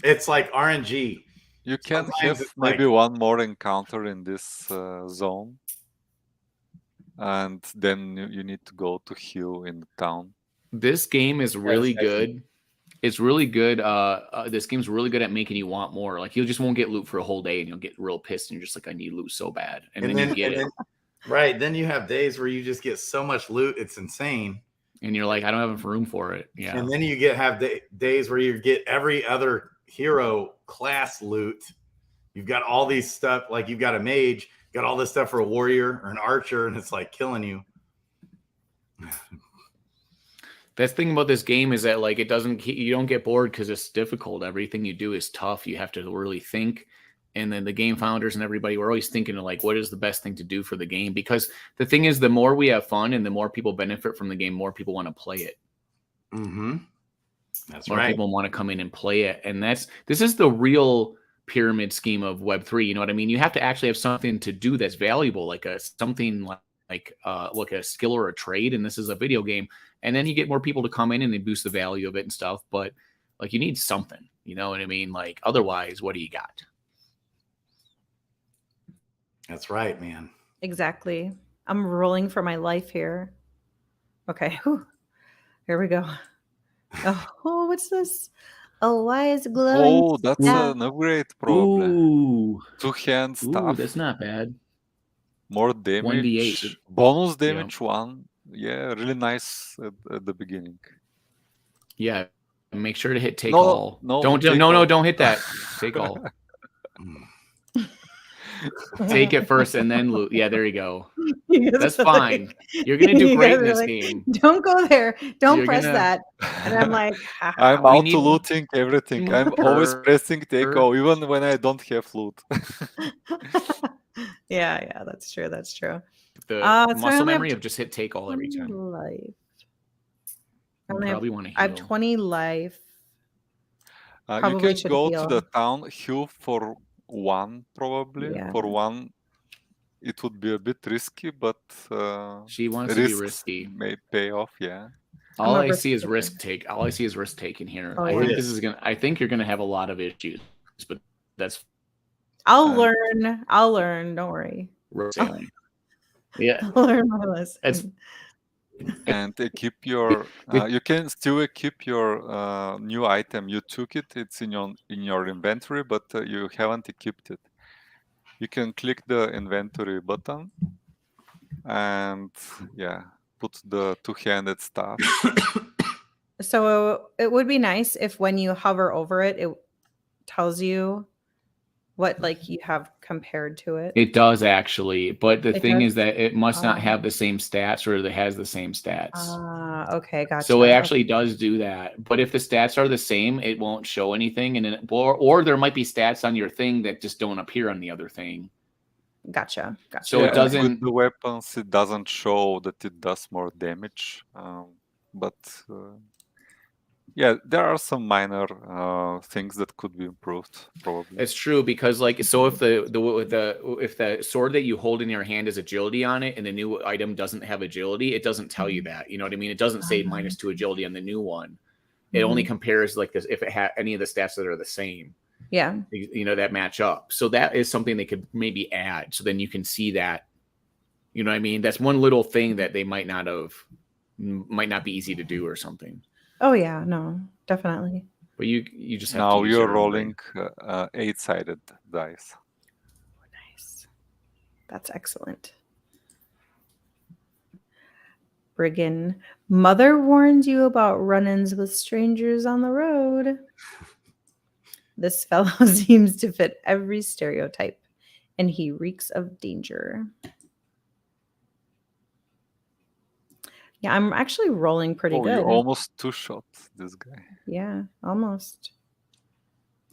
It's like RNG. You can Sometimes have it's like- maybe one more encounter in this zone. And then you need to go to heal in the town. This game is really good. It's really good. This game's really good at making you want more. Like, you just won't get loot for a whole day and you'll get real pissed and you're just like, I need loot so bad. And then you get it. Right. Then you have days where you just get so much loot, it's insane. And you're like, I don't have room for it. Yeah. And then you have days where you get every other hero class loot. You've got all these stuff, like you've got a mage, got all this stuff for a warrior or an archer, and it's like killing you. That's the thing about this game is that, like, you don't get bored because it's difficult. Everything you do is tough. You have to really think. And then the game founders and everybody, we're always thinking of like, what is the best thing to do for the game? Because the thing is, the more we have fun and the more people benefit from the game, more people want to play it. Mm-hmm. That's more right. people want to come in and play it. And this is the real pyramid scheme of Web3. You know what I mean? You have to actually have something to do that's valuable, like something like a skill or a trade. And this is a video game. And then you get more people to come in and they boost the value of it and stuff. But like, you need something, you know what I mean? Like, otherwise, what do you got? That's right, man. Exactly. I'm rolling for my life here. Okay. Whew. Here we go. Oh, what's this? A wise glowing. Oh, that's an upgrade problem. Ooh. 2-hand stuff. That's not bad. More damage. 1d8. Bonus damage 1. Yeah, really nice at the beginning. Yeah. Make sure to hit take No, all. no, Don't take all. don't hit that. Take all. Take it first and then loot. Yeah, there you go. That's fine. You're gonna do great in this game. Don't go there. Don't You're press gonna- that. And I'm like, I'm We auto need looting everything. I'm always pressing take all, even when I don't have loot. yeah, that's true. That's true. The so I muscle only have memory of just hit take all every 20 time. life. You probably want to I have heal. 20 life. You Probably can should go heal. to the town, heal for 1 probably. Yeah. For 1, it would be a bit risky, but She wants to be risks risky. may pay off. Yeah. All I'm a I risk see is taker. risk take. All I see is risk taking here. Oh, I yeah. think this is gonna. I think you're gonna have a lot of issues, but that's I'll learn. I'll learn. Don't worry. risk taking. Yeah, I'll learn my lesson. It's- and equip your. You can still equip your new item. You took it; it's in your inventory, but you haven't equipped it. You can click the inventory button, and yeah, put the two-handed staff. So it would be nice if when you hover over it, it tells you what like you have compared to it. It does actually, but the It thing is does? that it must not Oh. have the same stats, or it has the same stats. Okay, gotcha. So it actually does do that. But if the stats are the same, it won't show anything, and then, or there might be stats on your thing that just don't appear on the other thing. Gotcha. So it doesn't. With the weapons, it doesn't show that it does more damage, but yeah, there are some minor things that could be improved. Probably It's true, because like, so if the sword that you hold in your hand has agility on it, and the new item doesn't have agility, it doesn't tell you that. You know what I mean? It doesn't say -2 agility on the new one. It only compares like this if it had any of the stats that are the same. Yeah. You know, that match up. So that is something they could maybe add. So then you can see that. You know what I mean? That's one little thing that they might not be easy to do or something. Oh yeah, no, definitely. But you just have now to use you're your rolling 8-sided dice. Nice. That's excellent. Brigand, mother warns you about run-ins with strangers on the road. This fellow seems to fit every stereotype, and he reeks of danger. Yeah, I'm actually rolling pretty good. You almost two-shot this guy. Yeah, almost.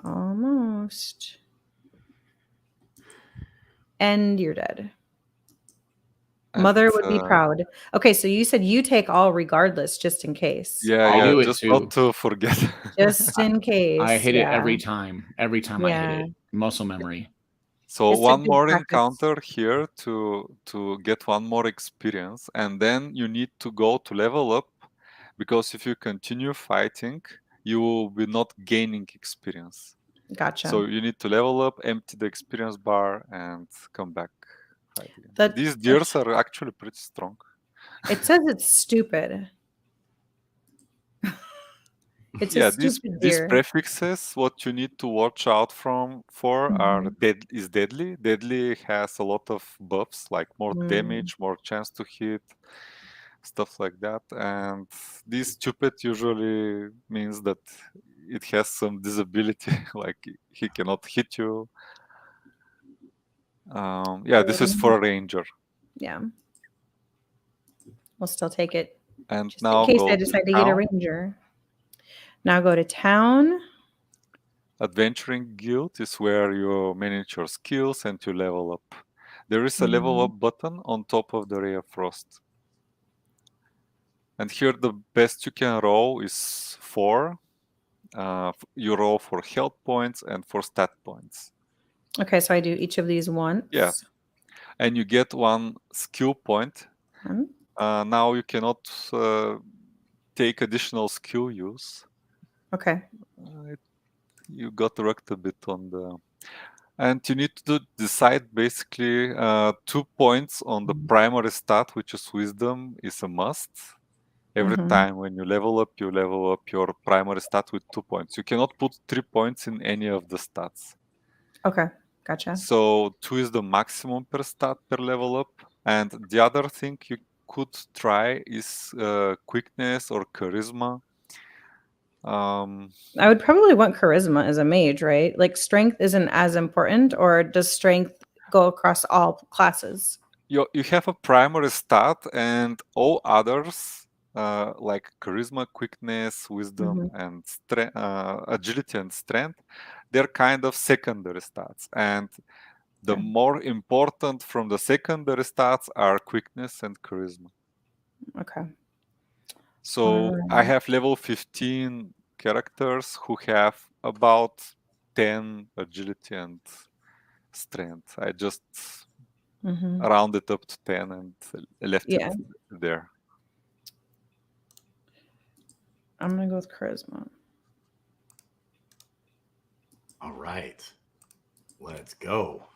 Almost. And you're dead. Mother would be proud. Okay, so you said you take all regardless, just in case. I'll do it just too. not to forget. Just in case. I hit it every yeah. time. Every time I hit it. Muscle memory. So It's a one good more practice. encounter here to get one more experience, and then you need to go to level up, because if you continue fighting, you will be not gaining experience. Gotcha. So you need to level up, empty the experience bar, and come back. These deers are actually pretty strong. It says it's stupid. It's a these stupid deer. prefixes, what you need to watch out for are deadly. Deadly has a lot of buffs, like more damage, more chance to hit, stuff like that. And this stupid usually means that it has some disability, like he cannot hit you. This is for a ranger. Yeah. We'll still take it. And just now in case go I decide to get a ranger. Now go to town. Adventuring Guild is where you manage your skills and you level up. There is a level up button on top of the Ray of Frost. And here the best you can roll is 4. You roll for health points and for stat points. Okay, so I do each of these once. Yeah. And you get 1 skill point. Now you cannot take additional skill use. Okay. You got wrecked a bit on the... And you need to decide basically 2 points on the primary stat, which is wisdom, is a must. Every time when you level up your primary stat with 2 points. You cannot put 3 points in any of the stats. Okay, gotcha. So 2 is the maximum per stat per level up. And the other thing you could try is quickness or charisma. I would probably want charisma as a mage, right? Like strength isn't as important, or does strength go across all classes? You have a primary stat, and all others like charisma, quickness, wisdom, and agility and strength, they're kind of secondary stats. And the more important from the secondary stats are quickness and charisma. Okay. So I have level 15 characters who have about 10 agility and strength. I just rounded up to 10 and left it there. I'm gonna go with charisma. All right, let's go.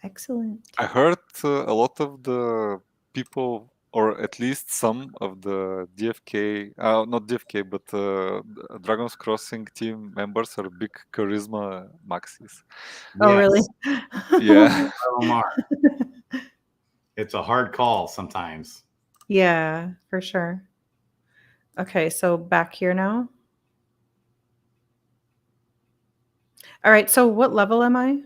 Excellent. I heard a lot of the people or at least some of the DFK, not DFK, but Dragon's Crossing team members are big charisma maxis. Oh, really? Yeah. It's a hard call sometimes. Yeah, for sure. Okay, so back here now. All right, so what level am I?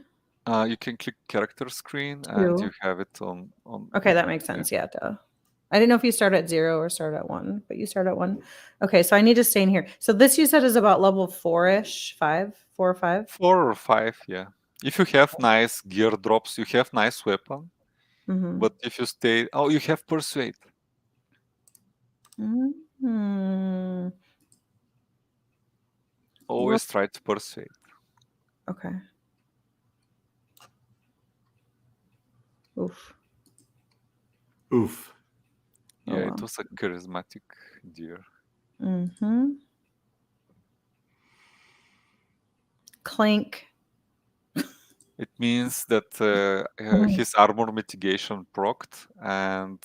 You can click character screen and you have it on. Okay, that makes sense. Yeah, duh. I didn't know if you start at 0 or start at 1, but you start at 1. Okay, so I need to stay in here. So this you said is about level 4-ish, 5, 4 or 5? 4 or 5, yeah. If you have nice gear drops, you have nice weapon. Mhm. But if you stay, oh, you have persuade. Mm-hmm. Always try to persuade. Okay. Oof. Oof. Yeah, wow. it was a charismatic deer. Mm-hmm. Clank. It means that his armor mitigation procced and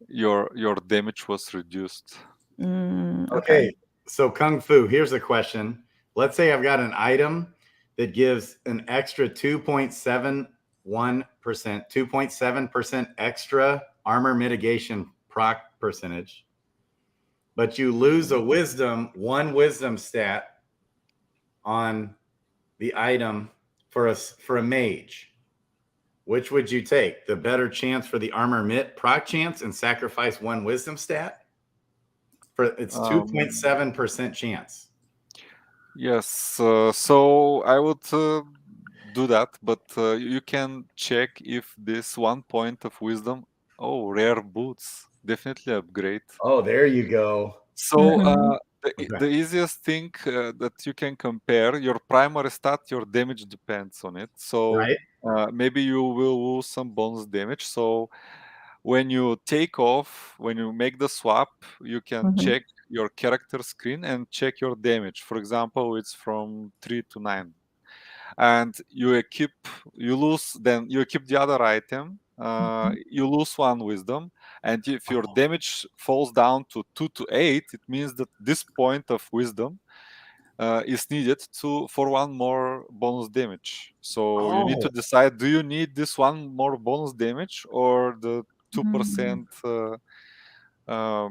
your damage was reduced. Okay, so Kung Fu, here's a question. Let's say I've got an item that gives an extra 2.71%, 2.7% extra armor mitigation proc percentage, but you lose a wisdom, 1 wisdom stat on the item for a mage. Which would you take? The better chance for the armor mit proc chance and sacrifice 1 wisdom stat? For it's 2.7% chance. Yes, so I would do that, but you can check if this 1 point of wisdom. Oh, rare boots, definitely upgrade. Oh, there you go. So the easiest thing that you can compare your primary stat, your damage depends on it. So maybe you will lose some bonus damage. So when you take off, when you make the swap, you can check your character screen and check your damage. For example, it's from 3 to 9. And you equip the other item, you lose 1 wisdom, and if your damage falls down to 2 to 8, it means that this point of wisdom is needed for 1 more bonus damage. So you need to decide, do you need this 1 more bonus damage or the 2%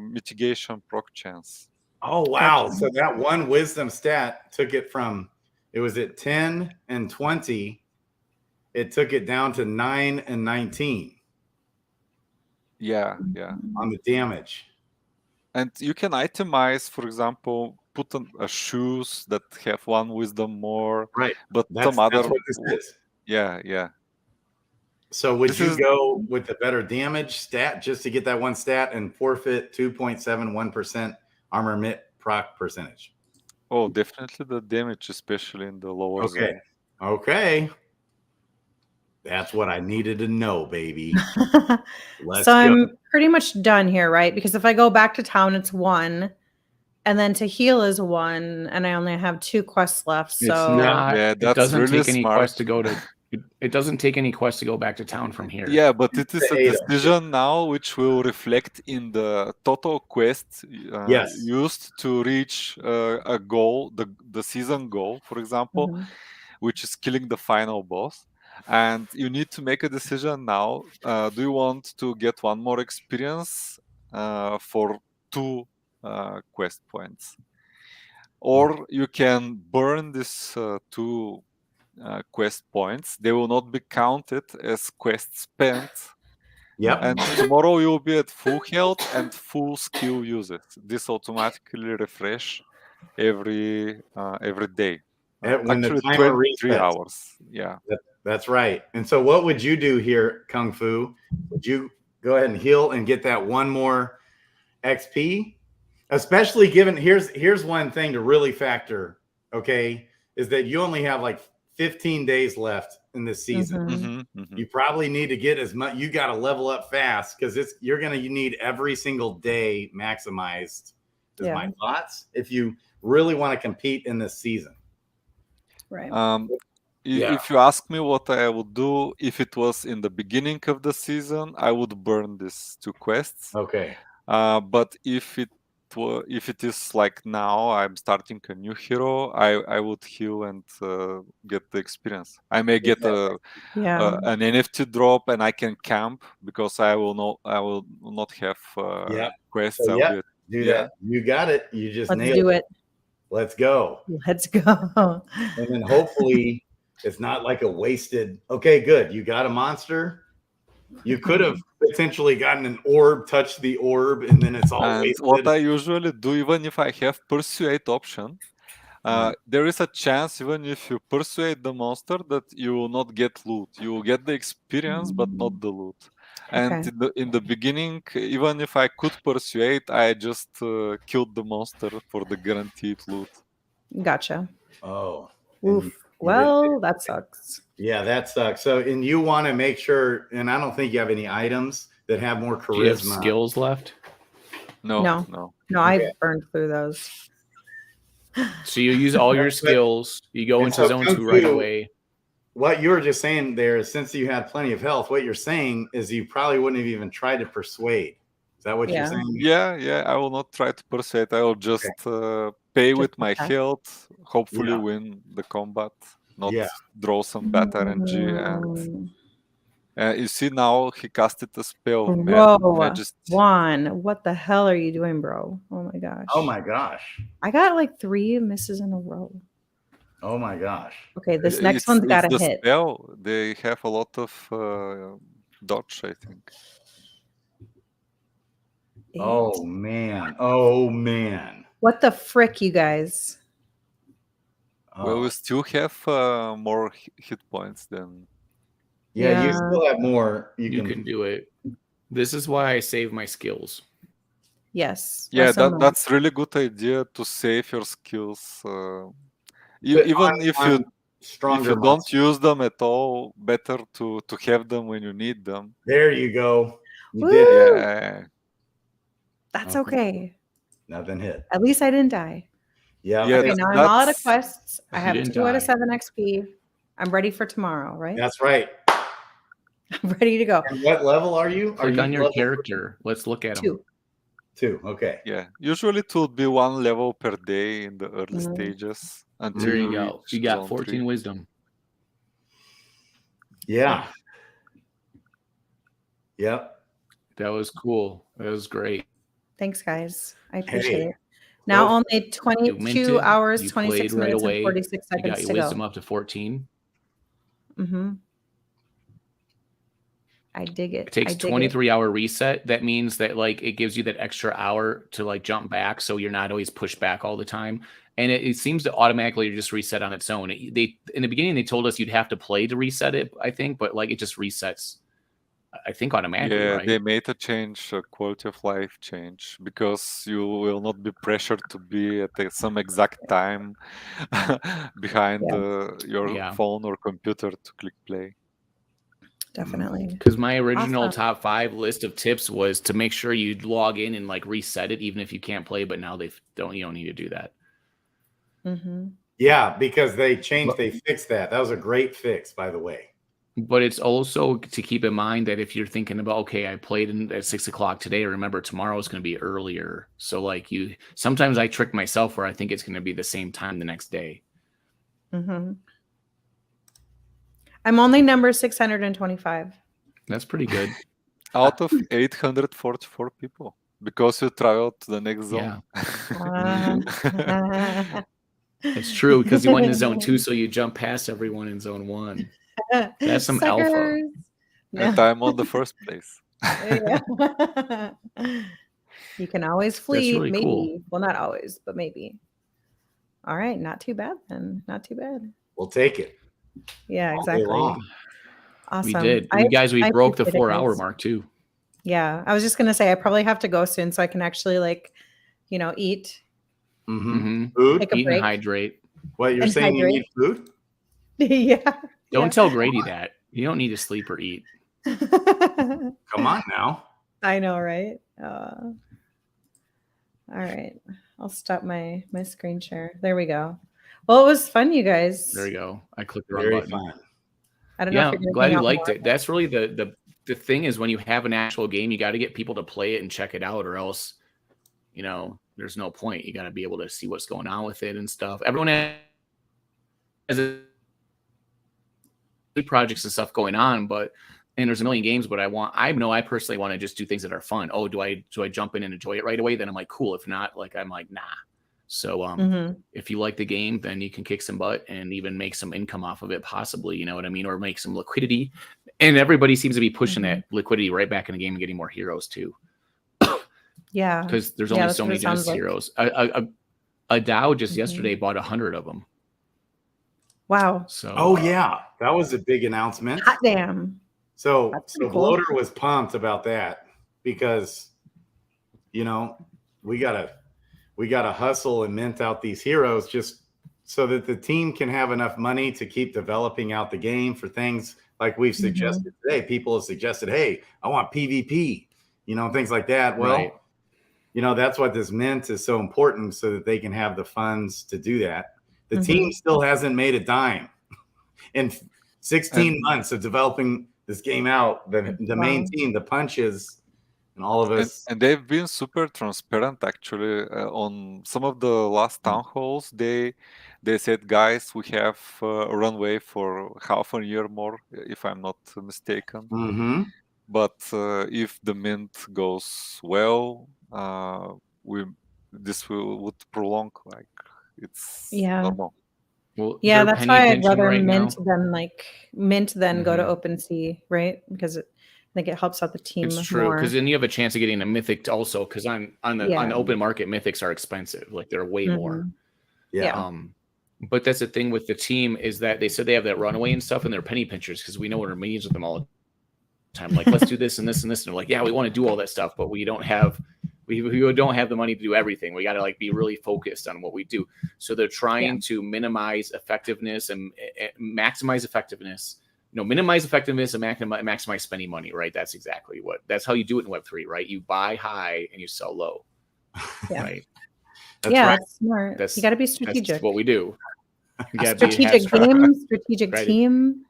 mitigation proc chance? Oh, wow. So that 1 wisdom stat took it from, it was at 10 and 20. It took it down to 9 and 19. Yeah. On the damage. And you can itemize, for example, put on shoes that have 1 wisdom more. Right. But That's what this is. Yeah. So would you go with the better damage stat just to get that 1 stat and forfeit 2.71% armor mit proc percentage? Oh, definitely the damage, especially in the lower zone. Okay. That's what I needed to know, baby. Let's So go. I'm pretty much done here, right? Because if I go back to town, it's 1. And then to heal is 1. And I only have 2 quests left. So it's not. Yeah, it that's doesn't really take any smart. quest to go to. It doesn't take any quest to go back to town from here. Yeah, but it is a decision now which will reflect in the total quest used to reach a goal, the season goal, for example, which is killing the final boss. And you need to make a decision now. Do you want to get 1 more experience for 2 quest points? Or you can burn these 2 quest points. They will not be counted as quest spent. And tomorrow you'll be at full health and full skill usage. This automatically refresh every day. When Actually, the timer 23 resets. hours. Yeah. That's right. And so what would you do here, Kung Fu? Would you go ahead and heal and get that 1 more XP? Especially given, here's one thing to really factor, okay, is that you only have like 15 days left in this season. You probably need to get as much, you got to level up fast because you're going to need every single day maximized, is my thoughts, if you really want to compete in this season. Right. If you ask me what I would do if it was in the beginning of the season, I would burn these 2 quests. Okay. But if it is like now, I'm starting a new hero, I would heal and get the experience. I may get Yeah. an NFT drop, and I can camp because I will not have quests. So, I'll do that. You got it. You just Let's nailed do it. Let's go. Let's go. And then hopefully it's not like a wasted. Okay, good. You got a monster. You could have potentially gotten an orb, touched the orb, and then it's all And wasted. what I usually do, even if I have persuade option, there is a chance, even if you persuade the monster, that you will not get loot. You will get the experience, but not the loot. And Okay. in the beginning, even if I could persuade, I just killed the monster for the guaranteed loot. Gotcha. Oh. Oof. Well, that sucks. Yeah, that sucks. So, and you want to make sure, and I don't think you have any items that have more charisma. Do you have skills left? No. I burned through those. So you use all your skills. You go into zone 2 right away. What you were just saying there is, since you had plenty of health, what you're saying is you probably wouldn't have even tried to persuade. Is that what you're saying? Yeah. I will not try to persuade. I will just pay with my health, hopefully win the combat, not draw some bad RNG. And you see now he casted a spell. Bro, Juan, what the hell are you doing, bro? Oh my gosh. Oh my gosh. I got like 3 misses in a row. Oh my gosh. Okay, this next one's got to hit. Spell. They have a lot of dodge, I think. Oh man. Oh man. What the frick, you guys? Well, we still have more hit points than. Yeah, you still have more. You can do it. This is why I save my skills. Yes. Yeah, that's really good idea to save your skills. Even if you don't use them at all, better to have them when you need them. There you go. You did it. Yeah. That's okay. Nothing hit. At least I didn't die. Yeah. Okay, now I'm all out of quests. I have 2 out of 7 XP. I'm ready for tomorrow, right? That's right. I'm ready to go. And what level are you? Click on your character. Let's look at them. 2. Okay. Yeah. Usually it will be 1 level per day in the early stages. Until there you go. You got 14 3. wisdom. Yeah. Yep. That was cool. That was great. Thanks, guys. I appreciate it. Now only 22 hours, 26 minutes, and 46 seconds you got your to wisdom go. up to 14. I dig it. It takes 23-hour reset. That means that like it gives you that extra hour to like jump back, so you're not always pushed back all the time. And it seems to automatically just reset on its own. They in the beginning they told us you'd have to play to reset it, I think, but like it just resets, I think, automatically. Yeah, right? they made a change, a quality of life change, because you will not be pressured to be at some exact time behind your phone or computer to click play. Definitely. Because my original top 5 list of tips was to make sure you log in and like reset it, even if you can't play. But now you don't need to do that. Yeah, because they fixed that. That was a great fix, by the way. But it's also to keep in mind that if you're thinking about, okay, I played at 6 o'clock today, remember tomorrow is going to be earlier. So like sometimes I trick myself where I think it's going to be the same time the next day. I'm only number 625. That's pretty good. Out of 844 people, because you traveled to the next zone. It's true, because you went in zone 2, so you jump past everyone in zone 1. That's some alpha. And I'm on the first place. You can always flee. Really maybe. cool. Well, not always, but maybe. All right. Not too bad then. Not too bad. We'll take it. Yeah, exactly. Awesome. We did. We broke the 4-hour mark too. Yeah. I was just going to say, I probably have to go soon so I can actually eat. Food? Take a Eat break. and hydrate. What, you're saying you need food? Yeah. Don't tell Grady that. You don't need to sleep or eat. Come on now. I know, right? All right. I'll stop my screen share. There we go. Well, it was fun, you guys. There you go. I clicked the wrong Very button. fun. I don't know Yeah, if you're gonna glad hang you out liked more. it. That's really the thing is when you have an actual game, you got to get people to play it and check it out, or else, you know, there's no point. You got to be able to see what's going on with it and stuff. Everyone has projects and stuff going on, and there's a million games, but I personally want to just do things that are fun. Oh, do I jump in and enjoy it right away? Then I'm like, cool. If not, like, I'm like, nah. So if you like the game, then you can kick some butt and even make some income off of it, possibly, you know what I mean, or make some liquidity. And everybody seems to be pushing that liquidity right back in the game and getting more heroes too. Yeah, because there's only so many Genesis heroes. A DAO just yesterday bought 100 of them. Wow. So oh yeah, that was a big announcement. Hot damn. So cool. Bloater was pumped about that because, you know, we gotta hustle and mint out these heroes just so that the team can have enough money to keep developing out the game for things like we've suggested today. People have suggested, hey, I want PvP, you know, things like that. Well, you know, that's what this mint is so important, so that they can have the funds to do that. The team still hasn't made a dime in 16 months of developing this game out. The main team, the punches, and all of us. And they've been super transparent, actually. On some of the last town halls, they said, guys, we have a runway for half a year more, if I'm not mistaken. But if the mint goes well, this would prolong, like it's normal. Well, yeah, that's why I'd rather mint than go to OpenSea, right? Because I think it helps out the team. It's true, more. because then you have a chance of getting a mythic also. Because on the open market, mythics are expensive; like they're way more. Yeah. But that's the thing with the team is that they said they have that runaway and stuff, and they're penny pinchers because we know we're in meetings with them all the time. Like, let's do this and this and this, and they're like, yeah, we want to do all that stuff, but we don't have the money to do everything. We got to like be really focused on what we do. So they're trying to minimize effectiveness and maximize effectiveness. No, minimize effectiveness and maximize spending money, right? That's how you do it in Web3, right? You buy high and you sell low. Yeah. Right. That's smart. You got to be strategic. That's what we do. Strategic game, strategic team.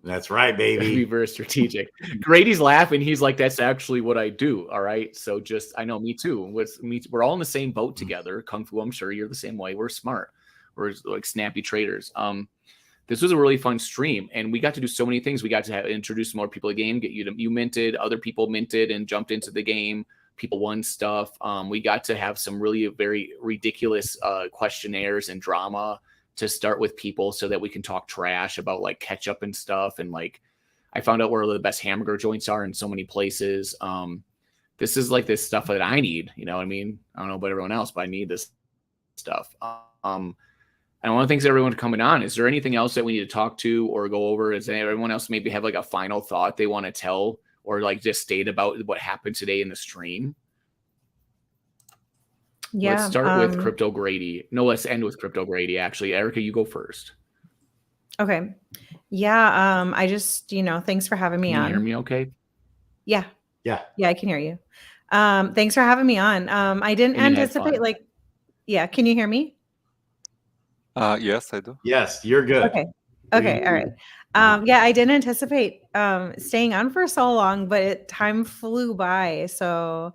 That's right, baby. Be very strategic. Grady's laughing. He's like, that's actually what I do. All right. So I know, me too. We're all in the same boat together. Kung Fu, I'm sure you're the same way. We're smart. We're like snappy traders. This was a really fun stream, and we got to do so many things. We got to introduce more people to the game, get you minted, other people minted and jumped into the game. People won stuff. We got to have some really very ridiculous questionnaires and drama to start with people so that we can talk trash about like ketchup and stuff. And like, I found out where the best hamburger joints are in so many places. This is like this stuff that I need, you know what I mean? I don't know about everyone else, but I need this stuff. And one of the things that everyone's coming on, is there anything else that we need to talk to or go over? Does everyone else maybe have like a final thought they want to tell or like just state about what happened today in the stream? Yeah. Let's start with Crypto Grady. No, let's end with Crypto Grady. Actually, Erica, you go first. Okay. Yeah. I just, thanks for having me on. Can you hear me okay? Yeah. Yeah. Yeah, I can hear you. Thanks for having me on. I didn't anticipate can you hear me? Yes, I do. Yes, you're good. Okay. All right. Yeah, I didn't anticipate staying on for so long, but time flew by. So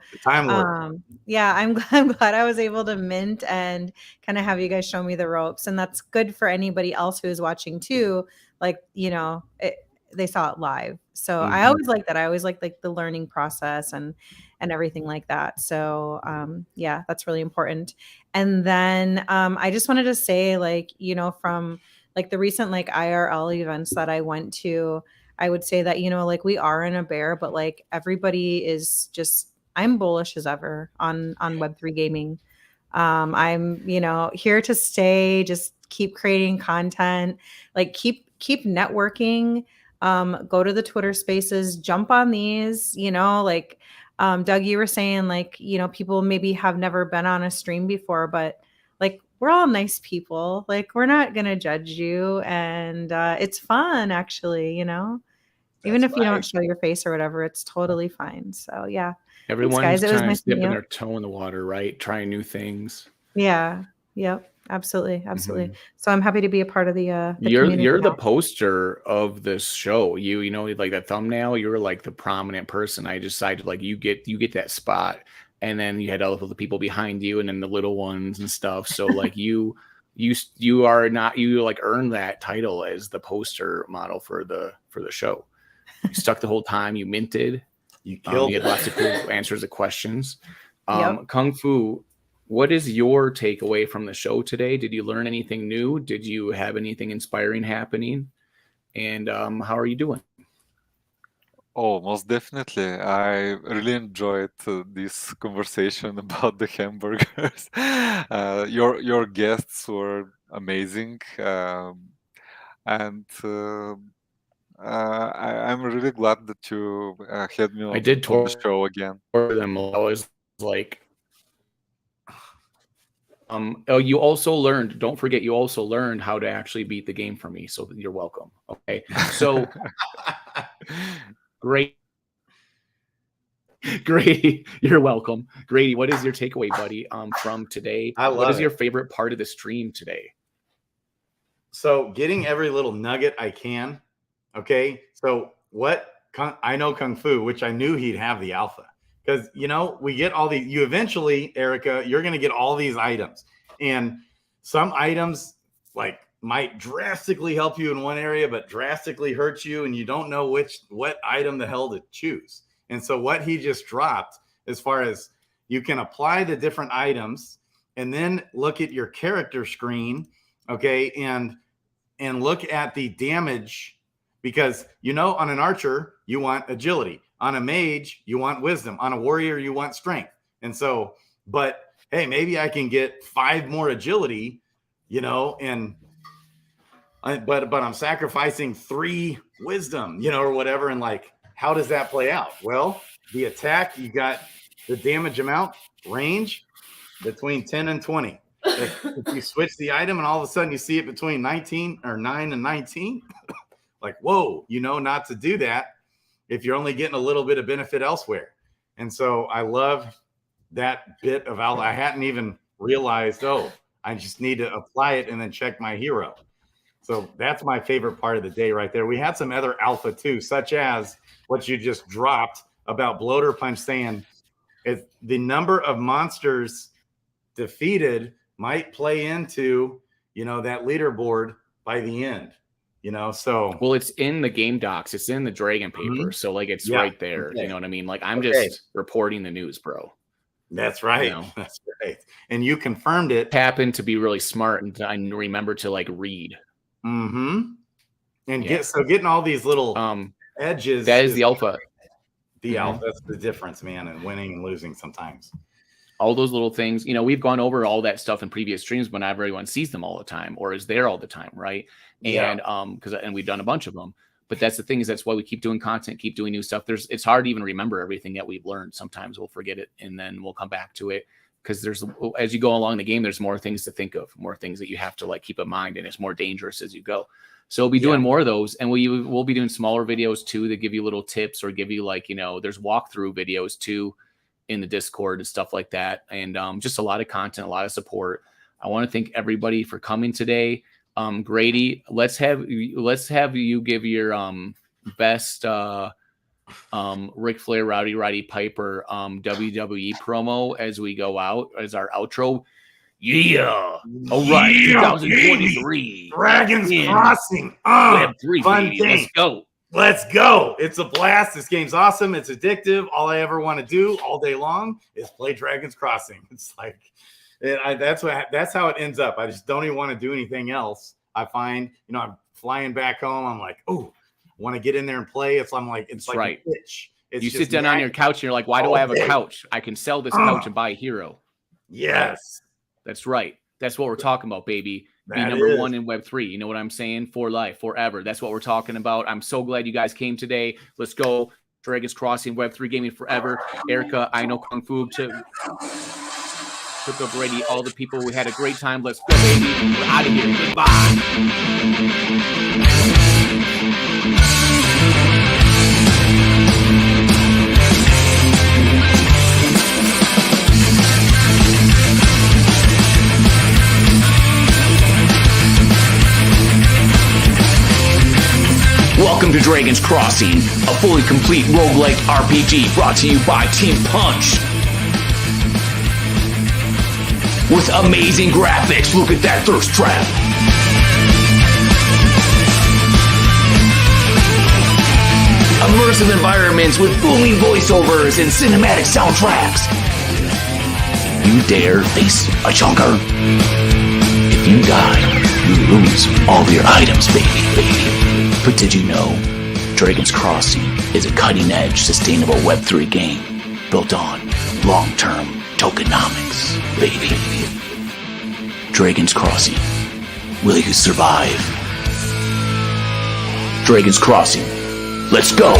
yeah, I'm glad I was able to mint and kind of have you guys show me the ropes. And that's good for anybody else who's watching too. Like, they saw it live. So I always like that. I always like the learning process and everything like that. So yeah, that's really important. And then I just wanted to say, from the recent IRL events that I went to, I would say that, we are in a bear, but everybody is just, I'm bullish as ever on Web3 gaming. I'm, here to stay, just keep creating content, keep networking, go to the Twitter spaces, jump on these, Doug, you were saying people maybe have never been on a stream before, but we're all nice people. We're not going to judge you. And it's fun, actually, even if you don't show your face or whatever, it's totally fine. So, yeah. Everyone's kind of dipping their toe in the water, right? Trying new things. Yeah. Yep. Absolutely. So I'm happy to be a part of the community You're the now. poster of this show. You know, like that thumbnail, you're like the prominent person. I decided like you get that spot, and then you had all the people behind you, and then the little ones and stuff. So like you are not, you like earned that title as the poster model for the show. You stuck the whole time. You minted. You killed. You had lots of cool answers to questions. Yep. Kung Fu, what is your takeaway from the show today? Did you learn anything new? Did you have anything inspiring happening? And how are you doing? Oh, most definitely. I really enjoyed this conversation about the hamburgers. Your guests were amazing, and I'm really glad that you had me I did on the show again. For them, I was like, oh, you also learned, don't forget, you also learned how to actually beat the game for me. So you're welcome. Okay. So great. Grady, you're welcome. Grady, what is your takeaway, buddy, from today? What is your favorite part of the stream today? So getting every little nugget I can. Okay. So I know Kung Fu, which I knew he'd have the alpha. Because, you know, we get all these, you eventually, Erica, you're going to get all these items. And some items like might drastically help you in one area, but drastically hurt you. And you don't know what item the hell to choose. And so what he just dropped, as far as you can apply the different items and then look at your character screen, okay, and look at the damage, because, you know, on an archer, you want agility. On a mage, you want wisdom. On a warrior, you want strength. And so, but hey, maybe I can get 5 more agility, you know, but I'm sacrificing 3 wisdom, you know, or whatever. And like, how does that play out? Well, the attack, you got the damage amount, range between 10 and 20. If you switch the item and all of a sudden you see it between 9 and 19, like, whoa, you know, not to do that if you're only getting a little bit of benefit elsewhere. And so I love that bit of alpha. I hadn't even realized, oh, I just need to apply it and then check my hero. So that's my favorite part of the day right there. We had some other alpha too, such as what you just dropped about Bloater Punch, saying if the number of monsters defeated might play into, you know, that leaderboard by the end. You know, so well, it's in the game docs, it's in the Dragon paper, so like it's right there. You know what I mean? Like I'm just reporting the news, bro. That's right. You know? That's right. And you confirmed it. Happened to be really smart, and I remember to like read. And getting all these little edges. That is the alpha. The alpha. That's the difference, man, and winning and losing sometimes. All those little things, you know, we've gone over all that stuff in previous streams, but not everyone sees them all the time or is there all the time, right? And and we've done a bunch of them. But that's the thing, is that's why we keep doing content, keep doing new stuff. It's hard to even remember everything that we've learned. Sometimes we'll forget it and then we'll come back to it, because as you go along the game, there's more things to think of, more things that you have to like keep in mind, and it's more dangerous as you go. So we'll be doing more of those, and we'll be doing smaller videos too that give you little tips or give you like, you know, there's walkthrough videos too in the Discord and stuff like that. And just a lot of content, a lot of support. I want to thank everybody for coming today. Grady, let's have you give your best Ric Flair Roddy Piper WWE promo as we go out as our outro. Yeah. All right. 2023. Dragons Crossing. Web3, fun baby. thing. Let's go. Let's go. It's a blast. This game's awesome. It's addictive. All I ever want to do all day long is play Dragons Crossing. It's like, that's how it ends up. I just don't even want to do anything else. I find, you know, I'm flying back home. I'm like, oh, I want to get in there and play. It's like right. a pitch. You sit down on your couch and you're like, why do I have a couch? I can sell this couch and buy a hero. Yes. That's right. That's what we're talking about, baby. Be number 1 in Web3. You know what I'm saying? For life, forever. That's what we're talking about. I'm so glad you guys came today. Let's go. Dragons Crossing, Web3 gaming forever. Erica, I know Kung Fu, Crypto Grady, all the people. We had a great time. Let's go, baby. We're out of here. Goodbye. Welcome to Dragon's Crossing, a fully complete roguelike RPG brought to you by Team Punch. With amazing graphics, look at that thirst trap. Immersive environments with booming voiceovers and cinematic soundtracks. You dare face a chunker? If you die, you lose all of your items, baby. But did you know Dragon's Crossing is a cutting-edge, sustainable Web3 game built on long-term tokenomics, baby? Dragon's Crossing. Will you survive? Dragon's Crossing. Let's go.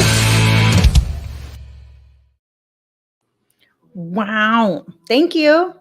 Wow. Thank you.